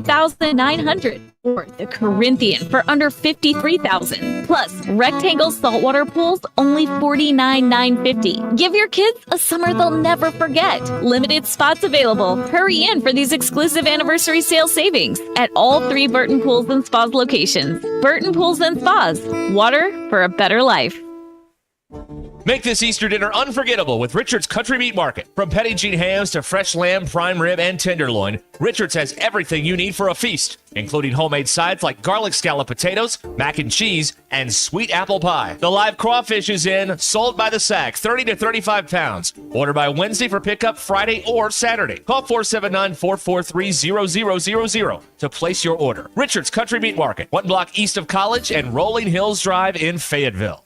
$34,900. Or the Corinthian for under $53,000. Plus, rectangle saltwater pools only $49,950. Give your kids a summer they'll never forget. Limited spots available. Hurry in for these exclusive anniversary sale savings at all 3 Burton Pools and Spas locations. Burton Pools and Spas. Water for a better life. Make this Easter dinner unforgettable with Richard's Country Meat Market. From petit hams to fresh lamb, prime rib, and tenderloin, Richard's has everything you need for a feast, including homemade sides like garlic scallop potatoes, mac and cheese, and sweet apple pie. The live crawfish is in, sold by the sack, 30 to 35 pounds. Order by Wednesday for pickup Friday or Saturday. Call 479-443-0000 to place your order. Richard's Country Meat Market, 1 block east of College and Rolling Hills Drive in Fayetteville.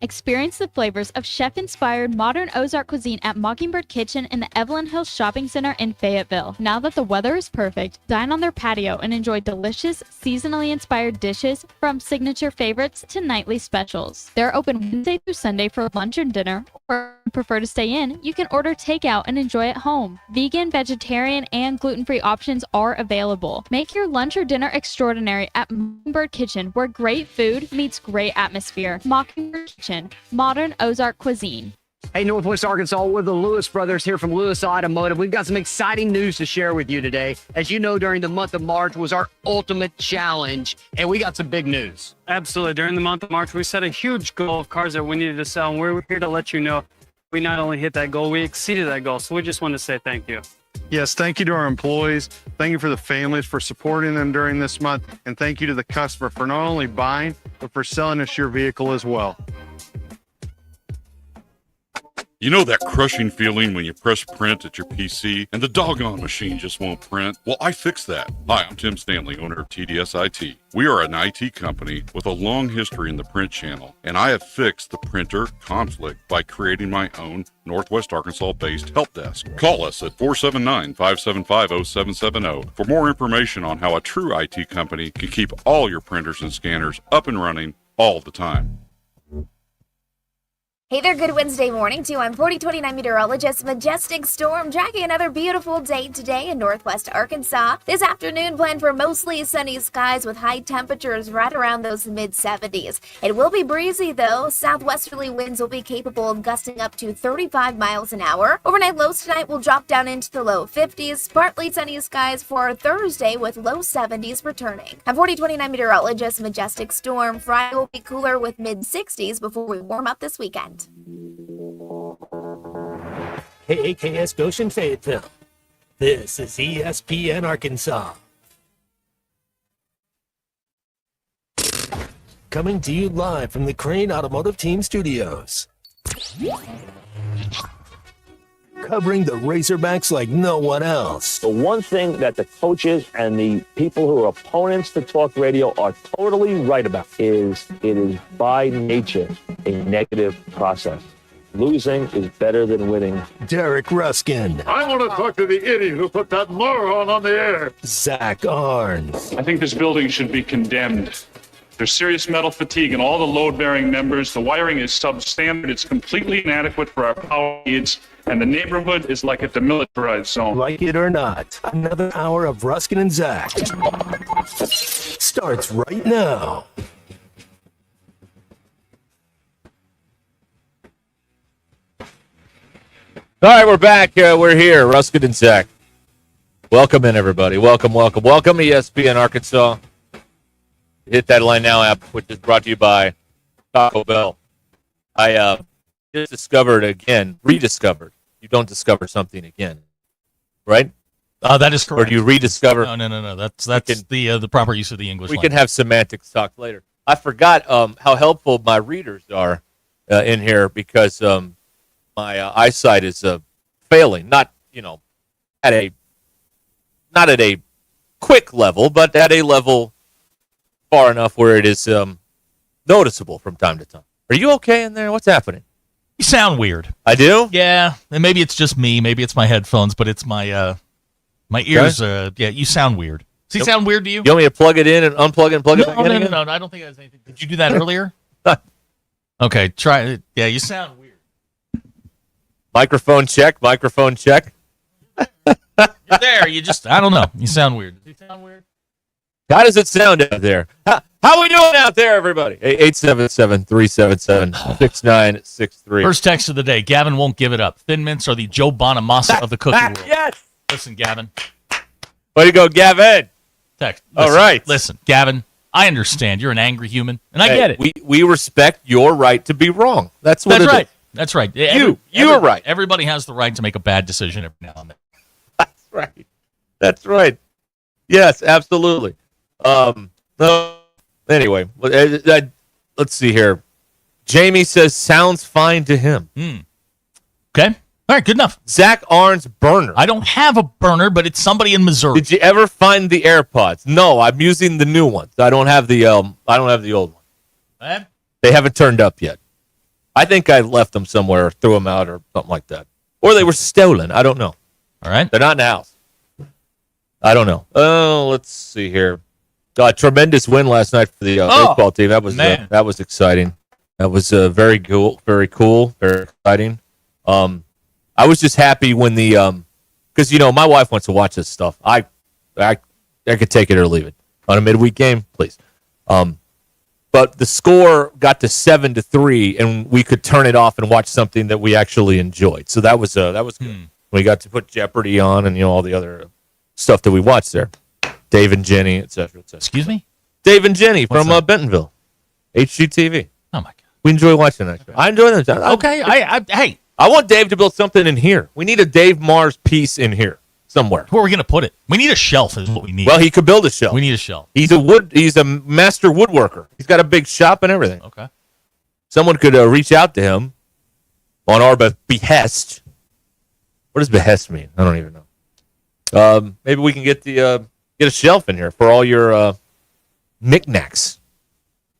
Experience the flavors of chef-inspired modern Ozark cuisine at Mockingbird Kitchen in the Evelyn Hills Shopping Center in Fayetteville. Now that the weather is perfect, dine on their patio and enjoy delicious, seasonally inspired dishes from signature favorites to nightly specials. They're open Wednesday through Sunday for lunch and dinner, or if you prefer to stay in, you can order takeout and enjoy at home. Vegan, vegetarian, and gluten-free options are available. Make your lunch or dinner extraordinary at Mockingbird Kitchen, where great food meets great atmosphere. Mockingbird Kitchen. Modern Ozark cuisine. Hey, Northwest Arkansas, we're the Lewis brothers here from Lewis Automotive. We've got some exciting news to share with you today. As you know, during the month of March was our ultimate challenge, and we got some big news. Absolutely. During the month of March, we set a huge goal of cars that we needed to sell, and we're here to let you know we not only hit that goal, we exceeded that goal. So we just want to say thank you. Yes, thank you to our employees. Thank you for the families for supporting them during this month. And thank you to the customer for not only buying, but for selling us your vehicle as well. You know that crushing feeling when you press print at your PC and the doggone machine just won't print? Well, I fixed that. Hi, I'm Tim Stanley, owner of TDS IT. We are an IT company with a long history in the print channel, and I have fixed the printer conflict by creating my own Northwest Arkansas-based help desk. Call us at 479-575-0770 for more information on how a true IT company can keep all your printers and scanners up and running all the time. Hey there, good Wednesday morning to you. I'm 4029 meteorologist Majestic Storm tracking another beautiful day today in Northwest Arkansas. This afternoon planned for mostly sunny skies with high temperatures right around those mid-70s. It will be breezy though. Southwesterly winds will be capable of gusting up to 35 miles an hour. Overnight lows tonight will drop down into the low 50s. Partly sunny skies for Thursday with low 70s returning. I'm 4029 meteorologist Majestic Storm. Friday will be cooler with mid-60s before we warm up this weekend. KAKS Goshen Fayetteville. This is ESPN Arkansas. Coming to you live from the Crane Automotive Team Studios. Covering the Razorbacks like no one else. The one thing that the coaches and the people who are opponents to talk radio are totally right about is it is by nature a negative process. Losing is better than winning. Derek Ruscin. I want to talk to the idiot who put that moron on the air. Zach Arns. I think this building should be condemned. There's serious metal fatigue in all the load-bearing members. The wiring is substandard. It's completely inadequate for our power needs. And the neighborhood is like a demilitarized zone. Like it or not, another hour of Ruskin and Zach starts right now. All right, we're back. We're here, Ruskin and Zach. Welcome in, everybody. Welcome, welcome, welcome. ESPN Arkansas. Hit that Line Now app, which is brought to you by Taco Bell. I just rediscovered. You don't discover something again, right? That is correct. Or do you rediscover? No. That's the proper use of the English We language. can have semantics talk later. I forgot how helpful my readers are in here because my eyesight is failing. Not at a quick level, but at a level far enough where it is noticeable from time to time. Are you okay in there? What's happening? You sound weird. I do? Yeah, and maybe it's just me. Maybe it's my headphones, but it's my ears. Yeah, you sound weird. Does he sound weird to you? You want me to plug it in and unplug it and plug it back in again? No, I don't think it has anything. Did you do that earlier? Okay, try it. Yeah, you sound weird. Microphone check. You're there. I don't know. You sound weird. Does he sound weird? How does it sound out there? How we doing out there, everybody? 877-377-6963. First text of the day. Gavin won't give it up. Thin Mints are the Joe Bonamassa of the cookie world. Yes. Listen, Gavin. Way to go, Gavin. Text. All Listen, right. Listen, Gavin, I understand. You're an angry human, and I get it. We respect your right to be wrong. That's what That's it right. is. That's right. You're right. Everybody has the right to make a bad decision every now and then. That's right. That's right. Yes, absolutely. Anyway, let's see here. Jamie says sounds fine to him. Okay. All right, good enough. Zach Arn's burner. I don't have a burner, but it's somebody in Missouri. Did you ever find the AirPods? No, I'm using the new ones. I don't have the old one. They haven't turned up yet. I think I left them somewhere, threw them out, or something like that, or they were stolen. I don't know. All right, they're not in the house. I don't know. Oh, let's see here. Tremendous win last night for the baseball team. That was exciting. That was very cool, very exciting. I was just happy when the because my wife wants to watch this stuff. I could take it or leave it on a midweek game, please. But the score got to 7-3, and we could turn it off and watch something that we actually enjoyed. So that was good. We got to put Jeopardy on and all the other stuff that we watched there. Dave and Jenny, etc. Excuse me? Dave and Jenny from Bentonville, HGTV. Oh my God, we enjoy watching that. I enjoy that. Okay, hey, I want Dave to build something in here. We need a Dave Mars piece in here somewhere. Where are we going to put it? We need a shelf is what we need. Well, he could build a shelf. We need a shelf. He's a master woodworker. He's got a big shop and everything. Okay. Someone could reach out to him on our behest. What does behest mean? I don't even know. Maybe we can get a shelf in here for all your knickknacks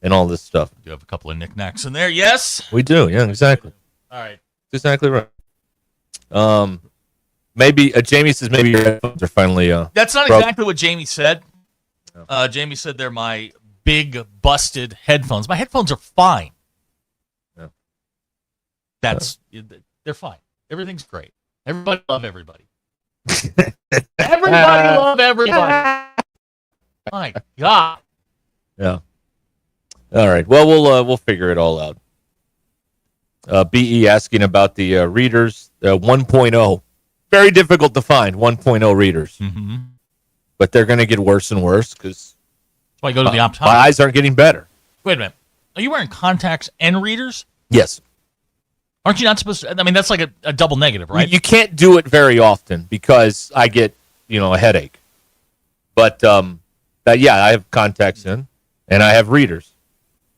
and all this stuff. Do you have a couple of knickknacks in there? Yes. We do. Yeah, exactly. All right. Exactly right. Maybe Jamie says maybe your headphones are finally. That's not broke. exactly what Jamie said. Jamie said they're my big busted headphones. My headphones are fine. Yeah. They're fine. Everything's great. Everybody love everybody. Everybody love everybody. My God. Yeah. All right. Well, we'll figure it all out. BE asking about the readers, 1.0. Very difficult to find 1.0 readers. Mm-hmm. But they're going to get worse and worse because that's why I go to the optometrist. My eyes aren't getting better. Wait a minute. Are you wearing contacts and readers? Yes. Aren't you not supposed to? I mean, that's like a double negative, right? You can't do it very often because I get, a headache. But, yeah, I have contacts in and I have readers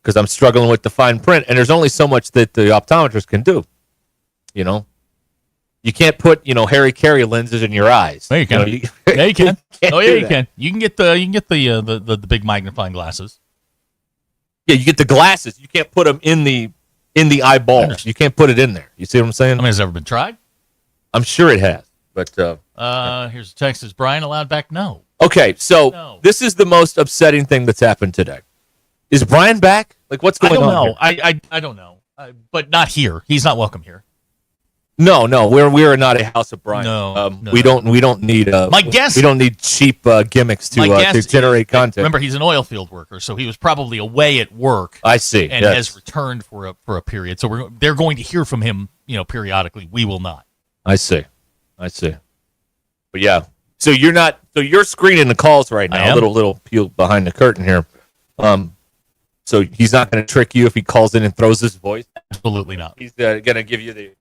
because I'm struggling with the fine print. And there's only so much that the optometrist can do. You can't put, Harry Carey lenses in your eyes. There you can. You yeah, you can. Oh, yeah, you can. You can get the big magnifying glasses. Yeah, you get the glasses. You can't put them in the eyeball. You can't put it in there. You see what I'm saying? I mean, has it ever been tried? I'm sure it has. But here's a text. Is Brian allowed back? No. Okay, so This is the most upsetting thing that's happened today. Is Brian back? Like, what's going on? I don't know. But not here. He's not welcome here. No, we are not a house of Brian. No, we don't need. My guess. We don't need cheap gimmicks to generate content. Remember, he's an oil field worker, so he was probably away at work. I see, and has returned for a period. So they're going to hear from him, periodically. We will not. I see. But yeah, so you're not. So you're screening the calls right now. A little peel behind the curtain here. So he's not going to trick you if he calls in and throws his voice. Absolutely not. He's going to give you the.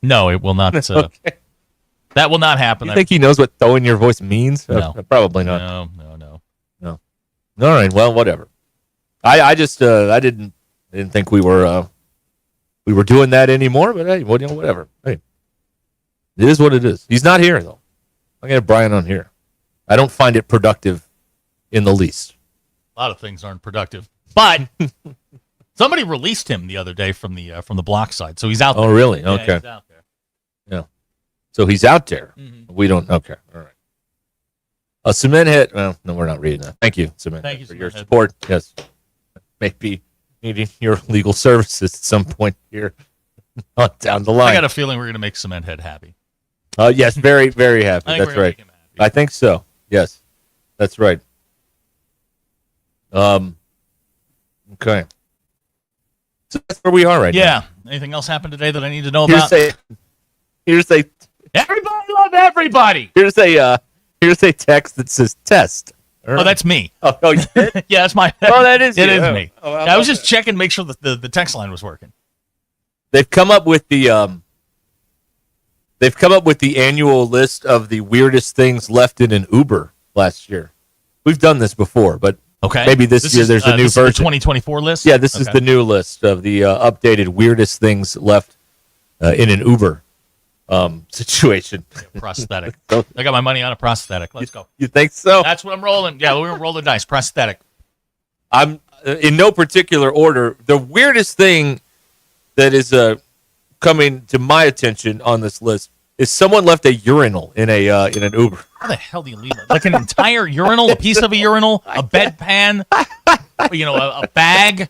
No, it will not. Okay. That will not happen. You think he knows what throwing your voice means? No. Probably not. No. All right. Well, whatever. I just I didn't think we were doing that anymore. But hey, whatever. Hey, it is what it is. He's not here though. I got Brian on here. I don't find it productive in the least. A lot of things aren't productive, but. Somebody released him the other day from the block side, so he's out there. Oh, really? Yeah, okay. He's out there. Yeah. So he's out there. Mm-hmm. We don't. Okay. All right. A cement hit. Well, no, we're not reading that. Thank you, cement. Thank you for your Cement support. Yes. Maybe needing your legal services at some point here on down the line. I got a feeling we're going to make Cement Head happy. Yes, very, very happy. I think That's we're gonna right. make him happy. I think so. Yes, that's right. Okay. So that's where we are right now. Yeah. Anything else happened today that I need to know Here's about? Everybody love everybody. Here's a text that says test. Oh, that's me. Oh, you did? Yeah, that's my. Oh, that is It you. is Oh. me. Oh, how I about was just that? checking, make sure that the text line was working. They've come up with the annual list of the weirdest things left in an Uber last year. We've done this before, but Okay. maybe this year there's a new this is the version. 2024 list. Yeah, this is Okay. the new list of the updated weirdest things left in an Uber situation. prosthetic. So- I got my money on a prosthetic. Let's go. You think so? That's what I'm rolling. Yeah, we're gonna roll the dice. Prosthetic. I'm in no particular order. The weirdest thing that is coming to my attention on this list is someone left a urinal in an Uber. How the hell do you leave it? Like an entire urinal, a piece of a urinal, a bedpan, a bag,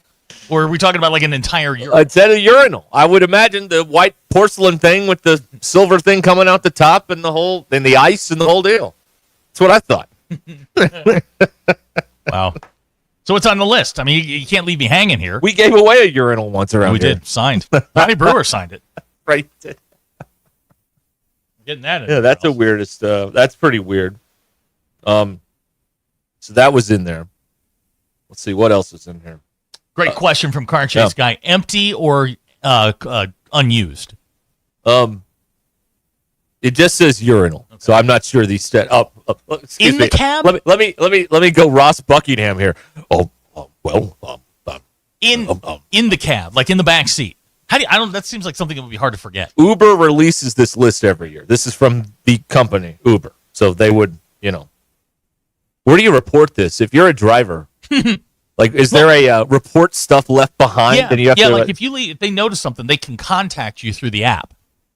or are we talking about like an entire urinal? It's at a urinal. I would imagine the white porcelain thing with the silver thing coming out the top and the ice and the whole deal. That's what I thought. Wow. So it's on the list. I mean, you can't leave me hanging here. We gave away a urinal once around We here. did. Signed. Ronnie Brewer signed it. Right. Getting that in. Yeah, that's the weirdest. That's pretty weird. So that was in there. Let's see what else is in here. Great question from Car Chase Guy. Empty or unused? It just says urinal, so I'm not sure these excuse In me. the cab? Let me go Ross Buckingham here. In the cab, like in the back seat. How do you, that seems like something that would be hard to forget. Uber releases this list every year. This is from the company Uber, so they would, Where do you report this if you're a driver? Like, is there a report stuff left behind? Yeah, and you have to, like if they notice something, they can contact you through the app.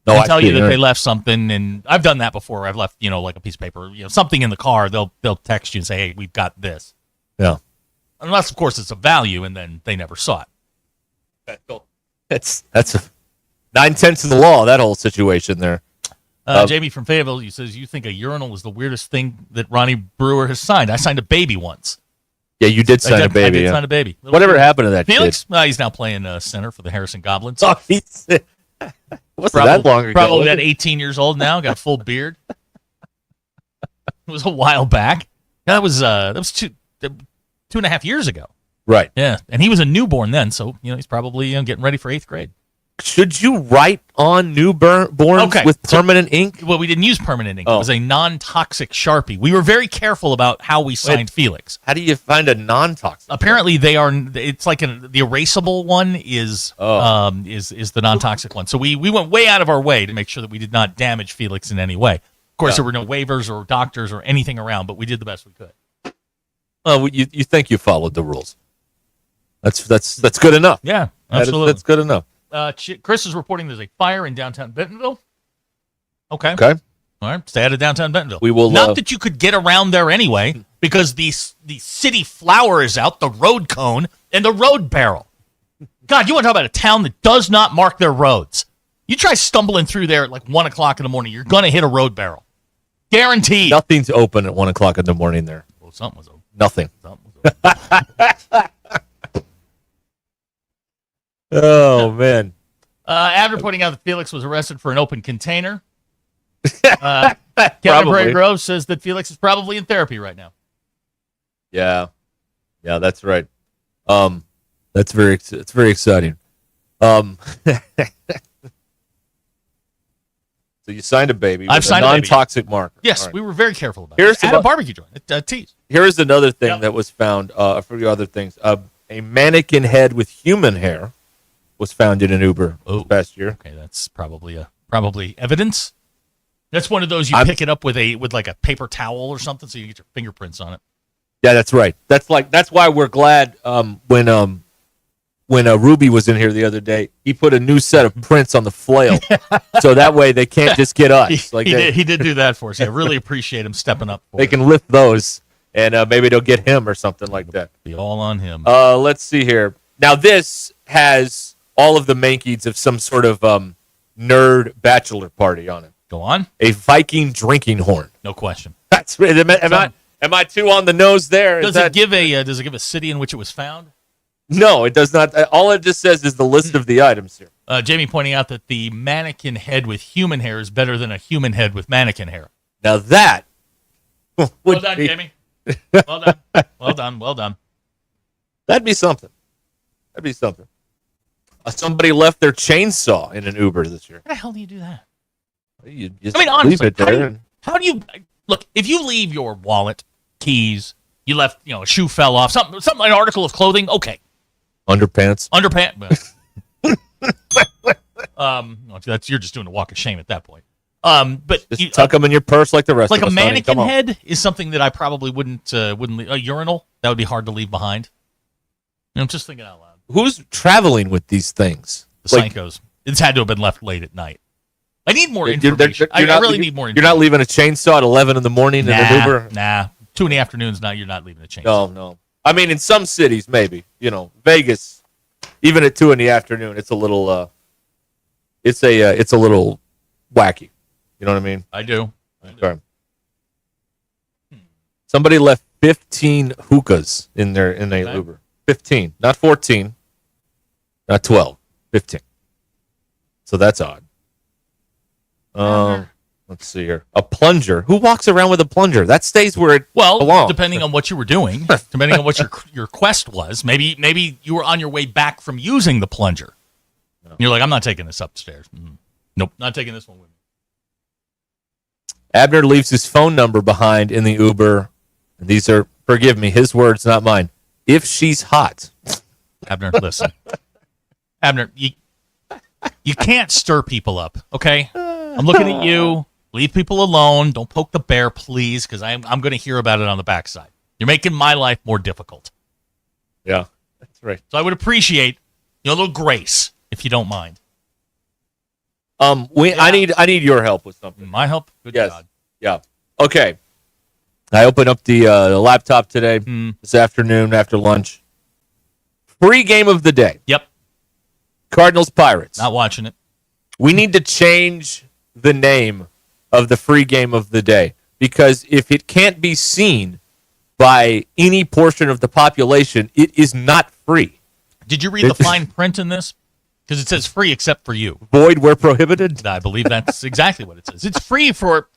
Oh, And I tell see. you that All they right. left something, and I've done that before. I've left, like a piece of paper, something in the car. They'll text you and say, "Hey, we've got this." Yeah. Unless, of course, it's of value, and then they never saw it. That's 9/10 of the law. That whole situation there. Jamie from Fayetteville, he says, "You think a urinal is the weirdest thing that Ronnie Brewer has signed? I signed a baby once." Yeah, you did sign a baby. I did yeah. sign a baby. Whatever happened to that Felix? kid? He's now playing center for the Harrison Goblins. Oh, wasn't that long ago? Probably was that it? 18 years old now. Got a full beard. It was a while back. That was 2.5 years ago. Right. Yeah, and he was a newborn then, so he's probably getting ready for 8th grade. Should you write on newborns with permanent ink? Well, we didn't use permanent ink. Oh. It was a non-toxic Sharpie. We were very careful about how we signed Felix. How do you find a non-toxic? Apparently, they are. It's like the erasable one is the non-toxic one. So we went way out of our way to make sure that we did not damage Felix in any way. Of course, there were no waivers or doctors or anything around, but we did the best we could. Well, you think you followed the rules? That's good enough. Yeah, absolutely. That's good enough. Chris is reporting there's a fire in downtown Bentonville. Okay. Okay. All right. Stay out of downtown Bentonville. We will. Not that you could get around there anyway, because the city flower is out, the road cone, and the road barrel. God, you want to talk about a town that does not mark their roads? You try stumbling through there at like 1 o'clock in the morning, you're gonna hit a road barrel, guaranteed. Nothing's open at 1 o'clock in the morning there. Well, something was open. Nothing. Something was open. Oh man. Abner pointing out that Felix was arrested for an open container. Kevin Prairie Grove says that Felix is probably in therapy right now. Yeah, that's right. It's very exciting. So you signed a baby. I've with signed a a baby. non-toxic marker. Yes, All right. we were very careful about Here's it. At a barbecue joint, T's. Here's another thing that was found. For the other things, a mannequin head with human hair was found in an Uber this past year. Okay, that's probably evidence. That's one of those you pick it up with like a paper towel or something, so you get your fingerprints on it. Yeah, that's right. That's why we're glad when Ruby was in here the other day, he put a new set of prints on the flail, so that way they can't just get us. He did do that for us. I really appreciate him stepping up. They can lift those, and maybe they'll get him or something like that. Be all on him. Let's see here. Now this has all of the makings of some sort of nerd bachelor party on it. Go on. A Viking drinking horn. No question. That's am I too on the nose there? Does it give a city in which it was found? No, it does not. All it just says is the list of the items here. Jamie pointing out that the mannequin head with human hair is better than a human head with mannequin hair. Now that Well done, Jamie. Well done. Well done. Well done. That'd be something. Somebody left their chainsaw in an Uber this year. How the hell do you do that? You just Honestly, leave it there. how do you look? If you leave your wallet, keys, you left, a shoe fell off, something, an article of clothing, okay. Underpants. You're just doing a walk of shame at that point. But just tuck them in your purse like the rest of us. Like a mannequin head is something that I probably wouldn't leave. A urinal, that would be hard to leave behind. I'm just thinking out loud. Who's traveling with these things? The psychos. It's had to have been left late at night. I need more information. I really need more information. You're not leaving a chainsaw at 11 in the morning in an Uber? Nah. 2 in the afternoons, you're not leaving a chainsaw. No. I mean, in some cities, maybe. Vegas, even at 2 in the afternoon, it's a little, it's a little wacky. You know what I mean? I do. Okay. Somebody left 15 hookahs in a Uber. 15, not 14, not 12, 15. So that's odd. Let's see here. A plunger. Who walks around with a plunger? That stays where it belongs. Depending on what you were doing, depending on what your quest was. Maybe you were on your way back from using the plunger. No. You're like, I'm not taking this upstairs. Nope, not taking this one with me. Abner leaves his phone number behind in the Uber. These are, forgive me, his words, not mine. If she's hot. Abner, listen. Abner, you can't stir people up, okay? I'm looking at you. Leave people alone. Don't poke the bear, please, because I'm going to hear about it on the backside. You're making my life more difficult. Yeah, that's right. So I would appreciate a little grace, if you don't mind. I need your help with something. My help? Good God. Yeah. Okay. I opened up the laptop today, this afternoon after lunch. Free game of the day. Yep. Cardinals Pirates. Not watching it. We need to change the name of the free game of the day, because if it can't be seen by any portion of the population, it is not free. Did you read the fine print in this? Because it says free except for you. Void where prohibited? I believe that's exactly what it says. It's free for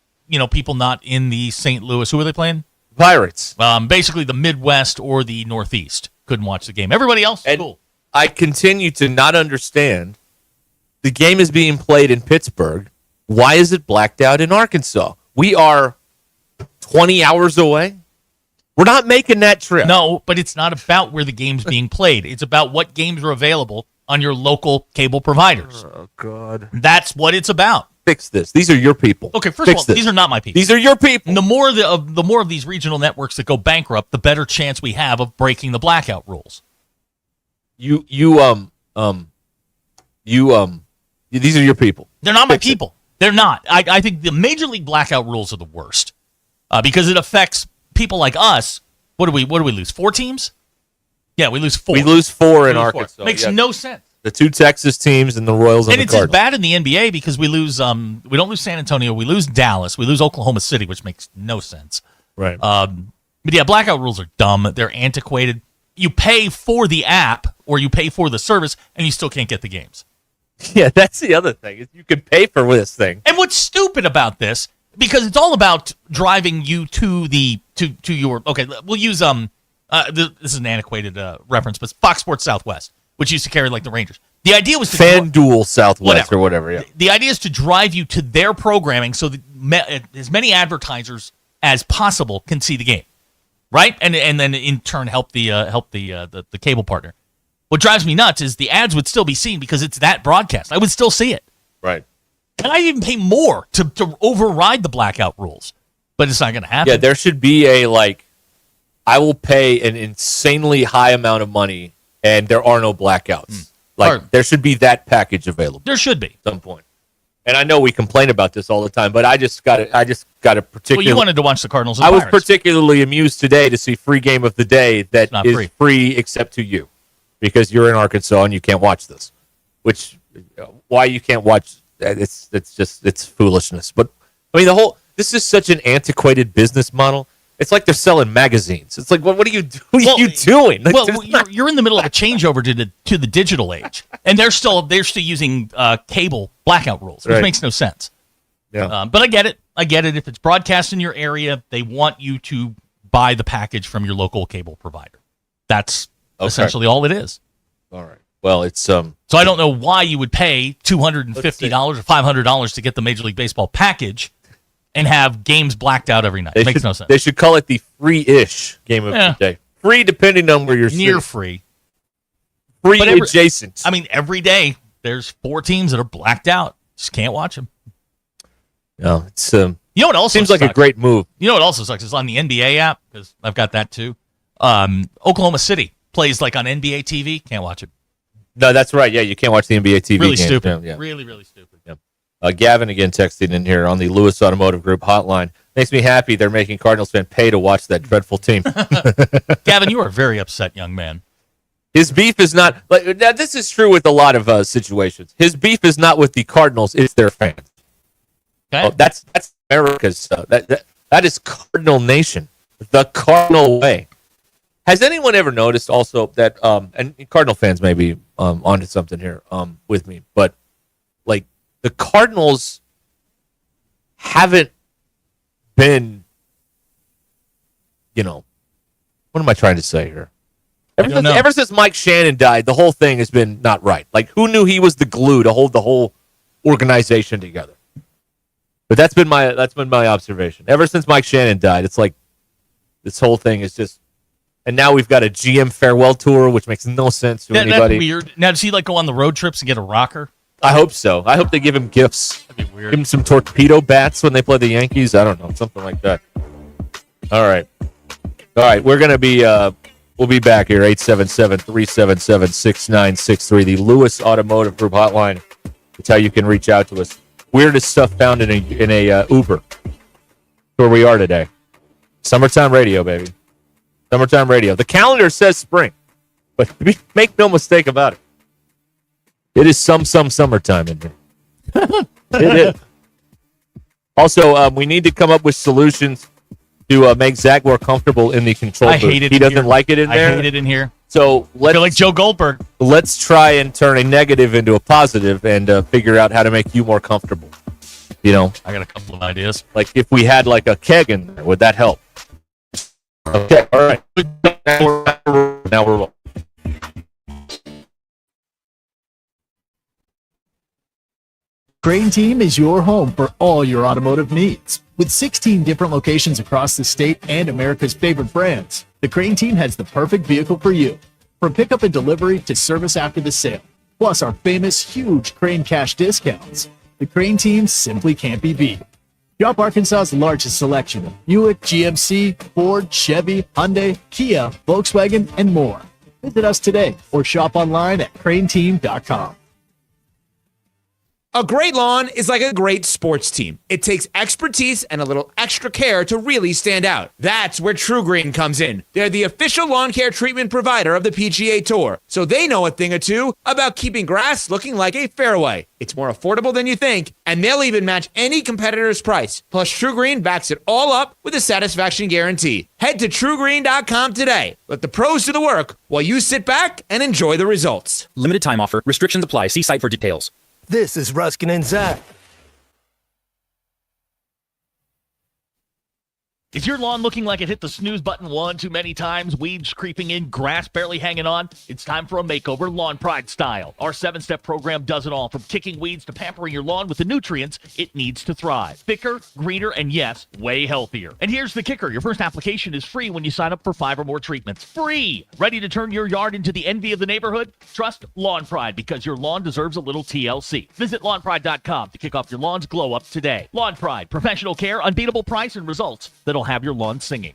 people not in the St. Louis. Who are they playing? Pirates. Basically the Midwest or the Northeast couldn't watch the game. Everybody else, cool. I continue to not understand. The game is being played in Pittsburgh. Why is it blacked out in Arkansas? We are 20 hours away. We're not making that trip. No, but it's not about where the game's being played. It's about what games are available on your local cable providers. Oh, God. That's what it's about. Fix this. These are your people. Okay, first of all, these are not my people. These are your people. And the more of these regional networks that go bankrupt, the better chance we have of breaking the blackout rules. These are your people. They're not my people. They're not. I think the Major League blackout rules are the worst because it affects people like us. What do we lose? 4 teams? Yeah, we lose 4. We lose 4 in Arkansas. Makes no sense. The 2 Texas teams and the Royals and the Cardinals. And it's as bad in the NBA because we lose. We don't lose San Antonio. We lose Dallas. We lose Oklahoma City, which makes no sense. Right. But yeah, blackout rules are dumb. They're antiquated. You pay for the app or you pay for the service, and you still can't get the games. Yeah, that's the other thing. Is you can pay for this thing. And what's stupid about this, because it's all about driving you to your. Okay, we'll use this is an antiquated reference, but Fox Sports Southwest, which used to carry like the Rangers. The idea was to FanDuel Southwest or whatever. Yeah. The idea is to drive you to their programming so that as many advertisers as possible can see the game, right? And then in turn help the cable partner. What drives me nuts is the ads would still be seen because it's that broadcast. I would still see it. Right. And I'd even pay more to override the blackout rules. But it's not going to happen. Yeah, there should be I will pay an insanely high amount of money and there are no blackouts. There should be that package available. There should be. At some point. And I know we complain about this all the time, but I just got a particular. Well, you wanted to watch the Cardinals and Pirates. Pirates. Was particularly amused today to see free game of the day that is free except to you. Because you're in Arkansas and you can't watch this. Why you can't watch it's foolishness. But I mean, this is such an antiquated business model. It's like they're selling magazines. It's like, what are you doing? Like, well, you're in the middle of a changeover to the digital age, and they're still using cable blackout rules, which makes no sense. Yeah. But I get it. If it's broadcast in your area, they want you to buy the package from your local cable provider. That's essentially all it is. All right. Well, it's So I don't know why you would pay $250 or $500 to get the Major League Baseball package and have games blacked out every night. It makes no sense. They should call it the free-ish game of the day. Free depending on where you're near sitting. free. Free adjacent. I mean, every day there's 4 teams that are blacked out. Just can't watch them. No, it's you know what also seems sucks? like a great move. You know what also sucks? It's on the NBA app, because I've got that too. Oklahoma City plays like on NBA TV. Can't watch it. No, that's right. Yeah, you can't watch the NBA TV. Really games. stupid. Yeah. Really, really stupid. Yeah. Gavin again texting in here on the Lewis Automotive Group hotline. Makes me happy they're making Cardinals fan pay to watch that dreadful team. Gavin, you are a very upset young man. His beef is not like now. This is true with a lot of situations. His beef is not with the Cardinals; it's their fans. Okay. Oh, that's America's. That is Cardinal Nation, the Cardinal way. Has anyone ever noticed also that? And Cardinal fans may be onto something here with me, but like the Cardinals haven't been. What am I trying to say here? Ever since Mike Shannon died, the whole thing has been not right. Like, who knew he was the glue to hold the whole organization together? But that's been my observation. Ever since Mike Shannon died, it's like this whole thing is just. And now we've got a GM farewell tour, which makes no sense to anybody. That's weird. Now, does he go on the road trips and get a rocker? I hope so. I hope they give him gifts. That'd be weird. Give him some torpedo bats when they play the Yankees. I don't know, something like that. All right, we're gonna be. We'll be back here, 877-377-6963, the Lewis Automotive Group hotline. That's how you can reach out to us. Weirdest stuff found in a Uber. Where we are today. Summertime radio, baby. Summertime radio. The calendar says spring, but make no mistake about it. It is some summertime in here. It is. Also, we need to come up with solutions to make Zach more comfortable in the control booth. He doesn't like it in there. I hate it in here. So I feel like Joe Goldberg. Let's try and turn a negative into a positive and figure out how to make you more comfortable. I got a couple of ideas. Like if we had like a keg in there, would that help? Okay, all right. Now we're rolling. Crane Team is your home for all your automotive needs. With 16 different locations across the state and America's favorite brands, the Crane Team has the perfect vehicle for you. From pickup and delivery to service after the sale, plus our famous huge Crane Cash discounts. The Crane Team simply can't be beat. Shop Arkansas's largest selection of Buick, GMC, Ford, Chevy, Hyundai, Kia, Volkswagen, and more. Visit us today or shop online at craneteam.com. A great lawn is like a great sports team. It takes expertise and a little extra care to really stand out. That's where True Green comes in. They're the official lawn care treatment provider of the PGA Tour, so they know a thing or two about keeping grass looking like a fairway. It's more affordable than you think, and they'll even match any competitor's price. Plus, True Green backs it all up with a satisfaction guarantee. Head to TrueGreen.com today. Let the pros do the work while you sit back and enjoy the results. Limited time offer. Restrictions apply. See site for details. This is Ruscin and Zach. Is your lawn looking like it hit the snooze button one too many times, weeds creeping in, grass barely hanging on? It's time for a makeover Lawn Pride style. Our 7-step program does it all, from kicking weeds to pampering your lawn with the nutrients it needs to thrive. Thicker, greener, and yes, way healthier. And here's the kicker. Your first application is free when you sign up for 5 or more treatments. Free! Ready to turn your yard into the envy of the neighborhood? Trust Lawn Pride, because your lawn deserves a little TLC. Visit lawnpride.com to kick off your lawn's glow up today. Lawn Pride, professional care, unbeatable price, and results that'll have your lawn singing.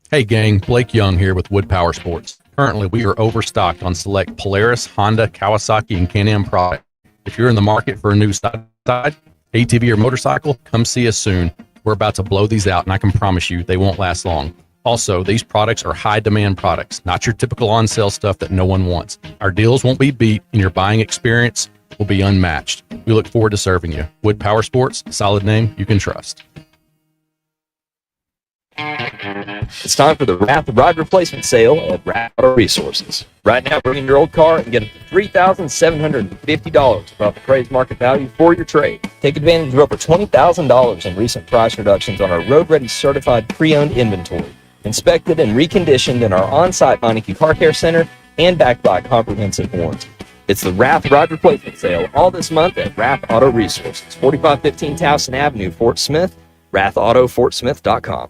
Hey gang, Blake Young here with Wood Power Sports. Currently, we are overstocked on select Polaris, Honda, Kawasaki, and Can-Am products. If you're in the market for a new side, ATV, or motorcycle, come see us soon. We're about to blow these out, and I can promise you they won't last long. Also, these products are high-demand products, not your typical on-sale stuff that no one wants. Our deals won't be beat, and your buying experience will be unmatched. We look forward to serving you. Wood Power Sports, solid name you can trust. It's time for the Wrath Rod Replacement Sale at Wrath Auto Resources. Right now, bring in your old car and get up to $3,750 above appraised market value for your trade. Take advantage of over $20,000 in recent price reductions on our road-ready certified pre-owned inventory, inspected and reconditioned in our on-site Meineke Car Care Center and backed by a comprehensive warranty. It's the Wrath Rod Replacement Sale all this month at Wrath Auto Resources, 4515 Towson Avenue, Fort Smith, WrathAutoFortSmith.com.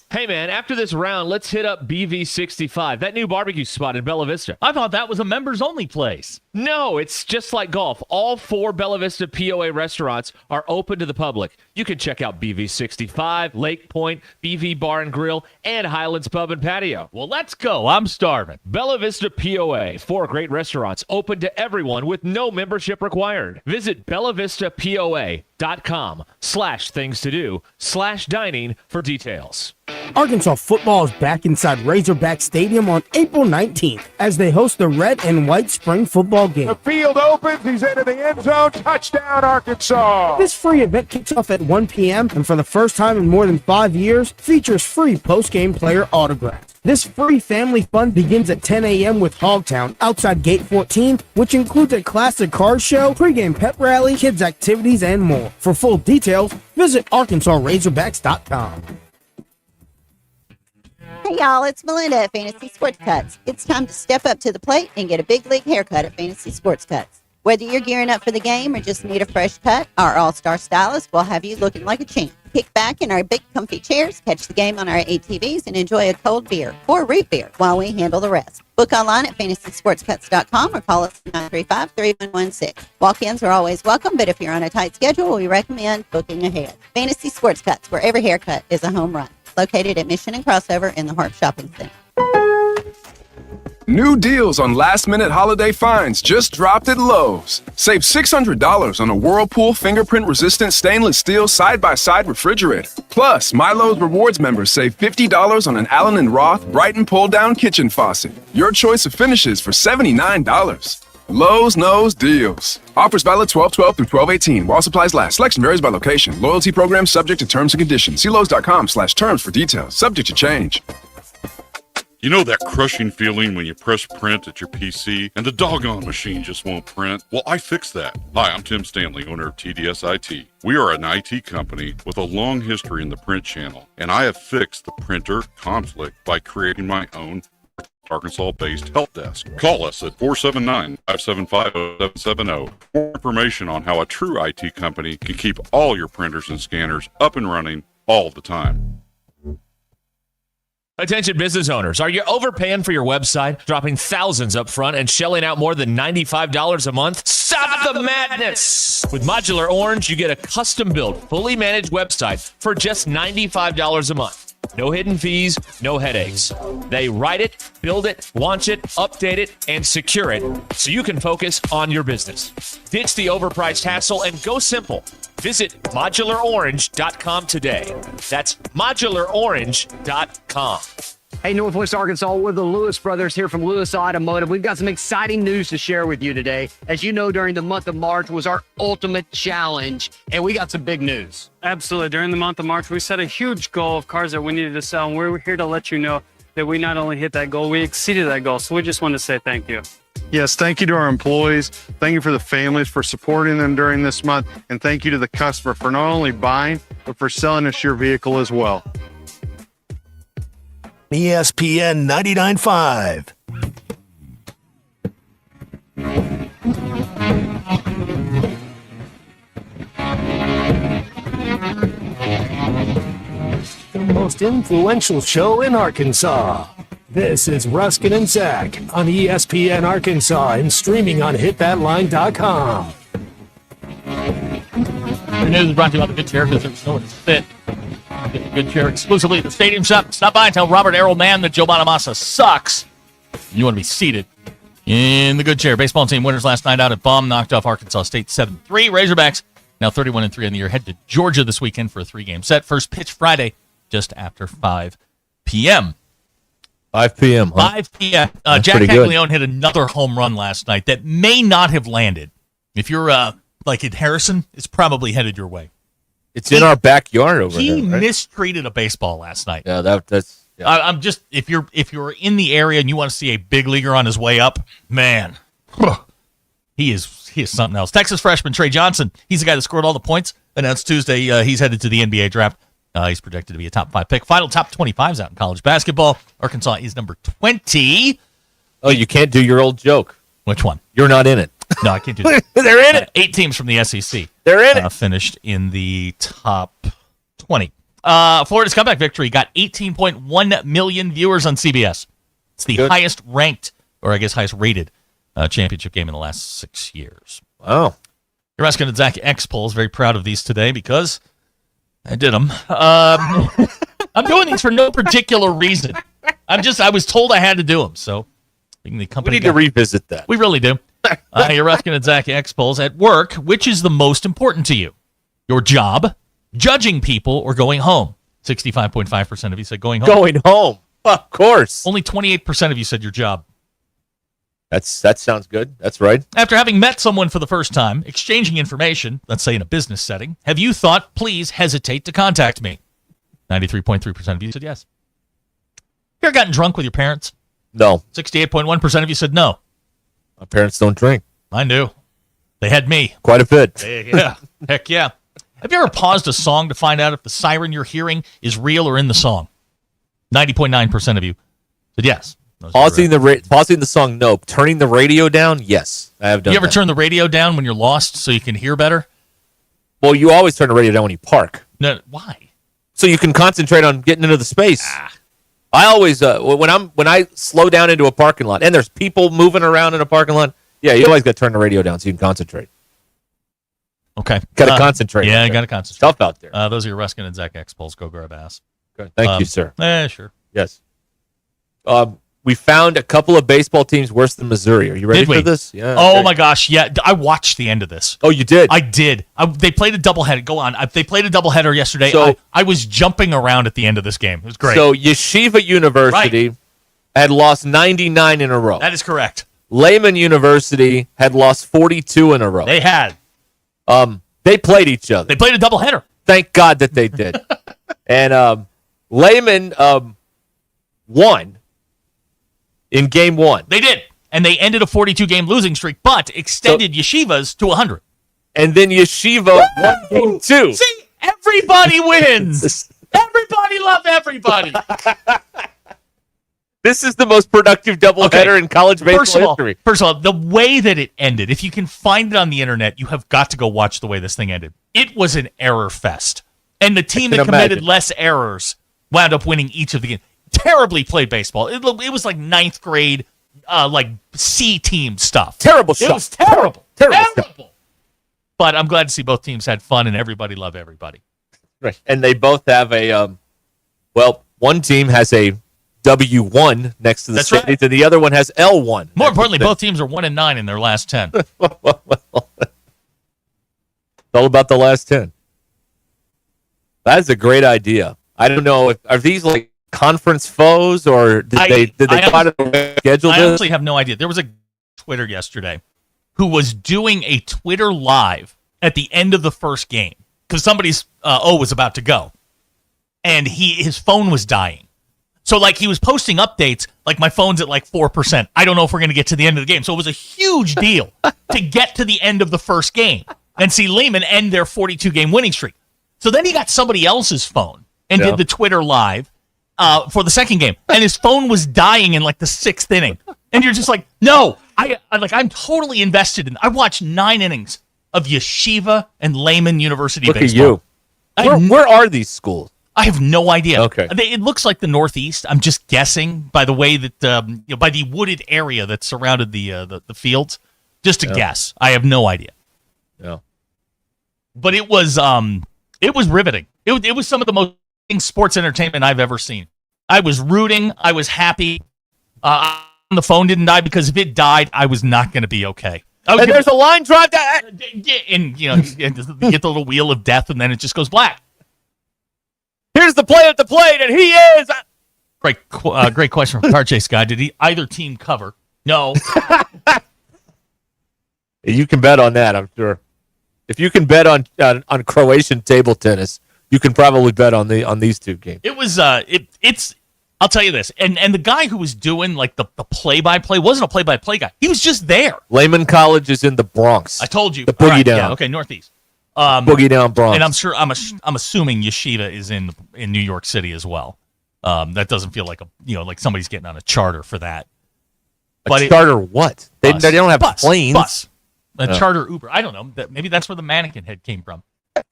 Hey, man, after this round, let's hit up BV65, that new barbecue spot in Bella Vista. I thought that was a members-only place. No, it's just like golf. All 4 Bella Vista POA restaurants are open to the public. You can check out BV65, Lake Point, BV Bar and Grill, and Highlands Pub and Patio. Well, let's go. I'm starving. Bella Vista POA, 4 great restaurants open to everyone with no membership required. Visit BellaVistaPOA.com/things-to-do/dining for details. Arkansas football is back inside Razorback Stadium on April 19th as they host the red and white spring football game. The field opens. He's into the end zone. Touchdown, Arkansas. This free event kicks off at 1 p.m. and for the first time in more than 5 years, features free post-game player autographs. This free family fun begins at 10 a.m. with Hogtown outside Gate 14, which includes a classic car show, pregame pep rally, kids activities, and more. For full details, visit ArkansasRazorbacks.com. Hey y'all, it's Melinda at Fantasy Sports Cuts. It's time to step up to the plate and get a big league haircut at Fantasy Sports Cuts. Whether you're gearing up for the game or just need a fresh cut, our all-star stylist will have you looking like a champ. Kick back in our big comfy chairs, catch the game on our ATVs, and enjoy a cold beer or root beer while we handle the rest. Book online at fantasysportscuts.com or call us at 935-3116. Walk-ins are always welcome, but if you're on a tight schedule, we recommend booking ahead. Fantasy Sports Cuts, where every haircut is a home run. Located at Mission and Crossover in the Hart Shopping Center. New deals on last-minute holiday finds just dropped at Lowe's. Save $600 on a Whirlpool fingerprint-resistant stainless steel side-by-side refrigerator. Plus, My Lowe's Rewards members save $50 on an Allen & Roth Brighton pull-down kitchen faucet. Your choice of finishes for $79. Lowe's knows deals. Offers valid 12/12 through 12/18 while supplies last. Selection varies by location. Loyalty program subject to terms and conditions. See Lowe's.com/terms for details. Subject to change. You know that crushing feeling when you press print at your PC and the doggone machine just won't print? Well, I fixed that. Hi, I'm Tim Stanley, owner of TDS IT. We are an IT company with a long history in the print channel, and I have fixed the printer conflict by creating my own Arkansas-based help desk. Call us at 479-575-0770 for more information on how a true IT company can keep all your printers and scanners up and running all the time. Attention business owners, are you overpaying for your website, dropping thousands up front and shelling out more than $95 a month? Stop the madness! With Modular Orange, you get a custom-built, fully managed website for just $95 a month. No hidden fees, no headaches. They write it, build it, launch it, update it, and secure it so you can focus on your business. Ditch the overpriced hassle and go simple. Visit modularorange.com today. That's modularorange.com. Hey, Northwest Arkansas, we're the Lewis brothers here from Lewis Automotive. We've got some exciting news to share with you today. As you know, during the month of March was our ultimate challenge, and we got some big news. Absolutely. During the month of March, we set a huge goal of cars that we needed to sell, and we're here to let you know that we not only hit that goal, we exceeded that goal. So we just want to say thank you. Yes, thank you to our employees. Thank you for the families for supporting them during this month. And thank you to the customer for not only buying, but for selling us your vehicle as well. ESPN 99.5. The most influential show in Arkansas. This is Ruscin and Zach on ESPN Arkansas and streaming on hitthatline.com. The news is brought to you by the Good Chair because there's nowhere to sit. Get the Good Chair exclusively at the Stadium Shop. Stop by and tell Robert Errol-Mann that Joe Bonamassa sucks. You want to be seated in the Good Chair. Baseball team winners last night out at Baum knocked off Arkansas State 7-3. Razorbacks now 31-3 on the year. Head to Georgia this weekend for a 3-game set. First pitch Friday just after 5 p.m. 5 p.m. Huh? 5 p.m. Jack Caglione hit another home run last night that may not have landed. If you're like in Harrison, it's probably headed your way. It's in our backyard over He here. Right? mistreated a baseball last night. Yeah, that's. Yeah. I'm just if you're in the area and you want to see a big leaguer on his way up, man, he is something else. Texas freshman Trey Johnson, he's the guy that scored all the points. Announced Tuesday, he's headed to the NBA draft. He's projected to be a top 5 pick. Final top 25s out in college basketball. Arkansas is number 20. Oh, you can't do your old joke. Which one? You're not in it. No, I can't do that. They're in it. 8 teams from the SEC. They're in it. Finished in the top 20. Florida's comeback victory got 18.1 million viewers on CBS. It's the highest ranked, or I guess highest rated, championship game in the last 6 years. Wow. You're asking the Zach X polls. Very proud of these today because I did them. I'm doing these for no particular reason. I was told I had to do them. So being the company, We need to revisit that. we really do. You're asking at Zach X polls. At work, which is the most important to you? Your job, judging people, or going home? 65.5% of you said going home. Going home. Of course. Only 28% of you said your job. That sounds good. That's right. After having met someone for the first time, exchanging information, let's say in a business setting, have you thought, please hesitate to contact me? 93.3% of you said yes. You ever gotten drunk with your parents? No. 68.1% of you said no. My parents don't drink. I knew. They had me. Quite a bit. Yeah. Heck yeah. Have you ever paused a song to find out if the siren you're hearing is real or in the song? 90.9% of you said yes. Pausing the song, no. Turning the radio down, yes. I have done You ever that. turn the radio down when you're lost so you can hear better? Well, you always turn the radio down when you park. No, why? So you can concentrate on getting into the space. I always when I slow down into a parking lot and there's people moving around in a parking lot, yeah, you always got to turn the radio down so you can concentrate. Okay. Got to concentrate. Yeah, got to concentrate. Tough out there. Those are your Ruscin and Zach X polls. Go grab ass. Good. Thank you, sir. Sure. Yes. We found a couple of baseball teams worse than Missouri. Are you ready Did we? for this? Yeah. Oh my gosh, yeah. I watched the end of this. Oh, you did? I did. They played a doubleheader. Go on. They played a doubleheader yesterday. So- I was jumping around at the end of this game. It was great. So Yeshiva University had lost 99 in a row. That is correct. Lehman University had lost 42 in a row. They had. They played each other. They played a doubleheader. Thank God that they did. And Lehman won in game 1. They did. And they ended a 42-game losing streak, but extended Yeshivas to 100. And then Yeshiva won game 2. See, everybody wins. Everybody love everybody. This is the most productive doubleheader in college baseball history. First of all, the way that it ended, if you can find it on the internet, you have got to go watch the way this thing ended. It was an error fest. And the team that committed less errors wound up winning each of the games. Terribly played baseball. It was like 9th grade, like C team stuff. Terrible It stuff. was terrible. Terrible. But I'm glad to see both teams had fun and everybody loved everybody. Right. And they both have a, one team has a W1 next to the That's state, right. and the other one has L1. More importantly, both teams are 1-9 in their last 10. It's all about the last 10. That is a great idea. I don't know are these like conference foes or did they try to schedule I this? honestly have no idea. There was a Twitter yesterday who was doing a Twitter live at the end of the first game because somebody's was about to go, and his phone was dying. So like he was posting updates like my phone's at like 4%. I don't know if we're going to get to the end of the game. So it was a huge deal to get to the end of the first game and see Lehman end their 42-game winning streak. So then he got somebody else's phone and did the Twitter live for the second game, and his phone was dying in like the 6th inning. And you're just like, no, I'm totally invested in. I watched 9 innings of Yeshiva and Lehman University Look baseball. at you. Where are these schools? I have no idea. Okay. It looks like the Northeast. I'm just guessing by the way that by the wooded area that surrounded the fields. Just a guess. I have no idea. Yeah. But it was riveting. It was some of the most sports entertainment I've ever seen. I was rooting. I was happy. The phone didn't die because if it died, I was not going to be okay. And there's a line drive down. And you get the little wheel of death, and then it just goes black. Here's the play at the plate, and he is. Great question from Car Chase Guy. Did either team cover? No. You can bet on that, I'm sure. If you can bet on Croatian table tennis, you can probably bet on these two games. It was it's. I'll tell you this, and the guy who was doing like the play-by-play wasn't a play-by-play guy. He was just there. Lehman College is in the Bronx. I told you. The boogie All right, down. Yeah, okay, Northeast. Boogie down Bronx. And I'm sure I'm assuming Yeshiva is in New York City as well. That doesn't feel like like somebody's getting on a charter for that. Charter what? They don't have planes. Bus. Charter Uber. I don't know. Maybe that's where the mannequin head came from.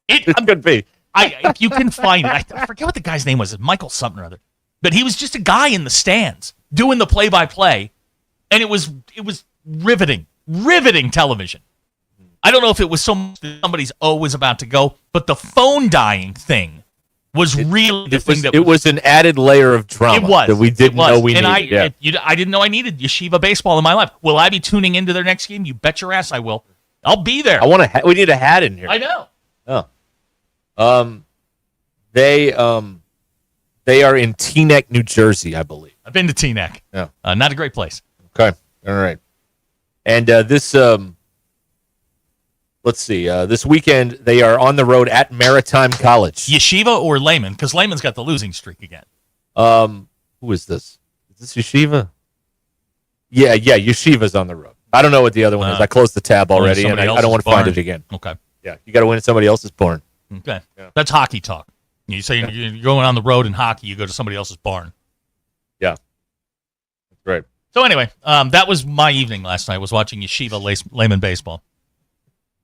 It could be. If you can find it, I forget what the guy's name was. It's Michael something or other. But he was just a guy in the stands doing the play-by-play, and it was riveting television. I don't know if it was somebody's was about to go, but the phone dying thing was really the thing it was an added layer of drama. It was that we didn't know we needed. I didn't know I needed Yeshiva baseball in my life. Will I be tuning into their next game? You bet your ass I will. I'll be there. We need a hat in here. I know. Oh. They are in Teaneck, New Jersey, I believe. I've been to Teaneck. Yeah. Not a great place. Okay. All right. And this let's see. This weekend they are on the road at Maritime College. Yeshiva or Lehman? Because Lehman's got the losing streak again. Who is this? Is this Yeshiva? Yeah, Yeshiva's on the road. I don't know what the other one is. I closed the tab already, and I don't want to find it again. Okay. Yeah, you got to win at somebody else's barn. Okay. Yeah. That's hockey talk. You say you're going on the road in hockey, you go to somebody else's barn. Yeah. That's right. So anyway, that was my evening last night. I was watching Yeshiva Lehman baseball.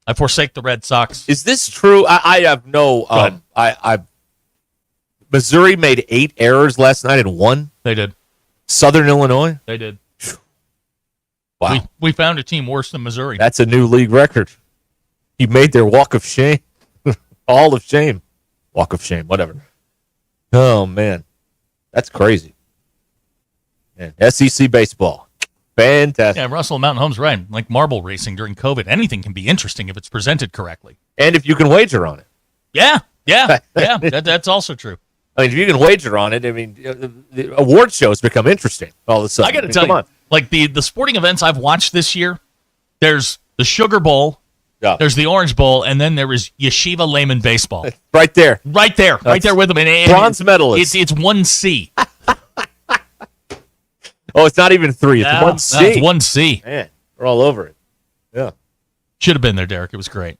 I forsake the Red Sox. Is this true? I have no. Missouri made 8 errors last night and won. They did. Southern Illinois. They did. Wow. We found a team worse than Missouri. That's a new league record. He made their walk of shame. All of shame. Walk of shame, whatever. Oh, man. That's crazy. Man, SEC baseball. Fantastic. Yeah, Russell Mountain Home's right. Like marble racing during COVID, anything can be interesting if it's presented correctly. And if you can wager on it. Yeah. That's also true. I mean, if you can wager on it, I mean, the award shows become interesting all of a sudden. I got to tell you, like the sporting events I've watched this year, there's the Sugar Bowl, there's the Orange Bowl, and then there is Yeshiva Lehman baseball. Right there with them. And bronze medalist. It's 1C. Oh, it's not even 3. It's 1C. No, it's 1C. Man, we're all over it. Yeah. Should have been there, Derek. It was great.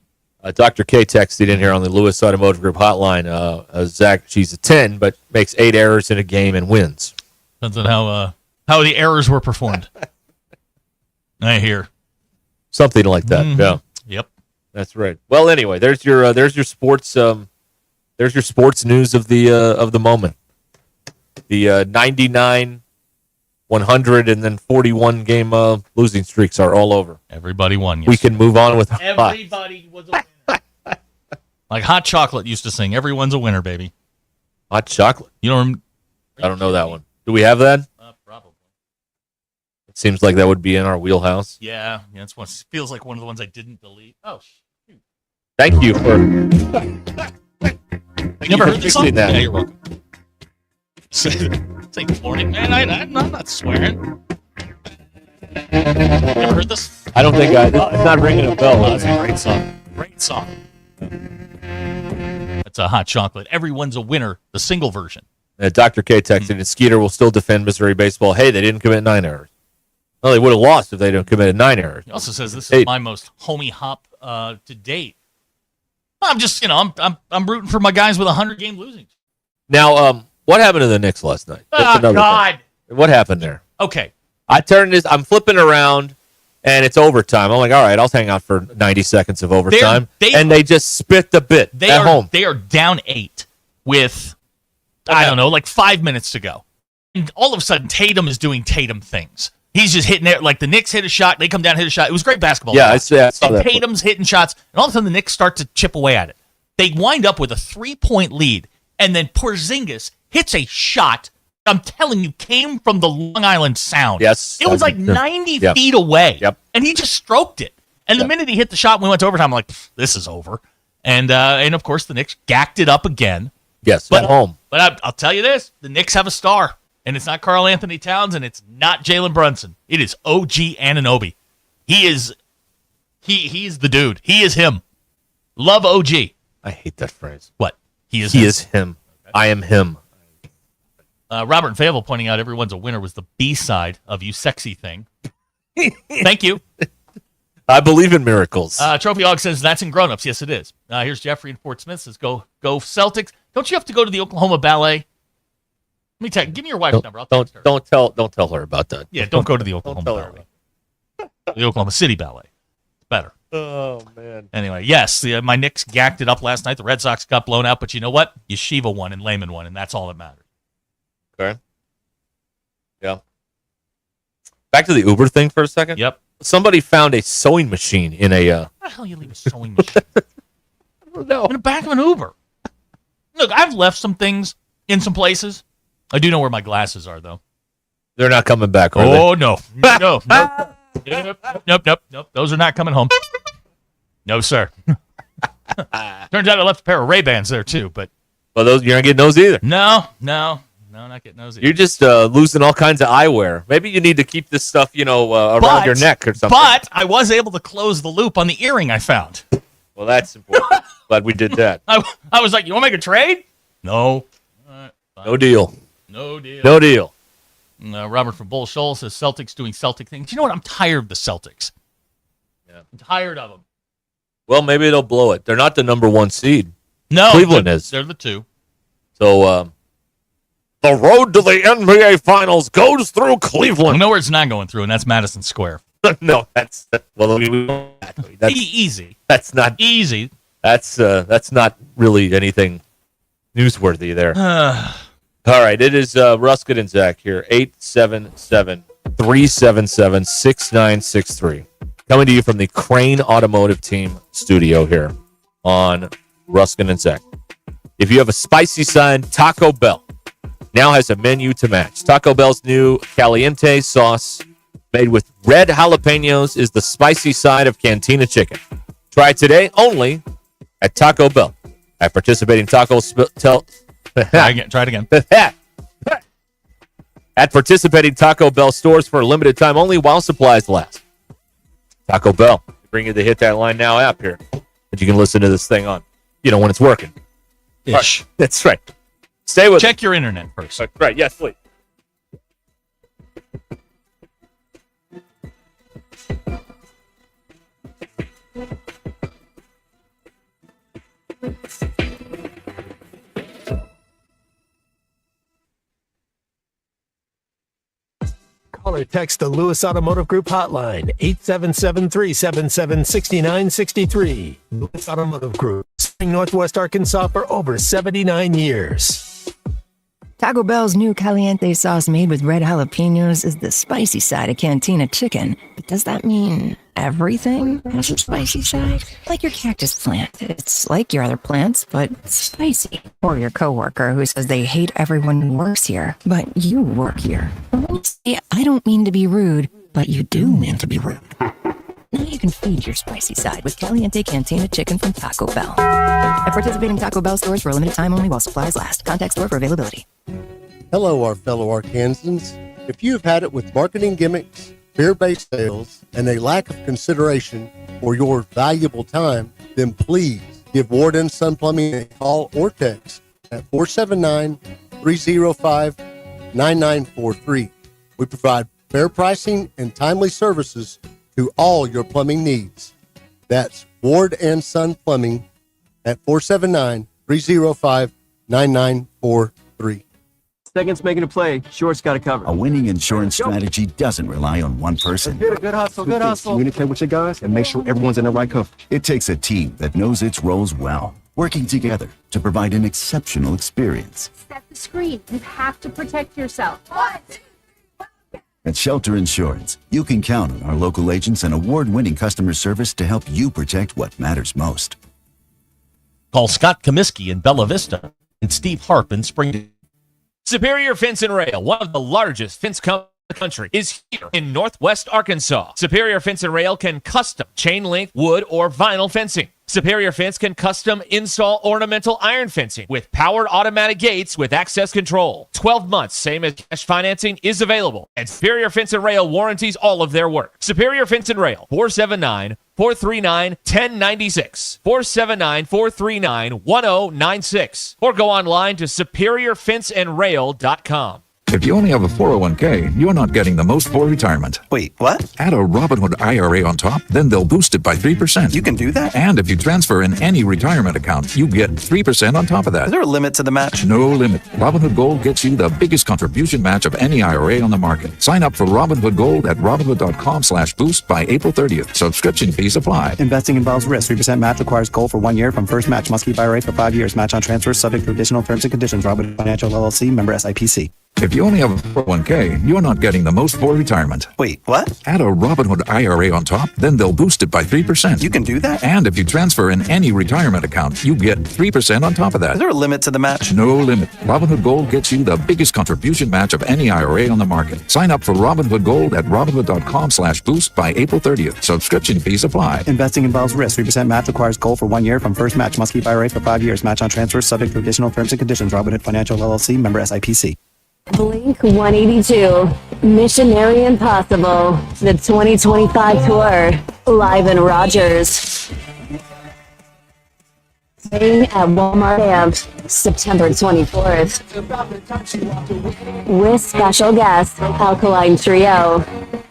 Dr. K texted in here on the Lewis Automotive Group hotline. Zach, she's a 10, but makes 8 errors in a game and wins. Depends on how the errors were performed. I hear. Something like that. Mm-hmm. Yeah. Yep. That's right. Well, anyway, there's your sports news of the moment. The 99, 100, and then 41 game losing streaks are all over. Everybody won. We can move on with everybody was a winner. Like Hot Chocolate used to sing, "Everyone's a winner, baby." Hot Chocolate. You don't? I don't know that one. Do we have that? Probably. It seems like that would be in our wheelhouse. Yeah. It's one. Feels like one of the ones I didn't delete. Oh, shoot. Thank you for. You never heard this song? That. Yeah, you're welcome. Say good morning, man. I'm not swearing. Never heard this? I don't think it's not ringing a bell. That's a great song. Great song. That's a Hot Chocolate. Everyone's a winner. The single version. Dr. K texted, and Skeeter will still defend Missouri baseball. Hey, they didn't commit 9 errors. Well, they would have lost if they didn't commit 9 errors. He also says this is my most homie hop to date. I'm just, I'm rooting for my guys with 100-game losing. Now, what happened to the Knicks last night? Oh, God. Thing. What happened there? Okay. I'm flipping around, and it's overtime. I'm like, all right, I'll hang out for 90 seconds of overtime. And they just spit the bit at home. They are down 8 with, I don't know, like 5 minutes to go. And all of a sudden, Tatum is doing Tatum things. He's just hitting it. Like the Knicks hit a shot, they come down, hit a shot. It was great basketball. Yeah, I saw that. Tatum's hitting shots, and all of a sudden the Knicks start to chip away at it. They wind up with a 3-point lead, and then Porzingis hits a shot. I'm telling you, came from the Long Island Sound. Yes. It was like 90 feet away. Yep. And he just stroked it. And the minute he hit the shot, we went to overtime. I'm like, this is over. And of course, the Knicks gacked it up again. Yes, at home. But I'll tell you this, the Knicks have a star. And it's not Karl Anthony Towns, and it's not Jalen Brunson. It is OG Anunoby. He is He's the dude. He is him. Love OG. I hate that phrase. What? He is him. I am him. Robert and Fayetteville pointing out everyone's a winner was the B-side of You Sexy Thing. Thank you. I believe in miracles. Trophy Hog says that's in Grown Ups. Yes, it is. Here's Jeffrey in Fort Smith says go Celtics. Don't you have to go to the Oklahoma Ballet? Let me tell you. Give me your wife's number. I'll text her. Don't tell her about that. Yeah, don't go to the Oklahoma Ballet. The Oklahoma City Ballet. It's better. Oh man. Anyway, yes, my Knicks gacked it up last night. The Red Sox got blown out, but you know what? Yeshiva won and Lehman won, and that's all that matters. Okay. Yeah. Back to the Uber thing for a second. Yep. Somebody found a sewing machine in a. Where the hell you leave a sewing machine? I don't know. In the back of an Uber. Look, I've left some things in some places. I do know where my glasses are, though. They're not coming back, are Oh, no. No. Nope. Those are not coming home. No, sir. Turns out I left a pair of Ray-Bans there, too, but. Well, those you're not getting those either. No, not getting those either. You're just losing all kinds of eyewear. Maybe you need to keep this stuff, around your neck or something. But I was able to close the loop on the earring I found. Well, that's important. Glad we did that. I was like, you want to make a trade? No. No deal. No deal. No deal. Robert from Bull Shoal says Celtics doing Celtic things. You know what? I'm tired of the Celtics. Yeah. I'm tired of them. Well, maybe they'll blow it. They're not the number one seed. No. Cleveland is. They're the 2. So, the road to the NBA Finals goes through Cleveland. You know where it's not going through, and that's Madison Square. No, that's easy. That's not easy. That's not really anything newsworthy there. All right, it is Ruscin and Zach here, 877-377-6963. Coming to you from the Crane Automotive Team studio here on Ruscin and Zach. If you have a spicy side, Taco Bell now has a menu to match. Taco Bell's new Caliente sauce made with red jalapenos is the spicy side of Cantina chicken. Try it today only at Taco Bell. At participating Try it again. At participating Taco Bell stores for a limited time only while supplies last. Taco Bell. Bring you the Hit That Line Now app here that you can listen to this thing on, when it's working. Ish. Right. That's right. Stay with Check your internet first. That's right. Yes, please. Call or text the Lewis Automotive Group hotline, 877-377-6963. Lewis Automotive Group, serving Northwest Arkansas for over 79 years. Taco Bell's new Caliente sauce made with red jalapenos is the spicy side of Cantina chicken. But does that mean everything has a spicy side? Like your cactus plant. It's like your other plants, but spicy. Or your coworker who says they hate everyone who works here, but you work here. See, I don't mean to be rude, but you do mean to be rude. Now you can feed your spicy side with Caliente Cantina chicken from Taco Bell. At participating Taco Bell stores for a limited time only while supplies last. Contact store for availability. Hello, our fellow Arkansans. If you have had it with marketing gimmicks, fear-based sales, and a lack of consideration for your valuable time, then please give Ward & Son Plumbing a call or text at 479-305-9943. We provide fair pricing and timely services to all your plumbing needs. That's Ward & Son Plumbing at 479-305-9943. Seconds making a play. Short's got it covered. A winning insurance strategy doesn't rely on one person. Good hustle, good hustle. Communicate with your guys and make sure everyone's in the right cover. It takes a team that knows its roles well, working together to provide an exceptional experience. Set the screen. You have to protect yourself. What? At Shelter Insurance, you can count on our local agents and award-winning customer service to help you protect what matters most. Call Scott Comiskey in Bella Vista and Steve Harp in Springdale. Superior Fence and Rail, one of the largest fence companies in the country, is here in Northwest Arkansas. Superior Fence and Rail can custom chain link, wood, or vinyl fencing. Superior Fence can custom install ornamental iron fencing with powered automatic gates with access control. 12 months, same as cash financing, is available. And Superior Fence and Rail warranties all of their work. Superior Fence and Rail, 479-479-4585. 479-1096. 479-439-1096. Or go online to superiorfenceandrail.com. If you only have a 401k, you're not getting the most for retirement. Wait, what? Add a Robinhood IRA on top, then they'll boost it by 3%. You can do that? And if you transfer in any retirement account, you get 3% on top of that. Is there a limit to the match? No limit. Robinhood Gold gets you the biggest contribution match of any IRA on the market. Sign up for Robinhood Gold at Robinhood.com/boost by April 30th. Subscription fees apply. Investing involves risk. 3% match requires gold for 1 year from first match. Must keep IRA for 5 years. Match on transfers subject to additional terms and conditions. Robinhood Financial LLC, member SIPC. If you only have a 401k, you're not getting the most for retirement. Wait, what? Add a Robinhood IRA on top, then they'll boost it by 3%. You can do that? And if you transfer in any retirement account, you get 3% on top of that. Is there a limit to the match? No limit. Robinhood Gold gets you the biggest contribution match of any IRA on the market. Sign up for Robinhood Gold at Robinhood.com/boost by April 30th. Subscription fees apply. Investing involves risk. 3% match requires gold for 1 year from first match. Must keep IRA for 5 years. Match on transfers subject to additional terms and conditions. Robinhood Financial LLC, member SIPC. Blink 182, Missionary Impossible, the 2025 tour, live in Rogers. Playing at Walmart Amp, September 24th. With special guest, Alkaline Trio.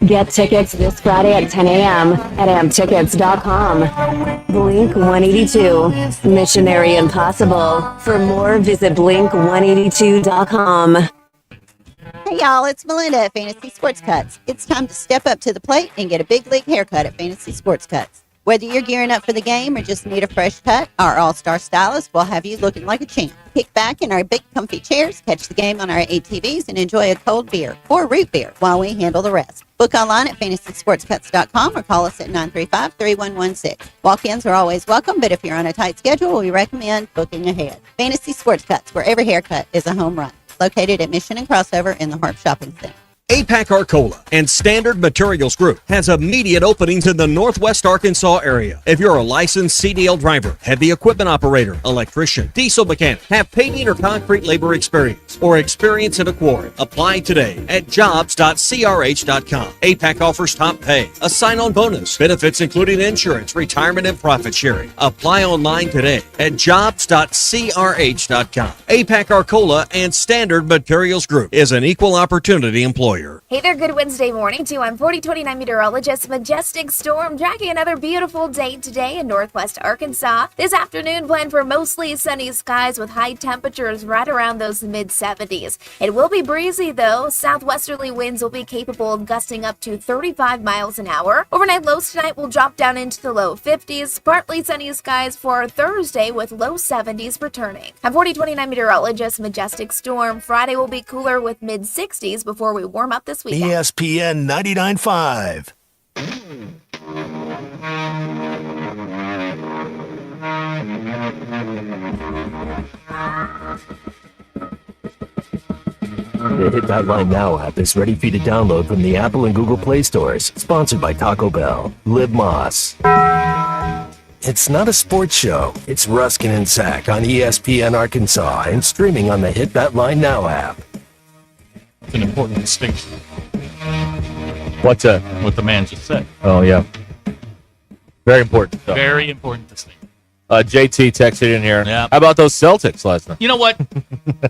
Get tickets this Friday at 10 a.m. at amptickets.com. Blink 182, Missionary Impossible. For more, visit blink182.com. Hey y'all, it's Melinda at Fantasy Sports Cuts. It's time to step up to the plate and get a big league haircut at Fantasy Sports Cuts. Whether you're gearing up for the game or just need a fresh cut, our all-star stylist will have you looking like a champ. Kick back in our big comfy chairs, catch the game on our ATVs, and enjoy a cold beer or root beer while we handle the rest. Book online at fantasysportscuts.com or call us at 935-3116. Walk-ins are always welcome, but if you're on a tight schedule, we recommend booking ahead. Fantasy Sports Cuts, where every haircut is a home run. Located at Mission and Crossover in the Harp Shopping Center. APAC Arcola and Standard Materials Group has immediate openings in the Northwest Arkansas area. If you're a licensed CDL driver, heavy equipment operator, electrician, diesel mechanic, have paving or concrete labor experience, or experience in a quarry, apply today at jobs.crh.com. APAC offers top pay, a sign-on bonus, benefits including insurance, retirement, and profit sharing. Apply online today at jobs.crh.com. APAC Arcola and Standard Materials Group is an equal opportunity employer. Hey there, good Wednesday morning to you. I'm 4029 meteorologist Majestic Storm, tracking another beautiful day today in Northwest Arkansas. This afternoon planned for mostly sunny skies with high temperatures right around those mid-70s. It will be breezy though. Southwesterly winds will be capable of gusting up to 35 miles an hour. Overnight lows tonight will drop down into the low 50s. Partly sunny skies for Thursday with low 70s returning. I'm 4029 meteorologist Majestic Storm. Friday will be cooler with mid-60s before we warm up this weekend. ESPN 99.5. The Hit That Line Now app is ready for you to download from the Apple and Google Play stores. Sponsored by Taco Bell. Live Moss. It's not a sports show. It's Ruskin and Sack on ESPN Arkansas and streaming on the Hit That Line Now app. It's an important distinction. What's that? What the man just said. Oh, yeah. Very important stuff. Very important distinction. JT texted in here. Yeah. How about those Celtics last night? You know what?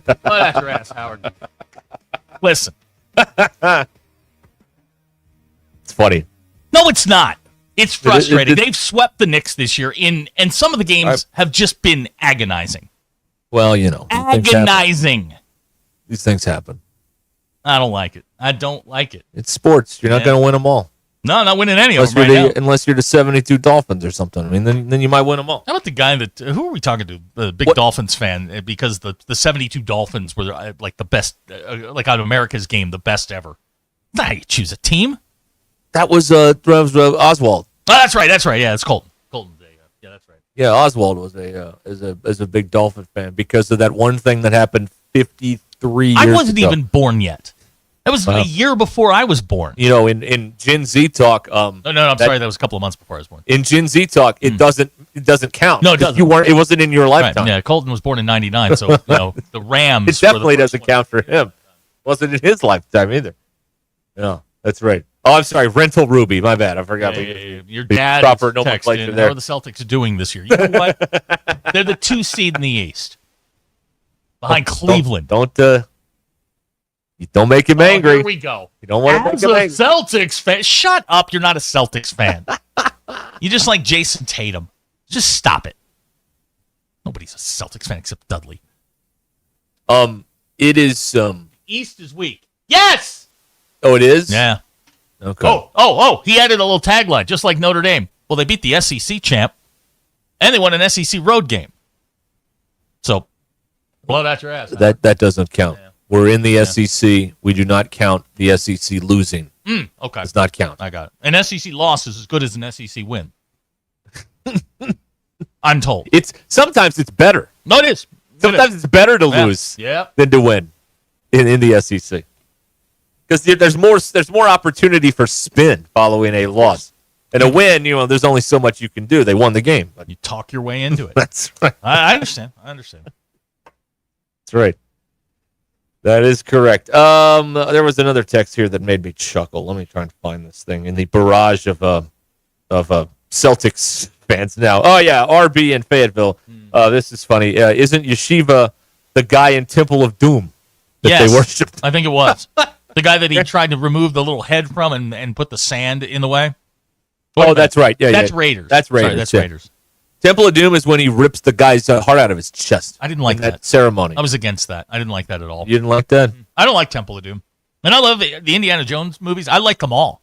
Let out your ass, Howard. Listen. It's funny. No, it's not. It's frustrating. They've swept the Knicks this year, and some of the games have just been agonizing. Well, you know. Agonizing. These things happen. I don't like it. I don't like it. It's sports. You're not going to win them all. No, not winning any unless of them right now. Unless you're the 72 Dolphins or something. I mean, then you might win them all. How about the guy that, who are we talking to? The big Dolphins fan, because the 72 Dolphins were like the best, like on America's game, the best ever. That's how you choose a team. That was Oswald. Oh, that's right. Yeah, it's Colton. Yeah, that's right. Yeah, Oswald was is a big Dolphin fan because of that one thing that happened 53 years ago. I wasn't even born yet. That was a year before I was born. You know, in Gen Z talk. No, I'm sorry. That was a couple of months before I was born. In Gen Z talk, it doesn't count. No, it doesn't. You weren't. It wasn't in your lifetime. Right. Yeah, Colton was born in '99, so the Rams. It definitely doesn't count for him. Wasn't in his lifetime either. Yeah, that's right. Oh, I'm sorry. Rental Ruby. My bad. I forgot. Your dad proper is nomenclature texting, there. how are the Celtics doing this year? You know what? They're the 2 seed in the East. Behind Cleveland. Don't make him angry. Here we go. You don't want to make As him a angry. Celtics fan, shut up. You're not a Celtics fan. You just like Jason Tatum. Just stop it. Nobody's a Celtics fan except Dudley. It is. East is weak. Yes. Oh, it is. Yeah. Okay. Oh! He added a little tagline, just like Notre Dame. Well, they beat the SEC champ, and they won an SEC road game. So, blow it out your ass. That doesn't count. Yeah. We're in the SEC. We do not count the SEC losing. Okay. Does not count. I got it. An SEC loss is as good as an SEC win. I'm told. Sometimes it's better. No, it is. Sometimes it's better to lose than to win in the SEC. Because there's more opportunity for spin following a loss. And a win, there's only so much you can do. They won the game. You talk your way into it. That's right. I understand. That's right. That is correct. There was another text here that made me chuckle. Let me try and find this thing in the barrage of Celtics fans now. Oh yeah, RB in Fayetteville. This is funny. Isn't Yeshiva the guy in Temple of Doom that they worship? I think it was. The guy that he tried to remove the little head from and put the sand in the way. That's right. Yeah, that's Raiders. That's Raiders. Sorry, that's Raiders. Temple of Doom is when he rips the guy's heart out of his chest. I didn't like that ceremony. I was against that. I didn't like that at all. You didn't like that? I don't like Temple of Doom. And I love the Indiana Jones movies. I like them all,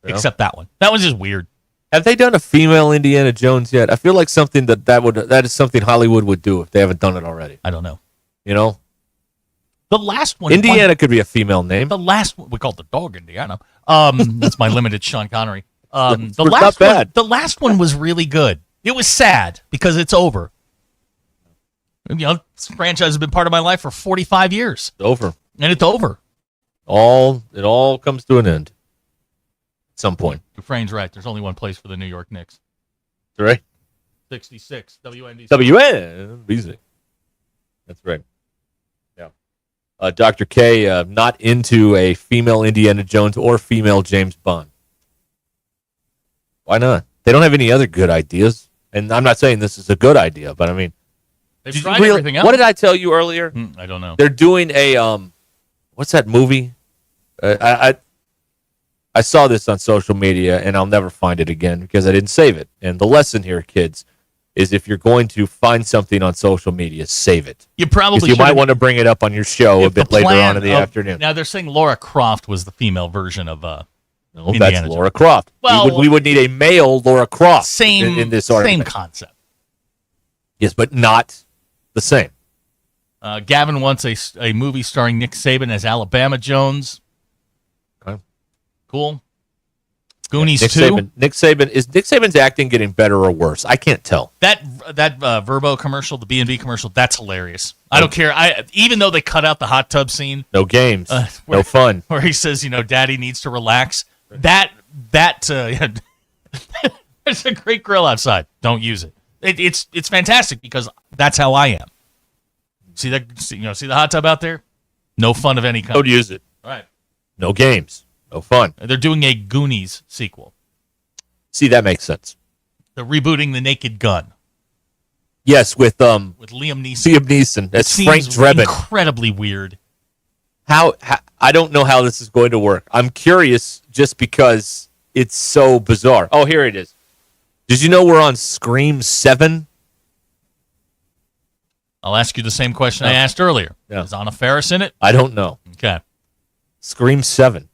except that one. That one's just weird. Have they done a female Indiana Jones yet? I feel like something that is something Hollywood would do if they haven't done it already. I don't know. The last one, Indiana could be a female name. The last one, we called the dog Indiana. That's my limited Sean Connery. The last one was really good. It was sad because it's over. This franchise has been part of my life for 45 years. It's over. And it's over. It all comes to an end at some point. Dufresne's right. There's only one place for the New York Knicks. That's right. 66 WNBC. WNBC. That's right. Yeah. Dr. K, not into a female Indiana Jones or female James Bond. Why not? They don't have any other good ideas. And I'm not saying this is a good idea, but I mean, they've tried everything else. What did I tell you earlier? I don't know. They're doing a what's that movie? I saw this on social media, and I'll never find it again because I didn't save it. And the lesson here, kids, is if you're going to find something on social media, save it. You probably might want to bring it up on your show a bit later on in the afternoon. Now they're saying Laura Croft was the female version of Indiana that's Jones. Laura Croft. Well, we would need a male Laura Croft in this argument. Same concept. Yes, but not the same. Gavin wants a movie starring Nick Saban as Alabama Jones. Okay. Cool. Goonies 2. Nick Saban's acting getting better or worse? I can't tell. That Verbo commercial, the B&B commercial, that's hilarious. I don't care. Even though they cut out the hot tub scene. No games. No fun. Where he says, Daddy needs to relax. That there's a great grill outside. Don't use it. It's fantastic because that's how I am. See that? See the hot tub out there? No fun of any kind. Don't use it. All right. No games. No fun. They're doing a Goonies sequel. See, that makes sense. They're rebooting The Naked Gun. Yes, with Liam Neeson. Liam Neeson. That's Frank Drebin. Incredibly weird. How I don't know how this is going to work. I'm curious just because it's so bizarre. Oh, here it is. Did you know we're on Scream 7? I'll ask you the same question I asked earlier. Yeah. Is Anna Faris in it? I don't know. Okay. Scream 7.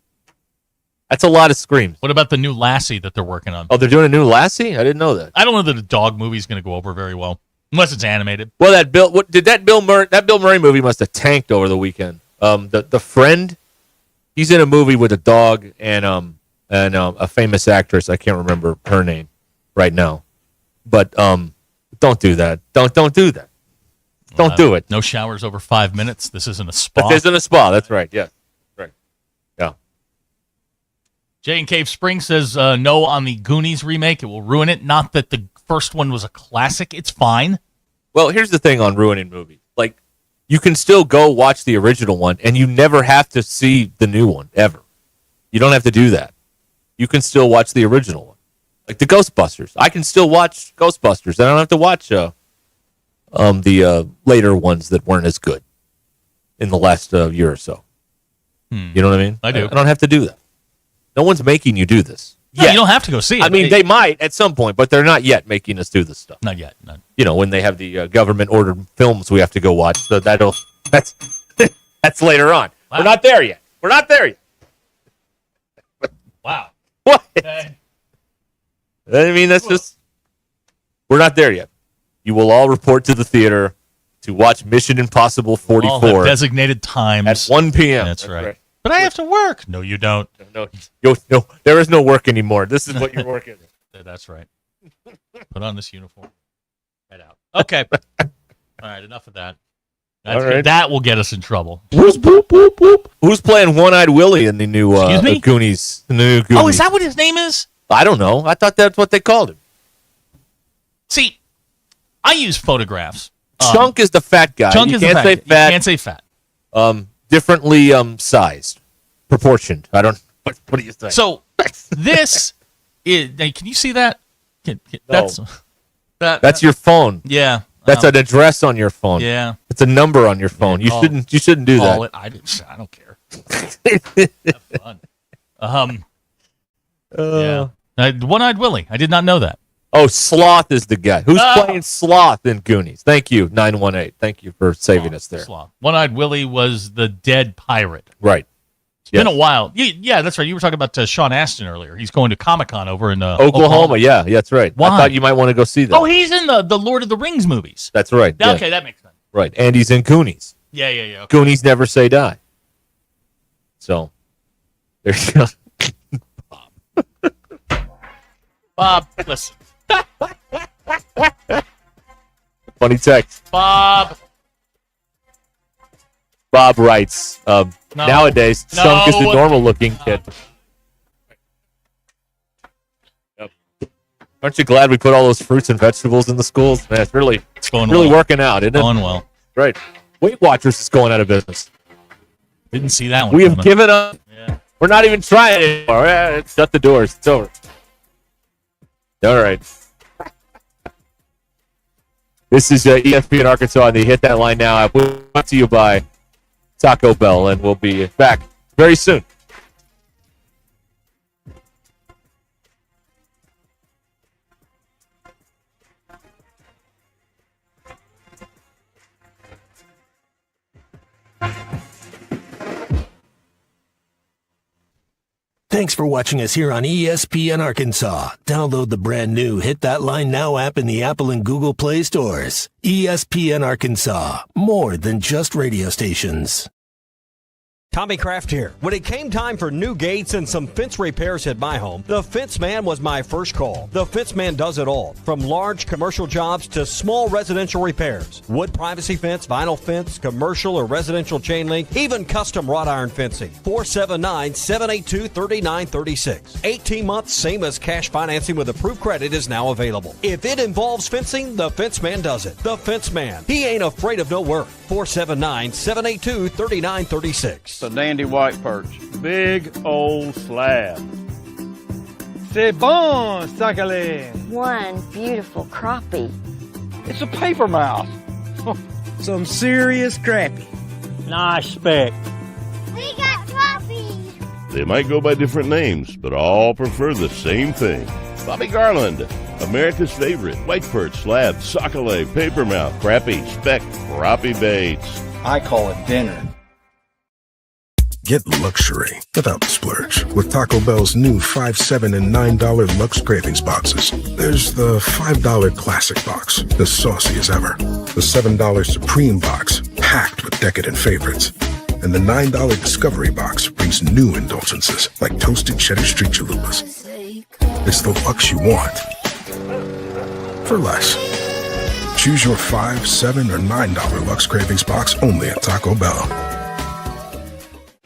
That's a lot of Screams. What about the new Lassie that they're working on? Oh, they're doing a new Lassie? I didn't know that. I don't know that a dog movie is going to go over very well, unless it's animated. Well, that Bill Murray movie must have tanked over the weekend. The Friend, he's in a movie with a dog and a famous actress. I can't remember her name right now, but don't do that. Don't do that. Don't do it. No showers over 5 minutes. This isn't a spa. This isn't a spa. That's right. Yeah. Right. Yeah. Jay in Cave Spring says no on the Goonies remake. It will ruin it. Not that the first one was a classic. It's fine. Well, here's the thing on ruining movies. Like, you can still go watch the original one, and you never have to see the new one, ever. You don't have to do that. you can still watch the original one. Like the Ghostbusters. I can still watch Ghostbusters. I don't have to watch the later ones that weren't as good in the last year or so. You know what I mean? I do. I don't have to do that. No one's making you do this. No, you don't have to go see it. I mean, they might at some point, but they're not yet making us do this stuff. Not yet. Not. You know, when they have the government-ordered films we have to go watch, so that's later on. Wow. We're not there yet. We're not there yet. Wow. What? Okay. I mean, that's just... We're not there yet. You will all report to the theater to watch Mission Impossible 44. All have designated times. At 1 p.m. That's right. But I have to work. No, you don't. No, there is no work anymore. This is what you're working. That's right. Put on this uniform. Head out. Okay. All right, enough of that. That's All right. good. That will get us in trouble. Who's playing One-Eyed Willie in the new Goonies? The new Goonies. Oh, is that what his name is? I don't know. I thought that's what they called him. See, I use photographs. Chunk is the fat guy. Chunk you is can't the fat. say fat. You can't say fat. Differently sized, proportioned. I don't. What do you think? So this is. Can you see that? That's your phone. Yeah. That's an address on your phone. Yeah. It's a number on your phone. Yeah, You shouldn't do call that. it. I don't care. Have fun. Yeah. One-Eyed Willie. I did not know that. Oh, Sloth is the guy. Who's playing Sloth in Goonies? Thank you, 918. Thank you for saving us there. Sloth. One-Eyed Willie was the dead pirate. Right. It's been a while. Yeah, that's right. You were talking about Sean Astin earlier. He's going to Comic-Con over in Oklahoma. Yeah, that's right. Why? I thought you might want to go see that. Oh, he's in the Lord of the Rings movies. That's right. Okay, that makes sense. Right. And he's in Goonies. Yeah. Okay. Goonies never say die. So, there you go. Bob, listen. Funny text. Bob writes, nowadays, Chunk is the normal-looking kid. Yep. Aren't you glad we put all those fruits and vegetables in the schools? Man, it's really going really well. working out, isn't it? Going well. Right. Weight Watchers is going out of business. Didn't see that one. We have coming. given up. Yeah. We're not even trying anymore. Shut the doors. It's over. All right. This is ESPN Arkansas, and they hit that line now. Brought to you by Taco Bell, and we'll be back very soon. Thanks for watching us here on ESPN Arkansas. Download the brand new Hit That Line Now app in the Apple and Google Play stores. ESPN Arkansas, more than just radio stations. Tommy Kraft here. When it came time for new gates and some fence repairs at my home, the Fence Man was my first call. The Fence Man does it all, from large commercial jobs to small residential repairs. Wood privacy fence, vinyl fence, commercial or residential chain link, even custom wrought iron fencing. 479-782-3936. 18 months, same as cash financing with approved credit is now available. If it involves fencing, the Fence Man does it. The Fence Man. He ain't afraid of no work. 479-782-3936. A dandy white perch. Big old slab. C'est bon, sacale. One beautiful crappie. It's a paper mouse. Some serious crappie. Nice speck. We got crappie. They might go by different names, but all prefer the same thing. Bobby Garland, America's favorite white perch, slab, sockeye, papermouth, crappie, speck, crappie baits. I call it dinner. Get luxury without the splurge with Taco Bell's new $5, $7, and $9 Lux Cravings boxes. There's the $5 Classic box, the saucy as ever. The $7 Supreme box, packed with decadent favorites. And the $9 Discovery box brings new indulgences like toasted cheddar street chalupas. It's the Lux you want for less. Choose your $5, $7, or $9 Lux Cravings box only at Taco Bell.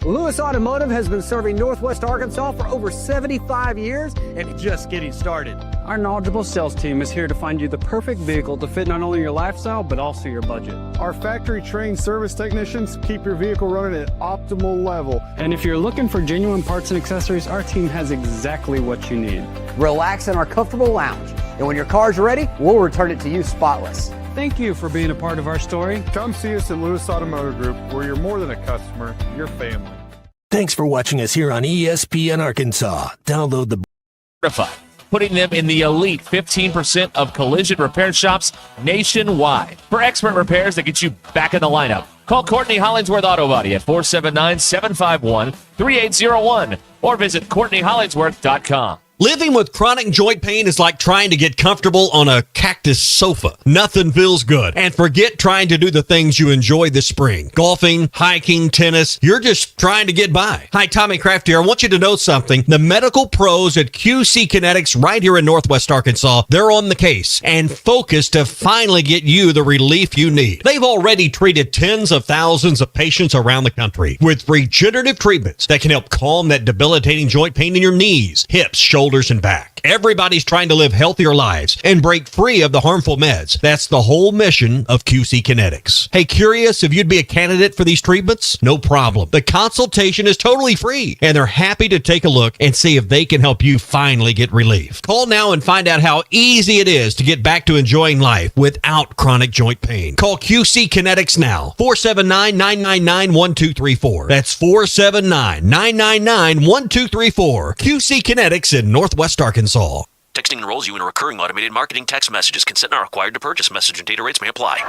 Lewis Automotive has been serving Northwest Arkansas for over 75 years and just getting started. Our knowledgeable sales team is here to find you the perfect vehicle to fit not only your lifestyle, but also your budget. Our factory-trained service technicians keep your vehicle running at optimal level. And if you're looking for genuine parts and accessories, our team has exactly what you need. Relax in our comfortable lounge. And when your car's ready, we'll return it to you spotless. Thank you for being a part of our story. Come see us at Lewis Automotive Group, where you're more than a customer, you're family. Thanks for watching us here on ESPN Arkansas. Download the Certified, putting them in the elite 15% of collision repair shops nationwide. For expert repairs that get you back in the lineup, call Courtney Hollingsworth Auto Body at 479-751-3801 or visit CourtneyHollingsworth.com. Living with chronic joint pain is like trying to get comfortable on a cactus sofa. Nothing feels good. And forget trying to do the things you enjoy this spring. Golfing, hiking, tennis. You're just trying to get by. Hi, Tommy Kraft here. I want you to know something. The medical pros at QC Kinetics right here in Northwest Arkansas, they're on the case and focused to finally get you the relief you need. They've already treated tens of thousands of patients around the country with regenerative treatments that can help calm that debilitating joint pain in your knees, hips, shoulders, and back. Everybody's trying to live healthier lives and break free of the harmful meds. That's the whole mission of QC Kinetics. Hey, curious if you'd be a candidate for these treatments? No problem. The consultation is totally free, and they're happy to take a look and see if they can help you finally get relief. Call now and find out how easy it is to get back to enjoying life without chronic joint pain. Call QC Kinetics now. 479-999-1234. That's 479-999-1234. QC Kinetics in Northwest Arkansas. Texting enrolls you in a recurring automated marketing text messages. Consent not required to purchase. Message and data rates may apply.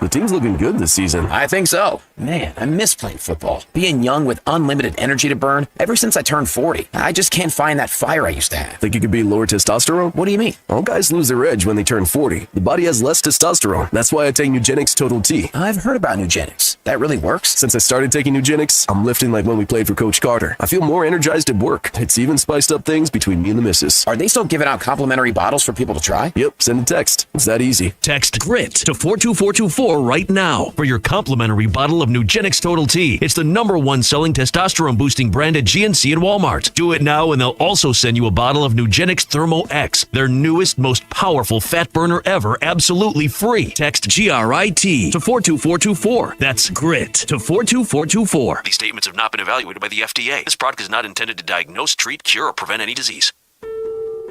The team's looking good this season. I think so. Man, I miss playing football. Being young with unlimited energy to burn. Ever since I turned 40, I just can't find that fire I used to have. Think you could be lower testosterone? What do you mean? All guys lose their edge when they turn 40. The body has less testosterone. That's why I take Nugenix Total T. I've heard about Nugenix. That really works? Since I started taking Nugenix, I'm lifting like when we played for Coach Carter. I feel more energized at work. It's even spiced up things between me and the missus. Are they still giving out complimentary bottles for people to try? Yep, send a text. It's that easy. Text GRIT to 42424 right now for your complimentary bottle of Nugenix Total T. It's the #1 selling testosterone boosting brand at GNC and Walmart. Do it now and they'll also send you a bottle of Nugenix Thermo X, their newest, most powerful fat burner ever, absolutely free. Text GRIT to 42424. That's GRIT to 42424. These statements have not been evaluated by the FDA. This product is not intended to diagnose, treat, cure, or prevent any disease.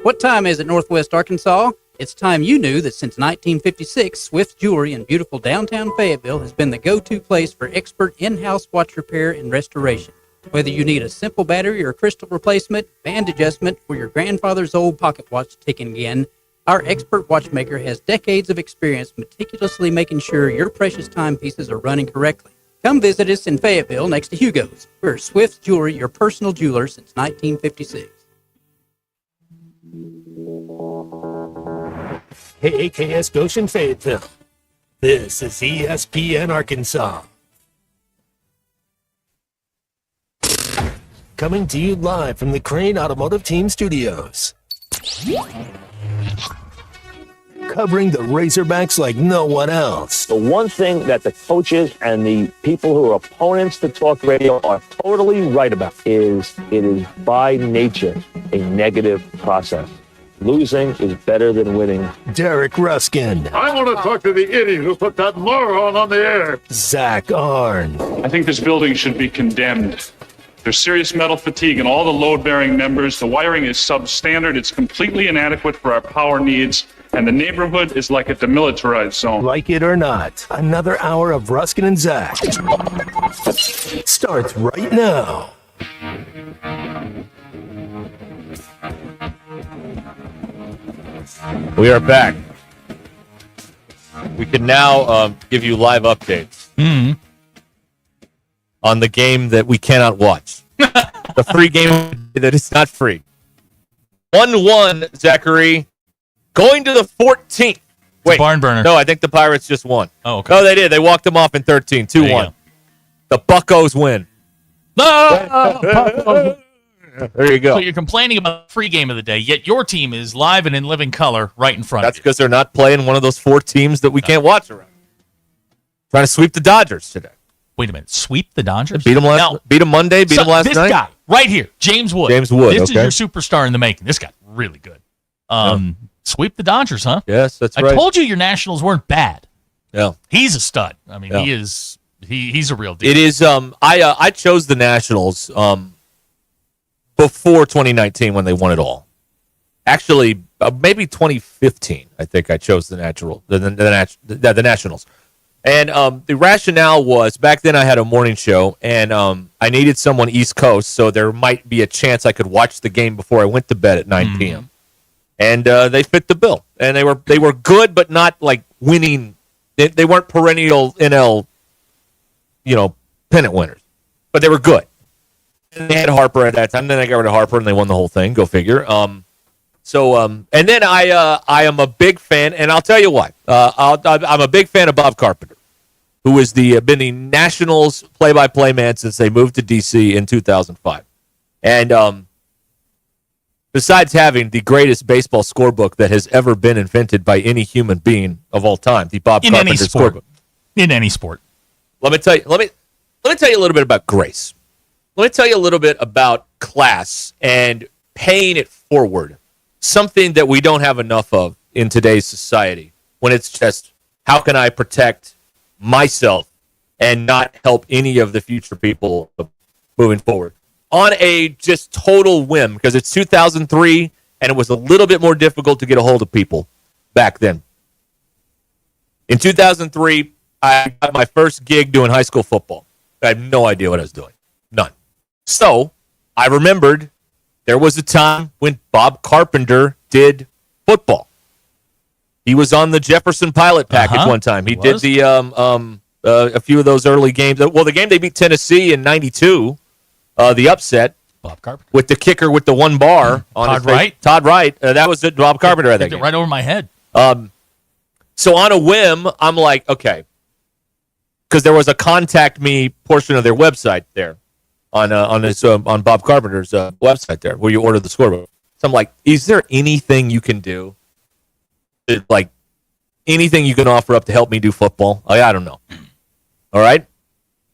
What time is it, Northwest Arkansas? It's time you knew that since 1956, Swift Jewelry in beautiful downtown Fayetteville has been the go-to place for expert in-house watch repair and restoration. Whether you need a simple battery or crystal replacement, band adjustment, or your grandfather's old pocket watch ticking again, our expert watchmaker has decades of experience meticulously making sure your precious timepieces are running correctly. Come visit us in Fayetteville next to Hugo's. We're Swift Jewelry, your personal jeweler since 1956. KAKS Goshen Fayetteville. This is ESPN Arkansas. Coming to you live from the Crane Automotive Team Studios. Covering the Razorbacks like no one else. The one thing that the coaches and the people who are opponents to talk radio are totally right about is it is by nature a negative process. Losing is better than winning. Derek Ruskin. I want to talk to the idiot who put that moron on the air. Zach Arn. I think this building should be condemned. There's serious metal fatigue in all the load-bearing members. The wiring is substandard. It's completely inadequate for our power needs. And the neighborhood is like a demilitarized zone. Like it or not, another hour of Ruskin and Zach starts right now. We are back. We can now give you live updates on the game that we cannot watch. The free game that is not free. 1-1, Zachary. Going to the 14th. Wait, barn burner. No, I think the Pirates just won. Oh, okay. No, they did. They walked them off in 13, 2-1. The Buccos win. No! There you go. So you're complaining about the free game of the day, yet your team is live and in living color right in front of you. That's because they're not playing one of those 4 teams that we can't watch around. Trying to sweep the Dodgers today. Wait a minute. Sweep the Dodgers? Beat them Monday, beat them last this night? Guy right here, James Wood. James Wood, This okay. is your superstar in the making. This guy really good. Sweep the Dodgers, huh? Yes, that's I right. told you your Nationals weren't bad. Yeah. He's a stud. I mean, Yeah. he's a real deal. It is. I chose the Nationals before 2019 when they won it all. Actually, maybe 2015. I think I chose the Nationals. And the rationale was back then I had a morning show, and I needed someone East Coast, so there might be a chance I could watch the game before I went to bed at 9 p.m. And they fit the bill, and they were good, but not like winning. They weren't perennial NL, pennant winners, but they were good. And they had Harper at that time. Then they got rid of Harper, and they won the whole thing. Go figure. And then I am a big fan, and I'll tell you why. I'm a big fan of Bob Carpenter, who has been the Nationals play-by-play man since they moved to D.C. in 2005. And besides having the greatest baseball scorebook that has ever been invented by any human being of all time, the Bob Carpenter scorebook. In any sport. Let me tell you a little bit about grace. Let me tell you a little bit about class and paying it forward. Something that we don't have enough of in today's society, when it's just, how can I protect myself and not help any of the future people moving forward? On a just total whim, because it's 2003, and it was a little bit more difficult to get a hold of people back then. In 2003, I got my first gig doing high school football. I had no idea what I was doing. None. So I remembered there was a time when Bob Carpenter did football. He was on the Jefferson Pilot package one time. He did the a few of those early games. Well, the game they beat Tennessee in '92, the upset. Bob Carpenter with the kicker with the one bar on his face. Wright. Todd Wright. That was it. Bob Carpenter. I think Hit it right over my head. So on a whim, I'm like, okay, because there was a contact me portion of their website there. On Bob Carpenter's website there, where you order the scorebook. So I'm like, is there anything you can do? Like, anything you can offer up to help me do football? I don't know. All right?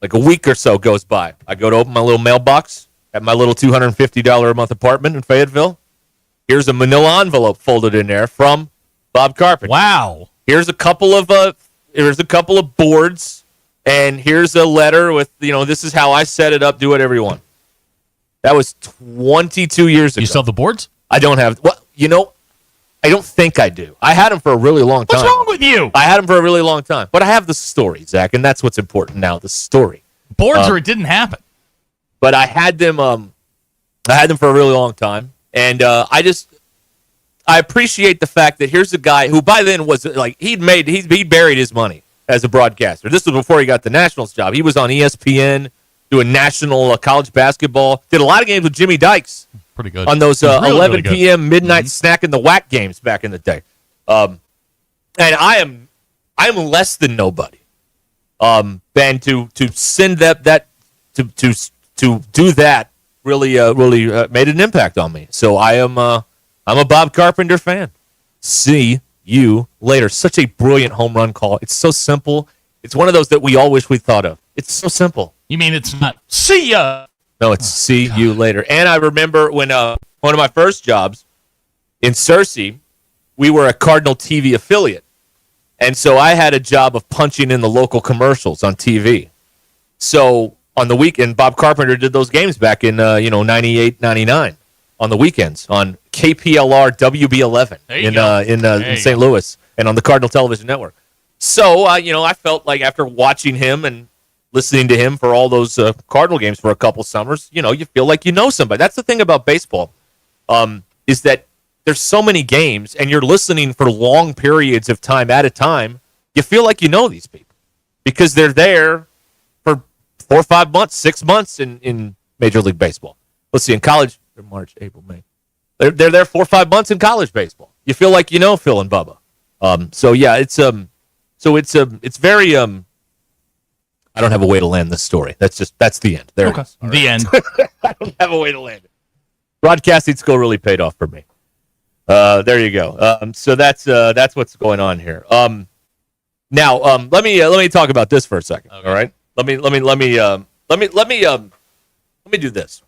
Like a week or so goes by. I go to open my little mailbox at my little $250 a month apartment in Fayetteville. Here's a manila envelope folded in there from Bob Carpenter. Wow. Here's a couple of boards. And here's a letter with, this is how I set it up. Do whatever you want. That was 22 years ago. You still have the boards? I don't have. Well, I don't think I do. I had them for a really long time. What's wrong with you? I had them for a really long time. But I have the story, Zach, and that's what's important now, the story. Boards or it didn't happen. But I had them for a really long time. And I appreciate the fact that here's a guy who by then was like, he buried his money as a broadcaster. This was before he got the Nationals job. He was on ESPN doing national college basketball. Did a lot of games with Jimmy Dykes. Pretty good. On those really, 11 p.m. midnight snack in the whack games back in the day. And I am less than nobody. And to send that to do that really made an impact on me. So I'm a Bob Carpenter fan. See you later. Such a brilliant home run call. It's so simple. It's one of those that we all wish we thought of. It's so simple. You mean it's not see ya? No, it's see you later. And I remember when one of my first jobs in Searcy, we were a Cardinal TV affiliate. And so I had a job of punching in the local commercials on TV. So on the weekend, Bob Carpenter did those games back in 98, 99 on the weekends on KPLR WB11 in St. Louis and on the Cardinal Television Network. So, I felt like after watching him and listening to him for all those Cardinal games for a couple summers, you feel like you know somebody. That's the thing about baseball, is that there's so many games and you're listening for long periods of time at a time. You feel like you know these people because they're there for 4 or 5 months, 6 months in Major League Baseball. Let's see, in college, they're March, April, May. They're there 4 or 5 months in college baseball. You feel like you know Phil and Bubba. It's very I don't have a way to land this story. That's the end. There it is. The end. I don't have a way to land it. Broadcasting school really paid off for me. There you go. So that's what's going on here. Now let me talk about this for a second. Okay. All right. Let me do this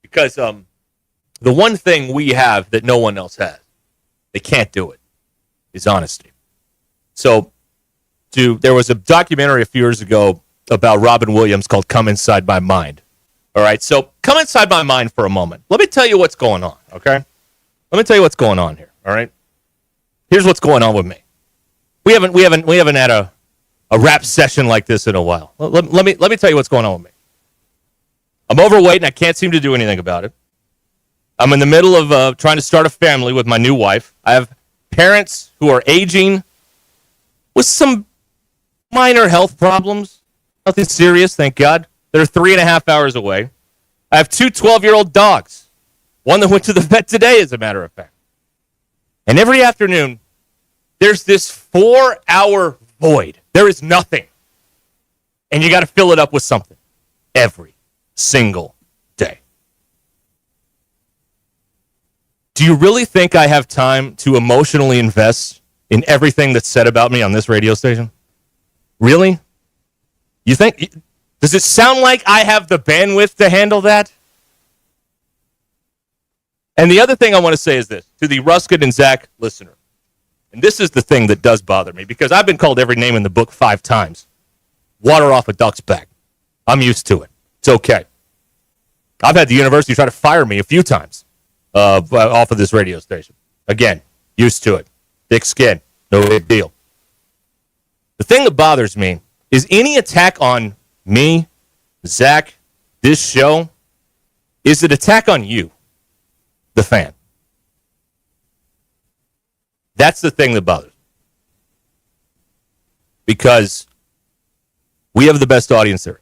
because the one thing we have that no one else has They can't do it. Is honesty. So, there was a documentary a few years ago about Robin Williams called Come Inside My Mind. All right, so come inside my mind for a moment. Let me tell you what's going on, okay? Let me tell you what's going on here, all right? Here's what's going on with me. We haven't had a rap session like this in a while. Let me tell you what's going on with me. I'm overweight and I can't seem to do anything about it. I'm in the middle of trying to start a family with my new wife. I have parents who are aging with some minor health problems. Nothing serious, thank God. They're 3.5 hours away. I have two 12-year-old dogs. One that went to the vet today, as a matter of fact. And every afternoon, there's this 4-hour void. There is nothing. And you got to fill it up with something. Every single day. Do you really think I have time to emotionally invest in everything that's said about me on this radio station? Really? You think... Does it sound like I have the bandwidth to handle that? And the other thing I want to say is this, to the Ruscin and Zach listener. And this is the thing that does bother me, because I've been called every name in the book 5 times. Water off a duck's back. I'm used to it. It's okay. I've had the university try to fire me a few times off of this radio station. Again, used to it. Thick skin. No big deal. The thing that bothers me is any attack on me, Zach, this show, is an attack on you, the fan. That's the thing that bothers me. Because we have the best audience there.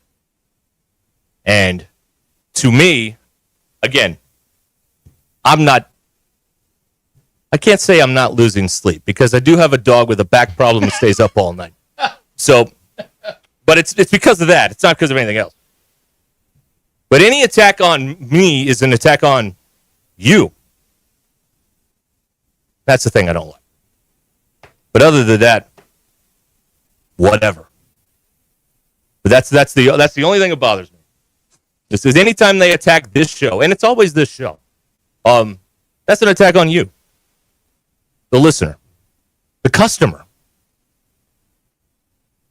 And to me, again, I can't say I'm not losing sleep, because I do have a dog with a back problem that stays up all night. So... But it's because of that. It's not because of anything else. But any attack on me is an attack on you. That's the thing I don't like. But other than that, whatever. But that's the only thing that bothers me. This is anytime they attack this show, and it's always this show. That's an attack on you, the listener, the customer.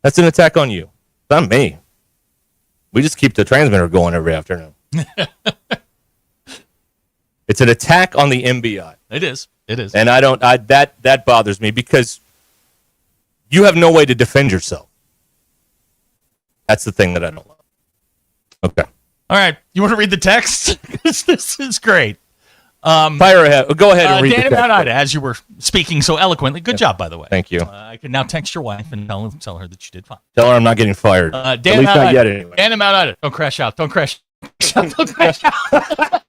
That's an attack on you. Not me. We just keep the transmitter going every afternoon. It's an attack on the MBI. It is. And that bothers me, because you have no way to defend yourself. That's the thing that I don't love. Okay. All right. You want to read the text? This is great. Fire ahead. Go ahead and read Dan the text. Mount Ida, as you were speaking so eloquently. Good job, by the way. Thank you. I can now text your wife and tell her that you did fine. Tell her I'm not getting fired. Dan At least Mount not Ida. yet, anyway. Dan Mount Ida. Don't crash out. Don't crash out. Don't crash out.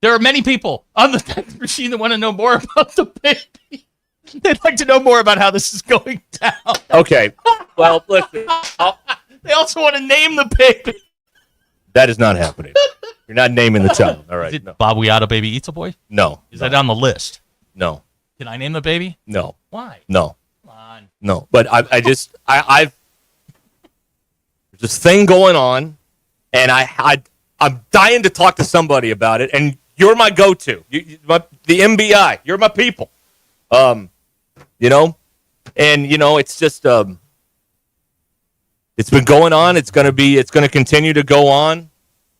There are many people on the text machine that want to know more about the baby. They'd like to know more about how this is going down. Okay. Well, listen. They also want to name the baby. That is not happening. You're not naming the child. All right. No. Bob Weata Baby Eats a Boy? No. Is that on the list? No. Can I name the baby? No. Why? No. Come on. No. But I've there's this thing going on, and I'm dying to talk to somebody about it, and you're my go-to. The MBI. You're my people. It's just it's been going on. It's going to continue to go on.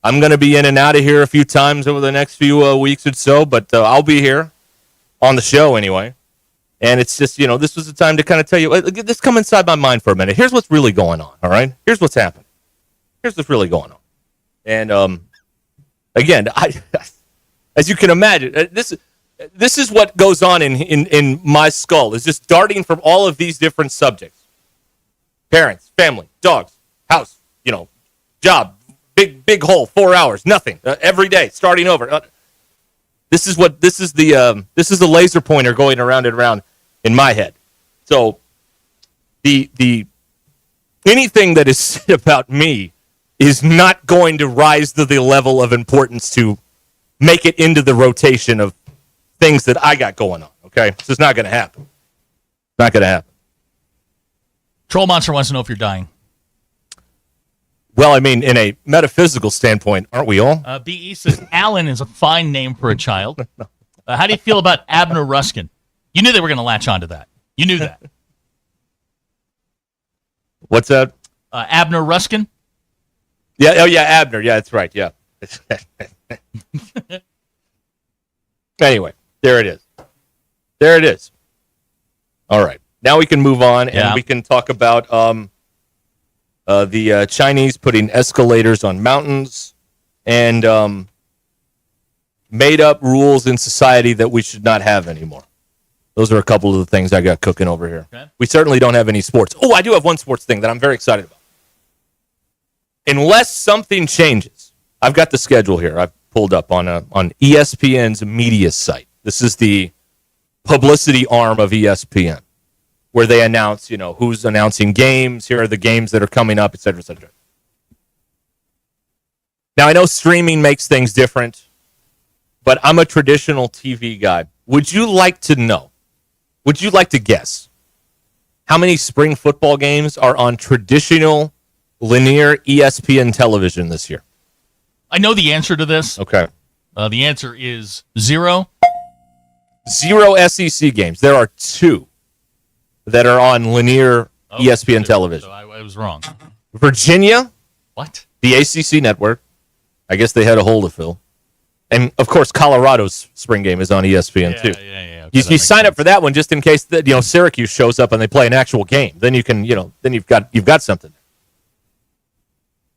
I'm going to be in and out of here a few times over the next few weeks or so, but I'll be here on the show anyway. And it's just, this was the time to kind of tell you, this come inside my mind for a minute. Here's what's really going on, all right? Here's what's happening. Here's what's really going on. And, again, as you can imagine, this is what goes on in my skull, is just darting from all of these different subjects. Parents, family, dogs, house, job, big hole, 4 hours, nothing, every day, starting over. This is the laser pointer going around and around in my head. So the anything that is said about me is not going to rise to the level of importance to make it into the rotation of things that I got going on. Okay, it's just not going to happen. Not going to happen. Troll Monster wants to know if you're dying. Well, I mean, in a metaphysical standpoint, aren't we all? BE says Alan is a fine name for a child. How do you feel about Abner Ruskin? You knew they were going to latch onto that. You knew that. What's that? Abner Ruskin? Yeah. Oh, yeah, Abner. Yeah, that's right. Yeah. Anyway, there it is. There it is. All right. Now we can move on, and we can talk about the Chinese putting escalators on mountains and made up rules in society that we should not have anymore. Those are a couple of the things I got cooking over here. Okay. We certainly don't have any sports. Oh, I do have one sports thing that I'm very excited about. Unless something changes, I've got the schedule here. I've pulled up on ESPN's media site. This is the publicity arm of ESPN, where they announce, who's announcing games. Here are the games that are coming up, et cetera, et cetera. Now, I know streaming makes things different, but I'm a traditional TV guy. Would you like to know? Would you like to guess how many spring football games are on traditional linear ESPN television this year? I know the answer to this. Okay. The answer is 0. 0 SEC games. There are 2 that are on linear ESPN television. So I was wrong. Virginia. What? The ACC network. I guess they had a hold of Phil. And, of course, Colorado's spring game is on ESPN, too. Yeah. Okay, you sign up for that one just in case that Syracuse shows up and they play an actual game. Then you can, then you've got something.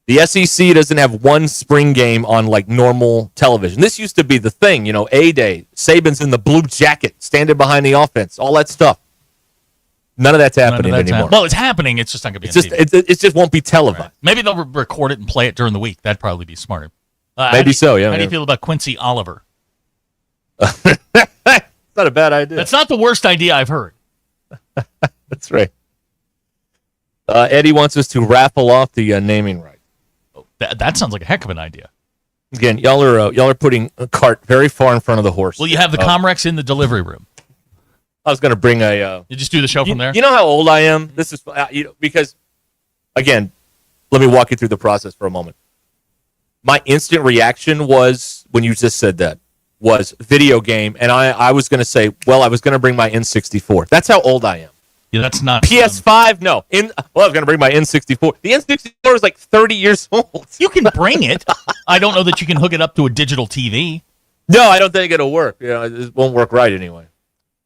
The SEC doesn't have one spring game on like normal television. This used to be the thing, A-Day, Saban's in the blue jacket, standing behind the offense, all that stuff. None of that's happening anymore. Well, it's happening. It's just not going to be on TV. It just won't be televised. Right. Maybe they'll record it and play it during the week. That'd probably be smarter. Maybe so, yeah. How do you feel about Quincy Oliver? It's not a bad idea. That's not the worst idea I've heard. That's right. Eddie wants us to raffle off the naming right. That sounds like a heck of an idea. Again, y'all are putting a cart very far in front of the horse. Well, you have the Comrex in the delivery room. I was going to bring a... You just do the show from there? You know how old I am? This is... because, again, let me walk you through the process for a moment. My instant reaction was, when you just said that, was video game, and I was going to say, well, I was going to bring my N64. That's how old I am. Yeah, that's not... PS5? No. I was going to bring my N64. The N64 is like 30 years old. You can bring it. I don't know that you can hook it up to a digital TV. No, I don't think it'll work. It won't work right anyway.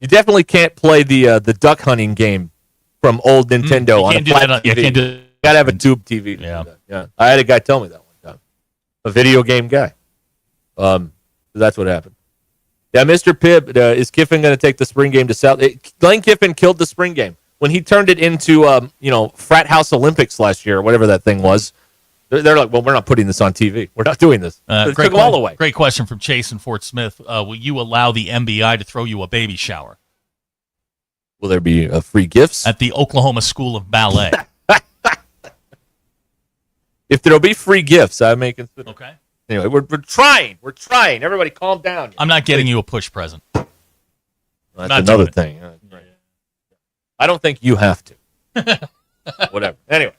You definitely can't play the duck hunting game from old Nintendo on a flat TV. You can't do it. Got to have a tube TV. Yeah. I had a guy tell me that one time. A video game guy. That's what happened. Yeah, Mr. Pibb, is Kiffin going to take the spring game to South? Lane Kiffin killed the spring game when he turned it into, Frat House Olympics last year, whatever that thing was. They're like, well, we're not putting this on TV. We're not doing this. Took them all away. Great question from Chase in Fort Smith. Will you allow the MBI to throw you a baby shower? Will there be free gifts? At the Oklahoma School of Ballet. If there'll be free gifts, I may consider. Okay. Anyway, we're trying. We're trying. Everybody calm down. I'm not getting you a push present. That's another thing. Right. I don't think you have to. Whatever. Anyway.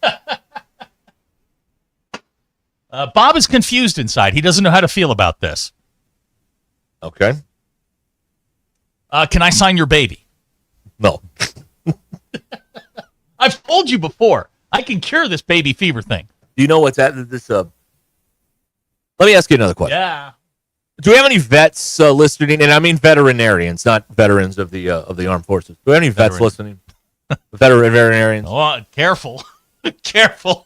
Bob is confused inside. He doesn't know how to feel about this. Okay. Can I sign your baby? No. I've told you before. I can cure this baby fever thing. Do you know what's at this? Let me ask you another question. Yeah. Do we have any vets listening? And I mean veterinarians, not veterans of the armed forces. Do we have any vets listening? Veterinarians. Oh, careful. Careful.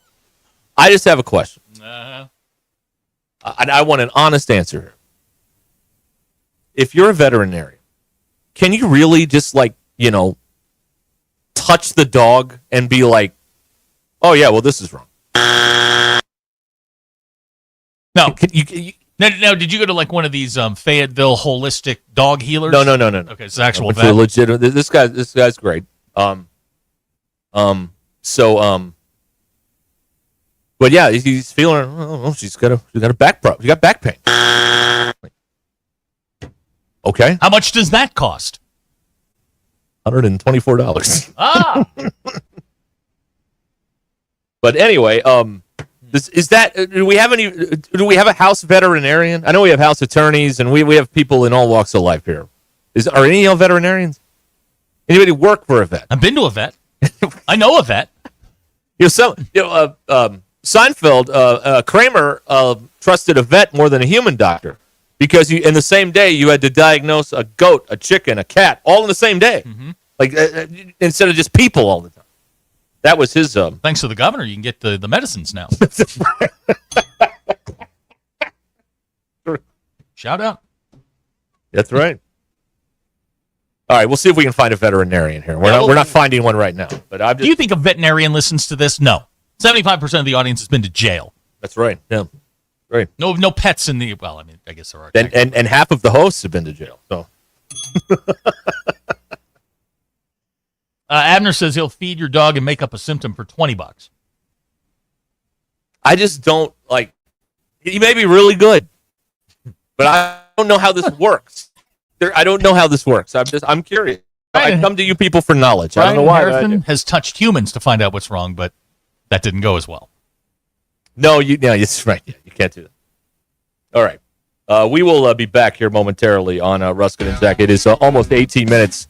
I just have a question. I want an honest answer here. If you're a veterinarian, can you really just touch the dog and be like, oh yeah, well this is wrong? No. Now, did you go to one of these Fayetteville holistic dog healers? No. Okay, it's actual vet. It's legit. This guy's great. But yeah, he's feeling. Oh, she's got a back problem. She got back pain. Okay. How much does that cost? $124. Ah. But anyway, Do we have a house veterinarian? I know we have house attorneys, and we have people in all walks of life here. Are any of y'all veterinarians? Anybody work for a vet? I've been to a vet. I know a vet. Seinfeld, Kramer trusted a vet more than a human doctor because in the same day you had to diagnose a goat, a chicken, a cat, all in the same day, instead of just people all the time. That was his. Thanks to the governor, you can get the medicines now. Shout out. That's right. All right, we'll see if we can find a veterinarian here. We're not finding one right now. But do you think a veterinarian listens to this? No. 75% of the audience has been to jail. That's right. Yeah. Right. No pets in the. Well, I mean, I guess there are. And half of the hosts have been to jail. So. Abner says he'll feed your dog and make up a symptom for $20. I just don't like. He may be really good, but I don't know how this works. I don't know how this works. I'm curious. I come to you people for knowledge. I don't know why. Harrison has touched humans to find out what's wrong, but that didn't go as well. No, it's right. Yeah, you can't do that. All right. We will be back here momentarily on Ruscin and Zach. It is almost 18 minutes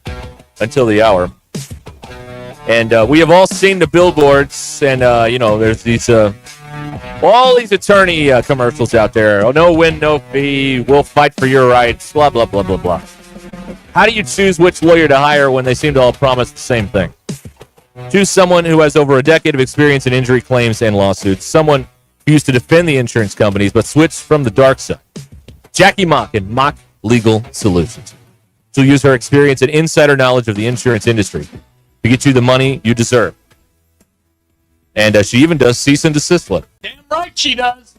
until the hour. And we have all seen the billboards, and, there's these all these attorney commercials out there. Oh, no win, no fee. We'll fight for your rights, blah, blah, blah, blah, blah. How do you choose which lawyer to hire when they seem to all promise the same thing? Choose someone who has over a decade of experience in injury claims and lawsuits, someone who used to defend the insurance companies but switched from the dark side. Jackie Mock and Mock Legal Solutions. She'll use her experience and insider knowledge of the insurance industry to get you the money you deserve. And she even does cease and desist letter. Damn right she does.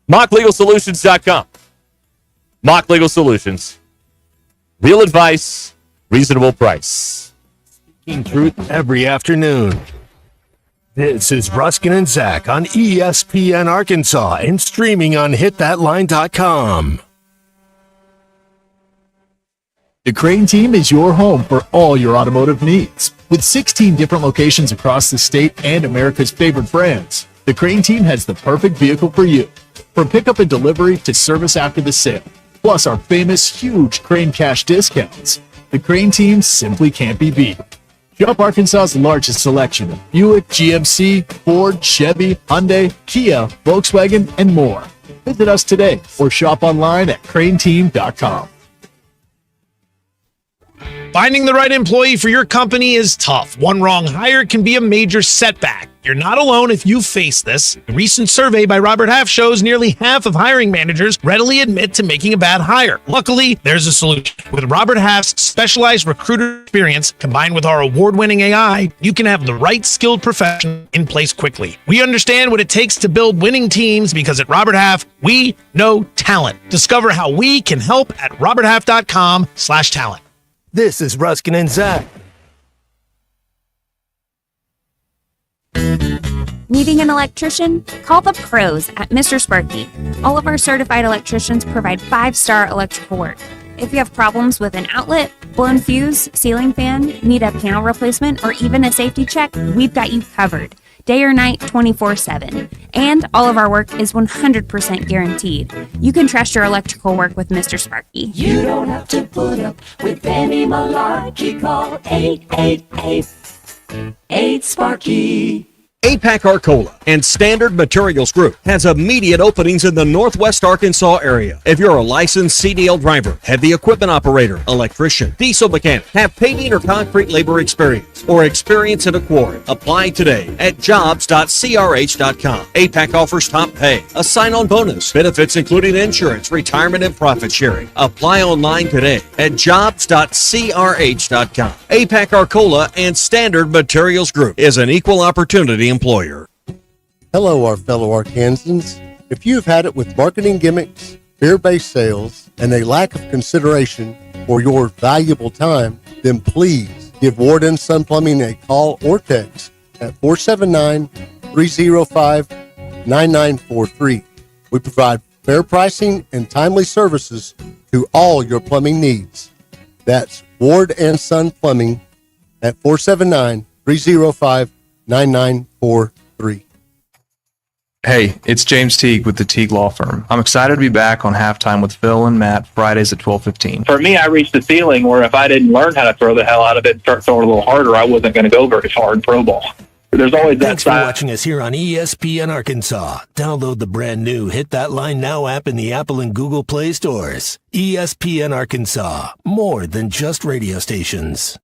MockLegalSolutions.com. Mock Legal Solutions. Real advice, reasonable price. Speaking truth every afternoon. This is Ruscin and Zach on ESPN Arkansas and streaming on hitthatline.com. The Crane Team is your home for all your automotive needs. With 16 different locations across the state and America's favorite brands, the Crane Team has the perfect vehicle for you. From pickup and delivery to service after the sale, plus our famous huge Crane Cash discounts. The Crane Team simply can't be beat. Shop Arkansas's largest selection of Buick, GMC, Ford, Chevy, Hyundai, Kia, Volkswagen, and more. Visit us today or shop online at craneteam.com. Finding the right employee for your company is tough. One wrong hire can be a major setback. You're not alone if you face this. A recent survey by Robert Half shows nearly half of hiring managers readily admit to making a bad hire. Luckily, there's a solution. With Robert Half's specialized recruiter experience combined with our award-winning AI, you can have the right skilled professional in place quickly. We understand what it takes to build winning teams because at Robert Half, we know talent. Discover how we can help at roberthalf.com/talent. This is Ruscin and Zach. Needing an electrician? Call the pros at Mr. Sparky. All of our certified electricians provide 5-star electrical work. If you have problems with an outlet, blown fuse, ceiling fan, need a panel replacement, or even a safety check, we've got you covered. Day or night, 24/7. And all of our work is 100% guaranteed. You can trust your electrical work with Mr. Sparky. You don't have to put up with any malarkey. Call 888-8-SPARKY. APAC Arcola and Standard Materials Group has immediate openings in the Northwest Arkansas area. If you're a licensed CDL driver, heavy equipment operator, electrician, diesel mechanic, have painting or concrete labor experience, or experience in a quarry, apply today at jobs.crh.com. APAC offers top pay, a sign-on bonus, benefits including insurance, retirement, and profit sharing. Apply online today at jobs.crh.com. APAC Arcola and Standard Materials Group is an equal opportunity employer. Hello, our fellow Arkansans. If you've had it with marketing gimmicks, fear-based sales, and a lack of consideration for your valuable time, then please give Ward & Son Plumbing a call or text at 479-305-9943. We provide fair pricing and timely services to all your plumbing needs. That's Ward & Son Plumbing at 479-305-9943. Hey, it's James Teague with the Teague Law Firm. I'm excited to be back on Halftime with Phil and Matt Fridays at 12:15. For me, I reached the ceiling where if I didn't learn how to throw the hell out of it and start throwing a little harder, I wasn't going to go very far in pro ball. There's always that Thanks for side. watching us here on ESPN Arkansas. Download the brand new Hit That Line Now app in the Apple and Google Play stores. ESPN Arkansas, more than just radio stations.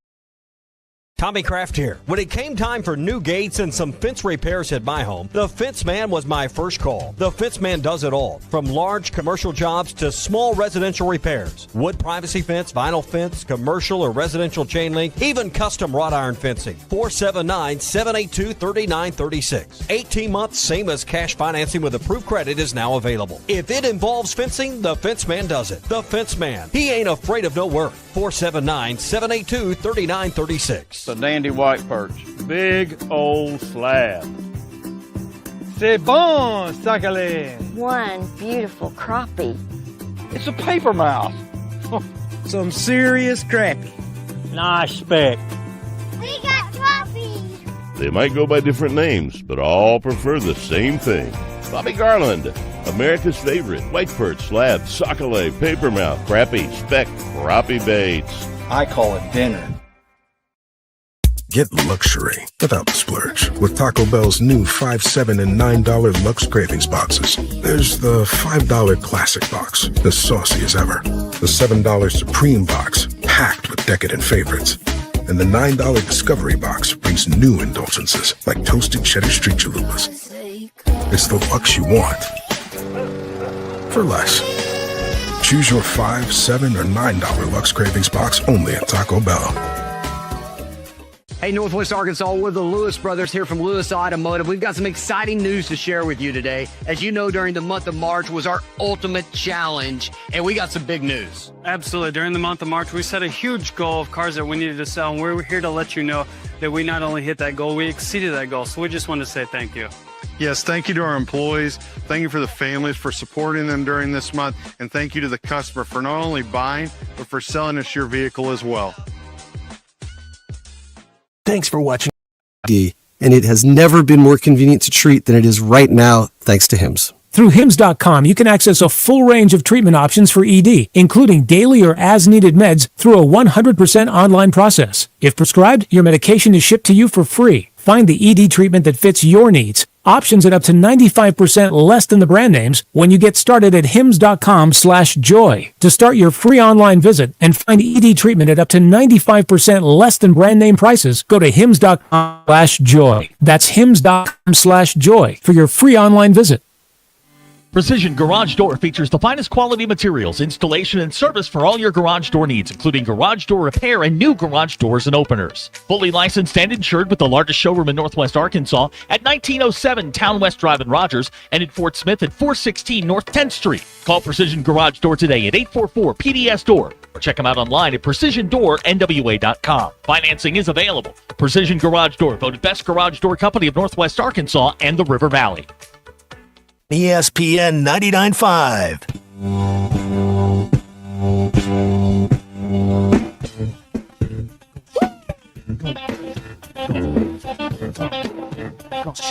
Tommy Kraft here. When it came time for new gates and some fence repairs at my home, the Fence Man was my first call. The Fence Man does it all, from large commercial jobs to small residential repairs. Wood privacy fence, vinyl fence, commercial or residential chain link, even custom wrought iron fencing. 479-782-3936. 18 months, same as cash financing with approved credit is now available. If it involves fencing, the Fence Man does it. The Fence Man. He ain't afraid of no work. 479-782-3936. A dandy white perch. Big old slab. C'est bon, sacale. One beautiful crappie. It's a paper mouth. Some serious crappie. Nice speck. We got crappies. They might go by different names, but all prefer the same thing. Bobby Garland, America's favorite. White perch, slab, sockeye, papermouth, crappie, speck, crappie baits. I call it dinner. Get luxury without the splurge with Taco Bell's new $5, $7, and $9 Lux Cravings boxes. There's the $5 Classic box, the saucy as ever. The $7 Supreme box, packed with decadent favorites. And the $9 Discovery box brings new indulgences like toasted cheddar street chalupas. It's the Lux you want for less. Choose your $5, $7, or $9 Lux Cravings box only at Taco Bell. Hey, Northwest Arkansas, we're the Lewis brothers here from Lewis Automotive. We've got some exciting news to share with you today. As you know, during the month of March was our ultimate challenge, and we got some big news. Absolutely. During the month of March, we set a huge goal of cars that we needed to sell, and we're here to let you know that we not only hit that goal, we exceeded that goal. So we just want to say thank you. Yes, thank you to our employees. Thank you for the families for supporting them during this month. And thank you to the customer for not only buying, but for selling us your vehicle as well. Thanks for watching. And it has never been more convenient to treat than it is right now, thanks to HIMS. Through HIMS.com, you can access a full range of treatment options for ED, including daily or as-needed meds through a 100% online process. If prescribed, your medication is shipped to you for free. Find the ED treatment that fits your needs. Options at up to 95% less than the brand names when you get started at hims.com/joy. To start your free online visit and find ED treatment at up to 95% less than brand name prices, go to hims.com/joy. That's hims.com/joy for your free online visit. Precision Garage Door features the finest quality materials, installation, and service for all your garage door needs, including garage door repair and new garage doors and openers. Fully licensed and insured with the largest showroom in Northwest Arkansas at 1907 Town West Drive in Rogers and in Fort Smith at 416 North 10th Street. Call Precision Garage Door today at 844-PDS-DOOR or check them out online at PrecisionDoorNWA.com. Financing is available. Precision Garage Door, voted best garage door company of Northwest Arkansas and the River Valley. ESPN 99.5.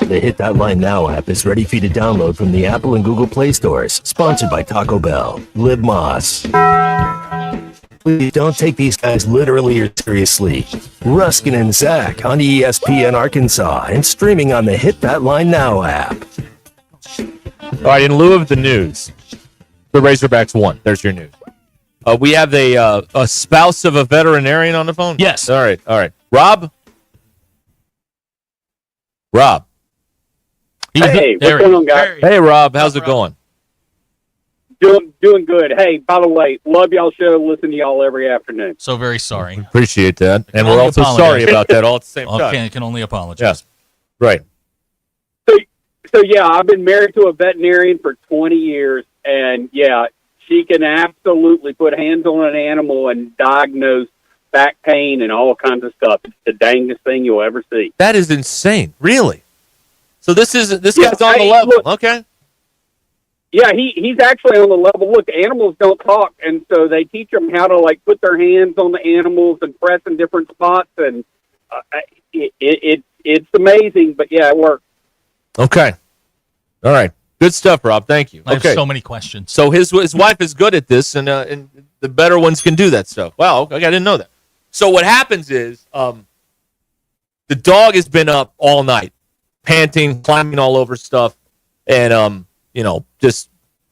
The Hit That Line Now app is ready for you to download from the Apple and Google Play stores. Sponsored by Taco Bell. Live Moss. Please don't take these guys literally or seriously. Ruscin and Zach on ESPN Arkansas and streaming on the Hit That Line Now app. All right, in lieu of the news, the Razorbacks won. There's your news. We have a spouse of a veterinarian on the phone? Yes. All right. Rob? Hey, what's going on, guys? Hey, Rob. How's it going? Doing good. Hey, by the way, love y'all show. Listen to y'all every afternoon. So very sorry. Appreciate that. And Can we're only also apologize. sorry about that all at the same time. Okay, can only apologize. Yes. Right. So yeah, I've been married to a veterinarian for 20 years, and yeah, she can absolutely put hands on an animal and diagnose back pain and all kinds of stuff. It's the dangest thing you'll ever see. That is insane. Really? So this guy's on the level. Look, okay. Yeah, he's actually on the level. Look, animals don't talk, and so they teach them how to like put their hands on the animals and press in different spots, and it's amazing. But yeah, it works. Okay. All right. Good stuff, Rob. Thank you. I have so many questions. So his wife is good at this, and the better ones can do that stuff. Wow, okay, I didn't know that. So what happens is the dog has been up all night, panting, climbing all over stuff, and just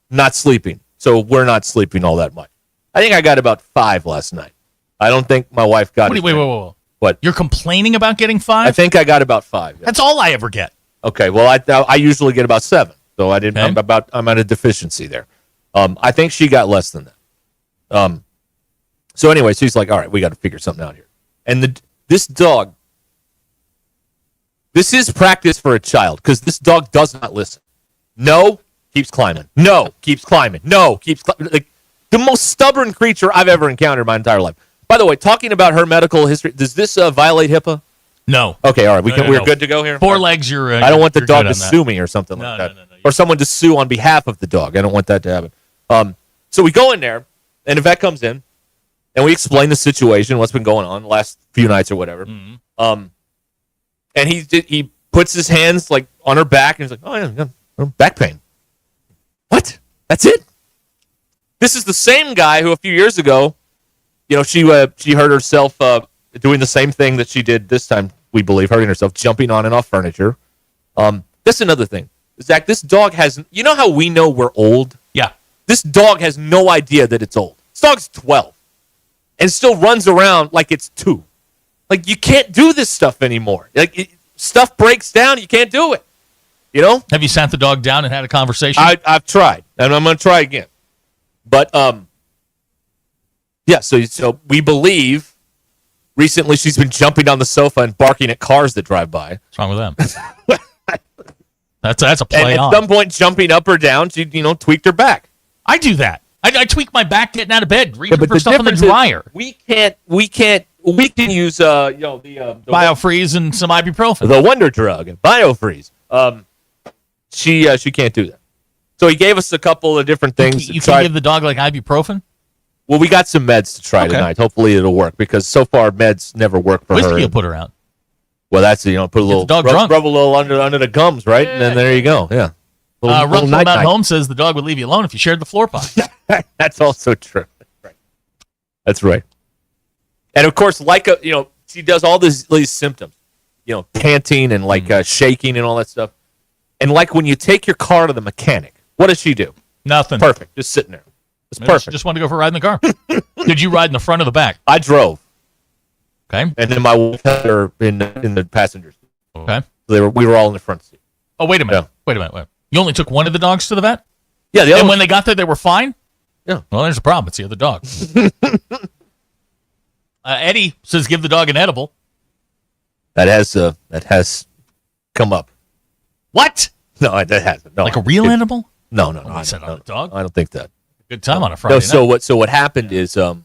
not sleeping. So we're not sleeping all that much. I think I got about 5 last night. I don't think my wife got it. Wait. What? You're complaining about getting 5? I think I got about 5. Yeah. That's all I ever get. Okay, well, I usually get about 7, so I didn't. Okay. I'm at a deficiency there. I think she got less than that. So anyway, she's like, all right, we got to figure something out here. And this dog, this is practice for a child because this dog does not listen. No, keeps climbing. No, keeps climbing. No, keeps climbing. Like the most stubborn creature I've ever encountered in my entire life. By the way, talking about her medical history, does this violate HIPAA? No. Okay, all right. We're good to go here? 4 legs, you're I don't want the dog to sue me or something like that. No, or someone to sue on behalf of the dog. I don't want that to happen. So we go in there, and the vet comes in, and we explain the situation, what's been going on the last few nights or whatever. Mm-hmm. And he puts his hands like on her back, and he's like, oh, yeah, back pain. What? That's it? This is the same guy who a few years ago, she hurt herself doing the same thing that she did this time, we believe, hurting herself, jumping on and off furniture. That's another thing. Zach, this dog has, you know how we know we're old? Yeah. This dog has no idea that it's old. This dog's 12 and still runs around like it's 2. Like, you can't do this stuff anymore. Like, stuff breaks down, you can't do it. Have you sat the dog down and had a conversation? I've tried, and I'm going to try again. But, yeah, so we believe recently she's been jumping on the sofa and barking at cars that drive by. What's wrong with them? That's a play and on. At some point, jumping up or down, she tweaked her back. I do that. I tweak my back getting out of bed, reaching for stuff in the dryer. We can use the BioFreeze and some ibuprofen. The wonder drug, BioFreeze. She can't do that. So he gave us a couple of different things. You can give the dog like ibuprofen? Well, we got some meds to try tonight. Hopefully it'll work because so far meds never work for her. Whiskey will put her out. Well, that's put a little dog rub a little under the gums, right? And then there you go. Yeah. Russell Mount Home says the dog would leave you alone if you shared the floor pot. That's also true. Right. That's right. And of course, she does all these symptoms, panting and shaking and all that stuff. And like when you take your car to the mechanic, what does she do? Nothing. Perfect. Just sitting there. It's perfect. Just wanted to go for a ride in the car. Did you ride in the front or the back? I drove. Okay. And then my wife had her in the passenger seat. Okay. So we were all in the front seat. Oh, wait a minute. Yeah. Wait a minute. You only took one of the dogs to the vet? Yeah. And when they got there, they were fine? Yeah. Well, there's a problem. It's the other dog. Eddie says give the dog an edible. That has come up. What? No, that hasn't. No, like a real edible? No. I said on a dog? I don't think that. Good time on a Friday night. So what happened is my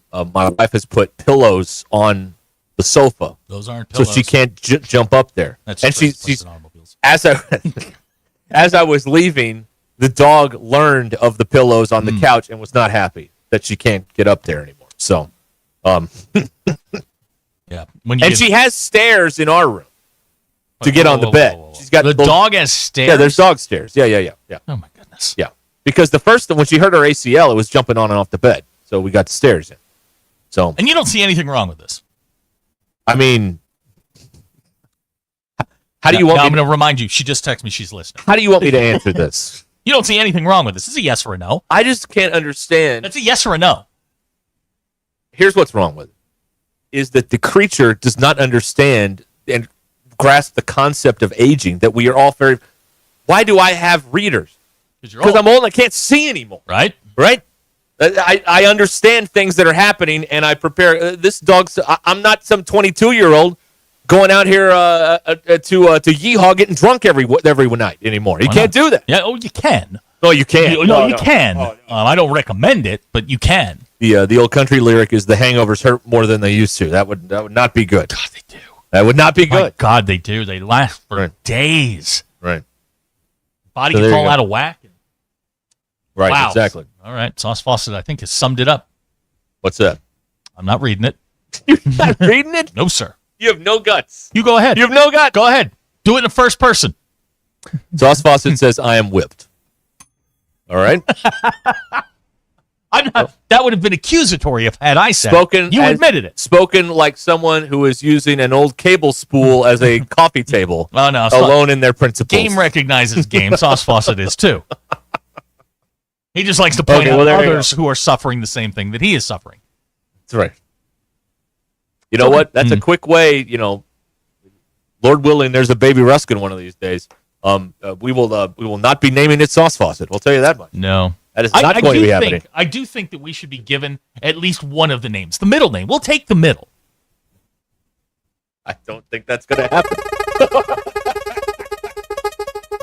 wife has put pillows on the sofa. Those aren't pillows. So she can't jump up there. That's and she's as I was leaving, the dog learned of the pillows on the couch and was not happy that she can't get up there anymore. So, yeah. She has stairs in our room to get on the bed. She's got the dog has stairs. Yeah, there's dog stairs. Yeah. Oh my goodness. Yeah. Because the first when she hurt her ACL, it was jumping on and off the bed. So we got the stairs in. So and you don't see anything wrong with this. I mean, how do you want me? I'm going to remind you. She just texted me. She's listening. How do you want me to answer this? You don't see anything wrong with this. It's a yes or a no. I just can't understand. It's a yes or a no. Here's what's wrong with it: is that the creature does not understand and grasp the concept of aging. That we are all very. Why do I have readers? Because I'm old and I can't see anymore. Right. I understand things that are happening and I prepare. This dog's. I'm not some 22-year-old going out here to yeehaw getting drunk every night anymore. You can't do that. Yeah. Oh, you can. No, you can't. You can. Oh, no. I don't recommend it, but you can. The old country lyric is the hangovers hurt more than they used to. That would not be good. God, they do. That would not be good. My God, they do. They last for days. Right. Body can fall out of whack. Right, wow. Exactly. All right. Sauce Fawcett, I think, has summed it up. What's that? I'm not reading it. You're not reading it? No, sir. You have no guts. You go ahead. You have no guts. Go ahead. Do it in the first person. Sauce Fawcett says, I am whipped. All right? I'm not, that would have been accusatory if had I said Spoken it. You admitted it. Spoken like someone who is using an old cable spool as a coffee table. Oh, no. Alone in their principles. Game recognizes game. Sauce Fawcett is too. He just likes to point out well, there you others who are suffering the same thing that he is suffering. That's right. You know what? That's a quick way, Lord willing, there's a baby Ruscin one of these days. We will not be naming it Sauce Fawcett. We'll tell you that much. No. That is not going to be happening. I do think that we should be given at least one of the names. The middle name. We'll take the middle. I don't think that's going to happen.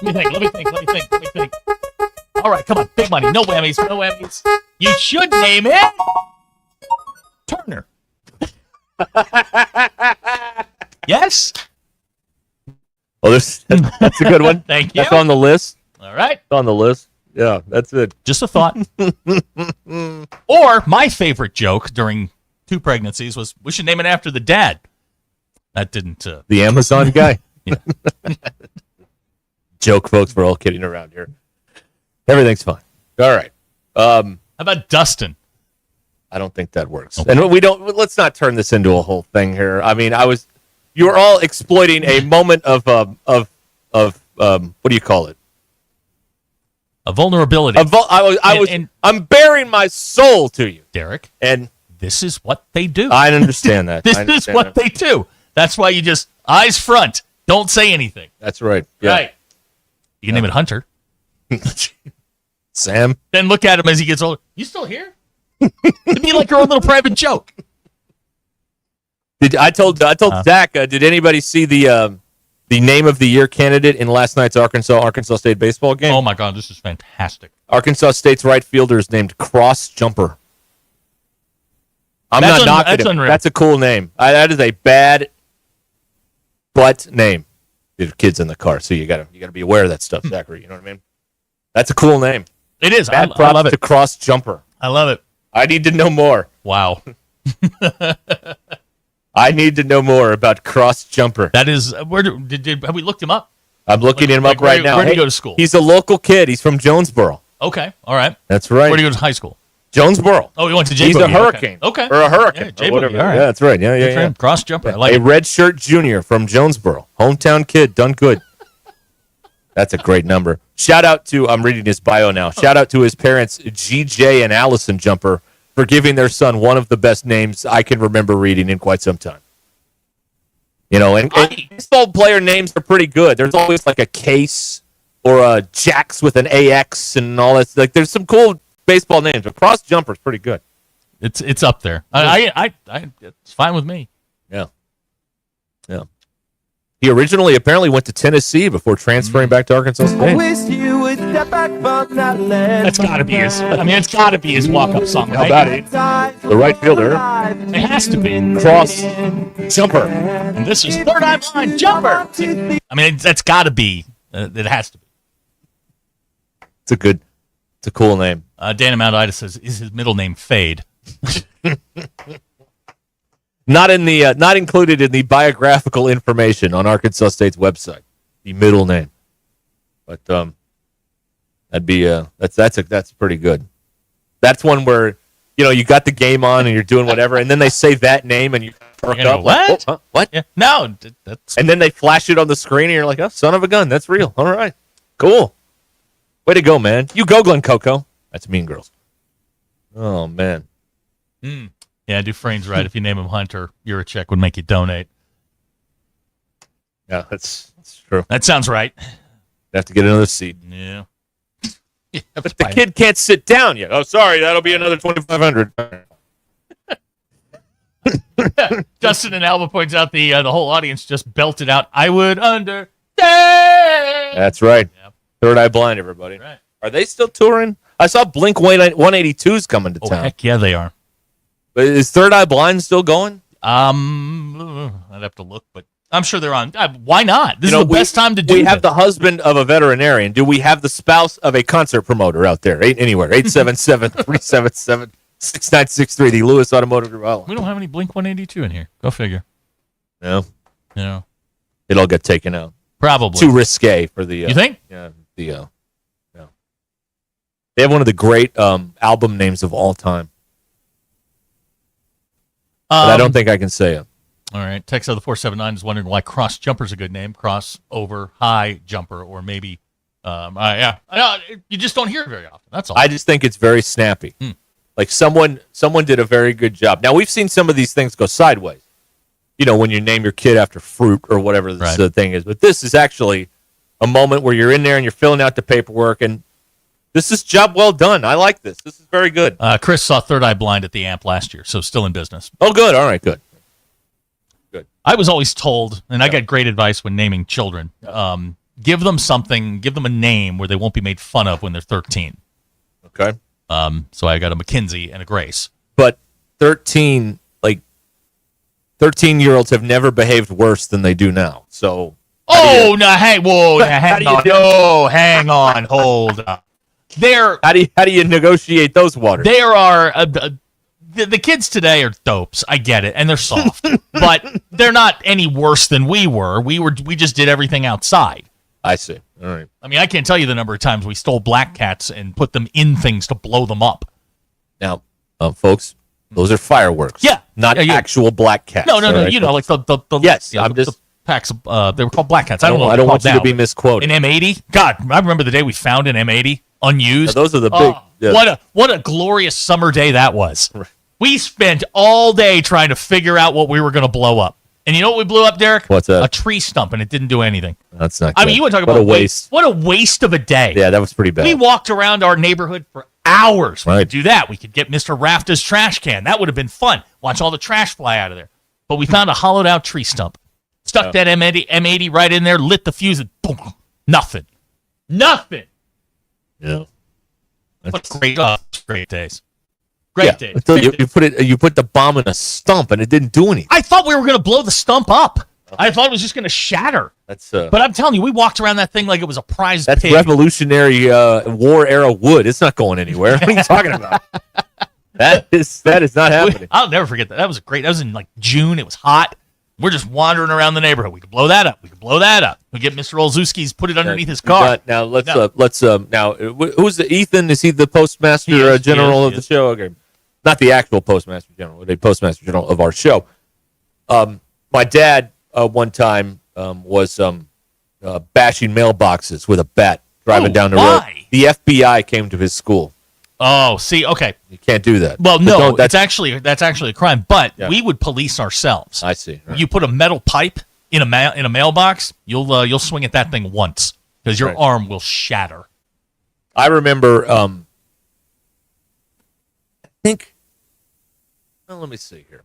Let me think. All right, come on. Big money. No whammies. You should name it Turner. Yes? Well, that's a good one. Thank you. That's on the list. All right. It's on the list. Yeah, that's it. Just a thought. Or my favorite joke during 2 pregnancies was, we should name it after the dad. That didn't... The Amazon guy? Joke, folks. We're all kidding around here. Everything's fine. All right. How about Dustin? I don't think that works. Okay. And let's not turn this into a whole thing here. I mean, you were all exploiting a moment of what do you call it? A vulnerability. I'm bearing my soul to you, Derek. And this is what they do. I understand that. This is what they do. That's why you just eyes front. Don't say anything. That's right. Yeah. Right. You can name it Hunter. Sam. Then look at him as he gets older. You still here? It'd be like your own little private joke. I told Zach, did anybody see the name of the year candidate in last night's Arkansas State baseball game? Oh my God, this is fantastic. Arkansas State's right fielder is named Cross Jumper. I'm not knocking him. Unreal. That's a cool name. That is a bad butt name. There's kids in the car, so you gotta be aware of that stuff, Zachary. You know what I mean? That's a cool name. It is. Bad I love it. To Cross Jumper. I love it. I need to know more. Wow. I need to know more about Cross Jumper. That is, have we looked him up? I'm looking him up right now. Where did he go to school? He's a local kid. He's from Jonesboro. Okay, all right. That's right. Where did he go to high school? Jonesboro. Oh, he went to J. He's a Hurricane. Okay. Or a Hurricane. Yeah, J. or whatever. All right. Yeah, that's right. Yeah. Cross Jumper. I Yeah. like a it. redshirt junior from Jonesboro. Hometown kid. Done good. That's a great number. Shout out to, I'm reading his bio now. Shout out to his parents, GJ and Allison Jumper, for giving their son one of the best names I can remember reading in quite some time. And baseball player names are pretty good. There's always like a Case or a Jax with an AX and all that. Like, there's some cool baseball names, but Cross Jumper is pretty good. It's up there. It's fine with me. Yeah. He originally apparently went to Tennessee before transferring back to Arkansas State. That's got to be his. It's got to be his walk-up song, right? How about it? The right fielder. It has to be. Cross Jumper. And this is Third Eye Blind Jumper. That's got to be. It has to be. It's a cool name. Dan Mount Ida says, is his middle name Fade? Not included in the biographical information on Arkansas State's website. The middle name, but that'd be that's pretty good. That's one where you got the game on and you're doing whatever, and then they say that name and you perk up. What? Like, what? Yeah. No, that's. And then they flash it on the screen, and you're like, "Oh, son of a gun, that's real." All right, cool. Way to go, man. You go, Glen Coco. That's Mean Girls. Oh man. Yeah, Dufresne's right. If you name him Hunter, your check would make you donate. Yeah, that's true. That sounds right. You have to get another seat. Yeah. But the kid can't sit down yet. Oh, sorry, that'll be another $2,500. Justin in Alba points out the whole audience just belted out, I would understand. That's right. Yep. Third Eye Blind, everybody. Right. Are they still touring? I saw Blink 182's coming to Oh, town. heck yeah, they are. But is Third Eye Blind still going? I'd have to look, but I'm sure they're on. Why not? This is the best time to do We have the husband of a veterinarian. Do we have the spouse of a concert promoter out there? Anywhere. 877-377-6963, the Lewis Automotive Group. Oh. We don't have any Blink 182 in here. Go figure. No. No. It all got taken out. Probably too risque for the. You think? Yeah. Yeah. They have one of the great album names of all time. But I don't think I can say it. All right. Text out of the 479 is wondering why cross jumper is a good name. Cross over high jumper, or maybe, yeah. You just don't hear it very often. That's all. I just think it's very snappy. Like someone did a very good job. Now we've seen some of these things go sideways. You know, when you name your kid after fruit or whatever the thing is. But this is actually a moment where you're in there and you're filling out the paperwork, and this is job well done. I like this. This is very good. Chris saw Third Eye Blind at the AMP last year, so still in business. Oh, good. All right, good. I was always told, and I got great advice when naming children, give them something, give them a name where they won't be made fun of when they're 13. Okay. So I got a Mackenzie and a Grace. But 13-year-olds have never behaved worse than they do now. So. Oh, no, hey, whoa, hang on. No, hang on, hold up. How do you negotiate those waters? There are the kids today are dopes. I get it, and they're soft, but they're not any worse than we were. We just did everything outside. I see. All right. I mean, I can't tell you the number of times we stole black cats and put them in things to blow them up. Now, folks, those are fireworks. Yeah, not actual black cats. No. Right? You know, like the yes. I'm just. Packs of, they were called black cats. I don't know. I don't want you to be misquoted. An M80. God, I remember the day we found an M80 unused. Yeah, those are the big. Yeah. What a glorious summer day that was. Right. We spent all day trying to figure out what we were going to blow up. And you know what we blew up, Derek? What's that? A tree stump, and it didn't do anything. That's not good. I mean, you want to talk what about a waste. What a waste of a day. Yeah, that was pretty bad. We walked around our neighborhood for hours. We right. could do that. We could get Mr. Rafta's trash can. That would have been fun. Watch all the trash fly out of there. But we found a hollowed out tree stump. Stuck that M80 right in there, lit the fuse, and boom, nothing. Nothing. Yeah. What great days. Great days. You put the bomb in a stump, and it didn't do anything. I thought we were going to blow the stump up. I thought it was just going to shatter. But I'm telling you, we walked around that thing like it was a prize That's pig. Revolutionary War era wood. It's not going anywhere. What are you talking about? That is not happening. I'll never forget that. That was great. That was in like June. It was hot. We're just wandering around the neighborhood. We could blow that up. We get Mr. Olszewski's, put it underneath his car. Now who's the Ethan? Is he the postmaster general of the show? Okay. Not the actual postmaster general, the postmaster general of our show. My dad one time was bashing mailboxes with a bat driving down the road. The FBI came to his school. Oh, see, okay. You can't do that. Well, no, that's actually a crime. But we would police ourselves. I see. Right. You put a metal pipe in a mailbox, you'll swing at that thing once because your arm will shatter. I remember. I think. Well, let me see here.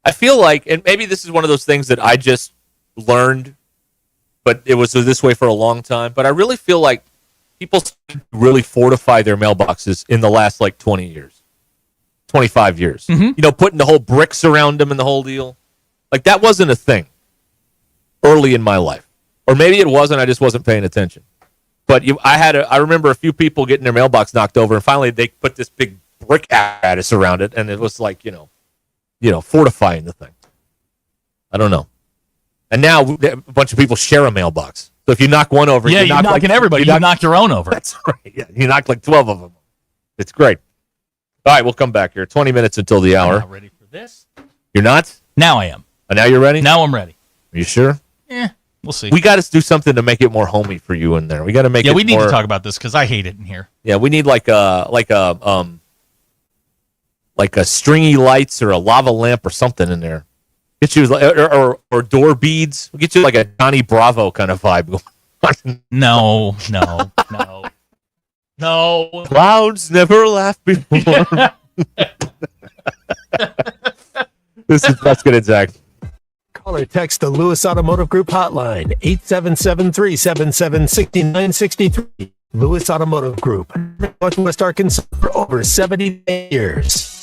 I feel like, and maybe this is one of those things that I just learned, but it was this way for a long time. But I really feel like people really fortify their mailboxes in the last 20 years, 25 years. Mm-hmm. You know, putting the whole bricks around them and the whole deal. Like that wasn't a thing early in my life, or maybe it wasn't. I just wasn't paying attention. But I remember a few people getting their mailbox knocked over, and finally they put this big brick apparatus around it, and it was like fortifying the thing. I don't know. And now a bunch of people share a mailbox. So if you knock one over, you're knocking everybody. You knock your own over. That's right. Yeah, you knock 12 of them. It's great. All right, we'll come back here. 20 minutes until the hour. I'm not ready for this. You're not? Now I am. Now you're ready? Now I'm ready. Are you sure? Yeah, we'll see. We got to do something to make it more homey for you in there. We got to make it. Yeah, we need more... to talk about this because I hate it in here. Yeah, we need like a stringy lights or a lava lamp or something in there. Get you or door beads. We'll get you like a Johnny Bravo kind of vibe. No. Clouds never laughed before. That's good, Zach. Call or text the Lewis Automotive Group hotline, 877-377-6963. Lewis Automotive Group, Northwest Arkansas for over 70 years.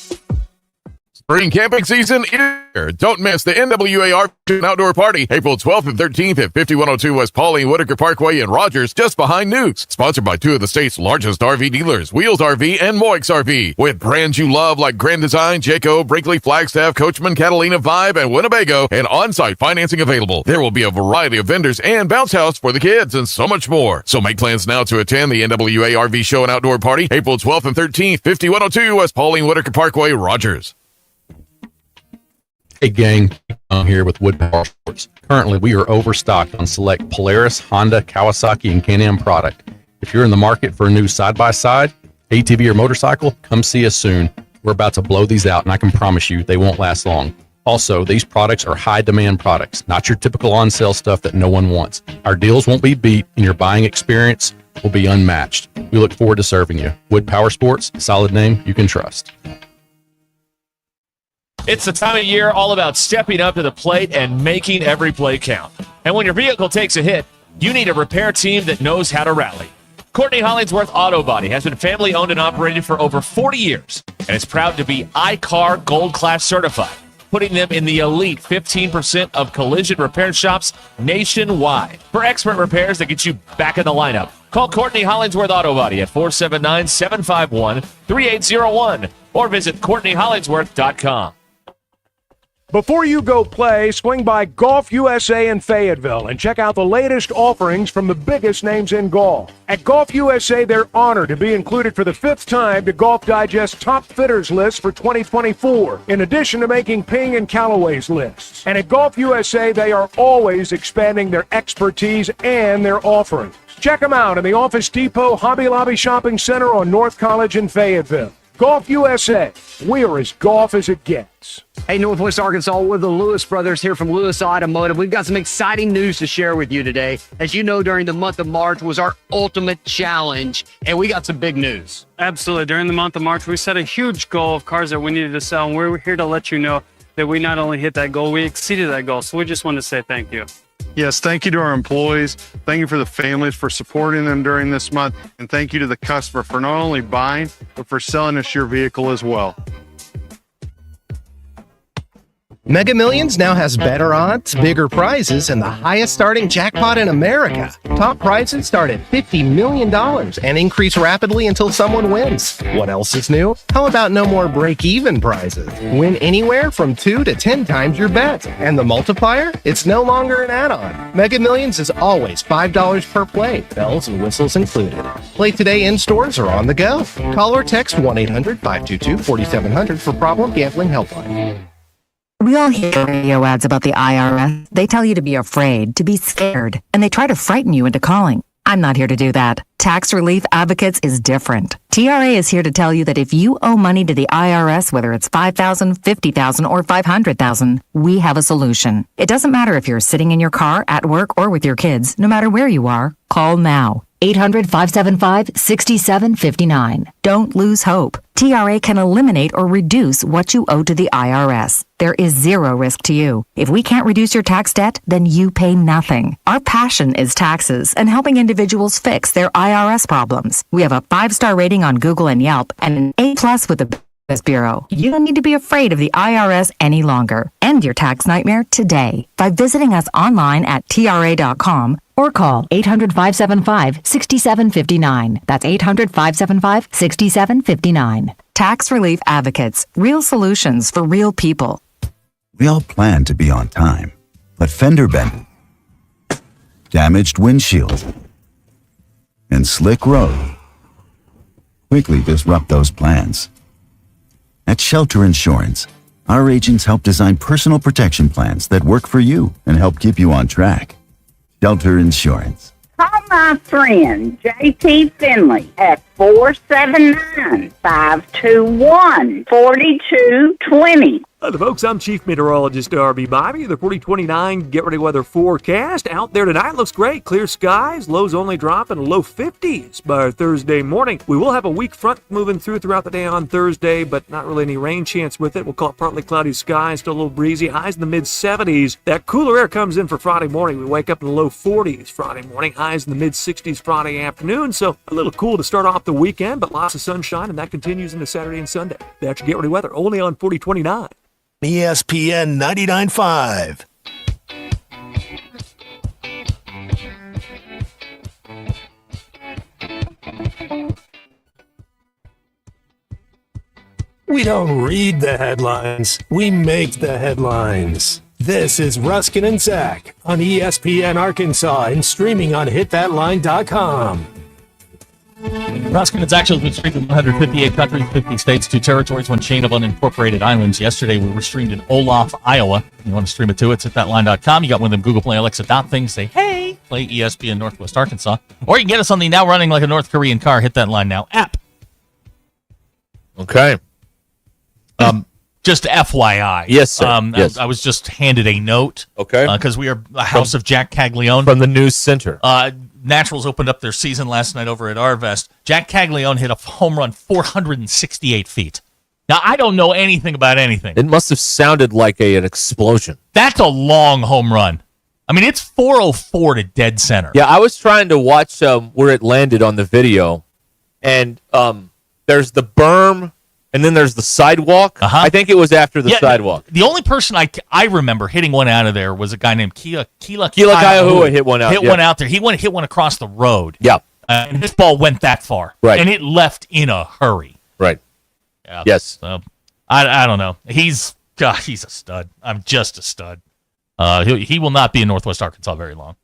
Spring camping season is here. Don't miss the NWA Outdoor Party, April 12th and 13th at 5102 West Pauline Whitaker Parkway in Rogers, just behind Newk's. Sponsored by two of the state's largest RV dealers, Wheels RV and Moix RV. With brands you love like Grand Design, Jayco, Brinkley, Flagstaff, Coachman, Catalina, Vibe, and Winnebago, and on-site financing available. There will be a variety of vendors and bounce house for the kids and so much more. So make plans now to attend the NWA RV Show and Outdoor Party, April 12th and 13th, 5102 West Pauline Whitaker Parkway, Rogers. Hey gang, I'm here with Wood Power Sports. Currently, we are overstocked on select Polaris, Honda, Kawasaki, and Can-Am product. If you're in the market for a new side-by-side, ATV, or motorcycle, come see us soon. We're about to blow these out, and I can promise you they won't last long. Also, these products are high-demand products, not your typical on-sale stuff that no one wants. Our deals won't be beat, and your buying experience will be unmatched. We look forward to serving you. Wood Power Sports, solid name you can trust. It's the time of year all about stepping up to the plate and making every play count. And when your vehicle takes a hit, you need a repair team that knows how to rally. Courtney Hollingsworth Auto Body has been family owned and operated for over 40 years and is proud to be iCar Gold Class certified, putting them in the elite 15% of collision repair shops nationwide. For expert repairs that get you back in the lineup, call Courtney Hollingsworth Auto Body at 479-751-3801 or visit CourtneyHollingsworth.com. Before you go play, swing by Golf USA in Fayetteville and check out the latest offerings from the biggest names in golf. At Golf USA, they're honored to be included for the 5th time to Golf Digest Top Fitters list for 2024, in addition to making Ping and Callaway's lists. And at Golf USA, they are always expanding their expertise and their offerings. Check them out in the Office Depot Hobby Lobby Shopping Center on North College in Fayetteville. Golf USA, we're as golf as it gets. Hey, Northwest Arkansas, we're the Lewis brothers here from Lewis Automotive. We've got some exciting news to share with you today. As you know, during the month of March was our ultimate challenge, and we got some big news. Absolutely. During the month of March, we set a huge goal of cars that we needed to sell, and we're here to let you know that we not only hit that goal, we exceeded that goal. So we just want to say thank you. Yes, thank you to our employees. Thank you for the families for supporting them during this month. And thank you to the customer for not only buying, but for selling us your vehicle as well. Mega Millions now has better odds, bigger prizes, and the highest starting jackpot in America. Top prizes start at $50 million and increase rapidly until someone wins. What else is new? How about no more break-even prizes? Win anywhere from 2 to 10 times your bet. And the multiplier? It's no longer an add-on. Mega Millions is always $5 per play, bells and whistles included. Play today in stores or on the go. Call or text 1-800-522-4700 for Problem Gambling Helpline. We all hear radio ads about the IRS. They tell you to be afraid, to be scared, and they try to frighten you into calling. I'm not here to do that. Tax Relief Advocates is different. TRA is here to tell you that if you owe money to the IRS, whether it's $5,000, $50,000, or $500,000, we have a solution. It doesn't matter if you're sitting in your car, at work, or with your kids. No matter where you are, call now. 800-575-6759. Don't lose hope. TRA can eliminate or reduce what you owe to the IRS. There is zero risk to you. If we can't reduce your tax debt, then you pay nothing. Our passion is taxes and helping individuals fix their IRS problems. We have a 5-star rating on Google and Yelp and an A+ with the Business Bureau. You don't need to be afraid of the IRS any longer. End your tax nightmare today by visiting us online at TRA.com or call 800-575-6759. That's 800-575-6759. Tax Relief Advocates. Real solutions for real people. We all plan to be on time, but fender bending, damaged windshield, and slick road quickly disrupt those plans. At Shelter Insurance, our agents help design personal protection plans that work for you and help keep you on track. Shelter Insurance. Call my friend J.T. Finley at 479-521-4220. Hi, folks. I'm Chief Meteorologist RB Bobby. The 4029 Get Ready Weather forecast out there tonight looks great. Clear skies, lows only drop in the low 50s by Thursday morning. We will have a weak front moving throughout the day on Thursday, but not really any rain chance with it. We'll call it partly cloudy skies, still a little breezy. Highs in the mid 70s. That cooler air comes in for Friday morning. We wake up in the low 40s Friday morning. Highs in the mid 60s Friday afternoon. So a little cool to start off the weekend, but lots of sunshine, and that continues into Saturday and Sunday. That's your Get Ready Weather only on 4029. ESPN 99.5. We don't read the headlines, we make the headlines. This is Ruskin and Zach on ESPN Arkansas and streaming on hitthatline.com. Ruscin has actually been streamed in 158 countries, 50 states, 2 territories, 1 chain of unincorporated islands. Yesterday, we were streamed in Olaf, Iowa. You want to stream it to it's hitthatline.com. You got one of them Google Play, Alexa things. Say, hey, play ESPN Northwest Arkansas. Or you can get us on the now running like a North Korean car Hit That Line Now app. Okay. Just FYI. Yes, sir. Yes. I was just handed a note. Okay. Because we are a house of Jack Caglione. From the news center. Naturals opened up their season last night over at Arvest. Jack Caglione hit a home run 468 feet. Now, I don't know anything about anything. It must have sounded like an explosion. That's a long home run. I mean, it's 404 to dead center. Yeah, I was trying to watch where it landed on the video, and there's the berm, and then there's the sidewalk. I think it was after the sidewalk. The only person I remember hitting one out of there was a guy named Keela Kaiahua hit one out. Hit one out there. He hit one across the road. Yeah. And his ball went that far. Right. And it left in a hurry. Right. Yeah. Yes. So, I don't know. He's a stud. I'm just a stud. He will not be in Northwest Arkansas very long.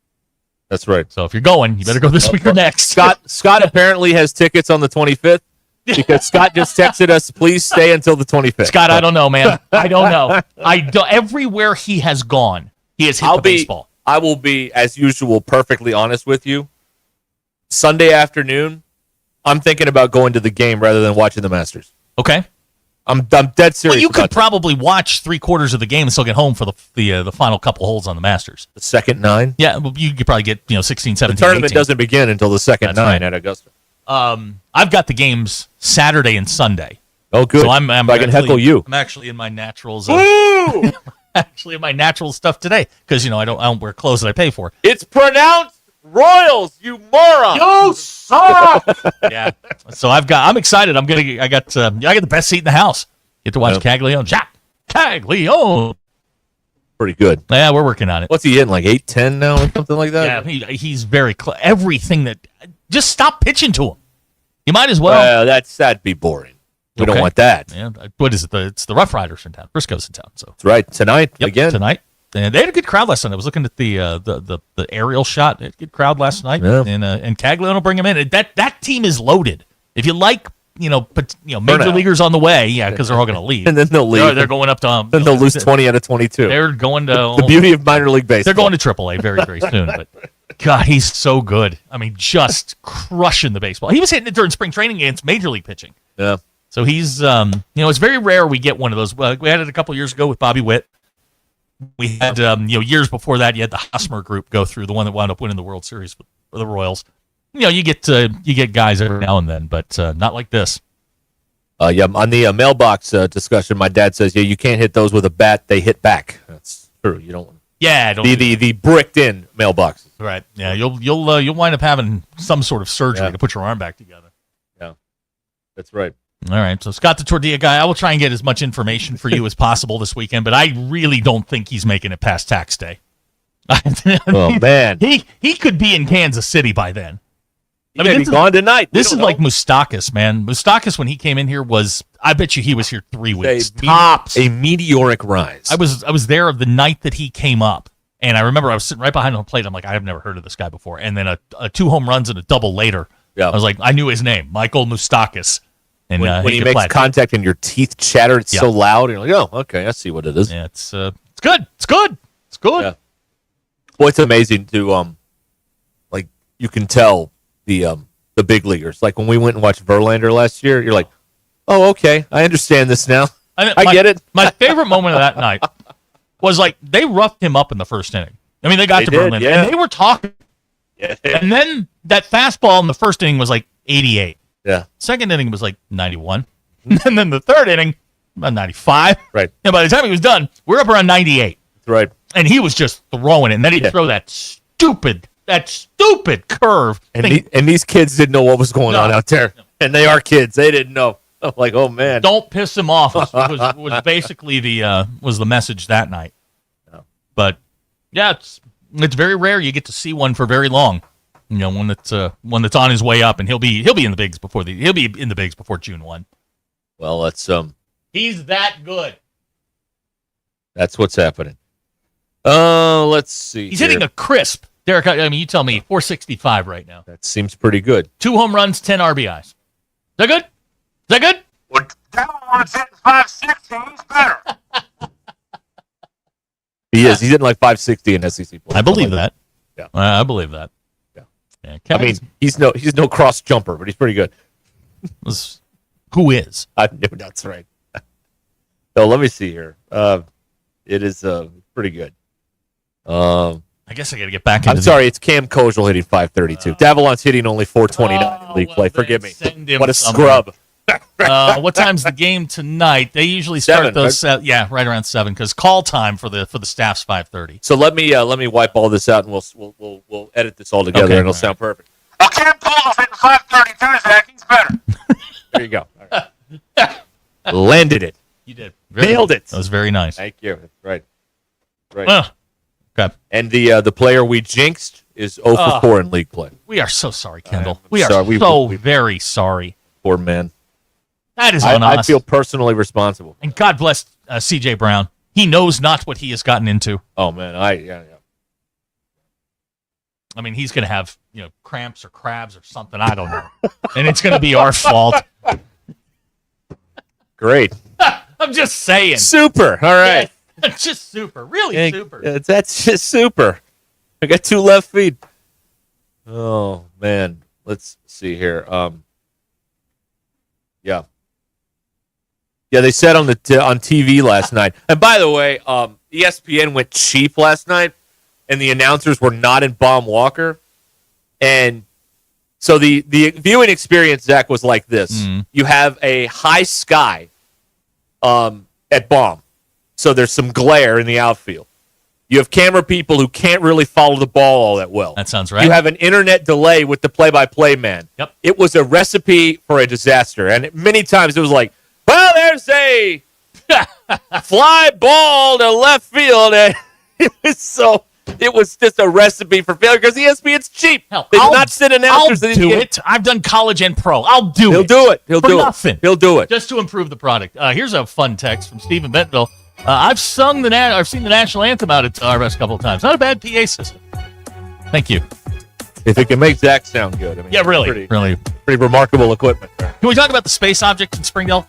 That's right. So if you're going, you better go this week or next. Scott apparently has tickets on the 25th. Because Scott just texted us, please stay until the 25th. Scott, I don't know, man. I don't know. Everywhere he has gone, he has hit the baseball. I will be, as usual, perfectly honest with you. Sunday afternoon, I'm thinking about going to the game rather than watching the Masters. Okay. I'm dead serious. Well, you could probably watch 3/4 of the game and still get home for the final couple holes on the Masters. The second 9? Yeah, well, you could probably get 16, 17, The tournament 18. doesn't begin until the second 9 at Augusta. I've got the games Saturday and Sunday. Oh, good. So I can heckle you. I'm actually in my naturals. Actually in my natural stuff today because I don't wear clothes that I pay for. It's pronounced Royals, you moron. You suck. Yeah. So I'm excited. I got the best seat in the house. Get to watch Caglione. Jack Caglione. Pretty good. Yeah, we're working on it. What's he in, like 8-10 now or something like that? Yeah, he's very everything that. Just stop pitching to him. You might as well. That'd be boring. We don't want that. Yeah. What is it? It's the Rough Riders in town. Briscoe's in town. So that's right. Tonight again. Tonight. And they had a good crowd last night. I was looking at the aerial shot. They had a good crowd last night. Yeah. And Caglione will bring him in. That team is loaded. If you like, major leaguers on the way, because they're all going to leave. And then they'll leave. They're going up to. Then they'll lose 20 out of 22. They're going to. The beauty of minor league baseball. They're going to AAA very, very soon. But God, he's so good. I mean, just crushing the baseball. He was hitting it during spring training against major league pitching. Yeah. So he's, it's very rare we get one of those. We had it a couple years ago with Bobby Witt. We had, years before that, you had the Hosmer group go through, the one that wound up winning the World Series for the Royals. You get guys every now and then, but not like this. On the mailbox discussion, my dad says, you can't hit those with a bat; they hit back. That's true. You don't. Yeah, the bricked in mailboxes. Right. Yeah, you'll wind up having some sort of surgery to put your arm back together. Yeah, that's right. All right. So Scott the Tortilla Guy, I will try and get as much information for you as possible this weekend, but I really don't think he's making it past tax day. Oh man, he could be in Kansas City by then. He may be gone tonight. This is like Moustakis, man. Moustakis, when he came in here, I bet you he was here 3 weeks. Tops. A meteoric rise. I was there the night that he came up, and I remember I was sitting right behind him on the plate. I'm like, I've never heard of this guy before. And then a 2 home runs and a double later. Yeah. I was like, I knew his name, Michael Moustakis. And when he makes contact and your teeth chatter, it's so loud. And you're like, oh, okay, I see what it is. Yeah, it's good. It's good. It's good. Yeah. Boy, it's amazing to you can tell the big leaguers. Like when we went and watched Verlander last year, you're like, oh, okay, I understand this now. I get it. My favorite moment of that night was like they roughed him up in the first inning. I mean, they got to Berlin, and they were talking. Yeah. And then that fastball in the first inning was like 88. Yeah. Second inning was like 91. And then the third inning, about 95. Right. And by the time he was done, we're up around 98. Right. And he was just throwing it. And then he'd throw that stupid curve. And these kids didn't know what was going on out there. And they are kids. They didn't know. I'm like, oh, man. Don't piss him off was basically the message that night. No. But, yeah, it's very rare you get to see one for very long. You know, one that's on his way up, and he'll be in the bigs before June 1. Well, that's He's that good. That's what's happening. Let's see. He's hitting a crisp. Derek, I mean, you tell me, 465 right now. That seems pretty good. 2 home runs, 10 RBIs. Is that good? Is that good? Well, Devil's hitting 560. He's better. He is. He's hitting like 560 in SEC play. I believe that. Yeah. I believe that. Yeah. I mean, he's no cross jumper, but he's pretty good. Who is? I know that's right. So let me see here. It is pretty good. I guess I got to get back into I'm sorry, it's Cam Kojal hitting 532. Davalon's hitting only 429 in league play. Forgive me. What a scrub. What time's the game tonight? They usually start 7, right? Right around 7 because call time for the staff's 5:30. So let me wipe all this out and we'll edit this all together and it'll sound perfect. Well, Cam Cole's hitting 532, Zach. He's better. There you go. All right. Landed it. You did. Nailed it. That was very nice. Thank you. Right. Okay. And the player we jinxed is 0 for 4 in league play. We are so sorry, Kendall. We are sorry. very sorry. Poor man. That is on us. I feel personally responsible. And God bless C.J. Brown. He knows not what he has gotten into. Oh man, yeah. I mean, he's going to have cramps or crabs or something. I don't know, and it's going to be our fault. Great. I'm just saying. Super. All right. Yeah, just super. Really super. That's just super. I got 2 left feet. Oh man. Let's see here. Yeah. Yeah, they said on TV last night. And by the way, ESPN went cheap last night, and the announcers were not in Baum Walker. And so the viewing experience, Zach, was like this. Mm-hmm. You have a high sky at Baum. So there's some glare in the outfield. You have camera people who can't really follow the ball all that well. That sounds right. You have an internet delay with the play-by-play man. Yep. It was a recipe for a disaster. And many times it was like, well, there's a fly ball to left field. And it was just a recipe for failure because ESPN's cheap. Hell, They did not sit announcers. I'll do it. I've done college and pro. I'll do He'll it. do it. He'll for do nothing. it. He'll do it. Just to improve the product. Here's a fun text from Stephen Bentonville. I've seen the national anthem out at RS a couple of times. Not a bad PA system. Thank you. If it can make Zach sound good. I mean, Yeah, really. Pretty remarkable equipment there. Can we talk about the space object in Springdale?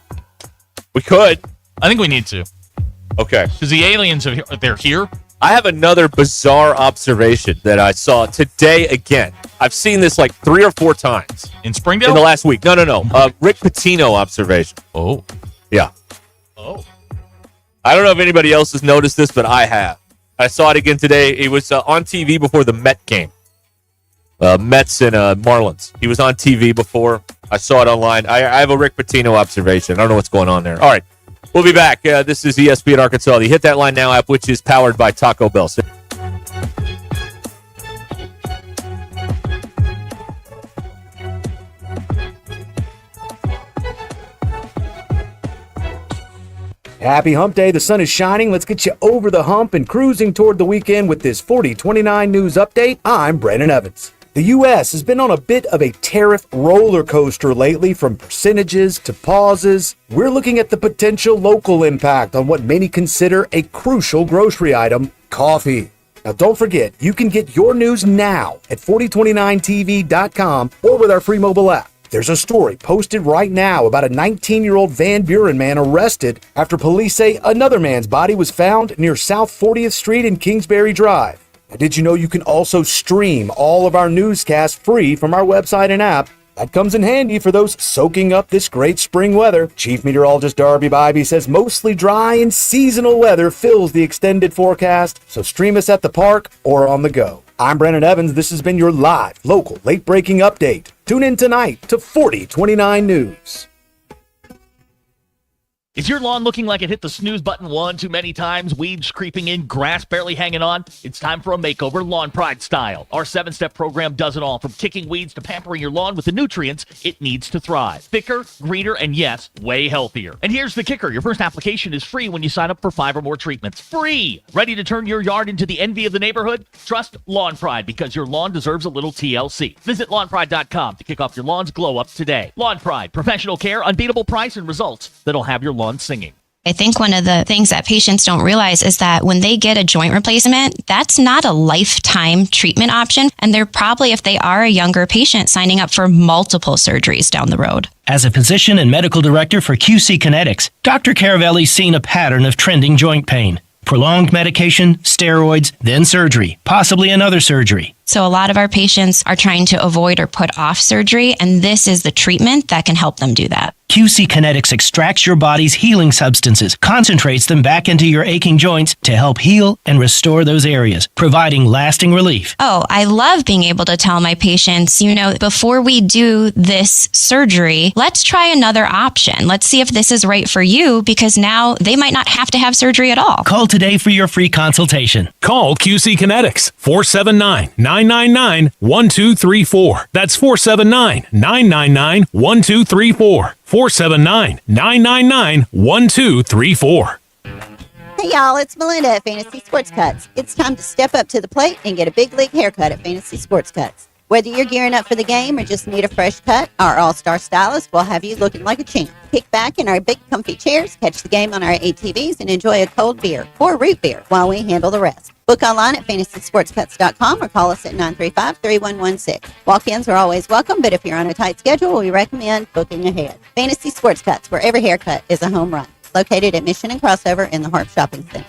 We could. I think we need to. Okay. Because the aliens, they're here. I have another bizarre observation that I saw today again. I've seen this like 3 or 4 times. In Springdale? In the last week. No. Rick Pitino observation. Oh. Yeah. Oh. I don't know if anybody else has noticed this, but I have. I saw it again today. It was on TV before the Met game. Mets and Marlins. He was on TV before. I saw it online. I have a Rick Pitino observation. I don't know what's going on there. All right. We'll be back. This is ESPN Arkansas, the Hit That Line Now app, which is powered by Taco Bell. Happy hump day. The sun is shining. Let's get you over the hump and cruising toward the weekend with this 4029 news update. I'm Brandon Evans. The U.S. has been on a bit of a tariff roller coaster lately, from percentages to pauses. We're looking at the potential local impact on what many consider a crucial grocery item, coffee. Now, don't forget, you can get your news now at 4029tv.com or with our free mobile app. There's a story posted right now about a 19-year-old Van Buren man arrested after police say another man's body was found near South 40th Street and Kingsbury Drive. Now, did you know you can also stream all of our newscasts free from our website and app? That comes in handy for those soaking up this great spring weather. Chief Meteorologist Darby Bybee says mostly dry and seasonal weather fills the extended forecast, so stream us at the park or on the go. I'm Brandon Evans. This has been your live, local, late-breaking update. Tune in tonight to 4029 News. Is your lawn looking like it hit the snooze button one too many times, weeds creeping in, grass barely hanging on? It's time for a makeover Lawn Pride style. Our 7-step program does it all, from kicking weeds to pampering your lawn with the nutrients it needs to thrive. Thicker, greener, and yes, way healthier. And here's the kicker. Your first application is free when you sign up for 5 or more treatments. Free! Ready to turn your yard into the envy of the neighborhood? Trust Lawn Pride, because your lawn deserves a little TLC. Visit lawnpride.com to kick off your lawn's glow up today. Lawn Pride, professional care, unbeatable price, and results that'll have your lawn singing. I think one of the things that patients don't realize is that when they get a joint replacement, that's not a lifetime treatment option. And they're probably, if they are a younger patient, signing up for multiple surgeries down the road. As a physician and medical director for QC Kinetics, Dr. Caravelli's seen a pattern of trending joint pain. Prolonged medication, steroids, then surgery, possibly another surgery. So a lot of our patients are trying to avoid or put off surgery, and this is the treatment that can help them do that. QC Kinetics extracts your body's healing substances, concentrates them back into your aching joints to help heal and restore those areas, providing lasting relief. Oh, I love being able to tell my patients, before we do this surgery, let's try another option. Let's see if this is right for you, because now they might not have to have surgery at all. Call today for your free consultation. Call QC Kinetics, 479-999-1234. That's 479-999-1234. 479-999-1234. Hey y'all, it's Melinda at Fantasy Sports Cuts. It's time to step up to the plate and get a big league haircut at Fantasy Sports Cuts. Whether you're gearing up for the game or just need a fresh cut, our all-star stylist will have you looking like a champ. Kick back in our big comfy chairs, catch the game on our ATVs, and enjoy a cold beer or root beer while we handle the rest. Book online at fantasysportscuts.com or call us at 935-3116. Walk-ins are always welcome, but if you're on a tight schedule, we recommend booking ahead. Fantasy Sports Cuts, where every haircut is a home run. Located at Mission and Crossover in the Harp Shopping Center.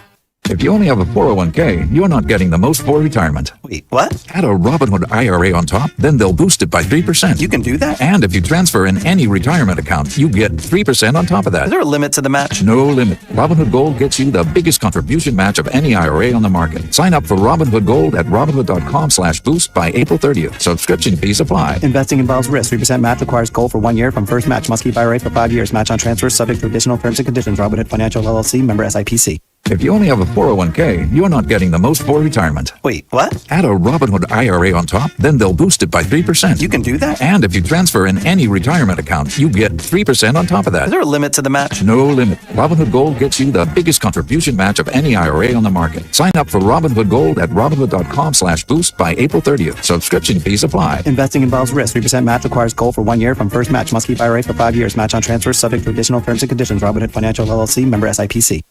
If you only have a 401k, you're not getting the most for retirement. Wait, what? Add a Robinhood IRA on top, then they'll boost it by 3%. You can do that? And if you transfer in any retirement account, you get 3% on top of that. Is there a limit to the match? No limit. Robinhood Gold gets you the biggest contribution match of any IRA on the market. Sign up for Robinhood Gold at Robinhood.com/boost by April 30th. Subscription fees apply. Investing involves risk. 3% match requires gold for 1 year from first match. Must keep IRA for 5 years. Match on transfers subject to additional terms and conditions. Robinhood Financial LLC, member SIPC. If you only have a 401k, you're not getting the most for retirement. Wait, what? Add a Robinhood IRA on top, then they'll boost it by 3%. You can do that? And if you transfer in any retirement account, you get 3% on top of that. Is there a limit to the match? No limit. Robinhood Gold gets you the biggest contribution match of any IRA on the market. Sign up for Robinhood Gold at Robinhood.com/boost by April 30th. Subscription fees apply. Investing involves risk. 3% match requires gold for 1 year from first match. Must keep IRA for 5 years. Match on transfers subject to additional terms and conditions. Robinhood Financial LLC, member SIPC.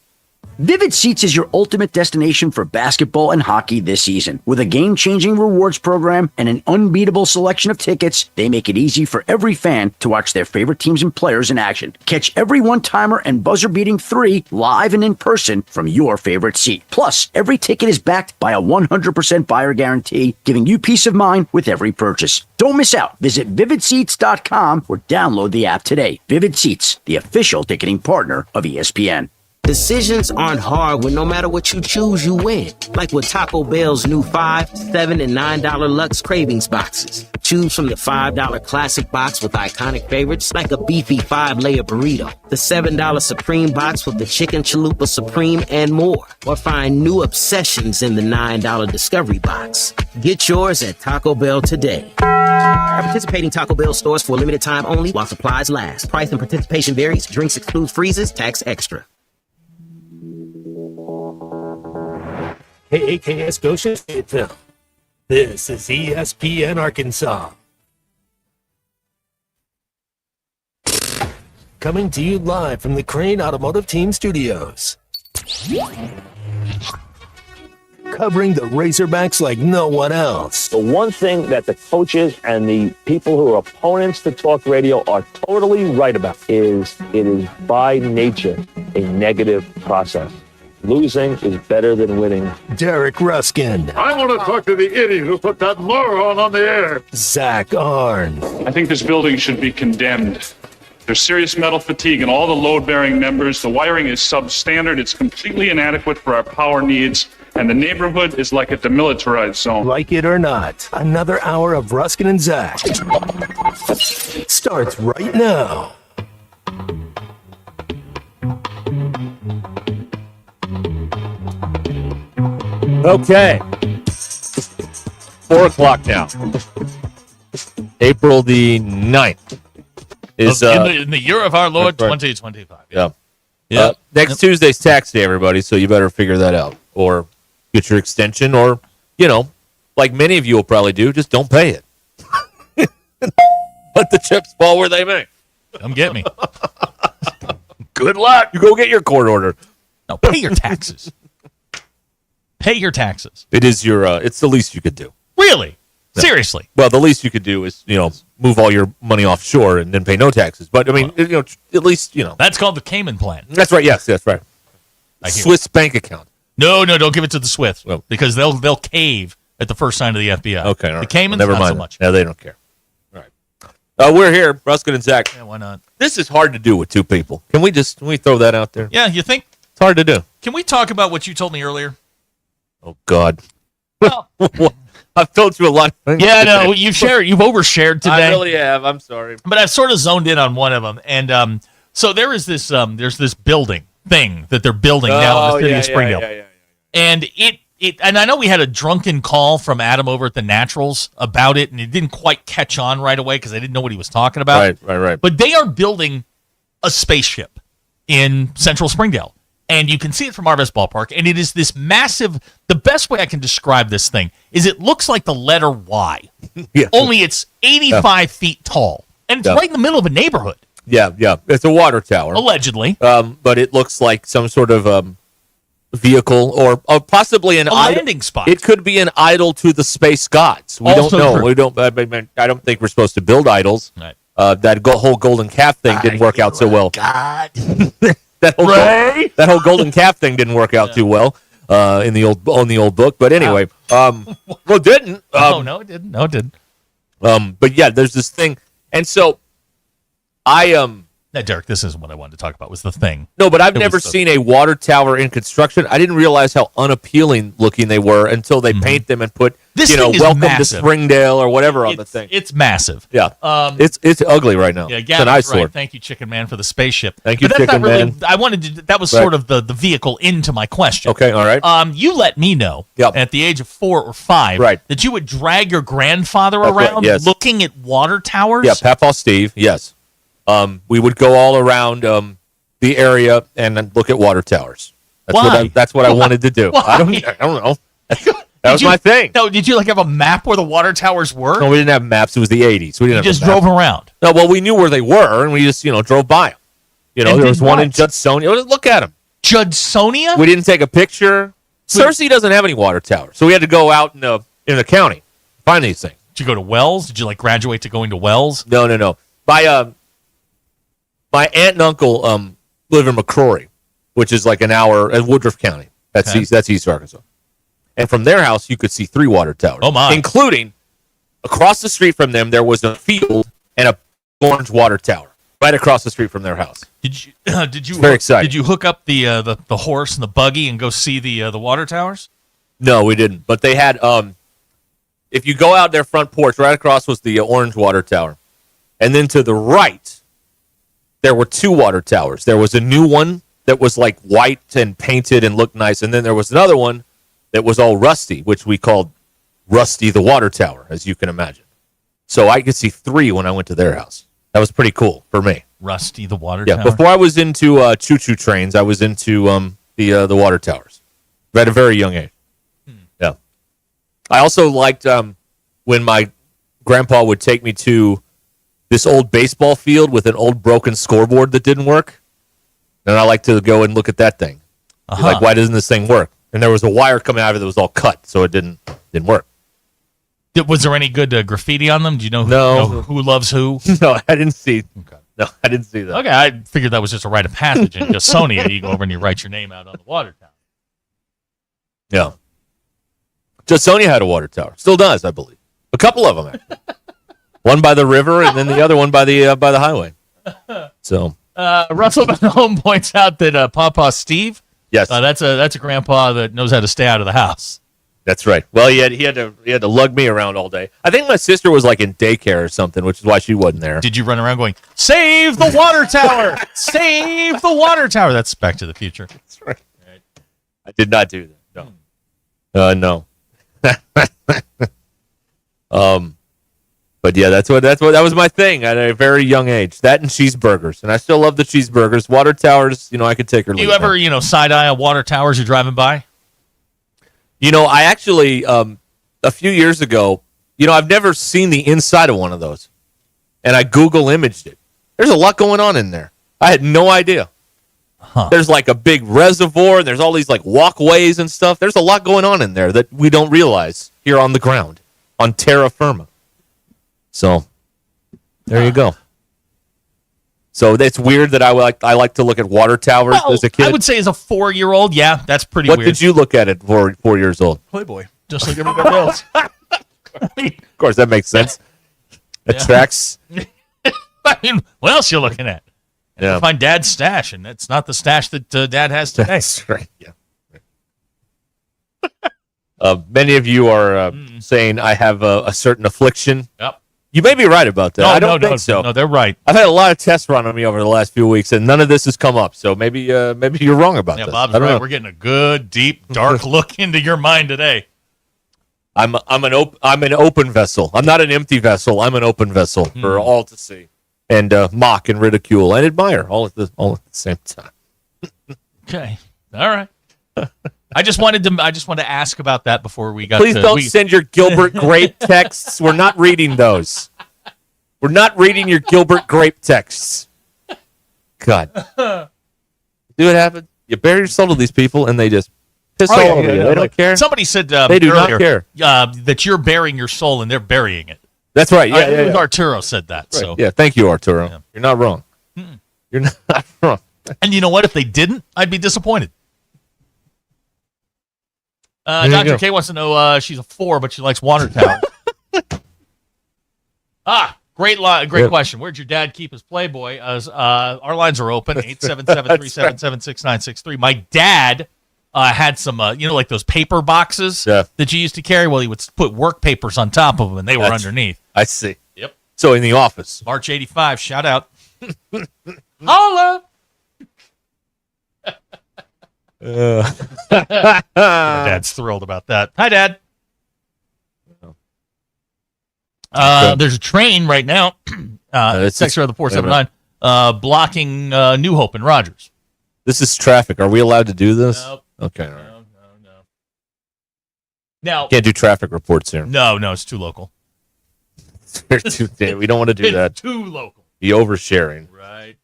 Vivid Seats is your ultimate destination for basketball and hockey this season. With a game-changing rewards program and an unbeatable selection of tickets, they make it easy for every fan to watch their favorite teams and players in action. Catch every one-timer and buzzer-beating 3 live and in person from your favorite seat. Plus, every ticket is backed by a 100% buyer guarantee, giving you peace of mind with every purchase. Don't miss out. Visit VividSeats.com or download the app today. Vivid Seats, the official ticketing partner of ESPN. Decisions aren't hard when no matter what you choose, you win. Like with Taco Bell's new $5, $7, and $9 Lux Cravings boxes. Choose from the $5 classic box with iconic favorites like a beefy 5-layer burrito, the $7 Supreme box with the chicken chalupa supreme and more. Or find new obsessions in the $9 Discovery box. Get yours at Taco Bell today. At participating Taco Bell stores for a limited time only while supplies last. Price and participation varies. Drinks exclude freezes. Tax extra. KAKS Goshen, Fayetteville. This is ESPN Arkansas. Coming to you live from the Crane Automotive Team Studios. Covering the Razorbacks like no one else. The one thing that the coaches and the people who are opponents to talk radio are totally right about is it is by nature a negative process. Losing is better than winning. Derek Ruskin, I want to talk to the idiot who put that moron on the air. Zach Arns, I think this building should be condemned. There's serious metal fatigue in all the load-bearing members. The wiring is substandard. It's completely inadequate for our power needs. And the neighborhood is like a demilitarized zone. like it or not, another hour of Ruskin and Zach starts right now. Okay. 4 o'clock now. April the 9th. Is, in the year of our Lord, right. 2025. Yeah. Yeah. Next Tuesday's tax day, everybody, so you better figure that out. Or get your extension, or, like many of you will probably do, just don't pay it. Let the chips fall where they may. Come get me. Good luck. You go get your court order. No, pay your taxes. Pay your taxes. It is it's the least you could do. Really? No. Seriously? Well, the least you could do is, move all your money offshore and then pay no taxes. But, I mean, at least, That's called the Cayman plan. That's right. Yes, that's right. Swiss bank account. No, don't give it to the Swiss because they'll cave at the first sign of the FBI. Okay, all right. The Caymans, Never not mind. so much. No, they don't care. All right. We're here, Ruskin and Zach. Yeah, why not? This is hard to do with two people. Can we throw that out there? Yeah, you think? It's hard to do. Can we talk about what you told me earlier? Oh, God. Well, I've told you a lot of things. yeah, no, you've overshared today. I really have. I'm sorry. But I've sort of zoned in on one of them. And so there is this there's this building thing that they're building now in the city of Springdale. Yeah. And and I know we had a drunken call from Adam over at the Naturals about it, and it didn't quite catch on right away because I didn't know what he was talking about. Right. But they are building a spaceship in central Springdale. And you can see it from our best ballpark. And it is this massive, the best way I can describe this thing is it looks like the letter Y. Yeah. Only it's 85 feet tall. And it's right in the middle of a neighborhood. Yeah. It's a water tower. Allegedly. But it looks like some sort of vehicle or possibly a landing spot. It could be an idol to the space gods. We Also don't know. true. We don't. I don't think we're supposed to build idols. Right. That whole golden calf thing didn't work out so well. God. That whole golden calf thing didn't work out too well on the old book. But anyway, it didn't. No, it didn't. No, it didn't. But yeah, there's this thing, and so Now, Derek, this isn't what I wanted to talk about. Was the thing? No, but I've never seen a water tower in construction. I didn't realize how unappealing looking they were until they paint them and put This thing is welcome massive. to Springdale or whatever on the thing. It's massive. Yeah, it's ugly right now. Yeah, it's an eyesore. right. Thank you, Chicken Man, for the spaceship. Thank you, But that's Chicken not really, Man. I wanted to. That was Right. sort of the vehicle into my question. Okay, all right. You let me know at the age of 4 or 5 that you would drag your grandfather That's right, around yes. looking at water towers. Yeah, Papaw Steve. Yes, we would go all around the area and then look at water towers. That's what I wanted to do. I don't know. That was my thing. No, did you have a map where the water towers were? No, we didn't have maps. It was the 80s. We didn't have just a map. drove around. No, well, we knew where they were, and we just drove by them. And there did was one in what? Judsonia. Look at them. Judsonia? We didn't take a picture. Searcy doesn't have any water towers, so we had to go out in the county find these things. Did you go to Wells? Did you graduate to going to Wells? No. My aunt and uncle live in McCrory, which is like an hour in Woodruff County. That's East Arkansas. And from their house, you could see 3 water towers. Oh, my. Including across the street from them, there was a field and a orange water tower right across the street from their house. Did you very exciting. Did you hook up the horse and the buggy and go see the water towers? No, we didn't. But they had if you go out their front porch, right across was the orange water tower. And then to the right, there were 2 water towers. There was a new one that was like white and painted and looked nice. And then there was another one that was all rusty, which we called Rusty the Water Tower, as you can imagine. So I could see 3 when I went to their house. That was pretty cool for me. Rusty the Water Yeah, Tower? before I was into choo-choo trains, I was into the water towers at a very young age. Yeah. I also liked when my grandpa would take me to this old baseball field with an old broken scoreboard that didn't work. And I like to go and look at that thing. Like, why doesn't this thing work? And there was a wire coming out of it that was all cut, so it didn't work. Was there any good graffiti on them? Do you know who loves who? No, I didn't see. Okay. No, I didn't see that. Okay, I figured that was just a rite of passage in Judsonia. You go over and you write your name out on the water tower. Yeah. Judsonia had a water tower. Still does, I believe. A couple of them, actually. One by the river, and then the other one by the highway. So Russell Home points out that Pawpaw Steve, yes, that's a grandpa that knows how to stay out of the house. That's right. Well, he had to lug me around all day. I think my sister was like in daycare or something, which is why she wasn't there. Did you run around going, "Save the water tower! Save the water tower"? That's Back to the Future. That's right. I did not do that. No. No. But yeah, that was my thing at a very young age. That and cheeseburgers, and I still love the cheeseburgers. Water towers, I could take her. Do you ever, side eye a water tower as you're driving by? I actually a few years ago, I've never seen the inside of one of those, and I Google imaged it. There's a lot going on in there. I had no idea. Huh. There's like a big reservoir, and there's all these like walkways and stuff. There's a lot going on in there that we don't realize here on the ground, on terra firma. So, there you go. So it's weird that I like to look at water towers as a kid. I would say as a 4-year-old, yeah, that's pretty What weird. did you look at it for 4 years old? Playboy, just like everybody else. Of course, that makes sense. Attracts. I mean, what else are you looking at? Yeah. Find Dad's stash, and that's not the stash that Dad has today. That's right. Yeah. Many of you are saying I have a certain affliction. Yep. You may be right about that. I don't think so. No, they're right. I've had a lot of tests run on me over the last few weeks, and none of this has come up. So maybe you're wrong about Yeah, this. Bob's I don't right. know. We're getting a good, deep, dark look into your mind today. I'm an open vessel. I'm not an empty vessel. I'm an open vessel for all to see and mock and ridicule and admire all at the same time. Okay. All right. I just wanted to ask about that before we got. Please don't send your Gilbert Grape texts. We're not reading those. We're not reading your Gilbert Grape texts. God. See what happens? You bare your soul to these people, and they just piss all over you. They don't care. Somebody said they do earlier, not care. that you're bearing your soul and they're burying it. That's right. Yeah, Arturo said that. Right. So yeah, thank you, Arturo. Yeah. You're not wrong. You're not wrong. And you know what? If they didn't, I'd be disappointed. Dr. K wants to know she's a 4, but she likes water towers. Great question. Where'd your dad keep his Playboy? Our lines are open, 877-377-6963. My dad had some, like those paper boxes that you used to carry. Well, he would put work papers on top of them, and they were underneath. I see. Yep. So in the office. March 85, shout out. Holla! My dad's thrilled about that. Hi, Dad. There's a train right now. Section of the 479 blocking New Hope and Rogers. This is traffic. Are we allowed to do this? Nope. Okay. All right. No. Now Can't do traffic reports here. No, it's too local. We don't want to do that. Too local. Be oversharing. Right.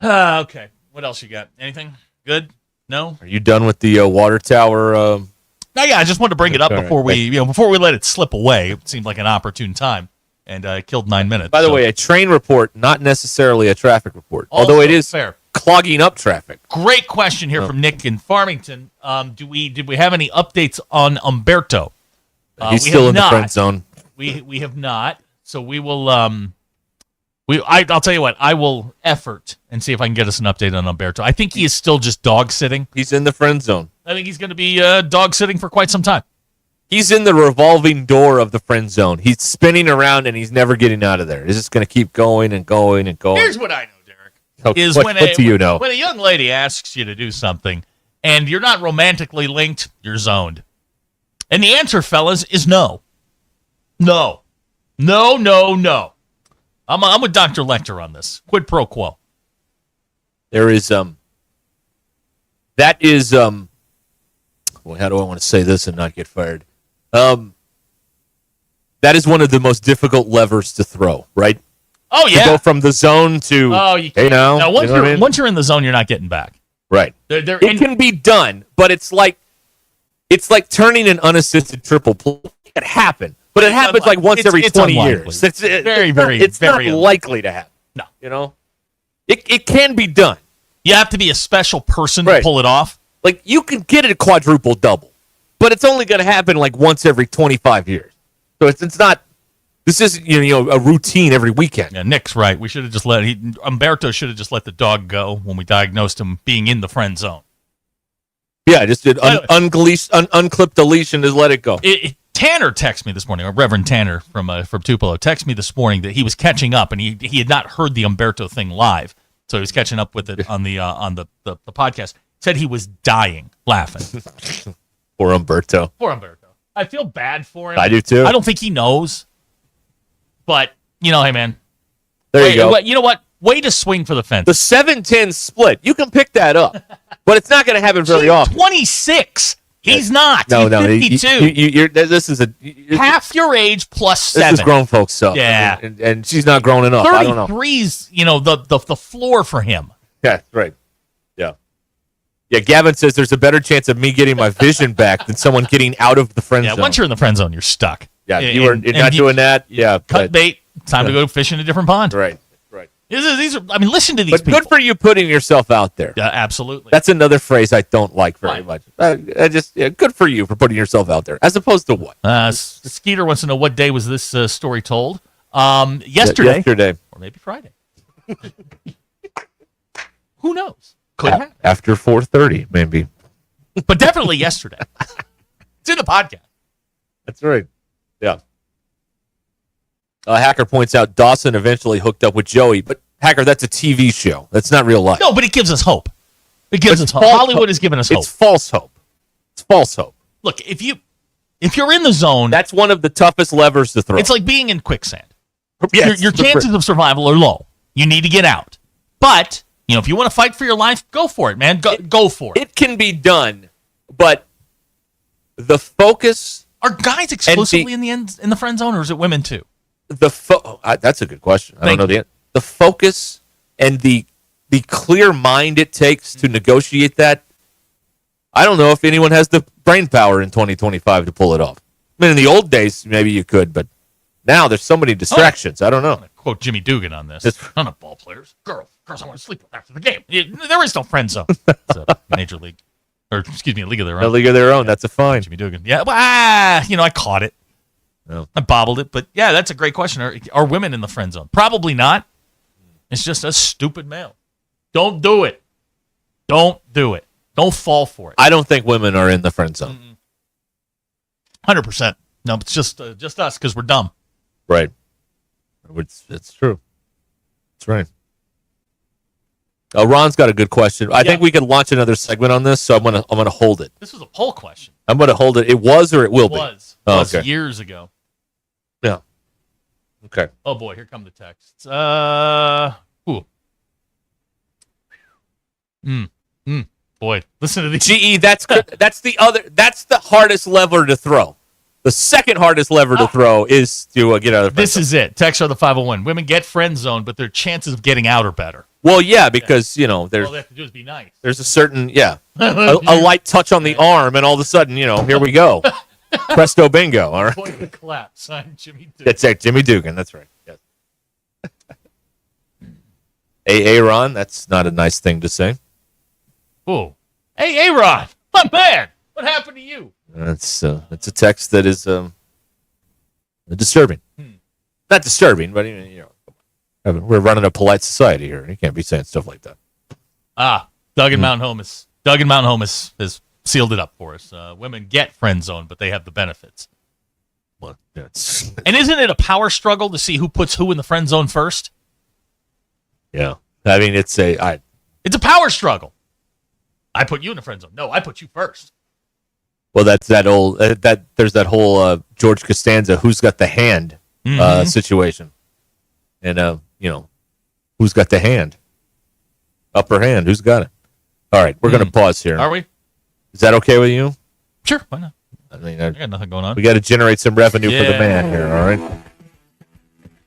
Okay. What else you got? Anything good? No. Are you done with the water tower? No, yeah. I just wanted to bring it up before we let it slip away. It seemed like an opportune time, and it killed 9 minutes. By the way, a train report, not necessarily a traffic report, although it is fair. Clogging up traffic. Great question here from Nick in Farmington. Did we have any updates on Umberto? He's still in the friend zone. We have not. So we will. I'll tell you what. I will effort and see if I can get us an update on Umberto. I think he is still just dog sitting. He's in the friend zone. I think he's going to be dog sitting for quite some time. He's in the revolving door of the friend zone. He's spinning around and he's never getting out of there. He's just going to keep going and going and going. Here's what I know, Derek. Okay, what do you know? When a young lady asks you to do something and you're not romantically linked, you're zoned. And the answer, fellas, is no. No. I'm with Dr. Lecter on this. Quid pro quo. There is that is well, how do I want to say this and not get fired? That is one of the most difficult levers to throw, right? Oh yeah. To go from the zone to you can't. now Once you're in the zone, you're not getting back. Right. It can be done, but it's like turning an unassisted triple play. It can happen. But it happens like once every 20 years. It's very not likely to happen. No. It can be done. You have to be a special person to pull it off. Like, you can get a quadruple double, but it's only going to happen like once every 25 years. So it's not. This isn't a routine every weekend. Yeah, Nick's right. We should have just Umberto should have just let the dog go when we diagnosed him being in the friend zone. Yeah, just did unclip the leash and just let it go. Tanner texted me this morning, or Reverend Tanner from Tupelo texted me this morning that he was catching up and he had not heard the Umberto thing live, so he was catching up with it on the podcast. Said he was dying laughing. Poor Umberto. Poor Umberto. I feel bad for him. I do too. I don't think he knows, but hey man, there you go. You know what? Way to swing for the fence. The 7-10 split. You can pick that up, but it's not going to happen very often. 26. He's not. No, He's 52. This is half your age plus 7. This is grown folks stuff. Yeah, and she's not grown enough. I don't know. 33's the floor for him. Yeah, right. Yeah. Yeah, Gavin says there's a better chance of me getting my vision back than someone getting out of the friend zone. Yeah, once you're in the friend zone, you're stuck. Yeah, you're not doing that. Yeah, cut bait. Time to go fish in a different pond. Right. These are. I mean, listen to these people. But good for you putting yourself out there. Yeah, absolutely. That's another phrase I don't like very much. Good for you for putting yourself out there, as opposed to what? Skeeter wants to know what day was this story told. Yesterday, or maybe Friday. Who knows? Could happen. After 4:30, maybe. But definitely yesterday. It's in the podcast. That's right. Yeah. Hacker points out Dawson eventually hooked up with Joey, but Hacker, that's a TV show. That's not real life. No, but it gives us hope. It gives us hope. Hollywood has given us hope. It's false hope. It's false hope. Look, if you're in the zone, that's one of the toughest levers to throw. It's like being in quicksand. Yes, your chances of survival are low. You need to get out. But if you want to fight for your life, go for it, man. Go for it. It can be done, but the focus. Are guys exclusively in the friend zone, or is it women too? That's a good question. I don't know the answer. The focus and the clear mind it takes to negotiate that. I don't know if anyone has the brain power in 2025 to pull it off. I mean, in the old days, maybe you could, but now there's so many distractions. I don't know. I'm going to quote Jimmy Dugan on this. None of ball players. Girls, I want to sleep with after the game. There is no friend zone. It's a major league. Or, excuse me, a league of their own. A league of their own. That's a fine. Jimmy Dugan. Yeah, well, I caught it. No. I bobbled it. But, yeah, that's a great question. Are women in the friend zone? Probably not. It's just a stupid male. Don't do it. Don't do it. Don't fall for it. I don't think women are in the friend zone. 100%. No, it's just us because we're dumb. Right. It's true. That's right. Ron's got a good question. I think we can launch another segment on this, so I'm gonna hold it. This was a poll question. I'm gonna hold it. It was or it will be? It was okay. Years ago. Yeah. Okay. Oh boy, here come the texts. Boy, listen to these. GE, that's the hardest lever to throw. The second hardest lever to throw is to get out of the friend This zone. is it. Text are the 501. Women get friend zone, but their chances of getting out are better. Well, yeah, because there's all they have to do is be nice. There's a certain a light touch on the arm, and all of a sudden, here we go. Presto bingo. All right. Point the clap. Signed Jimmy Dugan. That's it, Jimmy Dugan. That's right. Yes. Hey, Ron, that's not a nice thing to say. Oh, hey, A-Rod, my man, what happened to you? It's a text that is disturbing. Not disturbing, but we're running a polite society here. You can't be saying stuff like that. Doug in Mount Home has sealed it up for us. Women get friend zone, but they have the benefits. Well, and isn't it a power struggle to see who puts who in the friend zone first? Yeah, I mean it's a power struggle. I put you in the friend zone. No, I put you first. Well, that's that old there's that whole George Costanza who's got the hand situation, and who's got the hand, upper hand, who's got it? All right, we're gonna pause here. Are we? Is that okay with you? Sure, why not? I mean, I got nothing going on. We got to generate some revenue for the man here. All right,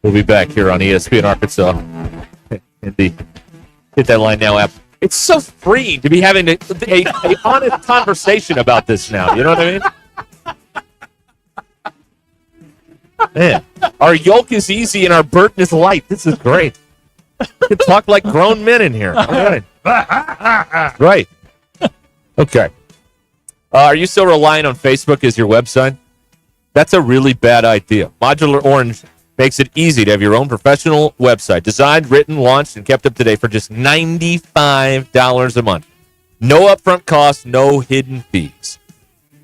we'll be back here on ESPN Arkansas. Hit that line now app. It's so freeing to be having a honest conversation about this now. You know what I mean? Man, our yolk is easy and our burden is light. This is great. We can talk like grown men in here. All right. Right. Okay. Are you still relying on Facebook as your website? That's a really bad idea. Modular Orange makes it easy to have your own professional website, designed, written, launched, and kept up to date for just $95 a month. No upfront costs, no hidden fees.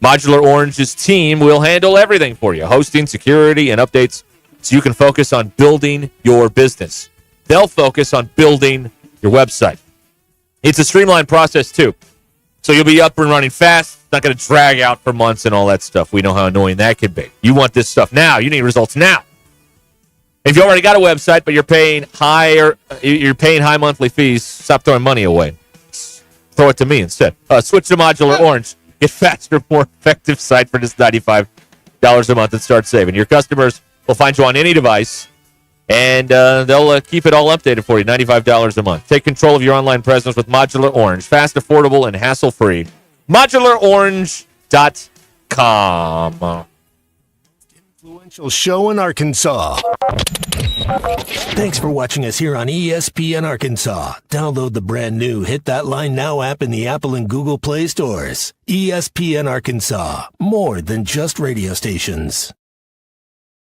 Modular Orange's team will handle everything for you, hosting, security, and updates, so you can focus on building your business. They'll focus on building your website. It's a streamlined process, too. So you'll be up and running fast. It's not going to drag out for months and all that stuff. We know how annoying that can be. You want this stuff now. You need results now. If you already got a website, but you're paying high monthly fees, stop throwing money away. Throw it to me instead. Switch to Modular Orange. Get faster, more effective site for just $95 a month and start saving. Your customers will find you on any device, and they'll keep it all updated for you, $95 a month. Take control of your online presence with Modular Orange. Fast, affordable, and hassle-free. ModularOrange.com. Influential show in Arkansas. Thanks for watching us here on ESPN Arkansas. Download the brand new Hit That Line Now app in the Apple and Google Play stores. ESPN Arkansas, more than just radio stations.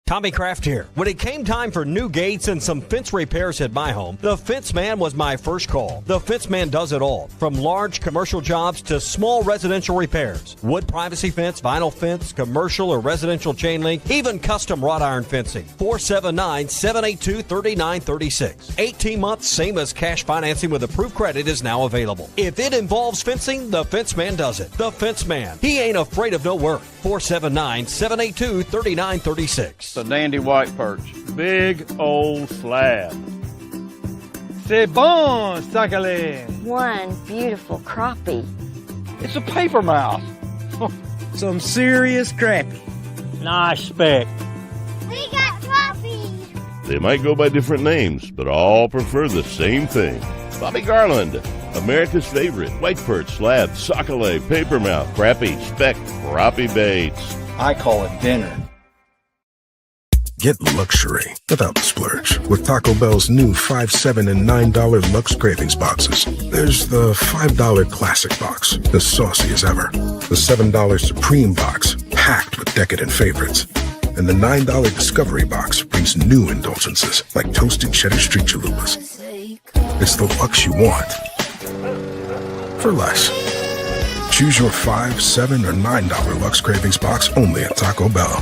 Tommy Kraft here. When it came time for new gates and some fence repairs at my home, the Fence Man was my first call. The Fence Man does it all, from large commercial jobs to small residential repairs. Wood privacy fence, vinyl fence, commercial or residential chain link, even custom wrought iron fencing. 479-782-3936. 18 months, same as cash financing with approved credit is now available. If it involves fencing, the Fence Man does it. The Fence Man. He ain't afraid of no work. 479-782-3936. A dandy white perch. Big old slab. C'est bon, sacale. One beautiful crappie. It's a paper mouse. Some serious crappie. Nice speck. We got crappie. They might go by different names, but all prefer the same thing. Bobby Garland, America's favorite white perch, slab, sockeye, papermouth, crappie, speck, crappie baits. I call it dinner. Get luxury without the splurge with Taco Bell's new $5, $7, and $9 Lux Cravings boxes. There's the $5 Classic box, the saucy as ever. The $7 Supreme box, packed with decadent favorites. And the $9 Discovery box brings new indulgences like toasted cheddar street chalupas. It's the Lux you want for less. Choose your $5, $7, or $9 Lux Cravings box only at Taco Bell.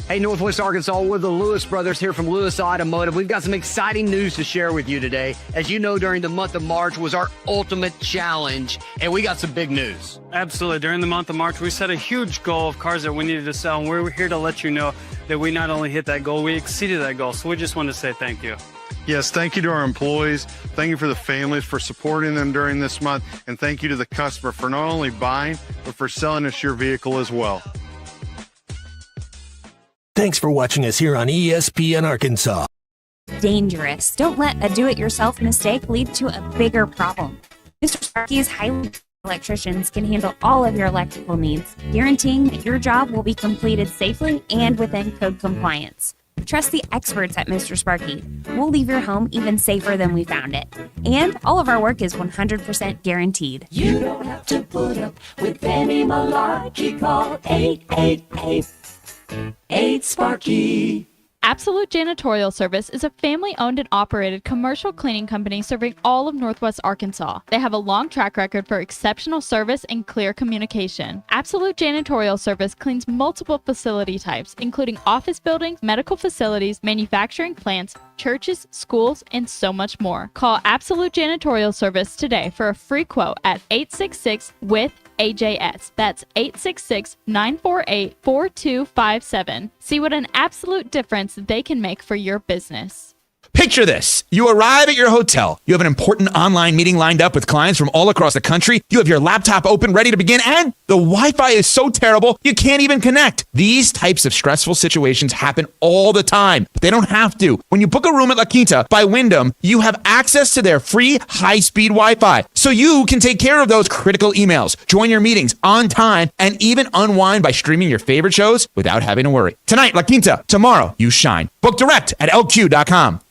Hey, Northwest Arkansas, we're the Lewis brothers here from Lewis Automotive. We've got some exciting news to share with you today. As you know, during the month of March was our ultimate challenge, and we got some big news. Absolutely. During the month of March, we set a huge goal of cars that we needed to sell, and we're here to let you know that we not only hit that goal, we exceeded that goal. So we just wanted to say thank you. Yes, thank you to our employees. Thank you for the families for supporting them during this month. And thank you to the customer for not only buying, but for selling us your vehicle as well. Thanks for watching us here on ESPN Arkansas. Dangerous. Don't let a do-it-yourself mistake lead to a bigger problem. Mr. Sparky's highly electricians can handle all of your electrical needs, guaranteeing that your job will be completed safely and within code compliance. Trust the experts at Mr. Sparky. We'll leave your home even safer than we found it. And all of our work is 100% guaranteed. You don't have to put up with any malarkey. Call 888-8 Absolute Janitorial Service is a family-owned and operated commercial cleaning company serving all of Northwest Arkansas. They have a long track record for exceptional service and clear communication. Absolute Janitorial Service cleans multiple facility types, including office buildings, medical facilities, manufacturing plants, churches, schools, and so much more. Call Absolute Janitorial Service today for a free quote at 866-WITH-AJS. That's 866-948-4257. See what an absolute difference they can make for your business. Picture this. You arrive at your hotel. You have an important online meeting lined up with clients from all across the country. You have your laptop open, ready to begin, and the Wi-Fi is so terrible, you can't even connect. These types of stressful situations happen all the time, but they don't have to. When you book a room at La Quinta by Wyndham, you have access to their free high-speed Wi-Fi, so you can take care of those critical emails, join your meetings on time, and even unwind by streaming your favorite shows without having to worry. Tonight, La Quinta. Tomorrow, you shine. Book direct at LQ.com.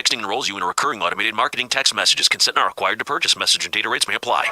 Texting enrolls you in a recurring automated marketing text messages. Consent not required to purchase. Message and data rates may apply.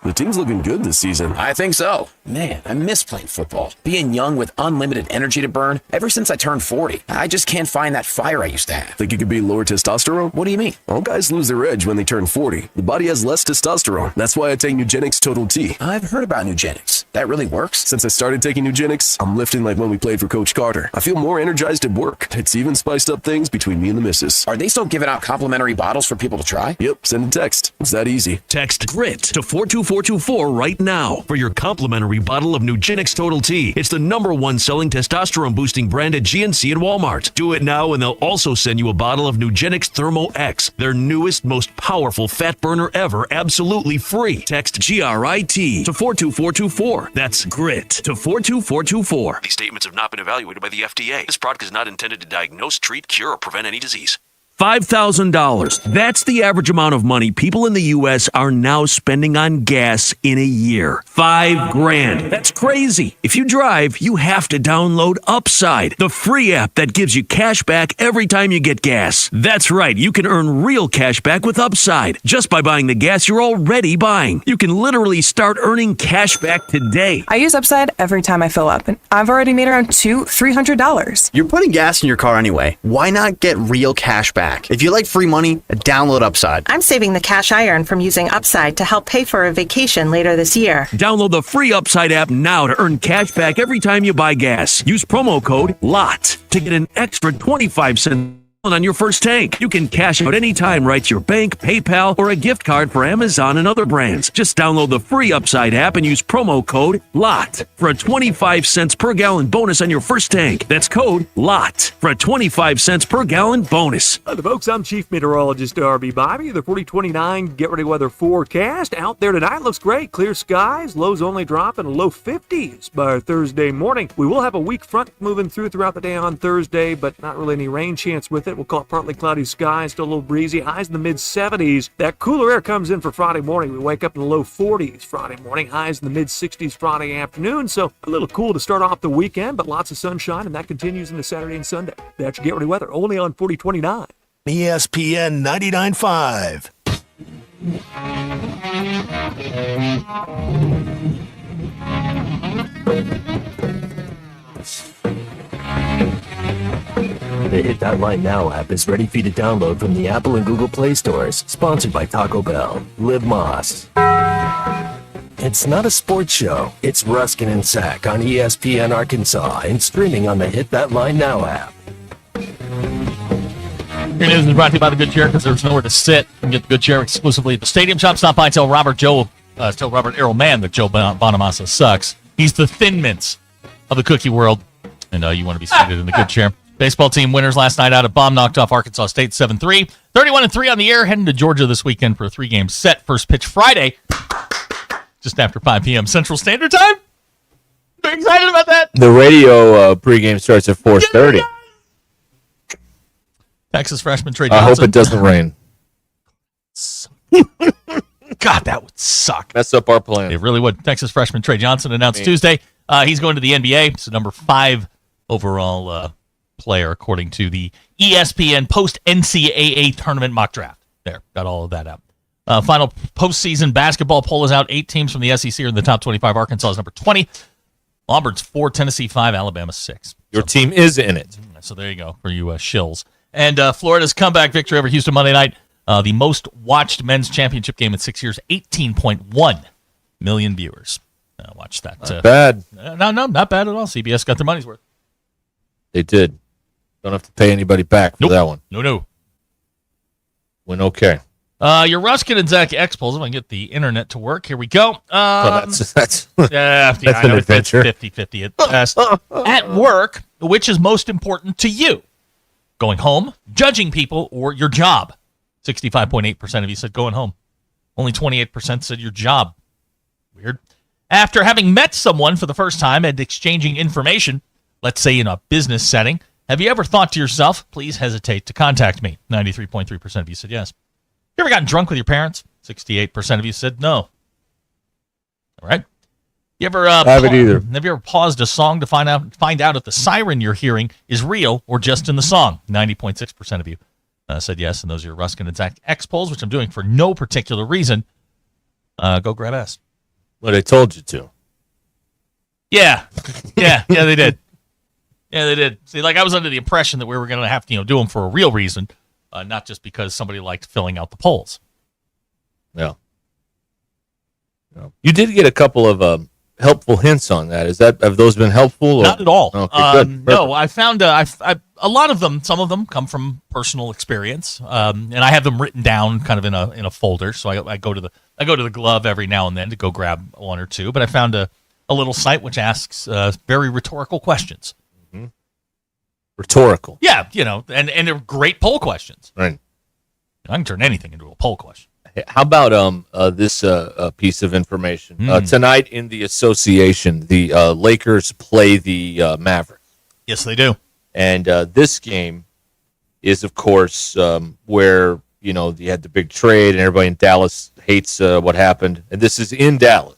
The team's looking good this season. I think so. Man, I miss playing football. Being young with unlimited energy to burn. Ever since I turned 40, I just can't find that fire I used to have. Think it could be lower testosterone? What do you mean? All guys lose their edge when they turn 40. The body has less testosterone. That's why I take Nugenix Total T. I've heard about Nugenix. That really works? Since I started taking Nugenix, I'm lifting like when we played for Coach Carter. I feel more energized at work. It's even spiced up things between me and the missus. Are they still giving out complimentary bottles for people to try? Yep, send a text. It's that easy. Text GRIT to 42424 right now for your complimentary bottle of Nugenix Total T. It's the #1 selling testosterone boosting brand at GNC and Walmart. Do it now and they'll also send you a bottle of Nugenix Thermo X, their newest, most powerful fat burner ever, absolutely free. Text GRIT to 42424. That's GRIT to 42424. These statements have not been evaluated by the FDA. This product is not intended to diagnose, treat, cure, or prevent any disease. $5,000. That's the average amount of money people in the U.S. are now spending on gas in a year. $5,000. That's crazy. If you drive, you have to download Upside, the free app that gives you cash back every time you get gas. That's right. You can earn real cash back with Upside just by buying the gas you're already buying. You can literally start earning cash back today. I use Upside every time I fill up, and I've already made around $300. You're putting gas in your car anyway. Why not get real cash back? If you like free money, download Upside. I'm saving the cash I earn from using Upside to help pay for a vacation later this year. Download the free Upside app now to earn cash back every time you buy gas. Use promo code LOT to get an extra 25 cents on your first tank. You can cash out anytime right to your bank, PayPal, or a gift card for Amazon and other brands. Just download the free Upside app and use promo code LOT for a 25 cents per gallon bonus on your first tank. That's code LOT for a 25 cents per gallon bonus. Hi, folks. I'm Chief Meteorologist RB Bobby. The 4029 Get Ready Weather forecast out there tonight looks great. Clear skies, lows only drop in the low 50s by Thursday morning. We will have a weak front moving throughout the day on Thursday, but not really any rain chance with it. We'll call it partly cloudy skies, still a little breezy, highs in the mid-70s. That cooler air comes in for Friday morning. We wake up in the low 40s Friday morning, highs in the mid-60s Friday afternoon. So a little cool to start off the weekend, but lots of sunshine, and that continues into Saturday and Sunday. That's your Get Ready Weather, only on 4029. ESPN 99.5. The Hit That Line Now app is ready for you to download from the Apple and Google Play stores. Sponsored by Taco Bell. Live Moss. It's not a sports show. It's Ruskin and Sack on ESPN Arkansas and streaming on the Hit That Line Now app. Your news is brought to you by the Good Chair because there's nowhere to sit. You can get the Good Chair exclusively at the Stadium Shop. Stop by and tell Robert Errol Mann that Joe Bonamassa sucks. He's the Thin Mints of the cookie world, and you want to be seated in the Good Chair. Baseball team winners last night out of Bomb knocked off Arkansas State 7-3. 31-3 on the air, heading to Georgia this weekend for a 3-game set. First pitch Friday, just after 5 p.m. Central Standard Time. Very excited about that. The radio pregame starts at 4:30. Texas freshman Trey Johnson. I hope it doesn't rain. God, that would suck. Mess up our plan. It really would. Texas freshman Trey Johnson announced Tuesday he's going to the NBA. He's the number 5 overall player according to the ESPN post-NCAA tournament mock draft. There, got all of that out. Final postseason basketball poll is out. 8 teams from the SEC are in the top 25. Arkansas is number 20. Auburn's 4, Tennessee 5, Alabama 6. Your team is in it. So there you go for you shills. And Florida's comeback victory over Houston Monday night. The most watched men's championship game in 6 years. 18.1 million viewers. Watch that. Not bad. No, not bad at all. CBS got their money's worth. They did. Don't have to pay anybody back for that one. No. Went okay. Your Ruskin and Zach X polls. If I can get the internet to work. Here we go. That's that's an adventure. 50-50 at best. At work, which is most important to you? Going home, judging people, or your job? 65.8% of you said going home. Only 28% said your job. Weird. After having met someone for the first time and exchanging information, let's say in a business setting, have you ever thought to yourself, please hesitate to contact me? 93.3% of you said yes. You ever gotten drunk with your parents? 68% of you said no. All right. You ever haven't either. Have you ever paused a song to find out if the siren you're hearing is real or just in the song? 90.6% of you. said yes, and those are your Ruskin and Zach X polls, which I'm doing for no particular reason. Go grab S. Well, they told you to. Yeah, they did. Yeah, they did. See, like I was under the impression that we were going to have to, do them for a real reason, not just because somebody liked filling out the polls. Yeah. You did get a couple of helpful hints on that. Have those been helpful? Or? Not at all. Okay, good. No, I found a lot of them. Some of them come from personal experience, and I have them written down kind of in a folder. So I go to the glove every now and then to go grab one or two. But I found a little site which asks very rhetorical questions. Mm-hmm. Rhetorical. Yeah, and they're great poll questions. Right. I can turn anything into a poll question. How about this piece of information? Tonight in the association, the Lakers play the Mavericks. Yes, they do. And this game is, of course, where, you had the big trade and everybody in Dallas hates what happened. And this is in Dallas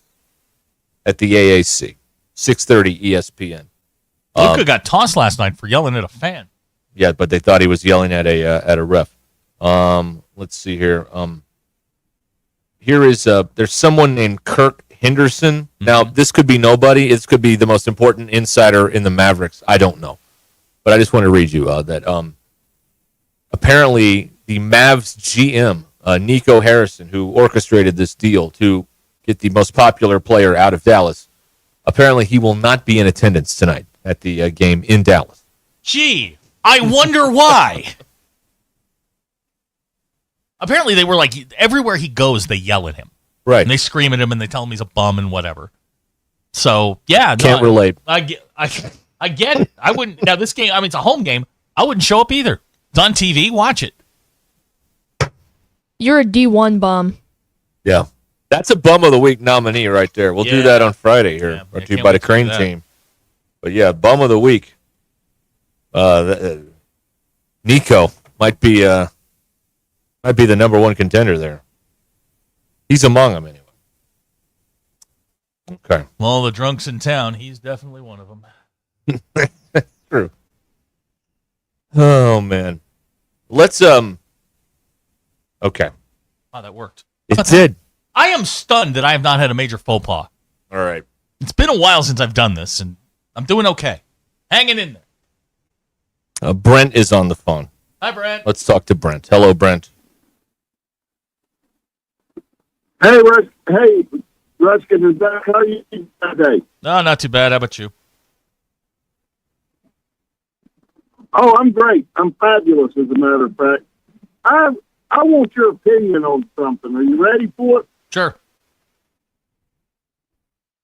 at the AAC, 6:30 ESPN. Luka got tossed last night for yelling at a fan. Yeah, but they thought he was yelling at a ref. Let's see here. Here is there's someone named Kirk Henderson. Now, this could be nobody. This could be the most important insider in the Mavericks. I don't know. But I just want to read you that apparently the Mavs GM, Nico Harrison, who orchestrated this deal to get the most popular player out of Dallas, apparently he will not be in attendance tonight at the game in Dallas. Gee, I wonder why. Apparently, they were like, everywhere he goes, they yell at him. Right. And they scream at him and they tell him he's a bum and whatever. So, yeah. Can't relate. I get it. I wouldn't. Now, this game, it's a home game. I wouldn't show up either. It's on TV. Watch it. You're a D1 bum. Yeah. That's a Bum of the Week nominee right there. We'll do that on Friday here. Yeah, brought to you by the Crane team. But, yeah, Bum of the Week. Nico might be the number one contender there. He's among them anyway. Okay. Well, the drunks in town, he's definitely one of them. That's true. Oh, man. Let's, okay. Wow, that worked. It did. I am stunned that I have not had a major faux pas. All right. It's been a while since I've done this, and I'm doing okay. Hanging in there. Brent is on the phone. Hi, Brent. Let's talk to Brent. Hello, Brent. Hey, Ruscin, is that how you doing today? No, not too bad. How about you? Oh, I'm great. I'm fabulous, as a matter of fact. I want your opinion on something. Are you ready for it? Sure.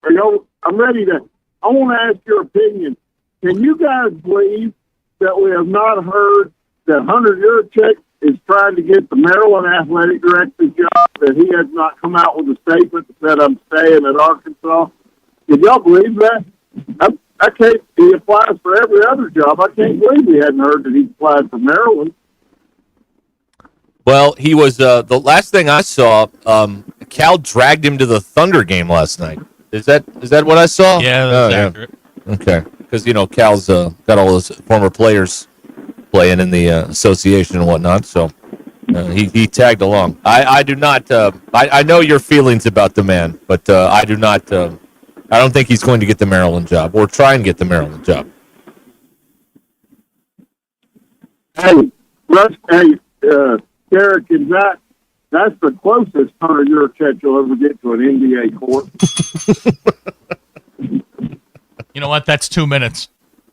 I'm ready to. I want to ask your opinion. Can you guys believe that we have not heard that Hunter Yurchek is trying to get the Maryland athletic director's job, that he has not come out with a statement that said, I'm staying at Arkansas? Did y'all believe that? I can't. He applies for every other job. I can't believe we hadn't heard that he applied for Maryland. Well, he was the last thing I saw. Cal dragged him to the Thunder game last night. Is that what I saw? Yeah, that's accurate. Okay, because Cal's got all those former players playing in the association and whatnot, so he tagged along. I do not. I know your feelings about the man, but I do not. I don't think he's going to get the Maryland job or try and get the Maryland job. Hey, Derek, that's the closest Hunter Yurchek you'll ever get to an NBA court. You know what? That's 2 minutes.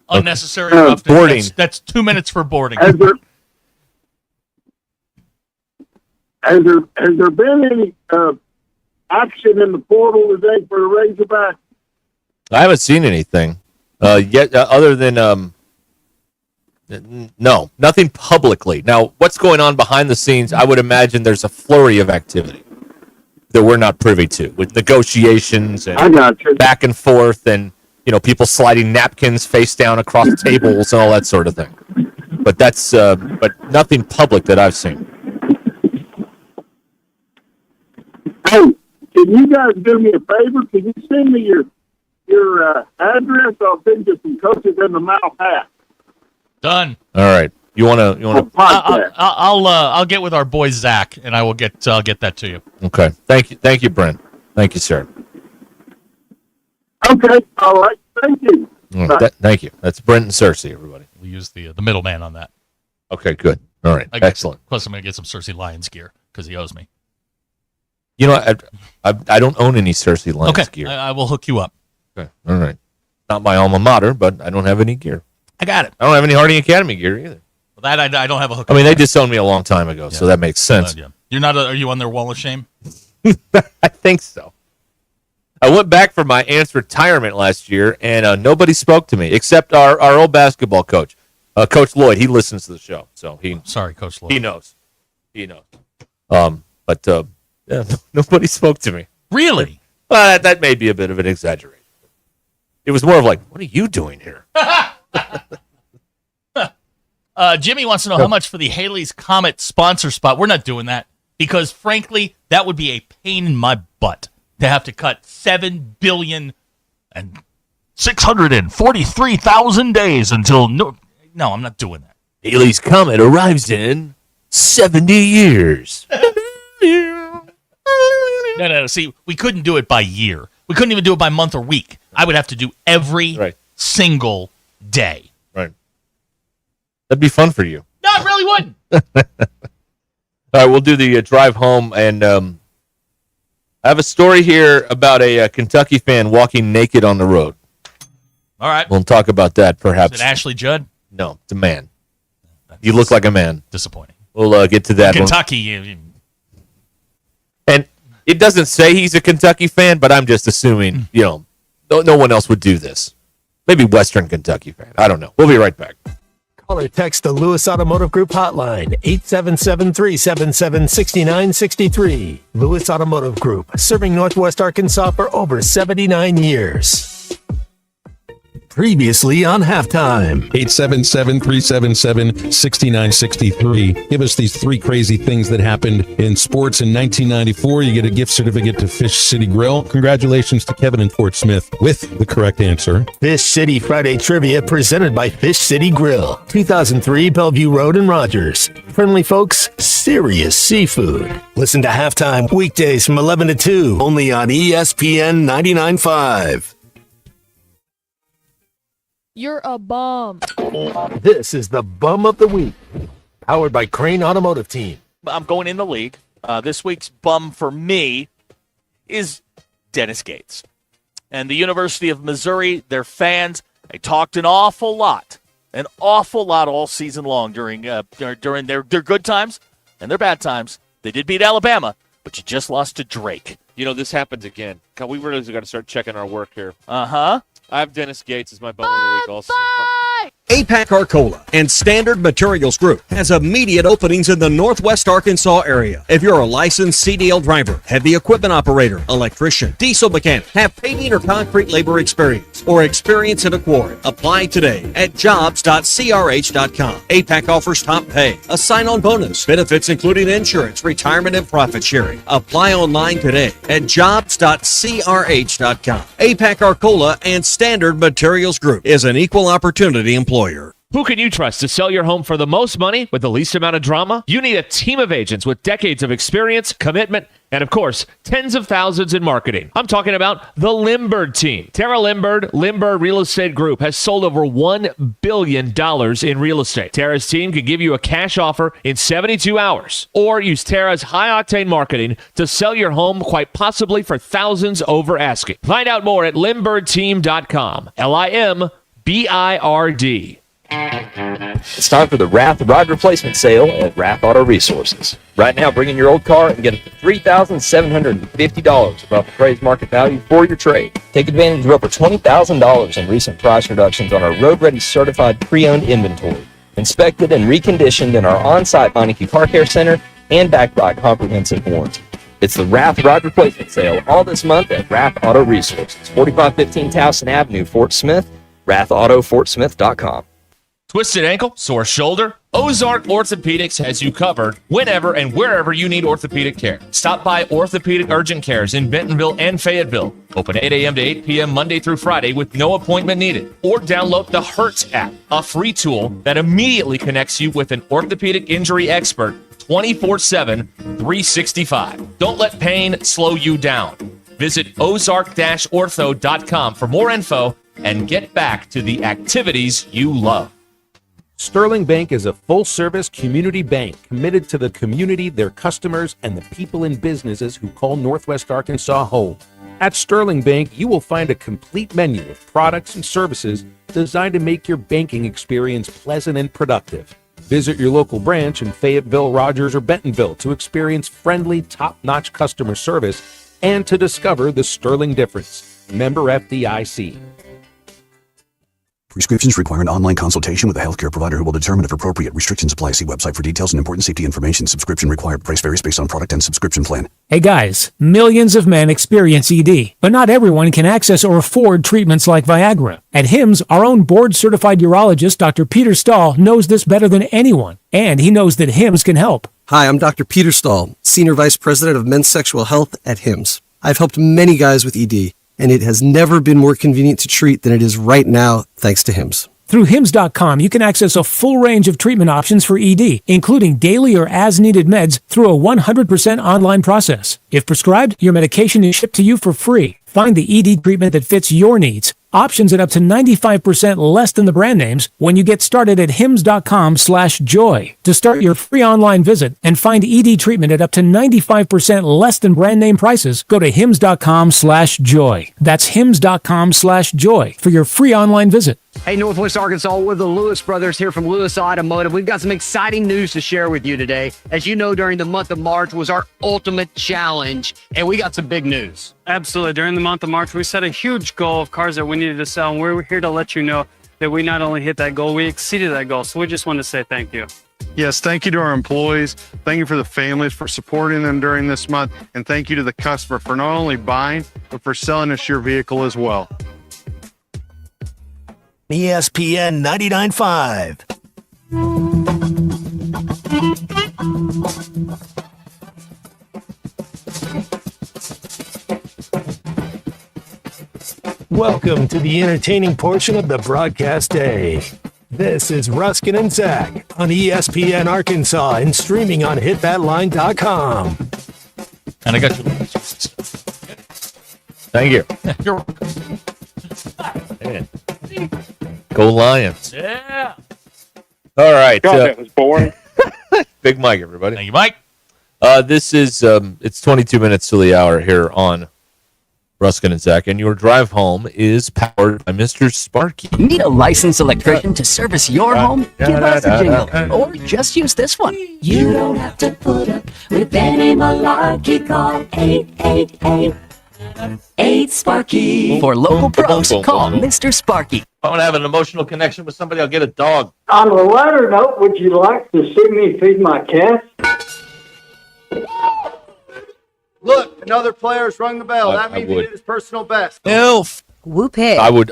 Unnecessary boarding. That's 2 minutes for boarding. Has there been any action in the portal today for the Razorbacks? I haven't seen anything yet, other than no, nothing publicly. Now, what's going on behind the scenes? I would imagine there's a flurry of activity that we're not privy to, with negotiations and back and forth, and people sliding napkins face down across tables and all that sort of thing. But that's but nothing public that I've seen. Hey, can you guys do me a favor? Can you send me your address? I'll send you some coaches in the mouth hat. Done. All right. You want to? I'll get with our boy Zach, and I'll get that to you. Okay. Thank you, Brent. Thank you, sir. Okay. All right. Thank you. Thank you. That's Brent and Cersei, everybody. We use the middleman on that. Okay, good. All right, excellent. Plus, I'm going to get some Cersei Lions gear because he owes me. You know, I don't own any Cersei Lions gear. I will hook you up. Okay, all right. Not my alma mater, but I don't have any gear. I got it. I don't have any Harding Academy gear either. Well, that I don't have a hook. I mean, they disowned me a long time ago, so that makes sense. Yeah. You're not. Are you on their wall of shame? I think so. I went back for my aunt's retirement last year, and nobody spoke to me except our old basketball coach, Coach Lloyd. He listens to the show, so sorry, Coach Lloyd. He knows. But nobody spoke to me. Really? Well, that may be a bit of an exaggeration. It was more of like, what are you doing here? Jimmy wants to know how much for the Haley's Comet sponsor spot. We're not doing that because, frankly, that would be a pain in my butt to have to cut 7,643,000 days until no, I'm not doing that. Haley's Comet arrives in 70 years. No. See, we couldn't do it by year. We couldn't even do it by month or week. I would have to do every single day. Right. That'd be fun for you. No, it really wouldn't. All right, we'll do the drive home, and I have a story here about a Kentucky fan walking naked on the road. All right. We'll talk about that, perhaps. Is it Ashley Judd? No, it's a man. You look like a man. Disappointing. We'll get to that. Kentucky. And it doesn't say he's a Kentucky fan, but I'm just assuming, no one else would do this. Maybe Western Kentucky fan. I don't know. We'll be right back. Call or text the Lewis Automotive Group hotline, 877-377-6963. Lewis Automotive Group, serving Northwest Arkansas for over 79 years. Previously on Halftime. 877-377-6963. Give us these three crazy things that happened in sports in 1994. You get a gift certificate to Fish City Grill. Congratulations to Kevin in Fort Smith with the correct answer. Fish City Friday Trivia presented by Fish City Grill. 2003 Bellevue Road in Rogers. Friendly folks, serious seafood. Listen to Halftime weekdays from 11 to 2, only on ESPN 99.5. You're a bum. This is the Bum of the Week, powered by Crane Automotive Team. I'm going in the league. This week's bum for me is Dennis Gates. And the University of Missouri, their fans, they talked an awful lot all season long during their good times and their bad times. They did beat Alabama, but you just lost to Drake. This happens again. We really got to start checking our work here. Uh-huh. I have Dennis Gates as my bum of the week also. APAC Arcola and Standard Materials Group has immediate openings in the Northwest Arkansas area. If you're a licensed CDL driver, heavy equipment operator, electrician, diesel mechanic, have paving or concrete labor experience, or experience in a quarry, apply today at jobs.crh.com. APAC offers top pay, a sign-on bonus, benefits including insurance, retirement, and profit sharing. Apply online today at jobs.crh.com. APAC Arcola and Standard Materials Group is an equal opportunity employer. Who can you trust to sell your home for the most money with the least amount of drama? You need a team of agents with decades of experience, commitment, and of course, tens of thousands in marketing. I'm talking about the Limbird team. Tara Limbird Real Estate Group has sold over $1 billion in real estate. Tara's team can give you a cash offer in 72 hours, or use Tara's high-octane marketing to sell your home quite possibly for thousands over asking. Find out more at limbirdteam.com. LIMBIRD. It's time for the Rath Rod Replacement Sale at Rath Auto Resources. Right now, bring in your old car and get up to $3,750 above appraised market value for your trade. Take advantage of over $20,000 in recent price reductions on our road-ready certified pre-owned inventory, inspected and reconditioned in our on-site Meineke Car Care Center and backed by a comprehensive warranty. It's the Rath Rod Replacement Sale all this month at Rath Auto Resources, 4515 Towson Avenue, Fort Smith, rathautofortsmith.com. Twisted ankle, sore shoulder? Ozark Orthopedics has you covered whenever and wherever you need orthopedic care. Stop by Orthopedic Urgent Cares in Bentonville and Fayetteville. Open 8 a.m. to 8 p.m. Monday through Friday with no appointment needed. Or download the Hertz app, a free tool that immediately connects you with an orthopedic injury expert 24/7, 365. Don't let pain slow you down. Visit ozark-ortho.com for more info and get back to the activities you love. Sterling Bank is a full-service community bank committed to the community, their customers, and the people and businesses who call Northwest Arkansas home. At Sterling Bank, you will find a complete menu of products and services designed to make your banking experience pleasant and productive. Visit your local branch in Fayetteville, Rogers, or Bentonville to experience friendly, top-notch customer service and to discover the Sterling difference. Member FDIC. Prescriptions require an online consultation with a healthcare provider who will determine if appropriate. Restrictions apply. See website for details and important safety information. Subscription required. Price varies based on product and subscription plan. Hey guys, millions of men experience ED, but not everyone can access or afford treatments like Viagra. At HIMSS, our own board-certified urologist, Dr. Peter Stahl, knows this better than anyone, and he knows that HIMSS can help. Hi, I'm Dr. Peter Stahl, Senior Vice President of Men's Sexual Health at HIMSS. I've helped many guys with ED, and it has never been more convenient to treat than it is right now, thanks to HIMSS. Through HIMSS.com, you can access a full range of treatment options for ED, including daily or as-needed meds through a 100% online process. If prescribed, your medication is shipped to you for free. Find the ED treatment that fits your needs. Options at up to 95% less than the brand names when you get started at hims.com/joy. To start your free online visit and find ED treatment at up to 95% less than brand name prices, go to hims.com/joy. That's hims.com/joy for your free online visit. Hey, Northwest Arkansas, we're the Lewis brothers here from Lewis Automotive. We've got some exciting news to share with you today. As you know, during the month of March was our ultimate challenge, and we got some big news. Absolutely. During the month of March, we set a huge goal of cars that we needed to sell, and we're here to let you know that we not only hit that goal, we exceeded that goal. So we just want to say thank you. Yes, thank you to our employees. Thank you for the families for supporting them during this month. And thank you to the customer for not only buying, but for selling us your vehicle as well. ESPN 99.5. Welcome to the entertaining portion of the broadcast day. This is Ruskin and Zach on ESPN Arkansas and streaming on hitthatline.com. And I got you. Thank you. You're welcome. Man. Go Lions. Yeah. All right. God, that was boring. Big Mike, everybody. Thank you, Mike. This is, it's 22 minutes to the hour here on Ruskin and Zach, and your drive home is powered by Mr. Sparky. Need a licensed electrician to service your home? Give us a jingle, or just use this one. You don't have to put up with any malarkey. Call 888-8 For local pros, call Mr. Sparky. I want to have an emotional connection with somebody. I'll get a dog. On the latter note, would you like to see me feed my cat? Look, another player's rung the bell. That means he would. did his personal best. Elf. Whoop it. I would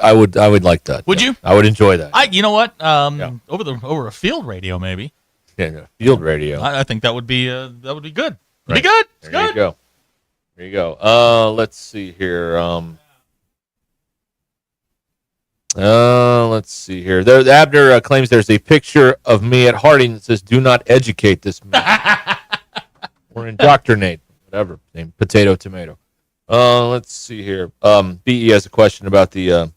like that. Would you? I would enjoy that. You know what? Over a field radio, maybe. Yeah, field radio. I think that would be good. Right. Be good. It's There good. you go. There you go. Let's see here. Let's see here. Abner claims there's a picture of me at Harding that says, "Do not educate this man," or indoctrinate, whatever. Name potato tomato. Let's see here. BE has a question about the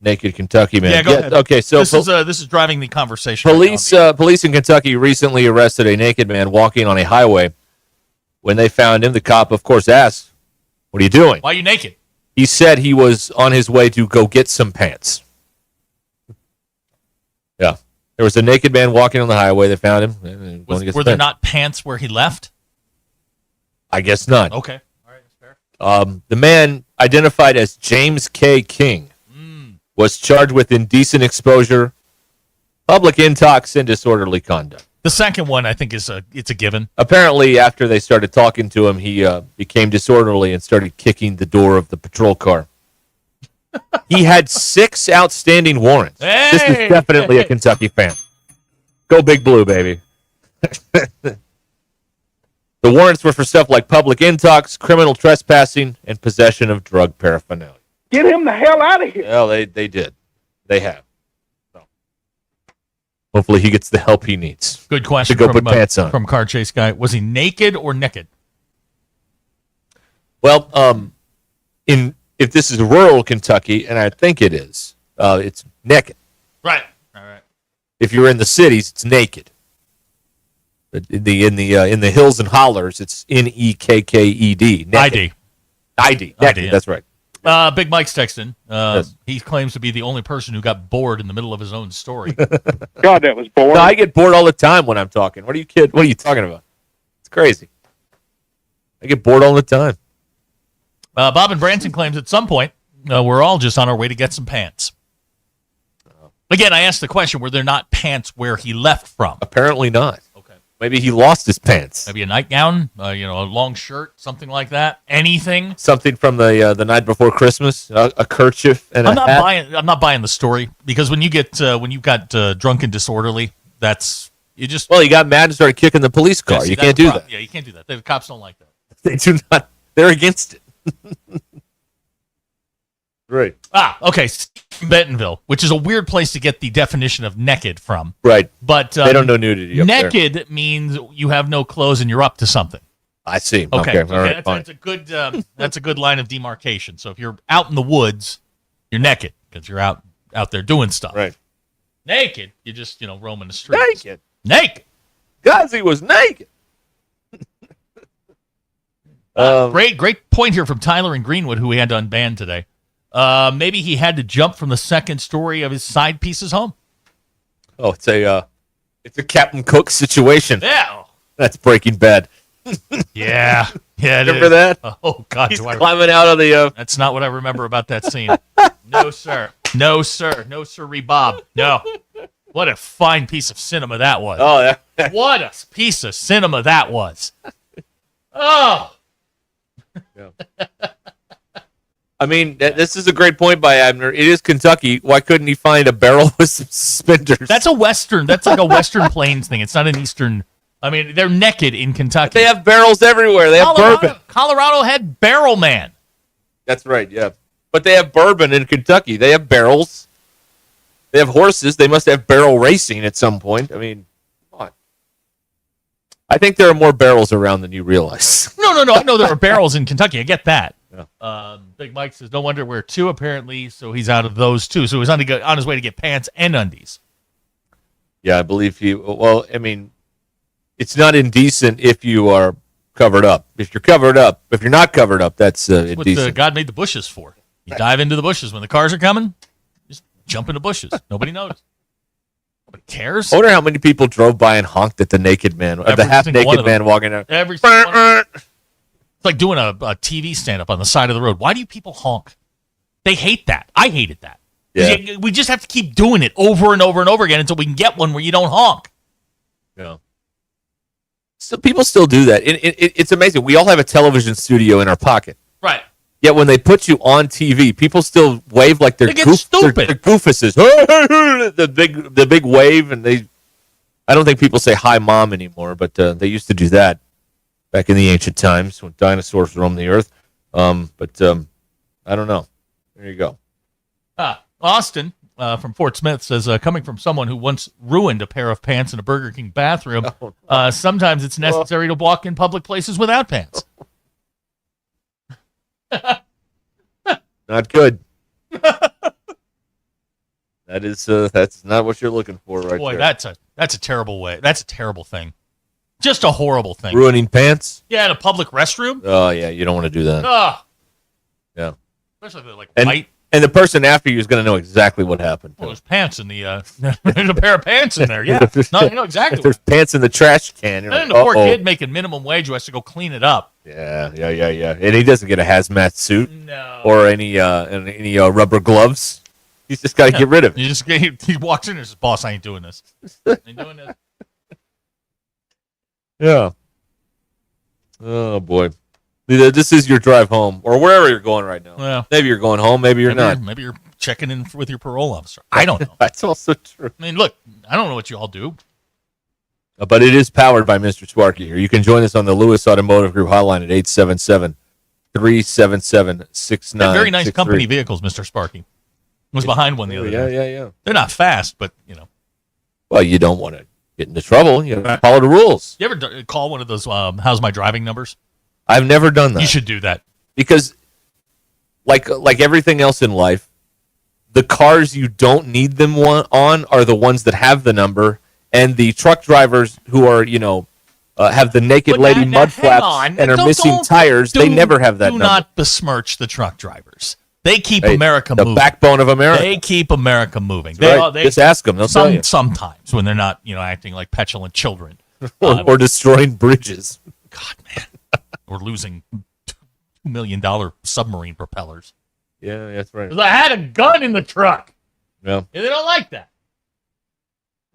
naked Kentucky man. Yeah, go ahead. Okay, so this is driving the conversation. Police in Kentucky recently arrested a naked man walking on a highway. When they found him, the cop, of course, asked, "What are you doing?" Why are you naked? He said he was on his way to go get some pants. Yeah. There was a naked man walking on the highway. They found him. Were there not pants where he left? I guess not. Okay. All right, that's fair. The man, identified as James K. King, was charged with indecent exposure, public intox, and disorderly conduct. The second one, I think, it's a given. Apparently, after they started talking to him, he became disorderly and started kicking the door of the patrol car. He had 6 outstanding warrants. Hey! This is definitely a Kentucky fan. Go Big Blue, baby. The warrants were for stuff like public intox, criminal trespassing, and possession of drug paraphernalia. Get him the hell out of here. Well, they did. They have. So, hopefully he gets the help he needs. Good question to go put pants on. from Car Chase Guy. Was he naked or naked? Well, if this is rural Kentucky, and I think it is, it's naked. Right. All right. If you're in the cities, it's naked. But in the hills and hollers, it's NEKKED. ID. Naked. Yeah. That's right. Big Mike's texting. Yes. He claims to be the only person who got bored in the middle of his own story. God, that was boring. No, I get bored all the time when I'm talking. What are you talking about? It's crazy. I get bored all the time. Bob and Branson claims at some point we're all just on our way to get some pants. Again, I asked the question, were there not pants where he left from? Apparently not. Okay. Maybe he lost his pants. Maybe a nightgown, a long shirt, something like that. Anything. Something from the night before Christmas, a kerchief and I'm a hat. I'm not buying the story because when you got drunk and disorderly, Well, he got mad and started kicking the police car. see, You that's can't the do problem. that. Yeah, you can't do that. The cops don't like that. They do not. They're against it. Right. Okay. Bentonville, which is a weird place to get the definition of naked from. Right. But they don't know nudity. Up naked there. means you have no clothes and you're up to something. I see. Okay. All right. That's a good. That's a good line of demarcation. So if you're out in the woods, you're naked because you're out there doing stuff. Right. Naked, you're just roaming the streets. Naked. Guys, he was naked. Great point here from Tyler in Greenwood, who we had to unban today. Maybe he had to jump from the second story of his side piece's home. Oh, it's a Captain Cook situation. Yeah. That's Breaking Bad. Yeah. Yeah. Remember that? Oh God. He's climbing out of the. That's not what I remember about that scene. No, sir. No, sir. No, sir. Bob. No. What a fine piece of cinema that was. Oh, yeah. What a piece of cinema that was. Oh. Yeah. I mean, this is a great point by Abner. It is Kentucky. Why couldn't he find a barrel with some suspenders? That's a Western. That's like a Western Plains thing. It's not an Eastern. I mean, they're naked in Kentucky. They have barrels everywhere. They have bourbon. Colorado had Barrel Man. That's right, yeah. But they have bourbon in Kentucky. They have barrels. They have horses. They must have barrel racing at some point. I mean, come on. I think there are more barrels around than you realize. No. I know there are barrels in Kentucky. I get that. Yeah. Big Mike says no underwear too, apparently, so he's out of those too. So he's on his way to get pants and undies. Yeah, I believe he. Well, I mean, it's not indecent if you are covered up. If you're covered up, if you're not covered up, that's indecent. What God made the bushes for. You dive into the bushes when the cars are coming. Just jump into bushes. Nobody knows. Nobody cares. I wonder how many people drove by and honked at the naked man, or the half-naked man walking out. Every single one. It's like doing a TV stand-up on the side of the road. Why do you people honk? They hate that. I hated that. Yeah. We just have to keep doing it over and over and over again until we can get one where you don't honk. Yeah. So people still do that. It's amazing. We all have a television studio in our pocket. Right. Yet when they put you on TV, people still wave like they're stupid. They're goofuses. the big wave, and I don't think people say "Hi, Mom" anymore, but they used to do that back in the ancient times when dinosaurs roamed the earth. But I don't know. There you go. Austin from Fort Smith says, coming from someone who once ruined a pair of pants in a Burger King bathroom, sometimes it's necessary to walk in public places without pants. Not good. That's not what you're looking for, right? Boy, there. that's a terrible way. That's a terrible thing. Just a horrible thing. Ruining pants. Yeah, in a public restroom. Oh yeah, you don't want to do that. Yeah. Especially if they're like and, white. And the person after you is going to know exactly what happened. Well, there's pants in the there's a pair of pants in there. Yeah, no, you know exactly. If there's pants in the trash can, you're and like, the poor kid making minimum wage who has to go clean it up. Yeah. And he doesn't get a hazmat suit, no, or any rubber gloves. He's just got to get rid of it. He walks in and says, "Boss, I ain't doing this. I ain't doing this." Yeah. Oh boy. This is your drive home, or wherever you're going right now. Well, maybe you're going home, maybe you're not. Maybe you're checking in with your parole officer. I don't know. That's also true. I mean, look, I don't know what you all do. But it is powered by Mr. Sparky here. You can join us on the Lewis Automotive Group hotline at 877-377-6963. Very nice company vehicles, Mr. Sparky. Was behind one the other day. Yeah. They're not fast, but, Well, you don't want to get into trouble. You have to follow the rules. You ever call one of those how's my driving numbers? I've never done that. You should do that. Because, like everything else in life, the cars you don't need them on are the ones that have the number, and the truck drivers who are, have the naked lady mud flaps and are missing tires, they never have that number. Do not besmirch the truck drivers. They keep America the moving. The backbone of America. They keep America moving. They just ask them. They'll tell you. Sometimes when they're not, acting like petulant children. or destroying bridges. God, man. Or losing $2 million submarine propellers. Yeah, that's right. 'Cause I had a gun in the truck. Yeah. And they don't like that.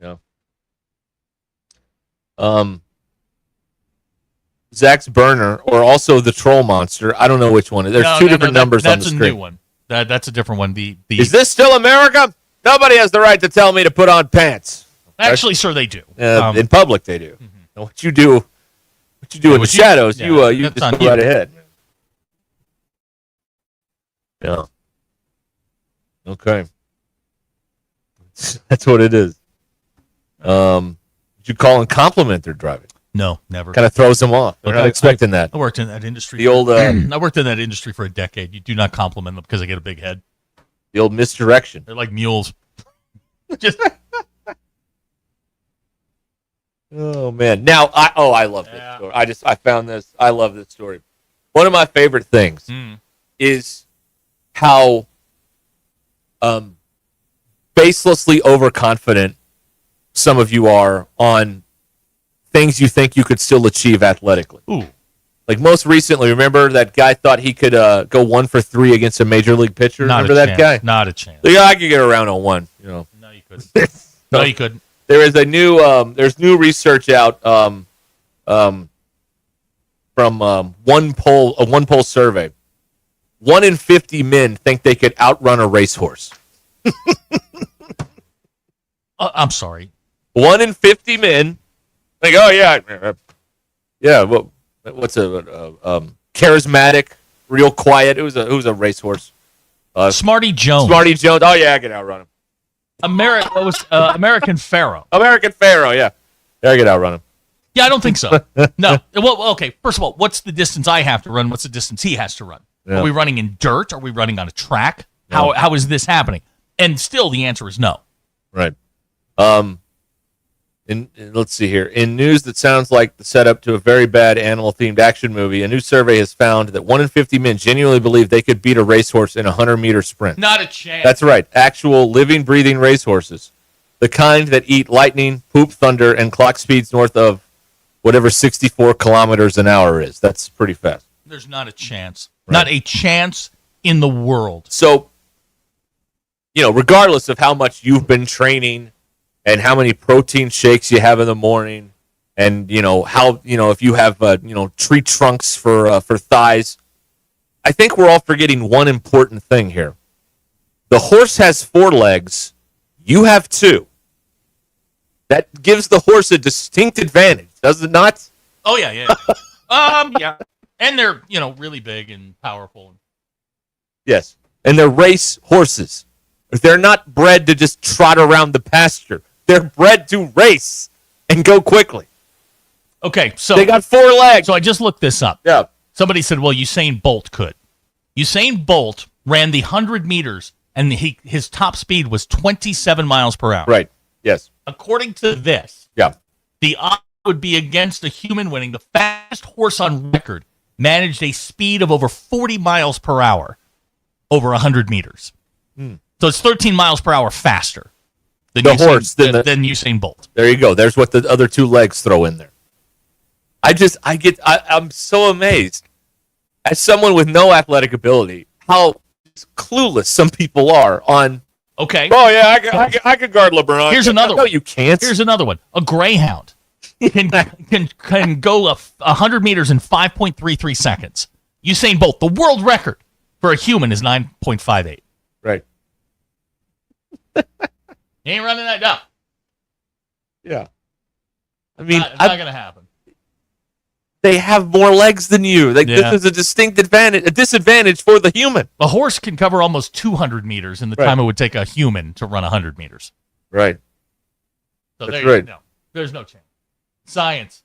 Yeah. Zach's burner, or also the troll monster. I don't know which one. There's two different numbers on the screen. That's a new one. That's a different one. Is this still America? Nobody has the right to tell me to put on pants. Actually, sir, they do. In public, they do. And what you do in the shadows, you just go right ahead. Yeah. Okay. That's what it is. Did you call and compliment their driving? No, never. Kind of throws them off. They're not expecting that. I worked in that industry. The old. I worked in that industry for a decade. You do not compliment them because they get a big head. The old misdirection. They're like mules. Just. Oh man! Now I love this story. I found this. I love this story. One of my favorite things is how baselessly overconfident some of you are on things you think you could still achieve athletically. Ooh. Like most recently, remember that guy thought he could go 1 for 3 against a major league pitcher? Remember that guy? Not a chance. Like, I could get around on one. No, you couldn't. No, you couldn't. There is a new there's new research out from one poll survey. 1 in 50 men think they could outrun a racehorse. I'm sorry. 1 in 50 men think, oh yeah. What's a charismatic, real quiet? It was a racehorse. Smarty Jones. Smarty Jones. Oh yeah, I can outrun him. American Pharaoh. American Pharaoh. Yeah, I can outrun him. Yeah, I don't think so. No. Well, okay. First of all, what's the distance I have to run? What's the distance he has to run? Yeah. Are we running in dirt? Are we running on a track? No. How is this happening? And still, the answer is no. Right. Let's see here. In news that sounds like the setup to a very bad animal-themed action movie, a new survey has found that 1 in 50 men genuinely believe they could beat a racehorse in a 100-meter sprint. Not a chance. That's right. Actual living, breathing racehorses. The kind that eat lightning, poop thunder, and clock speeds north of whatever 64 kilometers an hour is. That's pretty fast. There's not a chance. Right. Not a chance in the world. So, regardless of how much you've been training and how many protein shakes you have in the morning and, how, if you have, tree trunks for thighs, I think we're all forgetting one important thing here. The horse has 4 legs. You have 2. That gives the horse a distinct advantage, does it not? Oh, yeah. Yeah. And they're, really big and powerful. Yes. And they're race horses. They're not bred to just trot around the pasture. They're bred to race and go quickly. Okay, so they got 4 legs. So I just looked this up. Yeah. Somebody said, well, Usain Bolt could. Usain Bolt ran the 100 meters, and his top speed was 27 miles per hour. Right. Yes. According to this, the odds would be against a human winning. The fastest horse on record managed a speed of over 40 miles per hour over 100 meters. So it's 13 miles per hour faster than than Usain Bolt. There you go. There's what the other 2 legs throw in there. I'm so amazed as someone with no athletic ability how clueless some people are on. Okay. Oh yeah, I could guard LeBron. Here's another one. No, you can't. Here's another one. A greyhound can go 100 meters in 5.33 seconds. Usain Bolt, the world record for a human is 9.58. Right. You ain't running that down. Yeah. I mean, it's not going to happen. They have more legs than you. This is a distinct advantage, a disadvantage for the human. A horse can cover almost 200 meters in the time it would take a human to run 100 meters. Right. So That's right. There's no chance. Science.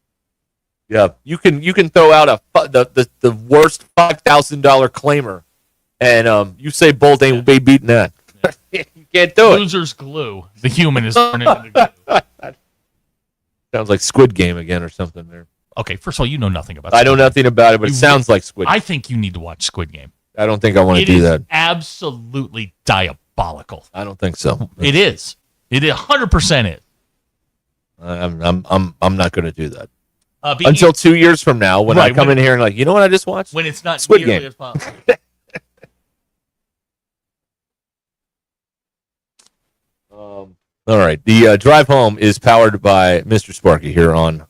Yeah, you can throw out the worst $5,000 claimer, and you say Bolt ain't be beating that. You can't do it. Loser's glue. The human is turning into glue. Sounds like Squid Game again or something there. Okay, first of all, you know nothing about I know nothing about it, but it sounds like Squid Game. I think you need to watch Squid Game. I don't think I want to do that. It is absolutely diabolical. I don't think so. It is. It 100% is. I'm not going to do that. Being Until 2 years from now, when I come in here and like, you know what I just watched? When it's not Squid nearly Game. as possible. All right. The drive home is powered by Mr. Sparky here on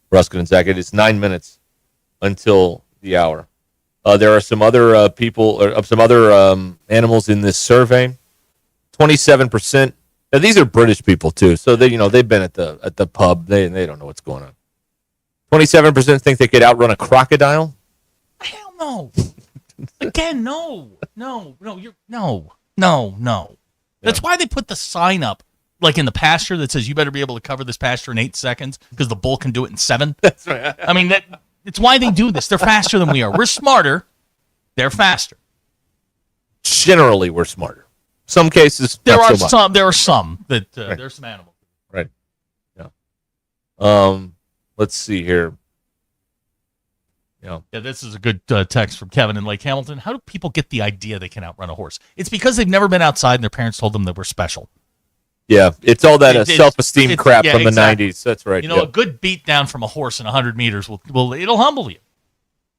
Ruscin and Zach. It is 9 minutes until the hour. There are some other people, or some other animals in this survey. 27%. Now, these are British people too, so they've been at the pub. They don't know what's going on. 27% think they could outrun a crocodile. Hell no. Again, no. That's why they put the sign up, like in the pasture, that says you better be able to cover this pasture in 8 seconds because the bull can do it in 7. That's right. I mean, it's why they do this. They're faster than we are. We're smarter. They're faster. Generally, we're smarter. Some cases, There not are so much. some. There are some that Right. there's some animals. Right. Yeah. Let's see here. Yeah, this is a good text from Kevin in Lake Hamilton. How do people get the idea they can outrun a horse? It's because they've never been outside and their parents told them that we're special. Yeah, it's all that It's- self-esteem it's- crap yeah, from the exactly. 90s. That's right. You know, yeah. a good beat down from a horse in 100 meters it'll humble you.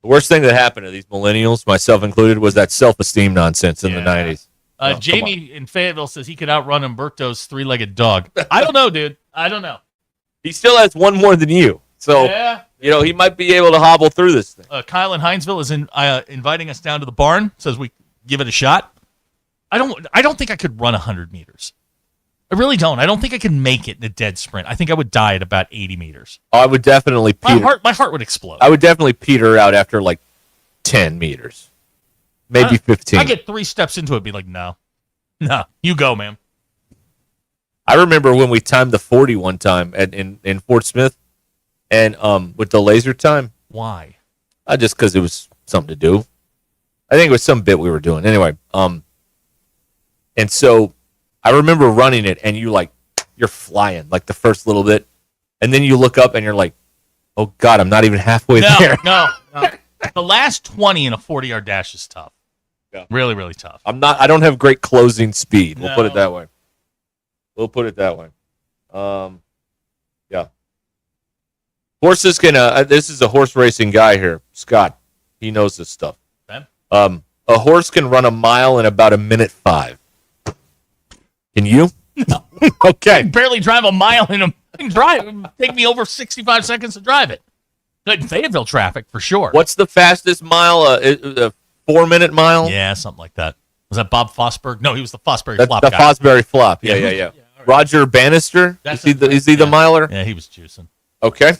The worst thing that happened to these millennials, myself included, was that self-esteem nonsense in the 90s. No, Jamie in Fayetteville says he could outrun Umberto's 3-legged dog. I don't know, dude. I don't know. He still has one more than you. So, he might be able to hobble through this thing. Kyle in Hinesville is inviting us down to the barn. Says we give it a shot. I don't think I could run 100 meters. I really don't. I don't think I could make it in a dead sprint. I think I would die at about 80 meters. I would definitely My heart would explode. I would definitely peter out after like 10 meters. Maybe 15. I get 3 steps into it, be like, no, you go, man. I remember when we timed the 40 one time in Fort Smith, and with the laser time. Why? Just because it was something to do. I think it was some bit we were doing. Anyway, and so I remember running it, and you're flying like the first little bit, and then you look up and you're like, oh God, I'm not even halfway there. No. The last 20 in a 40-yard dash is tough. Yeah. Really, really tough. I don't have great closing speed. We'll No. put it that way. Yeah. Horses can. This is a horse racing guy here, Scott. He knows this stuff. Ben? A horse can run a mile in about 1:05. Can you? No. Okay. I can barely drive a mile in a drive. It would take me over 65 seconds to drive it. Good in Fayetteville traffic for sure. What's the fastest mile? A 4-minute mile? Yeah, something like that. Was that Bob Fosberg? No, he was the Fosbury That's flop the guy. Fosbury flop. Yeah. Roger Bannister. Is he the miler? Yeah, he was juicing. Okay.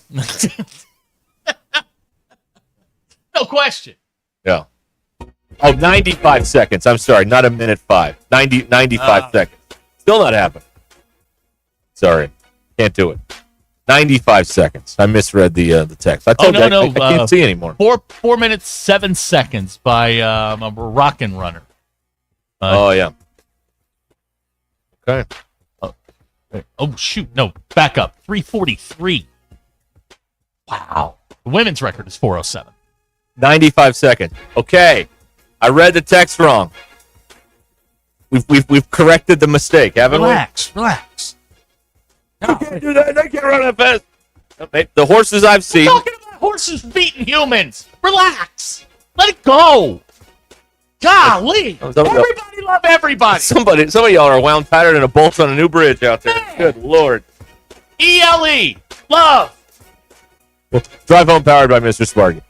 No question. Yeah. Oh, 95 seconds. I'm sorry, not 1:05. 95 seconds. Still not happening. Sorry. Can't do it. 95 seconds. I misread the text. I told you I can't see anymore. 4 minutes 7 seconds by a Ruscin runner. Yeah. Okay. Oh shoot! No, back up. 3:43. Wow. The women's record is 4:07. 95 seconds. Okay. I read the text wrong. We've corrected the mistake, haven't Relax. we? I can't do that. I can't run that fast. Okay. The horses I've seen. We're talking about horses beating humans. Relax. Let it go. Golly. Everybody love everybody. Some of y'all are wound tighter than a bolt on a new bridge out there. Man. Good Lord. ELE. Love. Well, drive home powered by Mr. Sparky.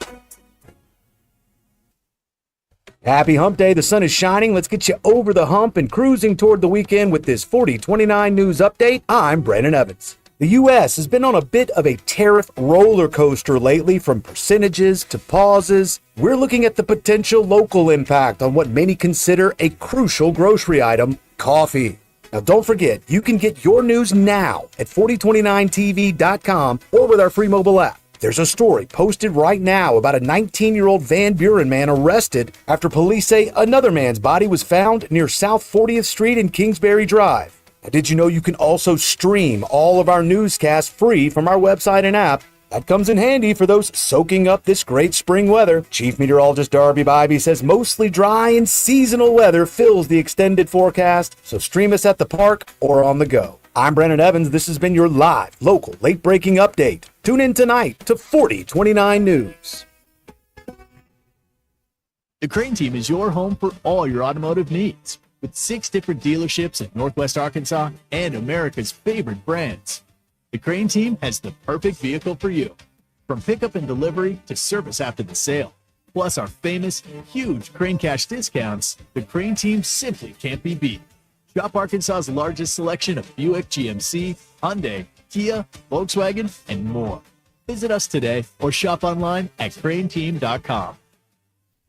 Happy hump day. The sun is shining. Let's get you over the hump and cruising toward the weekend with this 4029 news update. I'm Brandon Evans. The U.S. has been on a bit of a tariff roller coaster lately, from percentages to pauses. We're looking at the potential local impact on what many consider a crucial grocery item, coffee. Now, don't forget, you can get your news now at 4029tv.com or with our free mobile app. There's a story posted right now about a 19-year-old Van Buren man arrested after police say another man's body was found near South 40th Street and Kingsbury Drive. Now, did you know you can also stream all of our newscasts free from our website and app? That comes in handy for those soaking up this great spring weather. Chief Meteorologist Darby Bybee says mostly dry and seasonal weather fills the extended forecast, so stream us at the park or on the go. I'm Brandon Evans. This has been your live, local, late-breaking update. Tune in tonight to 4029 News. The Crane Team is your home for all your automotive needs, with 6 different dealerships in Northwest Arkansas and America's favorite brands. The Crane Team has the perfect vehicle for you, from pickup and delivery to service after the sale. Plus our famous, huge Crane Cash discounts, the Crane Team simply can't be beat. Shop Arkansas's largest selection of Buick, GMC, Hyundai, Kia, Volkswagen, and more. Visit us today or shop online at craneteam.com.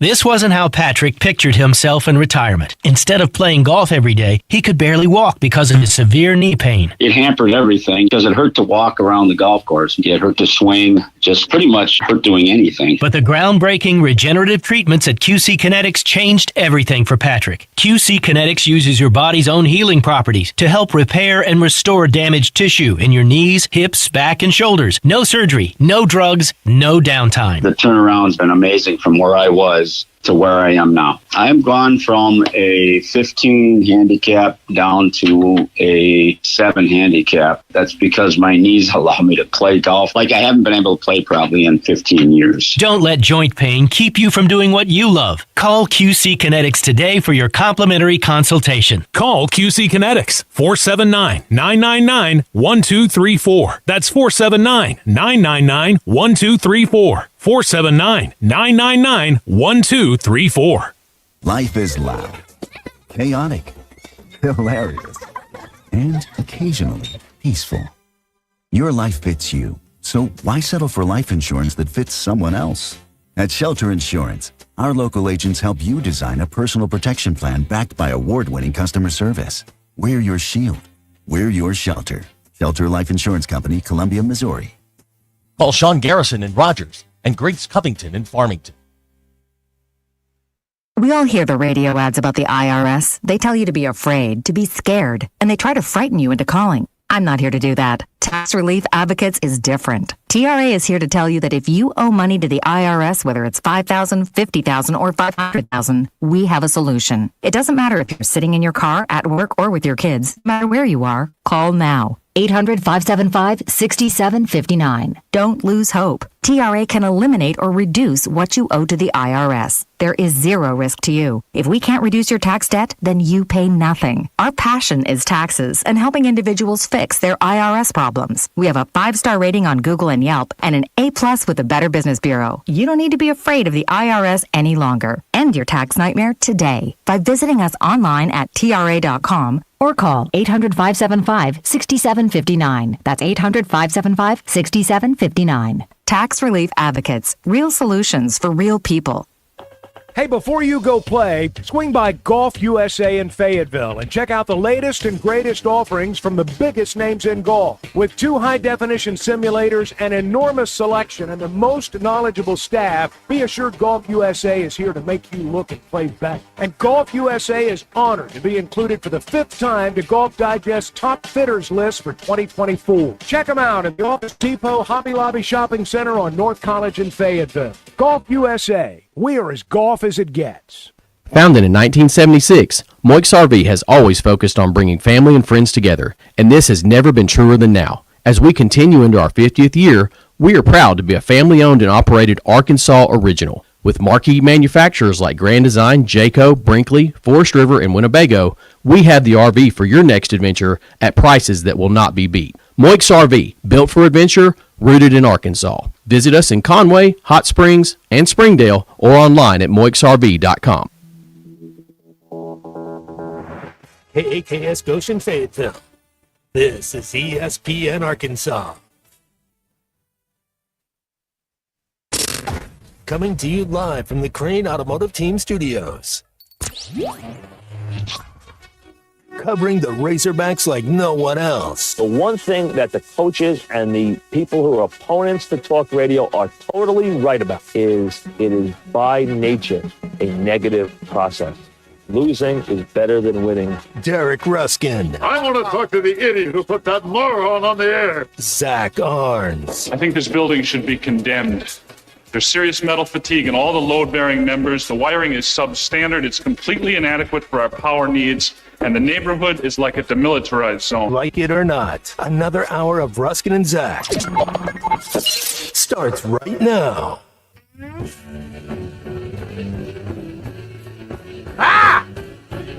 This wasn't how Patrick pictured himself in retirement. Instead of playing golf every day, he could barely walk because of his severe knee pain. It hampered everything because it hurt to walk around the golf course. It hurt to swing, just pretty much hurt doing anything. But the groundbreaking regenerative treatments at QC Kinetics changed everything for Patrick. QC Kinetics uses your body's own healing properties to help repair and restore damaged tissue in your knees, hips, back, and shoulders. No surgery, no drugs, no downtime. The turnaround's been amazing from where I was to where I am now. I'm gone from a 15 handicap down to a 7 handicap. That's because my knees allow me to play golf like I haven't been able to play probably in 15 years. Don't let joint pain keep you from doing what you love. Call QC Kinetics today for your complimentary consultation. Call QC Kinetics, 479-999-1234. That's 479-999-1234. 479-999-1234. Life is loud, chaotic, hilarious, and occasionally peaceful. Your life fits you, so why settle for life insurance that fits someone else? At Shelter Insurance, our local agents help you design a personal protection plan backed by award-winning customer service. We're your shield. We're your shelter. Shelter Life Insurance Company, Columbia, Missouri. Call Sean Garrison in Rogers and Grace Covington in Farmington. We all hear the radio ads about the IRS. They tell you to be afraid, to be scared, and they try to frighten you into calling. I'm not here to do that. Tax Relief Advocates is different. TRA is here to tell you that if you owe money to the IRS, whether it's $5,000, $50,000, or $500,000, we have a solution. It doesn't matter if you're sitting in your car, at work, or with your kids. No matter where you are, call now. 800-575-6759. Don't lose hope. TRA can eliminate or reduce what you owe to the IRS. There is zero risk to you. If we can't reduce your tax debt, then you pay nothing. Our passion is taxes and helping individuals fix their IRS problems. We have a 5-star rating on Google and Yelp and an A+ with the Better Business Bureau. You don't need to be afraid of the IRS any longer. End your tax nightmare today by visiting us online at TRA.com or call 800-575-6759. That's 800-575-6759. Tax Relief Advocates. Real solutions for real people. Hey, before you go play, swing by Golf USA in Fayetteville and check out the latest and greatest offerings from the biggest names in golf. With 2 high-definition simulators, an enormous selection, and the most knowledgeable staff, be assured Golf USA is here to make you look and play better. And Golf USA is honored to be included for the 5th time to Golf Digest's Top Fitters list for 2024. Check them out at the Office Depot Hobby Lobby Shopping Center on North College in Fayetteville. Golf USA. We're as golf as it gets. Founded in 1976, Moix RV has always focused on bringing family and friends together, and this has never been truer than now. As we continue into our 50th year, we are proud to be a family-owned and operated Arkansas original. With marquee manufacturers like Grand Design, Jayco, Brinkley, Forest River, and Winnebago, we have the RV for your next adventure at prices that will not be beat. Moix RV, built for adventure, rooted in Arkansas. Visit us in Conway, Hot Springs, and Springdale, or online at moixrv.com. KAKS Goshen Fayetteville. This is ESPN Arkansas. Coming to you live from the Crane Automotive Team Studios. Covering the Razorbacks like no one else. The one thing that the coaches and the people who are opponents to talk radio are totally right about is it is by nature a negative process. Losing is better than winning. Derek Ruskin. I want to talk to the idiot who put that moron on the air. Zach Arns. I think this building should be condemned. There's serious metal fatigue in all the load-bearing members. The wiring is substandard. It's completely inadequate for our power needs. And the neighborhood is like a demilitarized zone. Like it or not, another hour of Ruskin and Zach starts right now.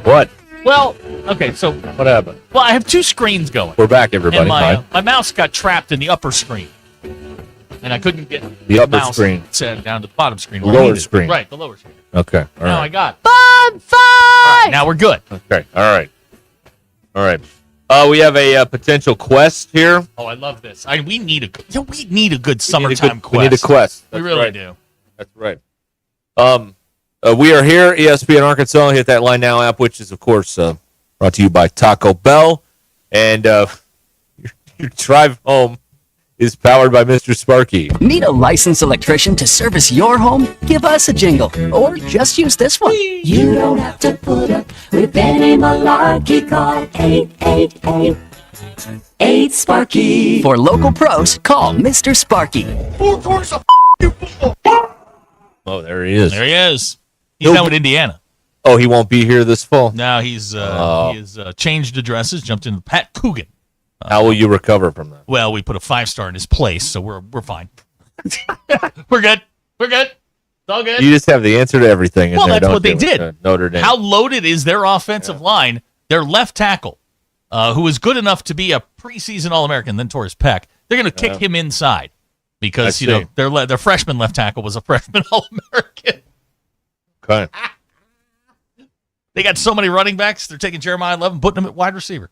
What? Well, okay, so What happened? well, I have two screens going. We're back, everybody. And Hi. my mouse got trapped in the upper screen. And I couldn't get The upper mouse screen. set down to the bottom screen. The where I lower needed it. screen. Right, the lower screen. Okay. All Now I right. got bonfire. Now we're good. Okay. All right. All right. We have a potential quest here. Oh, I love this. We need a good summertime quest. We need a quest. We That's really right. do. That's right. We are here, ESPN Arkansas. Hit that Line Now app, which is, of course, brought to you by Taco Bell. And your drive home is powered by Mr. Sparky. Need a licensed electrician to service your home? Give us a jingle. Or just use this one. You don't have to put up with any malarkey. Call 888-8-SPARKY. For local pros, call Mr. Sparky. Oh, there he is. There he is. He's down with Indiana. Oh, he won't be here this fall? Now he has changed addresses, jumped into Pat Coogan. How will you recover from that? Well, we put a 5-star in his place, so we're fine. We're good. We're good. It's all good. You just have the answer to everything in Well, there, that's don't what they you? did. Notre Dame. How loaded is their offensive line? Their left tackle, who was good enough to be a preseason All-American, then tore his pec. They're going to kick him inside because their freshman left tackle was a freshman All-American. Okay. They got so many running backs. They're taking Jeremiah Love and putting him at wide receiver.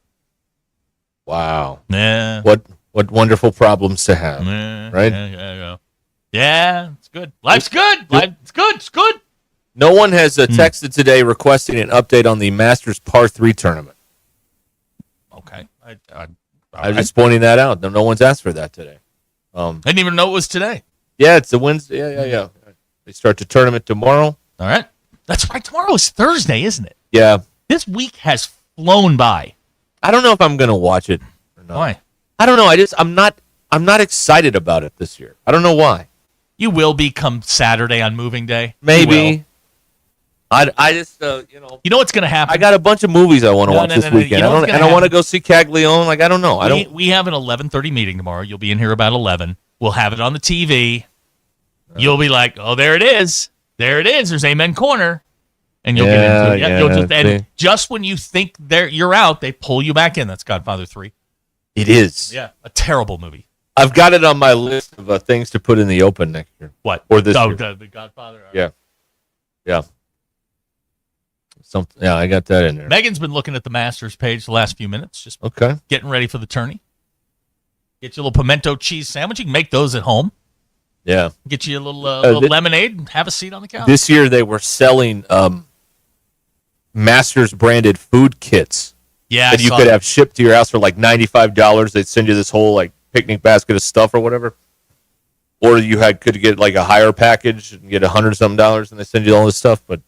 Wow. Yeah. What wonderful problems to have. Right? Yeah, it's good. Life's good. It's good. It's good. No one has texted today requesting an update on the Masters Par 3 tournament. Okay. I'm just pointing that out. No one's asked for that today. I didn't even know it was today. Yeah, it's a Wednesday. Yeah. They start the tournament tomorrow. All right. That's right. Tomorrow is Thursday, isn't it? Yeah. This week has flown by. I don't know if I'm going to watch it or not. Why? I don't know. I'm not excited about it this year. I don't know why. You will be come Saturday on moving day. Maybe. I just You know what's going to happen? I got a bunch of movies I want to watch this weekend. You know I don't want to go see Caglione. Like I don't know. We have an 11:30 meeting tomorrow. You'll be in here about 11. We'll have it on the TV. You'll be like, "Oh, there it is. There it is. There's Amen Corner." And you'll get into it. Yeah, you'll just when you think you're out, they pull you back in. That's Godfather 3. It is. Yeah, a terrible movie. I've got it on my list of things to put in the open next year. What? Or this year. The Godfather. Yeah. Yeah, I got that in there. Megan's been looking at the Masters page the last few minutes, just getting ready for the tourney. Get you a little pimento cheese sandwich. You can make those at home. Yeah. Get you a little lemonade and have a seat on the couch. This year they were selling Masters branded food kits. Yeah, that you could have shipped to your house for like $95. They'd send you this whole like picnic basket of stuff or whatever. Or you could get like a higher package and get $100-something, and they send you all this stuff. But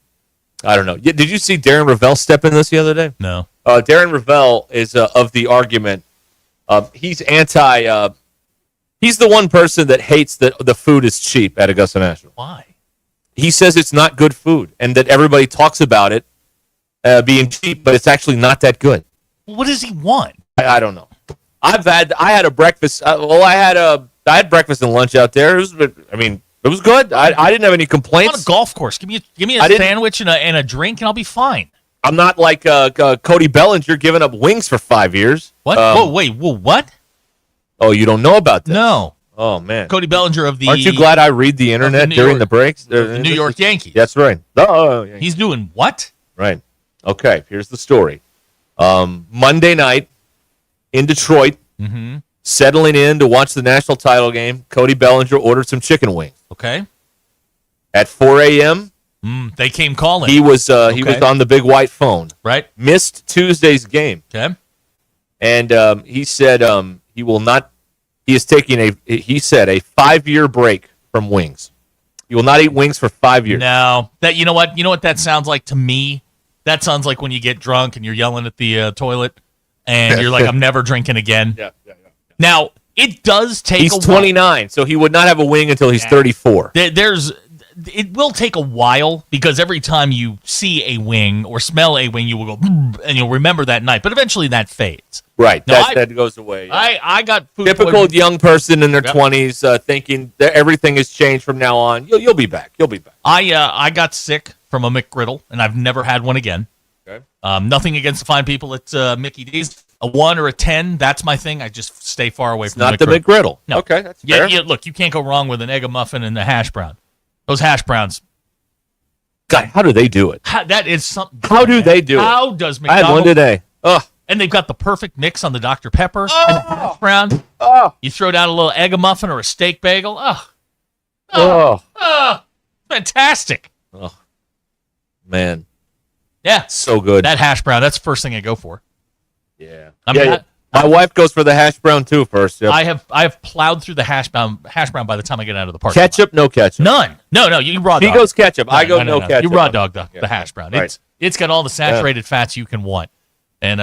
I don't know. Did you see Darren Ravel step in this the other day? No. Darren Ravel is of the argument. He's anti. He's the one person that hates that the food is cheap at Augusta National. Why? He says it's not good food, and that everybody talks about it being cheap, but it's actually not that good. What does he want? I don't know. I had a breakfast. I had breakfast and lunch out there. It was good. I didn't have any complaints. On a golf course, give me a sandwich and a drink, and I'll be fine. I'm not like Cody Bellinger giving up wings for 5 years. What? What? Oh, you don't know about this? No. Oh man, Cody Bellinger of the. Aren't you glad I read the internet during the breaks? The New York Yankees. That's right. He's doing what? Right. Okay. Here's the story. Monday night in Detroit, settling in to watch the national title game, Cody Bellinger ordered some chicken wings. Okay. At 4 a.m., they came calling. he was on the big white phone. Right. Missed Tuesday's game. Okay. And he said he will not. He is taking a 5-year break from wings. He will not eat wings for 5 years. No, you know what that sounds like to me. That sounds like when you get drunk and you're yelling at the toilet, and you're like, "I'm never drinking again." Yeah. Now it does take. He's 29, so he would not have a wing until he's 34. It will take a while because every time you see a wing or smell a wing, you will go and you'll remember that night. But eventually that fades. Right. Now, that goes away. Yeah. I got food typical poisoning. young person in their 20s thinking that everything has changed from now on. You'll be back. You'll be back. I got sick from a McGriddle, and I've never had one again. Okay. Nothing against the fine people at Mickey D's. A 1 or a 10, that's my thing. I just stay far away from Not the the McGriddle. No. Okay, that's fair. Yeah, look, you can't go wrong with an egg, a muffin, and a hash brown. Those hash browns. God, how do they do it? That is something. How do they do it? How does I McDonald's? had one today. Ugh. And they've got the perfect mix on the Dr. Pepper and the hash brown. Oh. You throw down a little egg, a muffin, or a steak bagel. Fantastic. Oh, man. Yeah. So good. That hash brown, that's the first thing I go for. Yeah. I mean, my wife goes for the hash brown too first. Yep. I have plowed through the hash brown by the time I get out of the park. Ketchup, no ketchup. None. No, you raw dog. He goes ketchup. I go no ketchup. You raw dog the hash brown. Right. It's got all the saturated fats you can want. And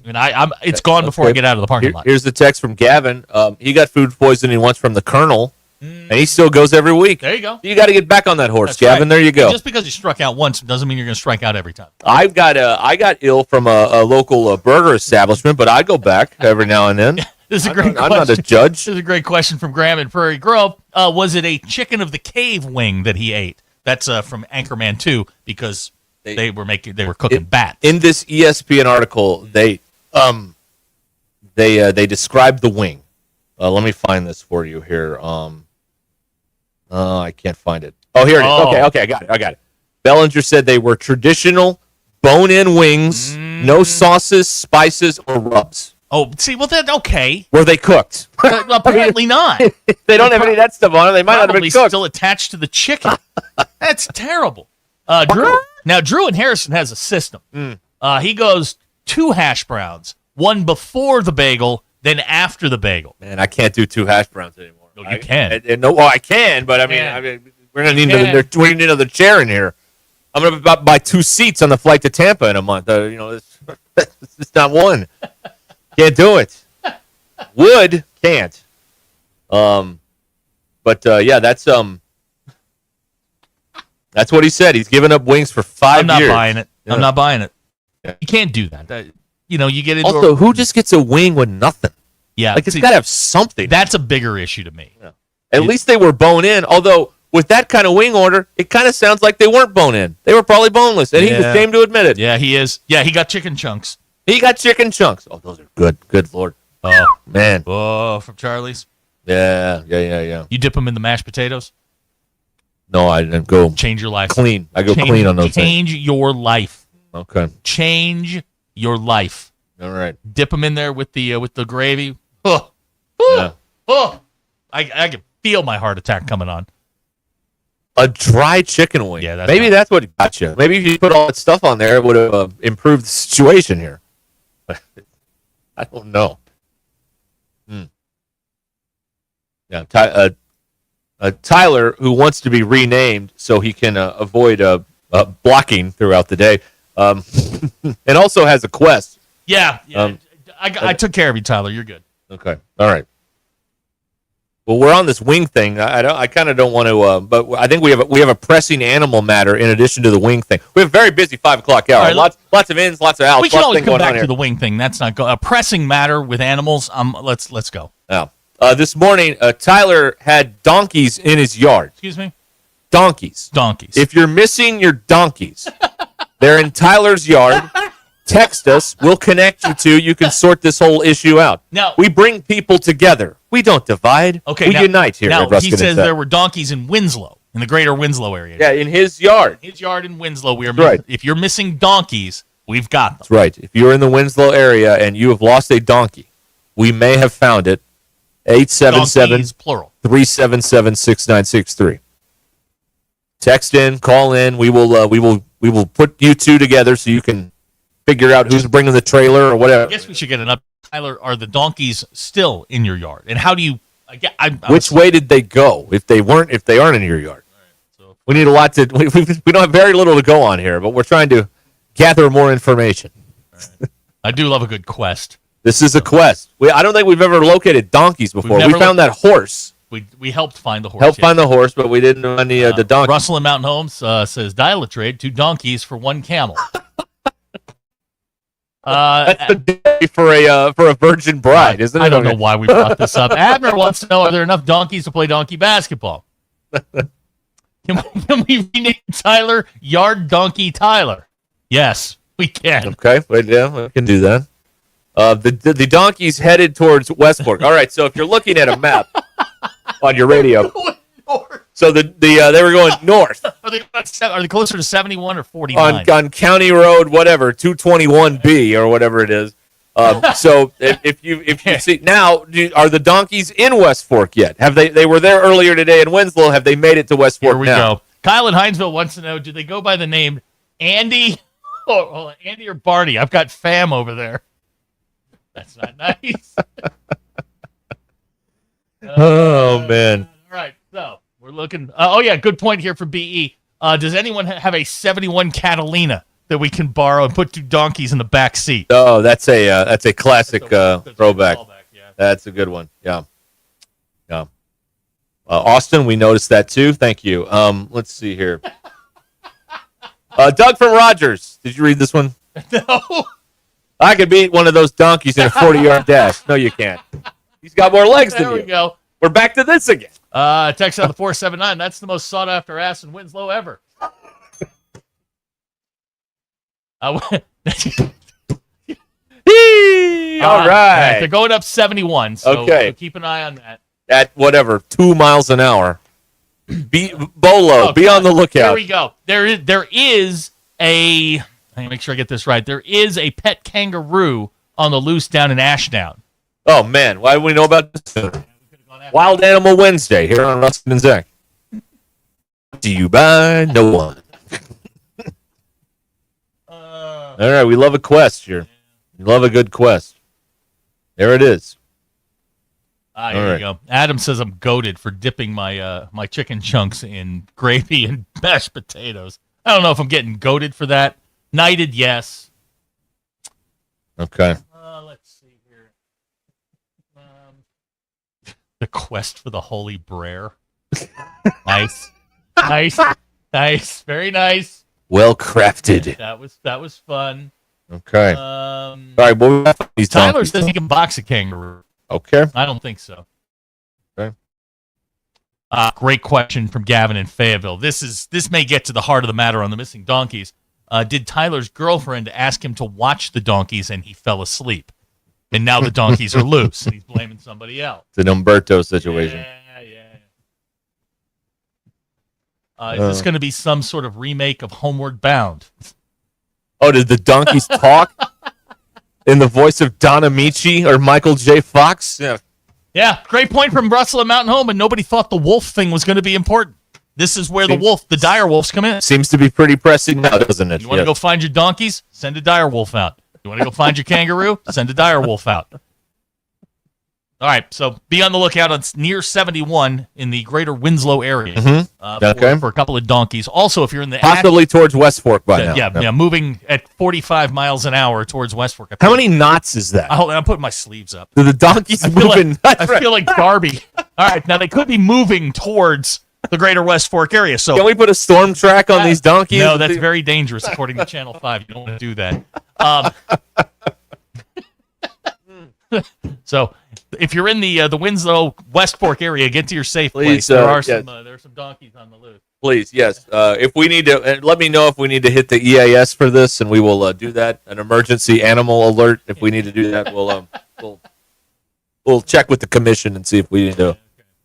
it's gone before I get out of the parking lot. Here's the text from Gavin. He got food poisoning once from the Colonel, and he still goes every week. There you go. You got to get back on that horse, That's Gavin. right. There you go. And just because you struck out once doesn't mean you're going to strike out every time. I got ill from a local burger establishment, but I go back every now and then. This is a great question. I'm not a judge. This is a great question from Graham in Prairie Grove. Was it a chicken of the cave wing that he ate? That's from Anchorman 2 because they were cooking bats. In this ESPN article, they described the wing. Let me find this for you here. I can't find it. Oh, here it is. Okay, I got it. Bellinger said they were traditional bone-in wings, no sauces, spices, or rubs. Oh, see, well, then, okay. Were they cooked? Apparently not. They don't have any of that stuff on it. They might not have been cooked. Still attached to the chicken. That's terrible. Drew in Harrison has a system. He goes 2 hash browns, one before the bagel, then after the bagel. Man, I can't do 2 hash browns anymore. No, you can. I can, but I mean, we're gonna need another chair in here. I'm gonna buy 2 seats on the flight to Tampa in a month. It's not one. Can't do it. Would, can't. Yeah, that's what he said. He's given up wings for 5 years. I'm not buying it. Yeah. I'm not buying it. Yeah. You can't do that. You get into also, who just gets a wing with nothing? Yeah, like it's got to have something. That's a bigger issue to me. Yeah. At least they were bone in. Although with that kind of wing order, it kind of sounds like they weren't bone in. They were probably boneless, and he's ashamed to admit it. Yeah, he is. Yeah, he got chicken chunks. He got chicken chunks. Oh, those are good. Good Lord. Oh man. Oh, from Charlie's. Yeah. You dip them in the mashed potatoes. No, I didn't go. Change your life. Clean. I go clean on those things. Change your life. Okay. Change your life. All right. Dip them in there with the gravy. Yeah. I can feel my heart attack coming on. A dry chicken wing. Yeah, that's what got you. Maybe if you put all that stuff on there, it would have improved the situation here. I don't know. Yeah, Tyler, who wants to be renamed so he can avoid blocking throughout the day, and also has a quest. Yeah. I took care of you, Tyler. You're good. Okay. All right. Well, we're on this wing thing. I kind of don't want to, but I think we have a pressing animal matter in addition to the wing thing. We have a very busy 5 o'clock hour. Right, lots of ins, lots of outs. We can always come back to the wing thing. That's not a pressing matter with animals. Let's go. Yeah. This morning, Tyler had donkeys in his yard. Excuse me. Donkeys. If you're missing your donkeys, they're in Tyler's yard. Text us. We'll connect you to. You can sort this whole issue out. Now, we bring people together. We don't divide. Okay, we unite here. Now, at Ruscin he says and Seth. there were donkeys in Winslow, in the greater Winslow area. Yeah, in his yard. His yard in Winslow. Right. If you're missing donkeys, We've got them. That's right. If you're in the Winslow area and you have lost a donkey, we may have found it. 877-377-6963. Text in, call in. We will put you two together so you can figure out who's bringing the trailer or whatever. I guess we should get an up. Tyler, are the donkeys still in your yard? And how do you? Which way did they go? If they aren't in your yard, so we need a lot to. We don't have very little to go on here, but we're trying to gather more information. Right. I do love a good quest. This is a quest. I don't think we've ever located donkeys before. We found that horse. We helped find the horse. Find the horse, but we didn't find the donkey. Russell in Mountain Homes says dial a trade 2 donkeys for 1 camel. That's the day for a virgin bride, isn't it? I don't know why we brought this up. Abner wants to know: are there enough donkeys to play donkey basketball? Can we rename Tyler Yard Donkey Tyler? Yes, we can. Okay, yeah, we can do that. The donkey's headed towards West Fork. All right, so if you're looking at a map on your radio, so they were going north. Are they closer to 71 or 49? On County Road, whatever, 221B or whatever it is. So if you see now, are the donkeys in West Fork yet? Have they were there earlier today in Winslow? Have they made it to West Fork? Here we go. Kyle in Hinesville wants to know: do they go by the name Andy? Andy or Barney? I've got Fam over there. That's not nice. Oh man! All right, so we're looking. Good point here for BE. Does anyone have a 71 Catalina that we can borrow and put 2 donkeys in the back seat? Oh, that's a classic throwback. Yeah. That's a good one. Yeah. Austin, we noticed that too. Thank you. Let's see here. Doug from Rogers. Did you read this one? No. I could beat one of those donkeys in a 40-yard dash. No, you can't. He's got more legs than you. There we go. We're back to this again. Text out the 479. That's the most sought-after ass in Winslow ever. All right. They're going up 71, so keep an eye on that. At whatever, 2 miles an hour. Be on the lookout. Here we go. There is a... Let me make sure I get this right. There is a pet kangaroo on the loose down in Ashdown. Oh, man. Why do we know about this? Wild Animal Wednesday here on Ruscin and Zach. Do you buy? No one. All right. We love a quest here. We love a good quest. There it is. Here you go. Adam says I'm goated for dipping my my chicken chunks in gravy and mashed potatoes. I don't know if I'm getting goated for that. Knighted, yes. Okay. Let's see here. The quest for the Holy Brer. Nice. Very nice. Well crafted. That was fun. Okay. All right. Well, Tyler says he can box a kangaroo. Okay. I don't think so. Okay. Great question from Gavin in Fayetteville. This may get to the heart of the matter on the missing donkeys. Did Tyler's girlfriend ask him to watch the donkeys and he fell asleep? And now the donkeys are loose and he's blaming somebody else. It's an Umberto situation. Is this going to be some sort of remake of Homeward Bound? Oh, did the donkeys talk in the voice of Don Amici or Michael J. Fox? Yeah. Yeah, great point from Russell at Mountain Home, and nobody thought the wolf thing was going to be important. This is where the dire wolves come in. Seems to be pretty pressing now, doesn't it? You want to go find your donkeys? Send a dire wolf out. You want to go find your kangaroo? Send a dire wolf out. All right, so be on the lookout. It's near 71 in the greater Winslow area for a couple of donkeys. Also, if you're in the... Possibly towards West Fork by now. Yeah, moving at 45 miles an hour towards West Fork. How many knots is that? I'm putting my sleeves up. Do the donkeys moving? I feel like Darby. All right, now they could be moving towards the greater West Fork area. So can we put a storm track on these donkeys? No, that's very dangerous, according to Channel 5. You don't want to do that. So if you're in the Winslow West Fork area, get to your safe place. There are some donkeys on the loose. Please, yes. If we need to, let me know if we need to hit the EAS for this, and we will do that. An emergency animal alert. If we need to do that, we'll check with the commission and see if we need to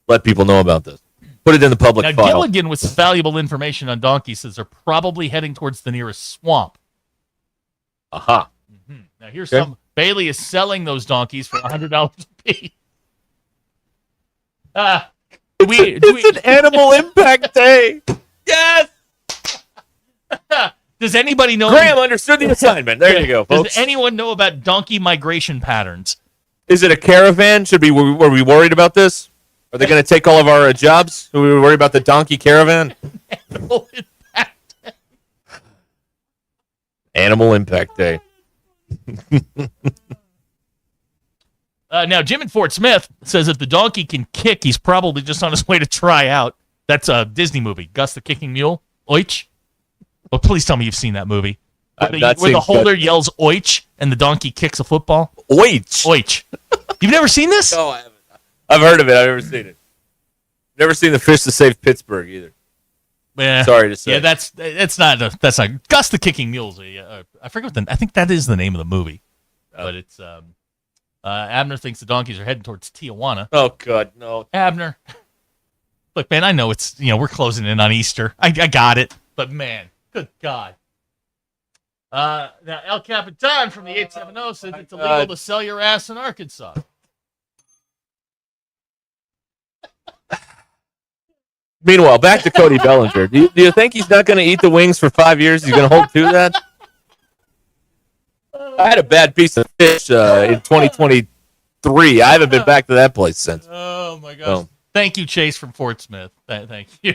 let people know about this. Put it in the public file. Gilligan with valuable information on donkeys says they're probably heading towards the nearest swamp. Aha. Mm-hmm. Now here's some. Bailey is selling those donkeys for $100 a piece. It's an Animal Impact Day. Yes. Does anybody know? Graham understood the assignment. There you go, folks. Does anyone know about donkey migration patterns? Is it a caravan? Were we worried about this? Are they going to take all of our jobs? Are we worried about the donkey caravan? Animal Impact Day. Animal Impact Day. Now, Jim in Fort Smith says if the donkey can kick, he's probably just on his way to try out. That's a Disney movie, Gus the Kicking Mule. Oich. Well, please tell me you've seen that movie. Where the holder yells oich and the donkey kicks a football. Oich. Oich. You've never seen this? No, I haven't. I've heard of it. I've never seen it. Never seen The Fish That Saved Pittsburgh either. Sorry to say. Yeah, that's not Gus the Kicking Mule's. I forget I think that is the name of the movie, but it's Abner thinks the donkeys are heading towards Tijuana. Oh God, no, Abner. Look, man, I know it's we're closing in on Easter. I got it, but man, good God. Now El Capitan from the 870 says it's illegal to sell your ass in Arkansas. Meanwhile, back to Cody Bellinger. Do you think he's not going to eat the wings for 5 years? He's going to hold to that? I had a bad piece of fish in 2023. I haven't been back to that place since. Oh, my gosh. So. Thank you, Chase from Fort Smith. Thank you.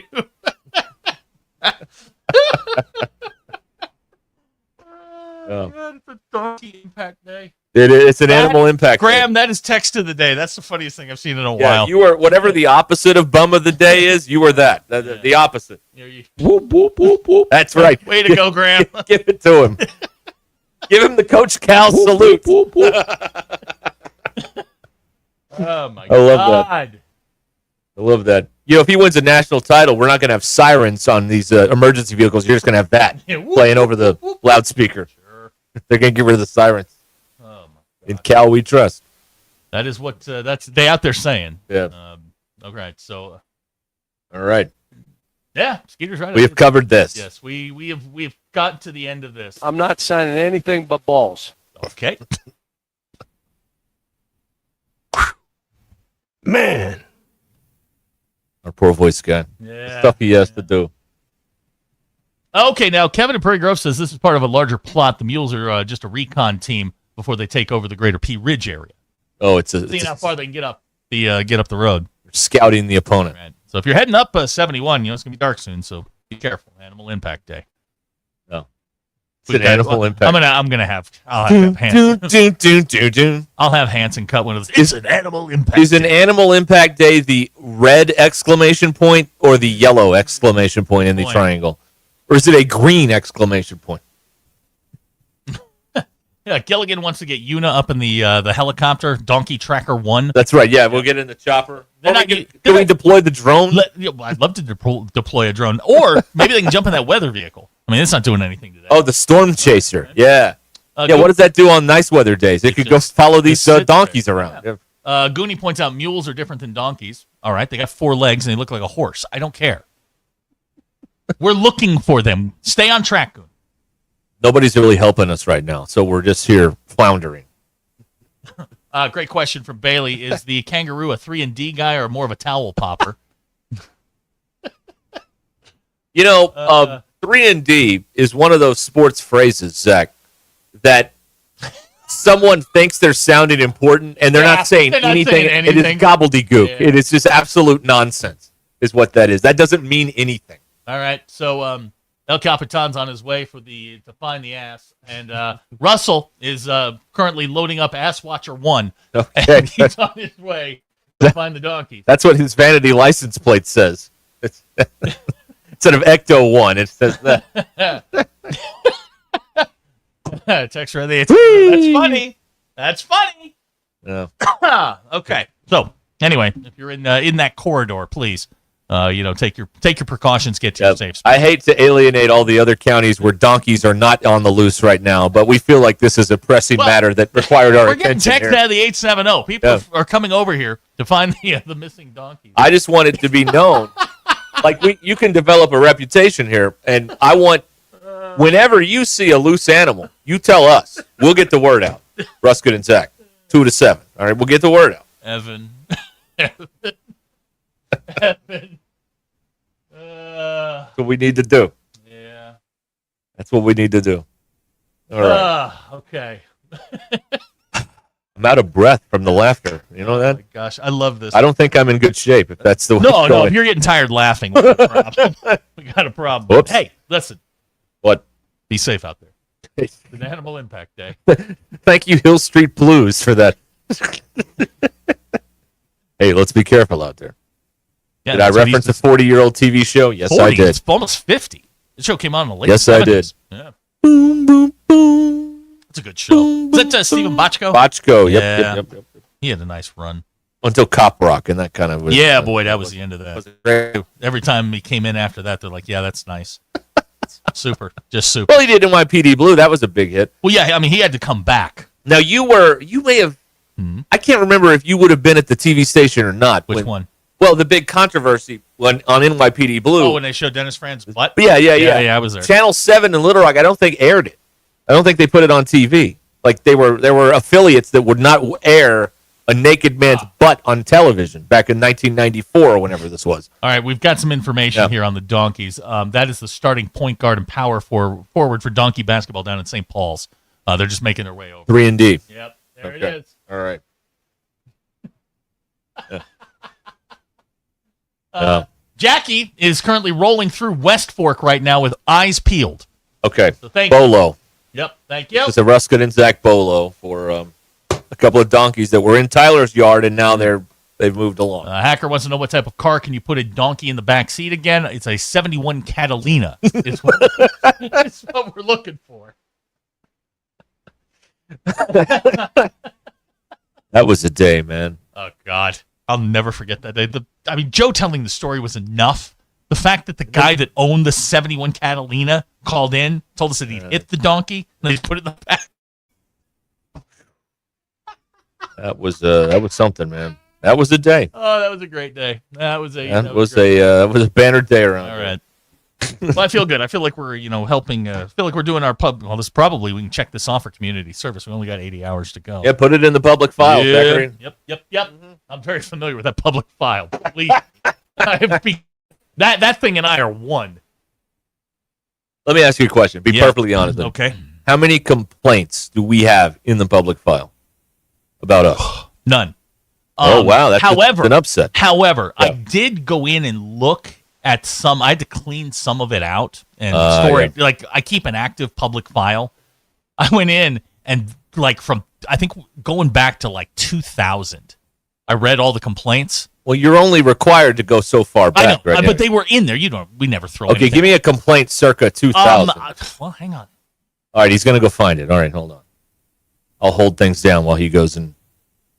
God, it's a donkey impact day. It's an Animal Impact Graham, day. that is text of the day. That's the funniest thing I've seen in a while. You were whatever the opposite of bum of the day is. You were that. The opposite. Whoop, whoop, whoop, whoop. That's right. Way to go, Graham. Give it to him. Give him the Coach Cal salute. Oh my God. I love that. If he wins a national title, we're not going to have sirens on these emergency vehicles. You're just going to have that playing over the loudspeaker. Sure. They're going to get rid of the sirens. In Cal, we trust. That is what they out there saying. Yeah. Okay. So. All right. Yeah, Skeeter's right. We have covered this. Yes, we've gotten to the end of this. I'm not signing anything but balls. Okay. Man. Our poor voice guy. Yeah. Stuff he has to do. Okay, now Kevin in Prairie Grove says this is part of a larger plot. The Mules are just a recon team before they take over the greater Pea Ridge area. Oh, seeing how far they can get up the road. Scouting the opponent. Right. So if you're heading up 71, it's gonna be dark soon. So be careful. Animal Impact Day. Oh, it's an Animal Impact. I'll have Hanson. I'll have Hanson cut one of those. It's an Animal Impact. Is an Animal Impact Day the red exclamation point or the yellow exclamation point in the triangle, or is it a green exclamation point? Yeah, Gilligan wants to get Una up in the helicopter, Donkey Tracker 1. That's right. Yeah, we'll get in the chopper. Can we deploy the drone? I'd love to deploy a drone, or maybe they can jump in that weather vehicle. I mean, it's not doing anything today. Oh, the Storm Chaser. Yeah. What does that do on nice weather days? It could go follow these donkeys around. Yeah. Goonie points out mules are different than donkeys. All right, they got 4 legs and they look like a horse. I don't care. We're looking for them. Stay on track, Goon. Nobody's really helping us right now, so we're just here floundering. Great question from Bailey. Is the kangaroo a 3-and-D guy or more of a towel popper? 3-and-D is one of those sports phrases, Zach, that someone thinks they're sounding important, and they're not saying anything. It is gobbledygook. Yeah. It is just absolute nonsense is what that is. That doesn't mean anything. All right, so El Capitan's on his way to find the ass, and Russell is currently loading up Ass Watcher 1, and he's on his way to find the donkeys. That's what his vanity license plate says. Instead of Ecto 1, it says that. Text right there. That's funny. That's funny. Yeah. Okay. So anyway, if you're in that corridor, please. Take your precautions. Get to a safe spot. I hate to alienate all the other counties where donkeys are not on the loose right now, but we feel like this is a pressing matter that required our attention. We're getting text out of the 870. People are coming over here to find the missing donkeys. I just want it to be known, like you can develop a reputation here, and I want Whenever you see a loose animal, you tell us. We'll get the word out. Ruscin and Zach, 2 to 7. All right, we'll get the word out. Evan. That's what we need to do. Yeah. That's what we need to do. All right. Okay. I'm out of breath from the laughter. You know that? Oh my gosh, I love this. I don't think I'm in good shape if that's the way No, it's no, going. if you're getting tired laughing, we got a problem. We got a problem. Whoops. Hey, listen. What? Be safe out there. It's an Animal Impact Day. Thank you, Hill Street Blues, for that. Hey, let's be careful out there. Yeah, did I that's what reference a he's- 40-year-old TV show? Yes, 40, I did. It's almost 50. The show came out in the late Yes, 70s. I did. Yeah. Boom, boom, boom. It's a good show. Is that Stephen Bochco? Bochco, yep, Yeah. yep. He had a nice run. Until Cop Rock, and that kind of was. Yeah, boy, that was the end of that. Every time he came in after that, they're like, yeah, that's nice. Super. Just super. Well, he did NYPD Blue. That was a big hit. Well, yeah, I mean, he had to come back. Now, you may have, I can't remember if you would have been at the TV station or not. Which one? Well, the big controversy on NYPD Blue. Oh, when they showed Dennis Fran's butt? Yeah, I was there. Channel 7 in Little Rock, I don't think aired it. I don't think they put it on TV. Like, there were affiliates that would not air a naked man's butt on television back in 1994 or whenever this was. All right, we've got some information here on the Donkeys. That is the starting point guard and power forward for Donkey basketball down in St. Paul's. They're just making their way over. 3-and-D. Yep, there it Okay. is. All right. Jackie is currently rolling through West Fork right now with eyes peeled. Okay. So thank you. Bolo. Yep, thank you. It's a Ruscin and Zach Bolo for a couple of donkeys that were in Tyler's yard, and now they've moved along. Hacker wants to know what type of car can you put a donkey in the back seat again. It's a 71 Catalina. Is what we're looking for. That was a day, man. Oh, God. I'll never forget that day. Joe telling the story was enough. The fact that the guy that owned the 71 Catalina called in, told us that he'd hit the donkey, and he'd put it in the back. That was something, man. That was a day. Oh, that was a great day. That was a banner day around. All right. Well, I feel good. I feel like we're, helping. I feel like we're doing our pub. Well, we can check this off for community service. We only got 80 hours to go. Yeah, put it in the public file. Yeah. Zachary. Yep. I'm very familiar with that public file. Please. That thing and I are one. Let me ask you a question. Be perfectly honest. Then. Okay. How many complaints do we have in the public file about us? None. Oh, wow. That's an upset. However, I did go in and look at some. I had to clean some of it out and store it. Like, I keep an active public file. I went in and, I think going back to 2000, I read all the complaints. Well, you're only required to go so far back, I know, right? but they were in there. We never throw Okay, anything. give me a complaint circa 2000. Well, hang on. All right, he's going to go find it. All right, hold on. I'll hold things down while he goes and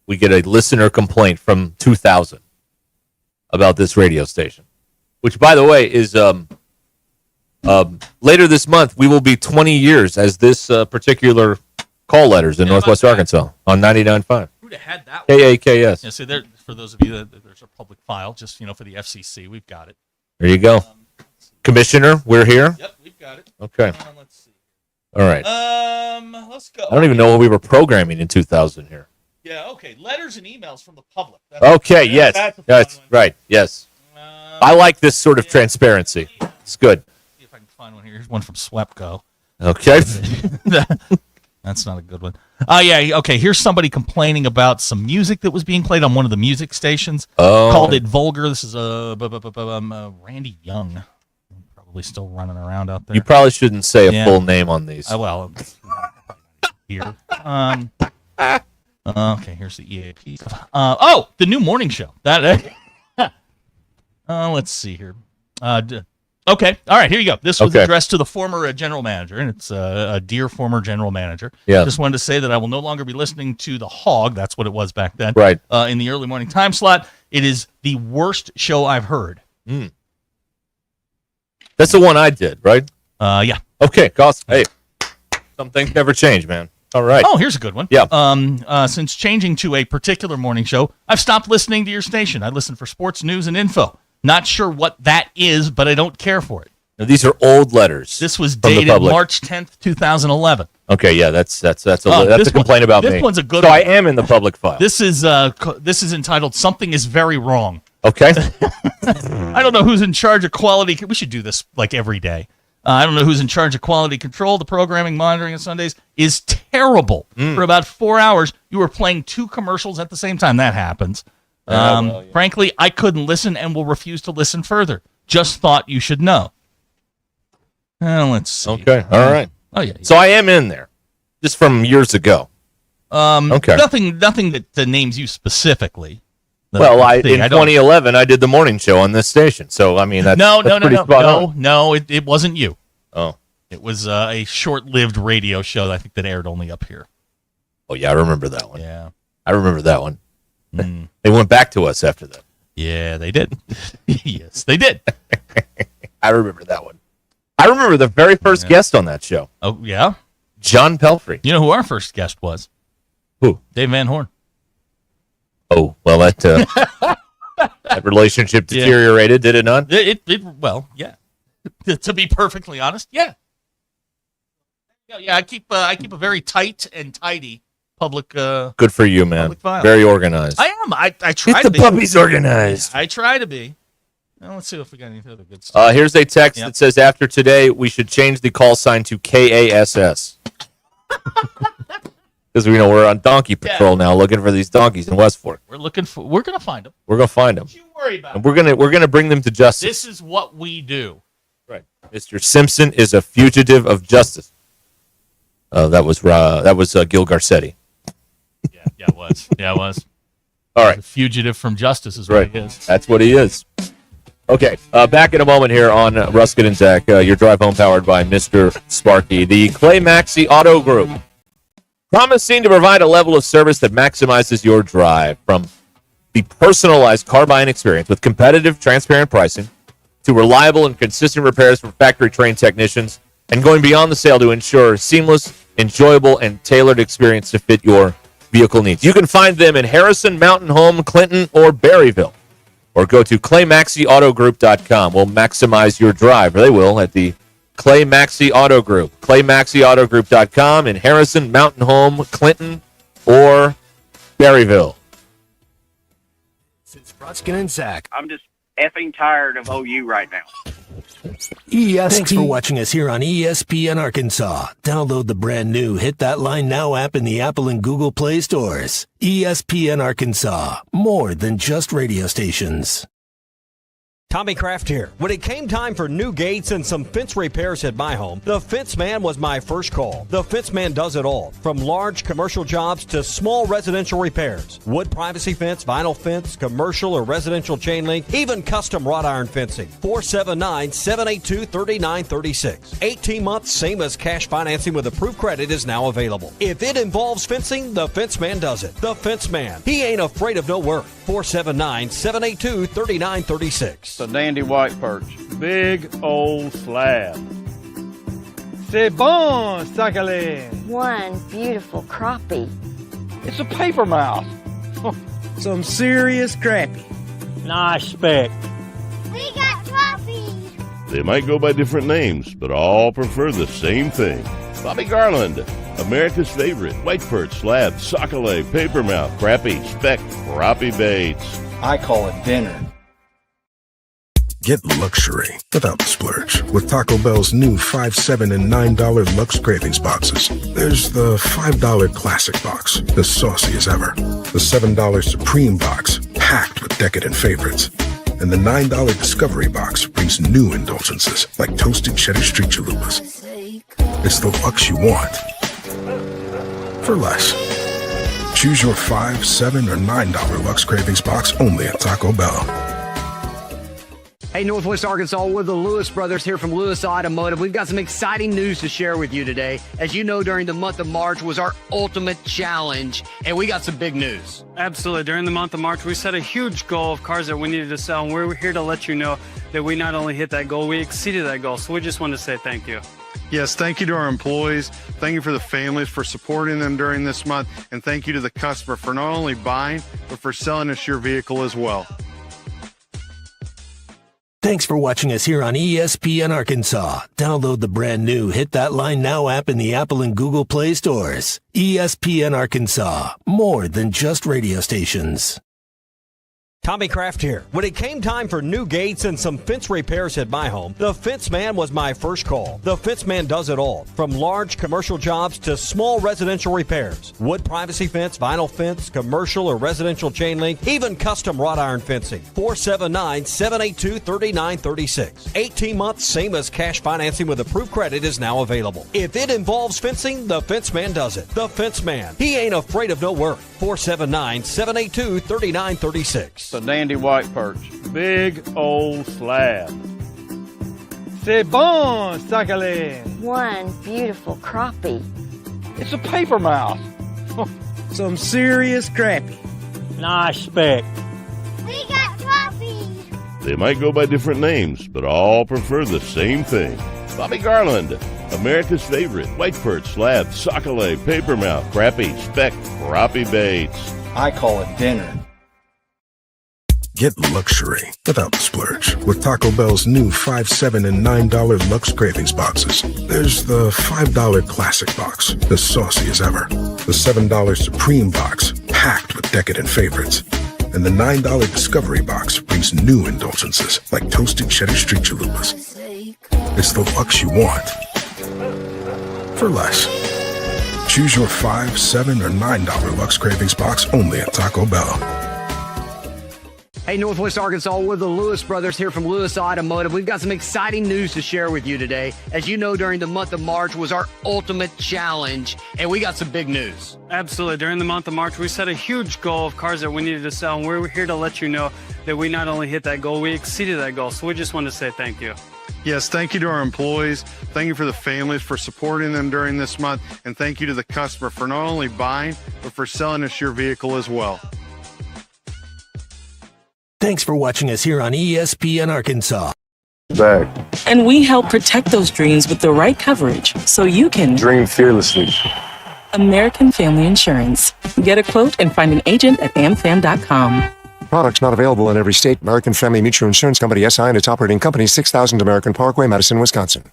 we get a listener complaint from 2000 about this radio station, which, by the way, is later this month, we will be 20 years as this particular call letters in Northwest Arkansas on 99.5. Who'd have had that one? KAKS. Yeah, so there, for those of you there's a public file, just, for the FCC, we've got it. There you go. Commissioner, we're here. Yep, we've got it. Okay. Let's see. All right. Let's go. I don't even know what we were programming in 2000 here. Yeah, okay. Letters and emails from the public. Okay, yes. That's right, yes. I like this sort of transparency. It's good. See if I can find one here. Here's one from Swepco. Okay. That's not a good one. Yeah, okay. Here's somebody complaining about some music that was being played on one of the music stations. Called it vulgar. This is Randy Young. Probably still running around out there. You probably shouldn't say a full name on these. Well, here. Okay, here's the EAP. The new morning show. Let's see here. Okay, all right, here you go. This was addressed to the former general manager, and it's a dear former general manager. Yeah. Just wanted to say that I will no longer be listening to The Hog. That's what it was back then. Right. In the early morning time slot. It is the worst show I've heard. That's the one I did, right? Yeah. Okay, hey, some things never change, man. All right. Oh, here's a good one. Yeah. Since changing to a particular morning show, I've stopped listening to your station. I listen for sports news and info. Not sure what that is, but I don't care for it. Now, these are old letters. This was from the dated public. March 10th, 2011. Okay, yeah, that's a this complaint about me. This one's a good so one. I am in the public file. This is entitled "Something is Very Wrong." Okay. I don't know who's in charge of quality. We should do this like every day. I don't know who's in charge of quality control. The programming monitoring on Sundays is terrible. For about 4 hours, you were playing 2 commercials at the same time. That happens. Frankly, I couldn't listen and will refuse to listen further. Just thought you should know. Let's see. Okay, all right. Oh yeah. So I am in there, just from years ago. Okay. Nothing that names you specifically. Well, in 2011, I did the morning show on this station. So, I mean, that's pretty spot on. No, it wasn't you. Oh. It was a short-lived radio show that I think that aired only up here. Oh, yeah, I remember that one. Yeah. I remember that one. They went back to us after that. Yeah, they did. Yes, they did. I remember that one. I remember the very first guest on that show. Oh, yeah? John Pelfrey. You know who our first guest was? Who? Dave Van Horn. Oh, well, that relationship deteriorated, did it not? Well, yeah. To be perfectly honest, yeah. Yeah, I keep a very tight and tidy public. Good for you, man. File. Very organized. I am. I try Get to the be. puppies organized. I try to be. Now, let's see if we got any other good stuff. Here's a text that says, after today, we should change the call sign to KASS. Because we're on donkey patrol now, looking for these donkeys in West Fork. We're gonna find them. We're gonna find them. Don't you worry about and we're gonna bring them to justice. This is what we do. Right. Mr. Simpson is a fugitive of justice. That was Gil Garcetti. Yeah, it was. Yeah, it was. All right. A fugitive from justice is what he is. That's what he is. Okay, back in a moment here on Ruscin and Zach. Your drive home powered by Mr. Sparky. The Clay Maxey Auto Group. Promising to provide a level of service that maximizes your drive, from the personalized car buying experience with competitive, transparent pricing to reliable and consistent repairs from factory-trained technicians, and going beyond the sale to ensure seamless, enjoyable, and tailored experience to fit your vehicle needs. You can find them in Harrison, Mountain Home, Clinton, or Berryville. Or go to ClayMaxeyAutoGroup.com. We'll maximize your drive, or they will, at the Clay Maxey Auto Group. ClayMaxeyAutoGroup.com in Harrison, Mountain Home, Clinton, or Berryville. This is Ruscin and Zach. I'm just effing tired of OU right now. Thanks for watching us here on ESPN Arkansas. Download the brand new Hit That Line Now app in the Apple and Google Play stores. ESPN Arkansas, more than just radio stations. Tommy Kraft here. When it came time for new gates and some fence repairs at my home, the Fence Man was my first call. The Fence Man does it all, from large commercial jobs to small residential repairs. Wood privacy fence, vinyl fence, commercial or residential chain link, even custom wrought iron fencing. 479-782-3936. 18 months, same as cash financing with approved credit, is now available. If it involves fencing, the Fence Man does it. The Fence Man. He ain't afraid of no work. 479-782-3936. A dandy white perch. Big old slab. C'est bon, sacale. One beautiful crappie. It's a paper mouse. Some serious crappie. Nice speck. We got crappies. They might go by different names, but all prefer the same thing. Bobby Garland, America's favorite white perch, slab, sockeye, papermouth, crappie, speck, crappie baits. I call it dinner. Get luxury without the splurge with Taco Bell's new $5, $7, and $9 Lux Cravings boxes. There's the $5 Classic box, the saucy as ever. The $7 Supreme box, packed with decadent favorites. And the $9 Discovery box brings new indulgences like toasted cheddar street chalupas. It's the Lux you want for less. Choose your $5, $7, or $9 Lux Cravings box only at Taco Bell. Hey, Northwest Arkansas, we're the Lewis brothers here from Lewis Automotive. We've got some exciting news to share with you today. As you know, during the month of March was our ultimate challenge, and we got some big news. Absolutely. During the month of March, we set a huge goal of cars that we needed to sell, and we're here to let you know that we not only hit that goal, we exceeded that goal. So we just want to say thank you. Yes, thank you to our employees. Thank you for the families for supporting them during this month. And thank you to the customer for not only buying, but for selling us your vehicle as well. Thanks for watching us here on ESPN Arkansas. Download the brand new Hit That Line Now app in the Apple and Google Play stores. ESPN Arkansas, more than just radio stations. Tommy Kraft here. When it came time for new gates and some fence repairs at my home, the Fence Man was my first call. The Fence Man does it all, from large commercial jobs to small residential repairs. Wood privacy fence, vinyl fence, commercial or residential chain link, even custom wrought iron fencing. 479-782-3936. 18 months, same as cash financing with approved credit is now available. If it involves fencing, the Fence Man does it. The Fence Man. He ain't afraid of no work. 479-782-3936. The dandy white perch. Big old slab. C'est bon, sacalé. One beautiful crappie. It's a paper mouth. Some serious crappie. Nice speck. We got coffee. They might go by different names, but all prefer the same thing. Bobby Garland, America's favorite white perch, slab, sockeye, papermouth, crappie, speck, crappie baits. I call it dinner. Get luxury without the splurge with Taco Bell's new $5, $7, and $9 Lux Cravings boxes. There's the $5 Classic box, as saucy as ever. The $7 Supreme box, packed with decadent favorites. And the $9 Discovery box brings new indulgences like toasted cheddar street chalupas. It's the Lux you want for less. Choose your $5, $7, or $9 Lux Cravings box only at Taco Bell. Hey, Northwest Arkansas, we're the Lewis brothers here from Lewis Automotive. We've got some exciting news to share with you today. As you know, during the month of March was our ultimate challenge, and we got some big news. Absolutely. During the month of March, we set a huge goal of cars that we needed to sell, and we're here to let you know that we not only hit that goal, we exceeded that goal. So we just want to say thank you. Yes, thank you to our employees. Thank you for the families for supporting them during this month. And thank you to the customer for not only buying, but for selling us your vehicle as well. Thanks for watching us here on ESPN Arkansas. Back. And we help protect those dreams with the right coverage so you can Dream fearlessly. American Family Insurance. Get a quote and find an agent at amfam.com. Products not available in every state. American Family Mutual Insurance Company, SI, and its operating company, 6000 American Parkway, Madison, Wisconsin.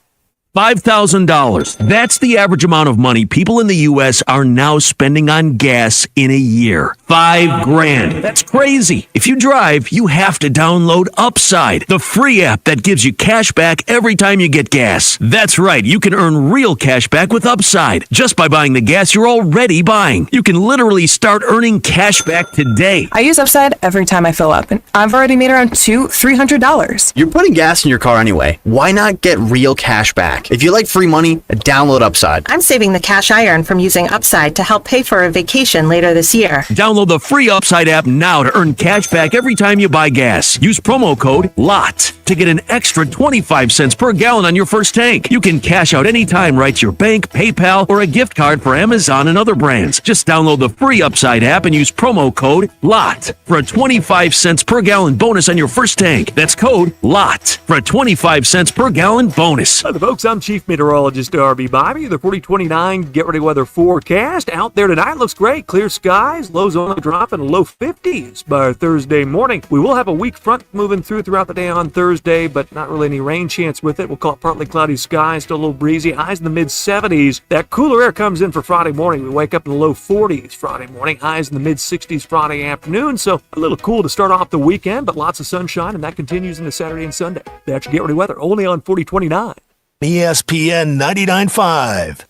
$5,000. That's the average amount of money people in the U.S. are now spending on gas in a year. $5,000. That's crazy. If you drive, you have to download Upside, the free app that gives you cash back every time you get gas. That's right. You can earn real cash back with Upside just by buying the gas you're already buying. You can literally start earning cash back today. I use Upside every time I fill up, and I've already made around $200-$300. You're putting gas in your car anyway. Why not get real cash back? If you like free money, download Upside. I'm saving the cash I earn from using Upside to help pay for a vacation later this year. Download the free Upside app now to earn cash back every time you buy gas. Use promo code LOT to get an extra 25 cents per gallon on your first tank. You can cash out anytime right to your bank, PayPal, or a gift card for Amazon and other brands. Just download the free Upside app and use promo code LOT for a 25 cents per gallon bonus on your first tank. That's code LOT for a 25 cents per gallon bonus. Hi, folks. I'm Chief Meteorologist R.B. Bobby. The 4029 Get Ready Weather forecast out there tonight looks great. Clear skies, lows only dropping low 50s by Thursday morning. We will have a weak front moving throughout the day on Thursday, but not really any rain chance with it. We'll call it partly cloudy skies, still a little breezy. Highs in the mid 70s. That cooler air comes in for Friday morning. We wake up in the low 40s Friday morning. Highs in the mid 60s Friday afternoon. So a little cool to start off the weekend, but lots of sunshine, and that continues into Saturday and Sunday. That's your Get Ready Weather only on 4029. ESPN 99.5.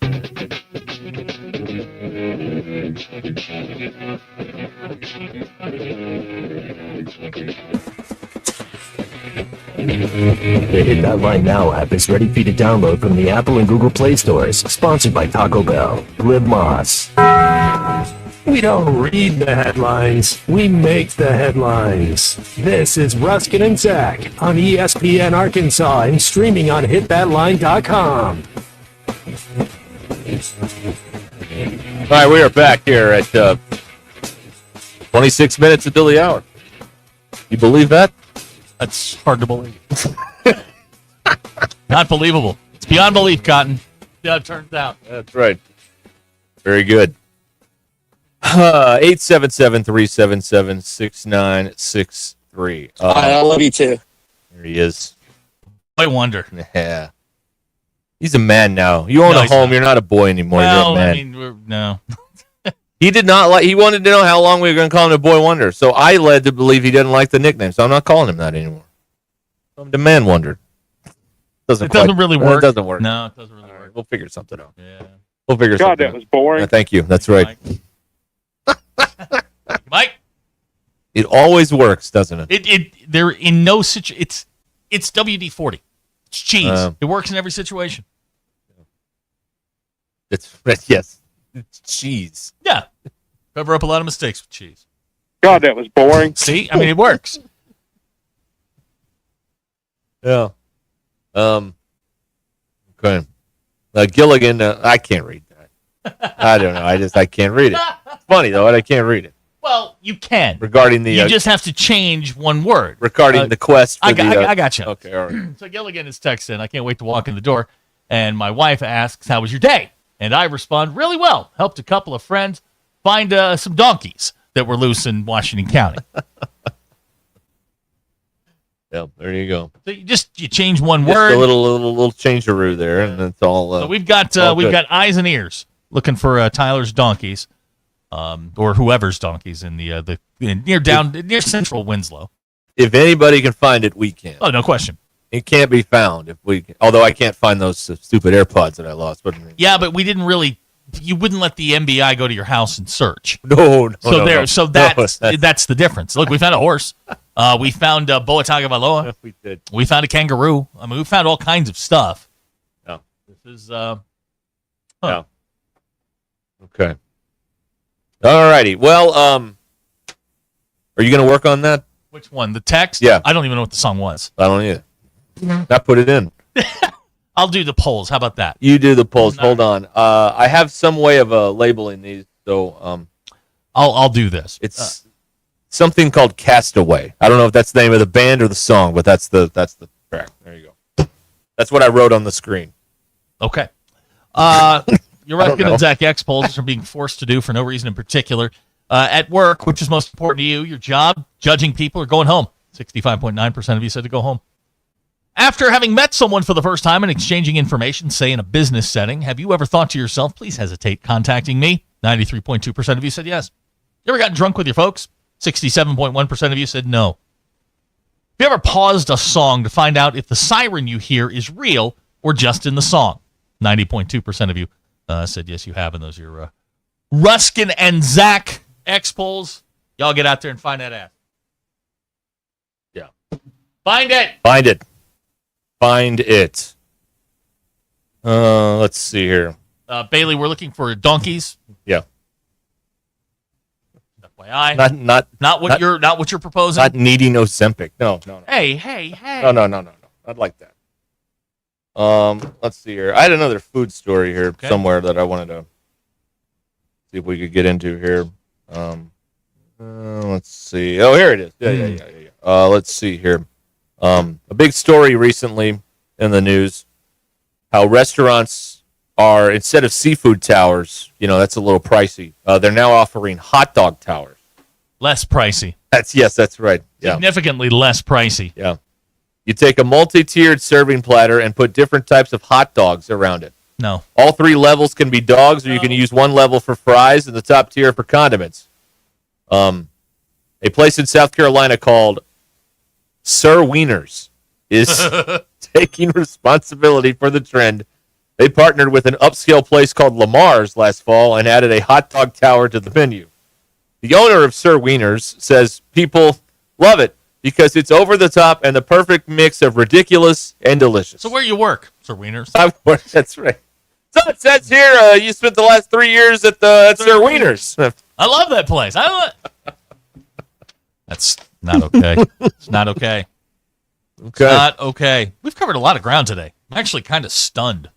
The Hit That Line Now app is ready for you to download from the Apple and Google Play stores. Sponsored by Taco Bell. Live Moss. We don't read the headlines, we make the headlines. This is Ruscin and Zach on ESPN Arkansas and streaming on hitthatline.com. All right, we are back here at 26 minutes until the hour. You believe that? That's hard to believe. Not believable. It's beyond belief, Cotton. Yeah, it turns out. That's right. Very good. 877-377-6963. I love you too. There he is. Boy wonder. Yeah. He's a man now. You own No, a he's home. not. You're not a boy anymore. You're a Well, man. I mean, no. He did not like. He wanted to know how long we were going to call him a boy wonder. So I led to believe he didn't like the nickname. So I'm not calling him that anymore. I'm the man wonder. It doesn't really work. It doesn't work. No, it doesn't really work. We'll figure something out. Yeah. We'll figure God, something that out. was boring. Thank you. That's right. Mike. It always works, doesn't it? They're in no situation. It's WD-40. It's cheese. It works in every situation. It's yes. It's cheese. Yeah. Cover up a lot of mistakes with cheese. God, that was boring. See? I mean, it works. Yeah. Okay. Gilligan, I can't read that. I don't know. I can't read it. It's funny though, and I can't read it. Well, you can. Regarding the, you just have to change one word. Regarding the quest. For I got you. Okay, all right. So Gilligan is texting. I can't wait to walk in the door. And my wife asks, "How was your day?" And I respond, "Really well. Helped a couple of friends find some donkeys that were loose in Washington County." Yeah, there you go. So you change one Just word. a little changeroo there, and it's all. So we've got eyes and ears looking for Tyler's donkeys, or whoever's donkeys in the near central Winslow. If anybody can find it, we can. Oh, no question. It can't be found if we. Although I can't find those stupid AirPods that I lost. But yeah, but we didn't really. You wouldn't let the MBI go to your house and search. No. So that's the difference. Look, we found a horse. We found Boataga Valoa. We did. We found a kangaroo. I mean, we found all kinds of stuff. No. This is No. Okay. All righty. Well, are you going to work on that? Which one? The text? Yeah. I don't even know what the song was. I don't either. I put it in. I'll do the polls. How about that? You do the polls. Hold on. I have some way of labeling these, so I'll do this. It's something called Castaway. I don't know if that's the name of the band or the song, but that's the track. There you go. That's what I wrote on the screen. Okay. You're right. And Zach X polls are being forced to do for no reason in particular. At work, which is most important to you, your job, judging people, or going home. 65.9% of you said to go home. After having met someone for the first time and exchanging information, say in a business setting, have you ever thought to yourself, please hesitate contacting me? 93.2% of you said yes. You ever gotten drunk with your folks? 67.1% of you said no. Have you ever paused a song to find out if the siren you hear is real or just in the song? 90.2% of you said yes, you have, and those are your Ruscin and Zach X polls. Y'all get out there and find that ass. Yeah. Find it. Find it. Find it. Let's see here. Bailey, we're looking for donkeys. Yeah. FYI. Not what you're proposing. Not needing Ozempic. No. Hey. No. I'd like that. Let's see here. I had another food story here somewhere that I wanted to see if we could get into here. Let's see. Oh, here it is. Yeah. Let's see here. A big story recently in the news, how restaurants are, instead of seafood towers, that's a little pricey. They're now offering hot dog towers. Less pricey. That's right. Yeah. Significantly less pricey. Yeah. You take a multi-tiered serving platter and put different types of hot dogs around it. No. All three levels can be dogs, or you can use one level for fries and the top tier for condiments. A place in South Carolina called Sir Wieners is taking responsibility for the trend. They partnered with an upscale place called Lamar's last fall and added a hot dog tower to the menu. The owner of Sir Wieners says people love it because it's over the top and the perfect mix of ridiculous and delicious. So where you work, Sir Wieners? That's right. So it says here you spent the last 3 years at Sir Wieners. I love that place. That's not okay. It's not okay. Okay. It's not okay. We've covered a lot of ground today. I'm actually kind of stunned.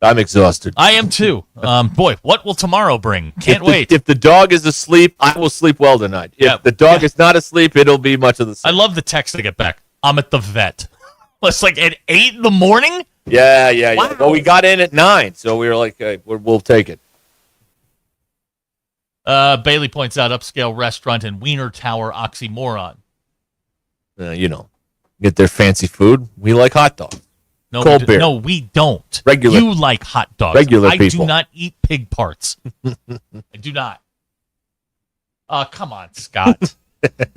I'm exhausted. I am too. Boy, what will tomorrow bring? Can't wait. If the dog is asleep, I will sleep well tonight. If the dog is not asleep, it'll be much of the same. I love the text I get back. I'm at the vet. It's like at 8 in the morning? Yeah. Wow. Well, we got in at 9, so we were like, we'll take it. Bailey points out upscale restaurant and Wiener Tower oxymoron. get their fancy food. We like hot dogs. No, Cold beer. No, we don't. Regular. You like hot dogs. Regular I people. do not eat pig parts. I do not. Come on, Scott.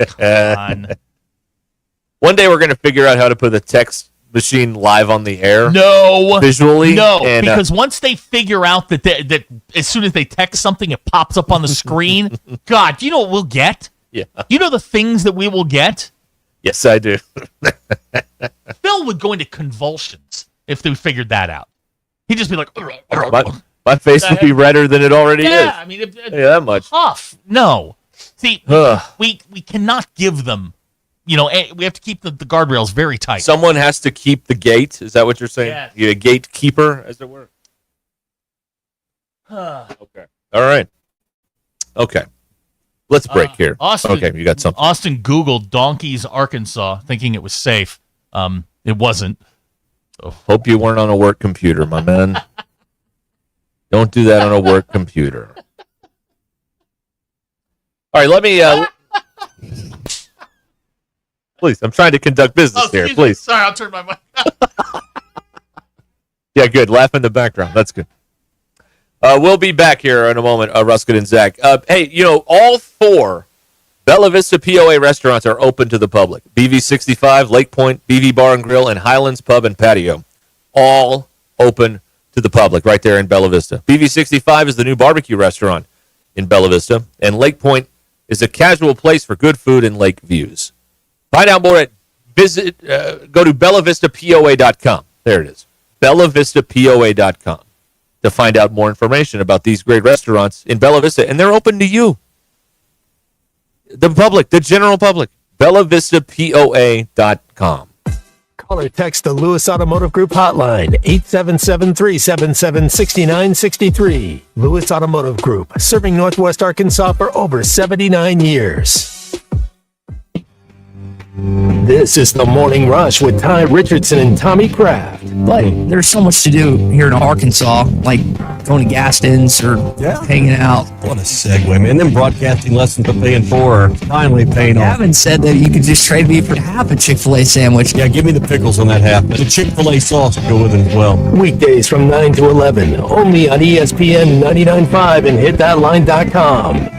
Come on. One day we're going to figure out how to put the text machine live on the air. No. Visually. No, and, because once they figure out that as soon as they text something, it pops up on the screen. God, do you know what we'll get? Yeah. You know the things that we will get? Yes, I do. Phil would go into convulsions if they figured that out. He'd just be like, my face would be redder than it already is. Yeah, I mean, that much. Tough. No. See, we cannot give them, we have to keep the guardrails very tight. Someone has to keep the gate. Is that what you're saying? Yes. You're a gatekeeper, as it were. Okay. All right. Okay. Let's break here. Okay, you got something. Austin Googled Donkeys, Arkansas, thinking it was safe. It wasn't. Hope you weren't on a work computer, my man. Don't do that on a work computer. All right, let me... Please, I'm trying to conduct business here. Please. Sorry, I'll turn my mic. Yeah, good. Laugh in the background. That's good. We'll be back here in a moment, Ruscin and Zach. Hey, all 4 Bella Vista POA restaurants are open to the public. BV65, Lake Point, BV Bar and Grill, and Highlands Pub and Patio. All open to the public right there in Bella Vista. BV65 is the new barbecue restaurant in Bella Vista, and Lake Point is a casual place for good food and lake views. Find out more go to bellavistapoa.com. There it is. bellavistapoa.com to find out more information about these great restaurants in Bella Vista, and they're open to you. The public, the general public. bellavistapoa.com. Call or text the Lewis Automotive Group hotline, 877-377-6963. Lewis Automotive Group, serving Northwest Arkansas for over 79 years. This is the Morning Rush with Ty Richardson and Tommy Kraft. Like, there's so much to do here in Arkansas, like going to Gaston's or hanging out. What a segue, man. Them broadcasting lessons I'm paying for are finally paying off. Gavin said that you could just trade me for half a Chick-fil-A sandwich. Yeah, give me the pickles on that half. The Chick-fil-A sauce will go with it as well. Weekdays from 9 to 11, only on ESPN 99.5 and hitthatline.com.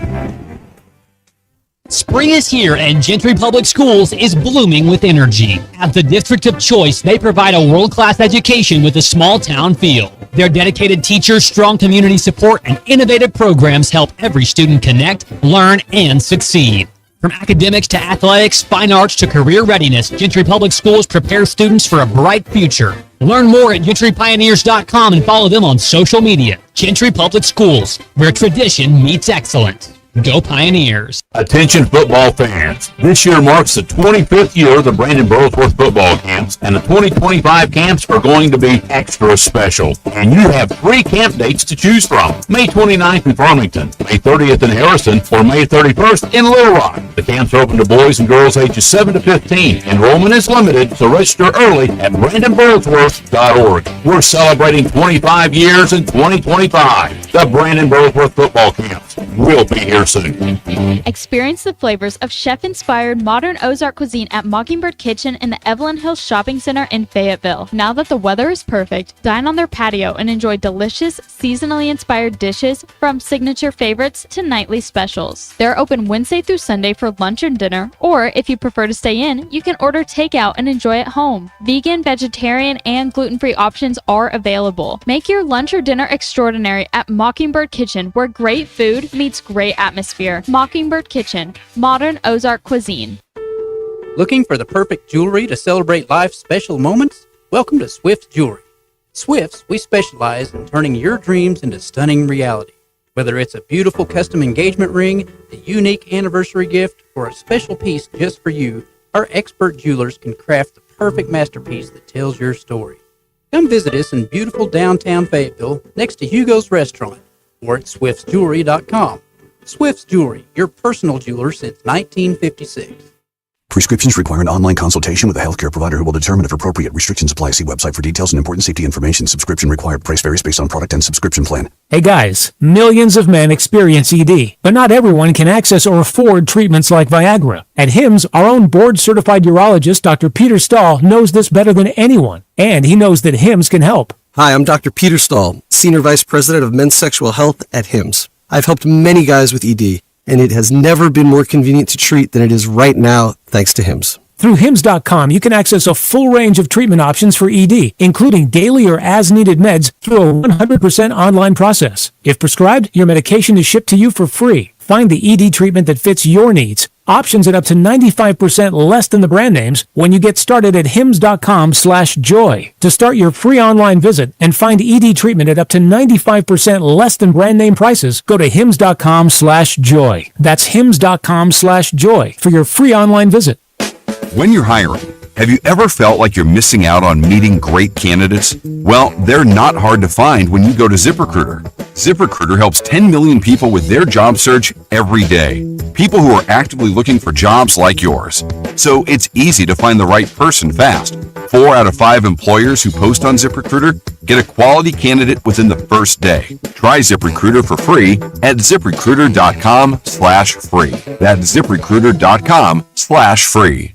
Spring is here and Gentry Public Schools is blooming with energy. At the district of choice, they provide a world-class education with a small-town feel. Their dedicated teachers, strong community support, and innovative programs help every student connect, learn, and succeed. From academics to athletics, fine arts to career readiness, Gentry Public Schools prepare students for a bright future. Learn more at gentrypioneers.com and follow them on social media. Gentry Public Schools, where tradition meets excellence. Go Pioneers. Attention football fans. This year marks the 25th year of the Brandon Burlsworth football camps, and the 2025 camps are going to be extra special. And you have 3 camp dates to choose from. May 29th in Farmington, May 30th in Harrison, or May 31st in Little Rock. The camps are open to boys and girls ages 7 to 15. Enrollment is limited, so register early at BrandonBurlsworth.org. We're celebrating 25 years in 2025. The Brandon Burlsworth football camps. We'll be here soon. Experience the flavors of chef-inspired modern Ozark cuisine at Mockingbird Kitchen in the Evelyn Hills Shopping Center in Fayetteville. Now that the weather is perfect, dine on their patio and enjoy delicious, seasonally inspired dishes from signature favorites to nightly specials. They're open Wednesday through Sunday for lunch and dinner, or if you prefer to stay in, you can order takeout and enjoy at home. Vegan, vegetarian, and gluten-free options are available. Make your lunch or dinner extraordinary at Mockingbird Kitchen, where great food meets great atmosphere. Mockingbird Kitchen, modern Ozark cuisine. Looking for the perfect jewelry to celebrate life's special moments? Welcome to Swift Jewelry. Swifts, we specialize in turning your dreams into stunning reality. Whether it's a beautiful custom engagement ring, a unique anniversary gift, or a special piece just for you, our expert jewelers can craft the perfect masterpiece that tells your story. Come visit us in beautiful downtown Fayetteville next to Hugo's Restaurant or at swiftsjewelry.com. Swift's Jewelry, your personal jeweler since 1956. Prescriptions require an online consultation with a healthcare provider who will determine if appropriate. Restrictions apply. See website for details and important safety information. Subscription required. Price varies based on product and subscription plan. Hey guys, millions of men experience ED, but not everyone can access or afford treatments like Viagra. At HIMSS, our own board-certified urologist, Dr. Peter Stahl, knows this better than anyone, and he knows that HIMSS can help. Hi, I'm Dr. Peter Stahl, Senior Vice President of Men's Sexual Health at HIMSS. I've helped many guys with ED, and it has never been more convenient to treat than it is right now, thanks to HIMSS. Through HIMSS.com, you can access a full range of treatment options for ED, including daily or as-needed meds through a 100% online process. If prescribed, your medication is shipped to you for free. Find the ED treatment that fits your needs. Options at up to 95% less than the brand names when you get started at hims.com/joy. To start your free online visit and find ED treatment at up to 95% less than brand name prices, go to hims.com/joy. That's hims.com/joy for your free online visit. When you're hiring, have you ever felt like you're missing out on meeting great candidates? Well, they're not hard to find when you go to ZipRecruiter. ZipRecruiter helps 10 million people with their job search every day. People who are actively looking for jobs like yours. So it's easy to find the right person fast. 4 out of 5 employers who post on ZipRecruiter get a quality candidate within the first day. Try ZipRecruiter for free at ZipRecruiter.com/free. That's ZipRecruiter.com/free.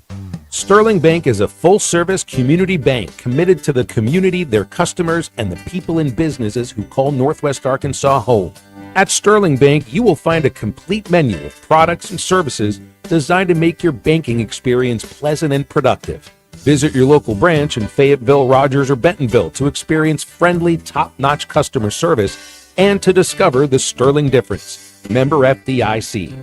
Sterling Bank is a full-service community bank committed to the community, their customers, and the people and businesses who call Northwest Arkansas home. At Sterling Bank, you will find a complete menu of products and services designed to make your banking experience pleasant and productive. Visit your local branch in Fayetteville, Rogers, or Bentonville to experience friendly, top-notch customer service and to discover the Sterling difference. Member FDIC.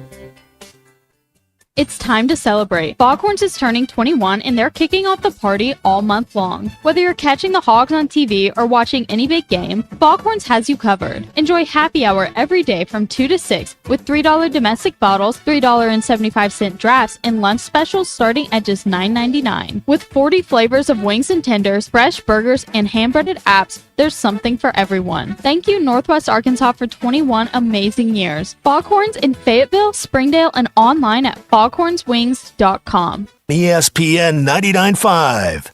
It's time to celebrate. Foghorns is turning 21 and they're kicking off the party all month long. Whether you're catching the Hogs on TV or watching any big game, Foghorns has you covered. Enjoy happy hour every day from 2 to 6 with $3 domestic bottles, $3.75 drafts, and lunch specials starting at just $9.99. With 40 flavors of wings and tenders, fresh burgers, and hand-breaded apps, there's something for everyone. Thank you, Northwest Arkansas, for 21 amazing years. Foghorns in Fayetteville, Springdale, and online at foghornswings.com. ESPN 99.5.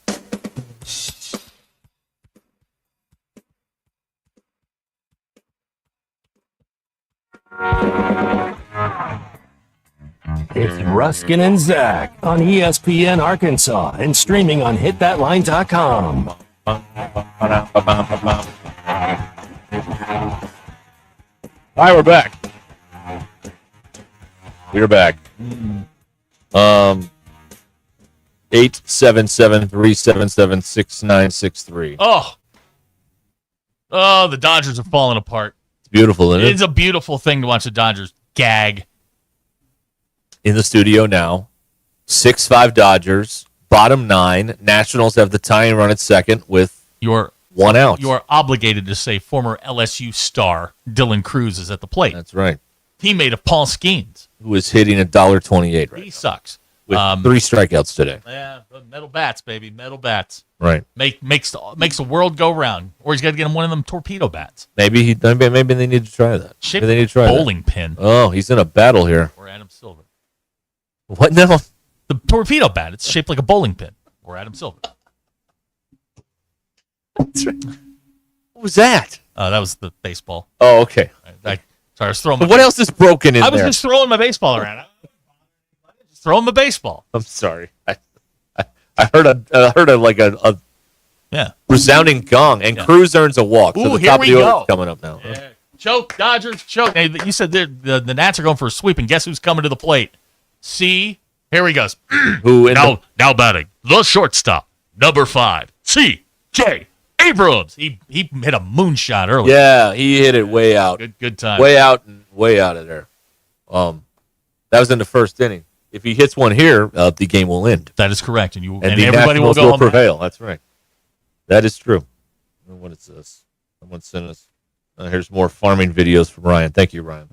It's Ruskin and Zach on ESPN Arkansas and streaming on hitthatline.com. All right, we're back. We're back. 877-377-6963. Oh, the Dodgers are falling apart. It's beautiful, isn't it? It's a beautiful thing to watch the Dodgers gag. In the studio now, 6-5 Dodgers, bottom 9. Nationals have the tying run at second with one out. You are obligated to say former LSU star Dylan Cruz is at the plate. That's right. Teammate of Paul Skeens, who is hitting $1.28 right He sucks. with 3 strikeouts today. Yeah, metal bats, baby, metal bats. Right. Makes the world go round. Or he's got to get him one of them torpedo bats. Maybe they need to try that. Shaped Maybe they need to try bowling pin. Oh, he's in a battle here. Or Adam Silver. What now? The torpedo bat. It's shaped like a bowling pin. Or Adam Silver. That's right. What was that? That was the baseball. Oh, okay. Sorry, I was throwing. What else is broken in there? I was just throwing my baseball around. Just throwing my baseball. I'm sorry. I heard a resounding gong, and Cruz earns a walk. So Ooh, the top of here the we order go. is coming up now. Yeah. Choke, Dodgers, choke. Hey, you said the Nats are going for a sweep, and guess who's coming to the plate? C. Here he goes. Who now batting the shortstop, number 5, C.J. Abrams. He hit a moonshot earlier. Yeah, he hit it way out. Good time. Way out and way out of there. That was in the first inning. If he hits one here, the game will end. That is correct, and the everybody will Nationals go home. prevail. That's right. That is true. What is this? Someone sent us. Here's more farming videos from Ryan. Thank you, Ryan.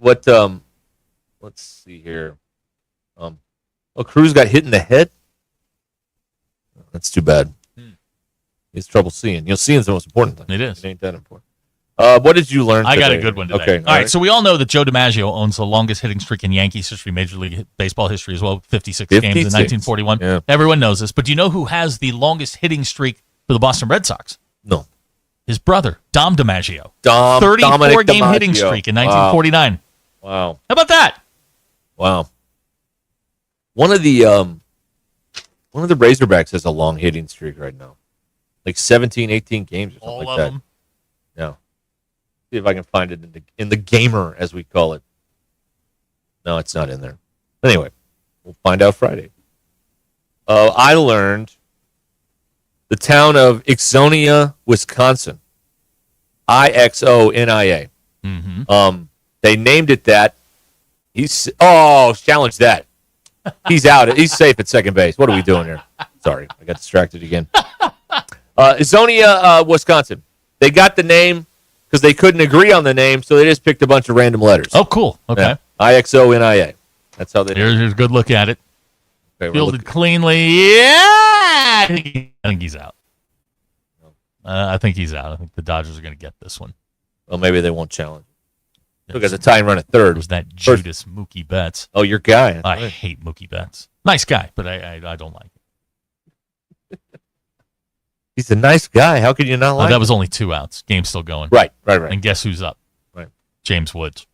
Let's see here. Cruz got hit in the head. That's too bad. He has trouble seeing. Seeing's the most important thing. It is. It ain't that important. What did you learn I got a today? good one today. Okay. All right. So we all know that Joe DiMaggio owns the longest hitting streak in Yankees history, Major League Baseball history as well, 56 games in 1941. Yeah. Everyone knows this. But do you know who has the longest hitting streak for the Boston Red Sox? No. His brother, Dom DiMaggio. Dominic 34-game DiMaggio. hitting streak in 1949. Wow. How about that? Wow. One of the Razorbacks has a long hitting streak right now. Like 17, 18 games or something All like of that. them. No. See if I can find it in the gamer, as we call it. No, it's not in there. Anyway, we'll find out Friday. I learned the town of Ixonia, Wisconsin. Ixonia. Mm-hmm. They named it that. Challenge that. He's out. He's safe at second base. What are we doing here? Sorry, I got distracted again. Ixonia, Wisconsin. They got the name because they couldn't agree on the name, so they just picked a bunch of random letters. Oh, cool. Okay. Yeah. Ixonia. That's how they did it. Here's a good look at it. Okay, Fielded cleanly. Yeah! I think he's out. I think he's out. I think the Dodgers are going to get this one. Well, maybe they won't challenge. Look at the tying run at third. It was that Judas Mookie Betts. Oh, your guy. I hate Mookie Betts. Nice guy, but I don't like it. He's a nice guy. How could you not like That him? was only 2 outs. Game's still going. Right. And guess who's up? Right. James Woods.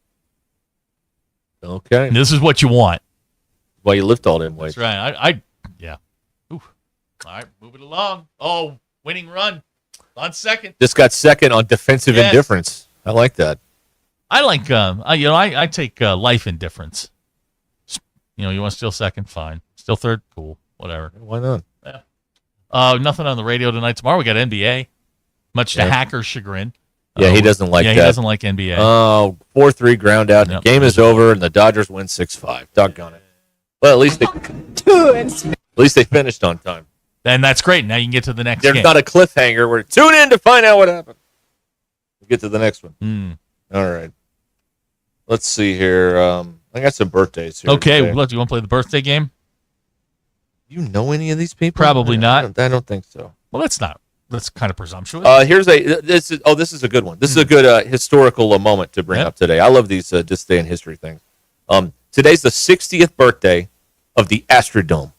Okay. And this is what you want. Well, you lift all them weights. That's right. Yeah. Ooh. All right, moving along. Oh, winning run on second. Just got second on defensive Yes. indifference. I like that. I like, I take life indifference. You want to steal second? Fine. Steal third? Cool. Whatever. Why not? Yeah. Nothing on the radio tonight. Tomorrow we got NBA, much to Hacker's chagrin. Yeah, he doesn't like that. He doesn't like NBA. Oh, 4-3 ground out. Yep. The game is over, and the Dodgers win 6-5. Doggone it. Well, at least they finished on time. And that's great. Now you can get to the next There's game. not a cliffhanger where tune in to find out what happened. We'll get to the next one. All right. Let's see here. I got some birthdays here. Okay, today. look, you want to play the birthday game? You know any of these people? Probably not. I don't think so. Well, that's kind of presumptuous. This is a good one. This is a good historical moment to bring up today. I love these this day in history things. Today's the 60th birthday of the Astrodome.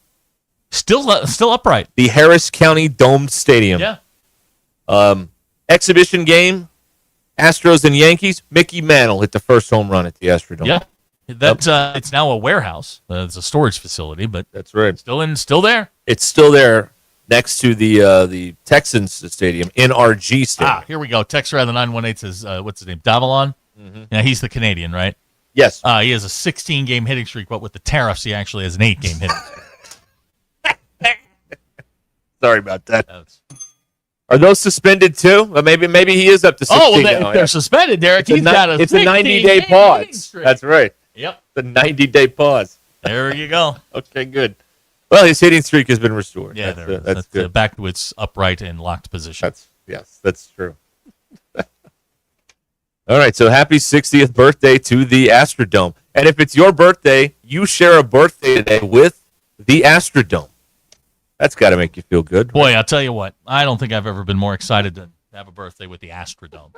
Still upright. The Harris County Dome Stadium. Yeah. Exhibition game, Astros and Yankees. Mickey Mantle hit the first home run at the Astrodome. Yeah. It's now a warehouse. It's a storage facility, but that's right. Still there. It's still there next to the Texans Stadium, NRG Stadium. Here we go. Texter out of the 918 says, what's his name? Davalon? Mm-hmm. Yeah, he's the Canadian, right? Yes. He has a 16-game hitting streak, but with the tariffs, he actually has an 8-game hitting streak. Sorry about that. Are those suspended too? Well, maybe he is up to 16 well, now. they're suspended, Derek. It's It's a 90-day pause. That's right. Yep. The 90-day pause. There you go. Okay, good. Well, his hitting streak has been restored. Yeah, that's good. Back to its upright and locked position. That's true. All right, so happy 60th birthday to the Astrodome. And if it's your birthday, you share a birthday today with the Astrodome. That's got to make you feel good. Boy, I'll tell you what. I don't think I've ever been more excited to have a birthday with the Astrodome.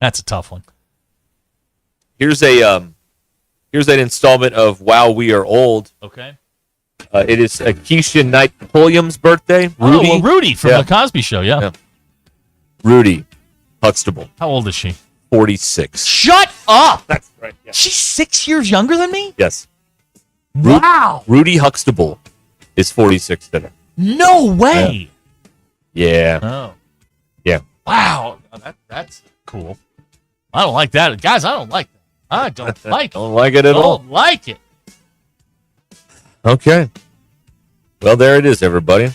That's a tough one. Here's an installment of Wow, We Are Old. Okay. It is Keisha Knight Pulliam's birthday. Rudy from The Cosby Show, yeah. Rudy Huxtable. How old is she? 46. Shut up! That's right. Yeah. She's 6 years younger than me? Yes. Wow. Rudy Huxtable is 46 today. No way. Yeah. Oh. Yeah. Wow. That's cool. I don't like that. Guys, I don't like that. I don't like it. Don't like it at all. Don't like it. Okay. Well, there it is, everybody.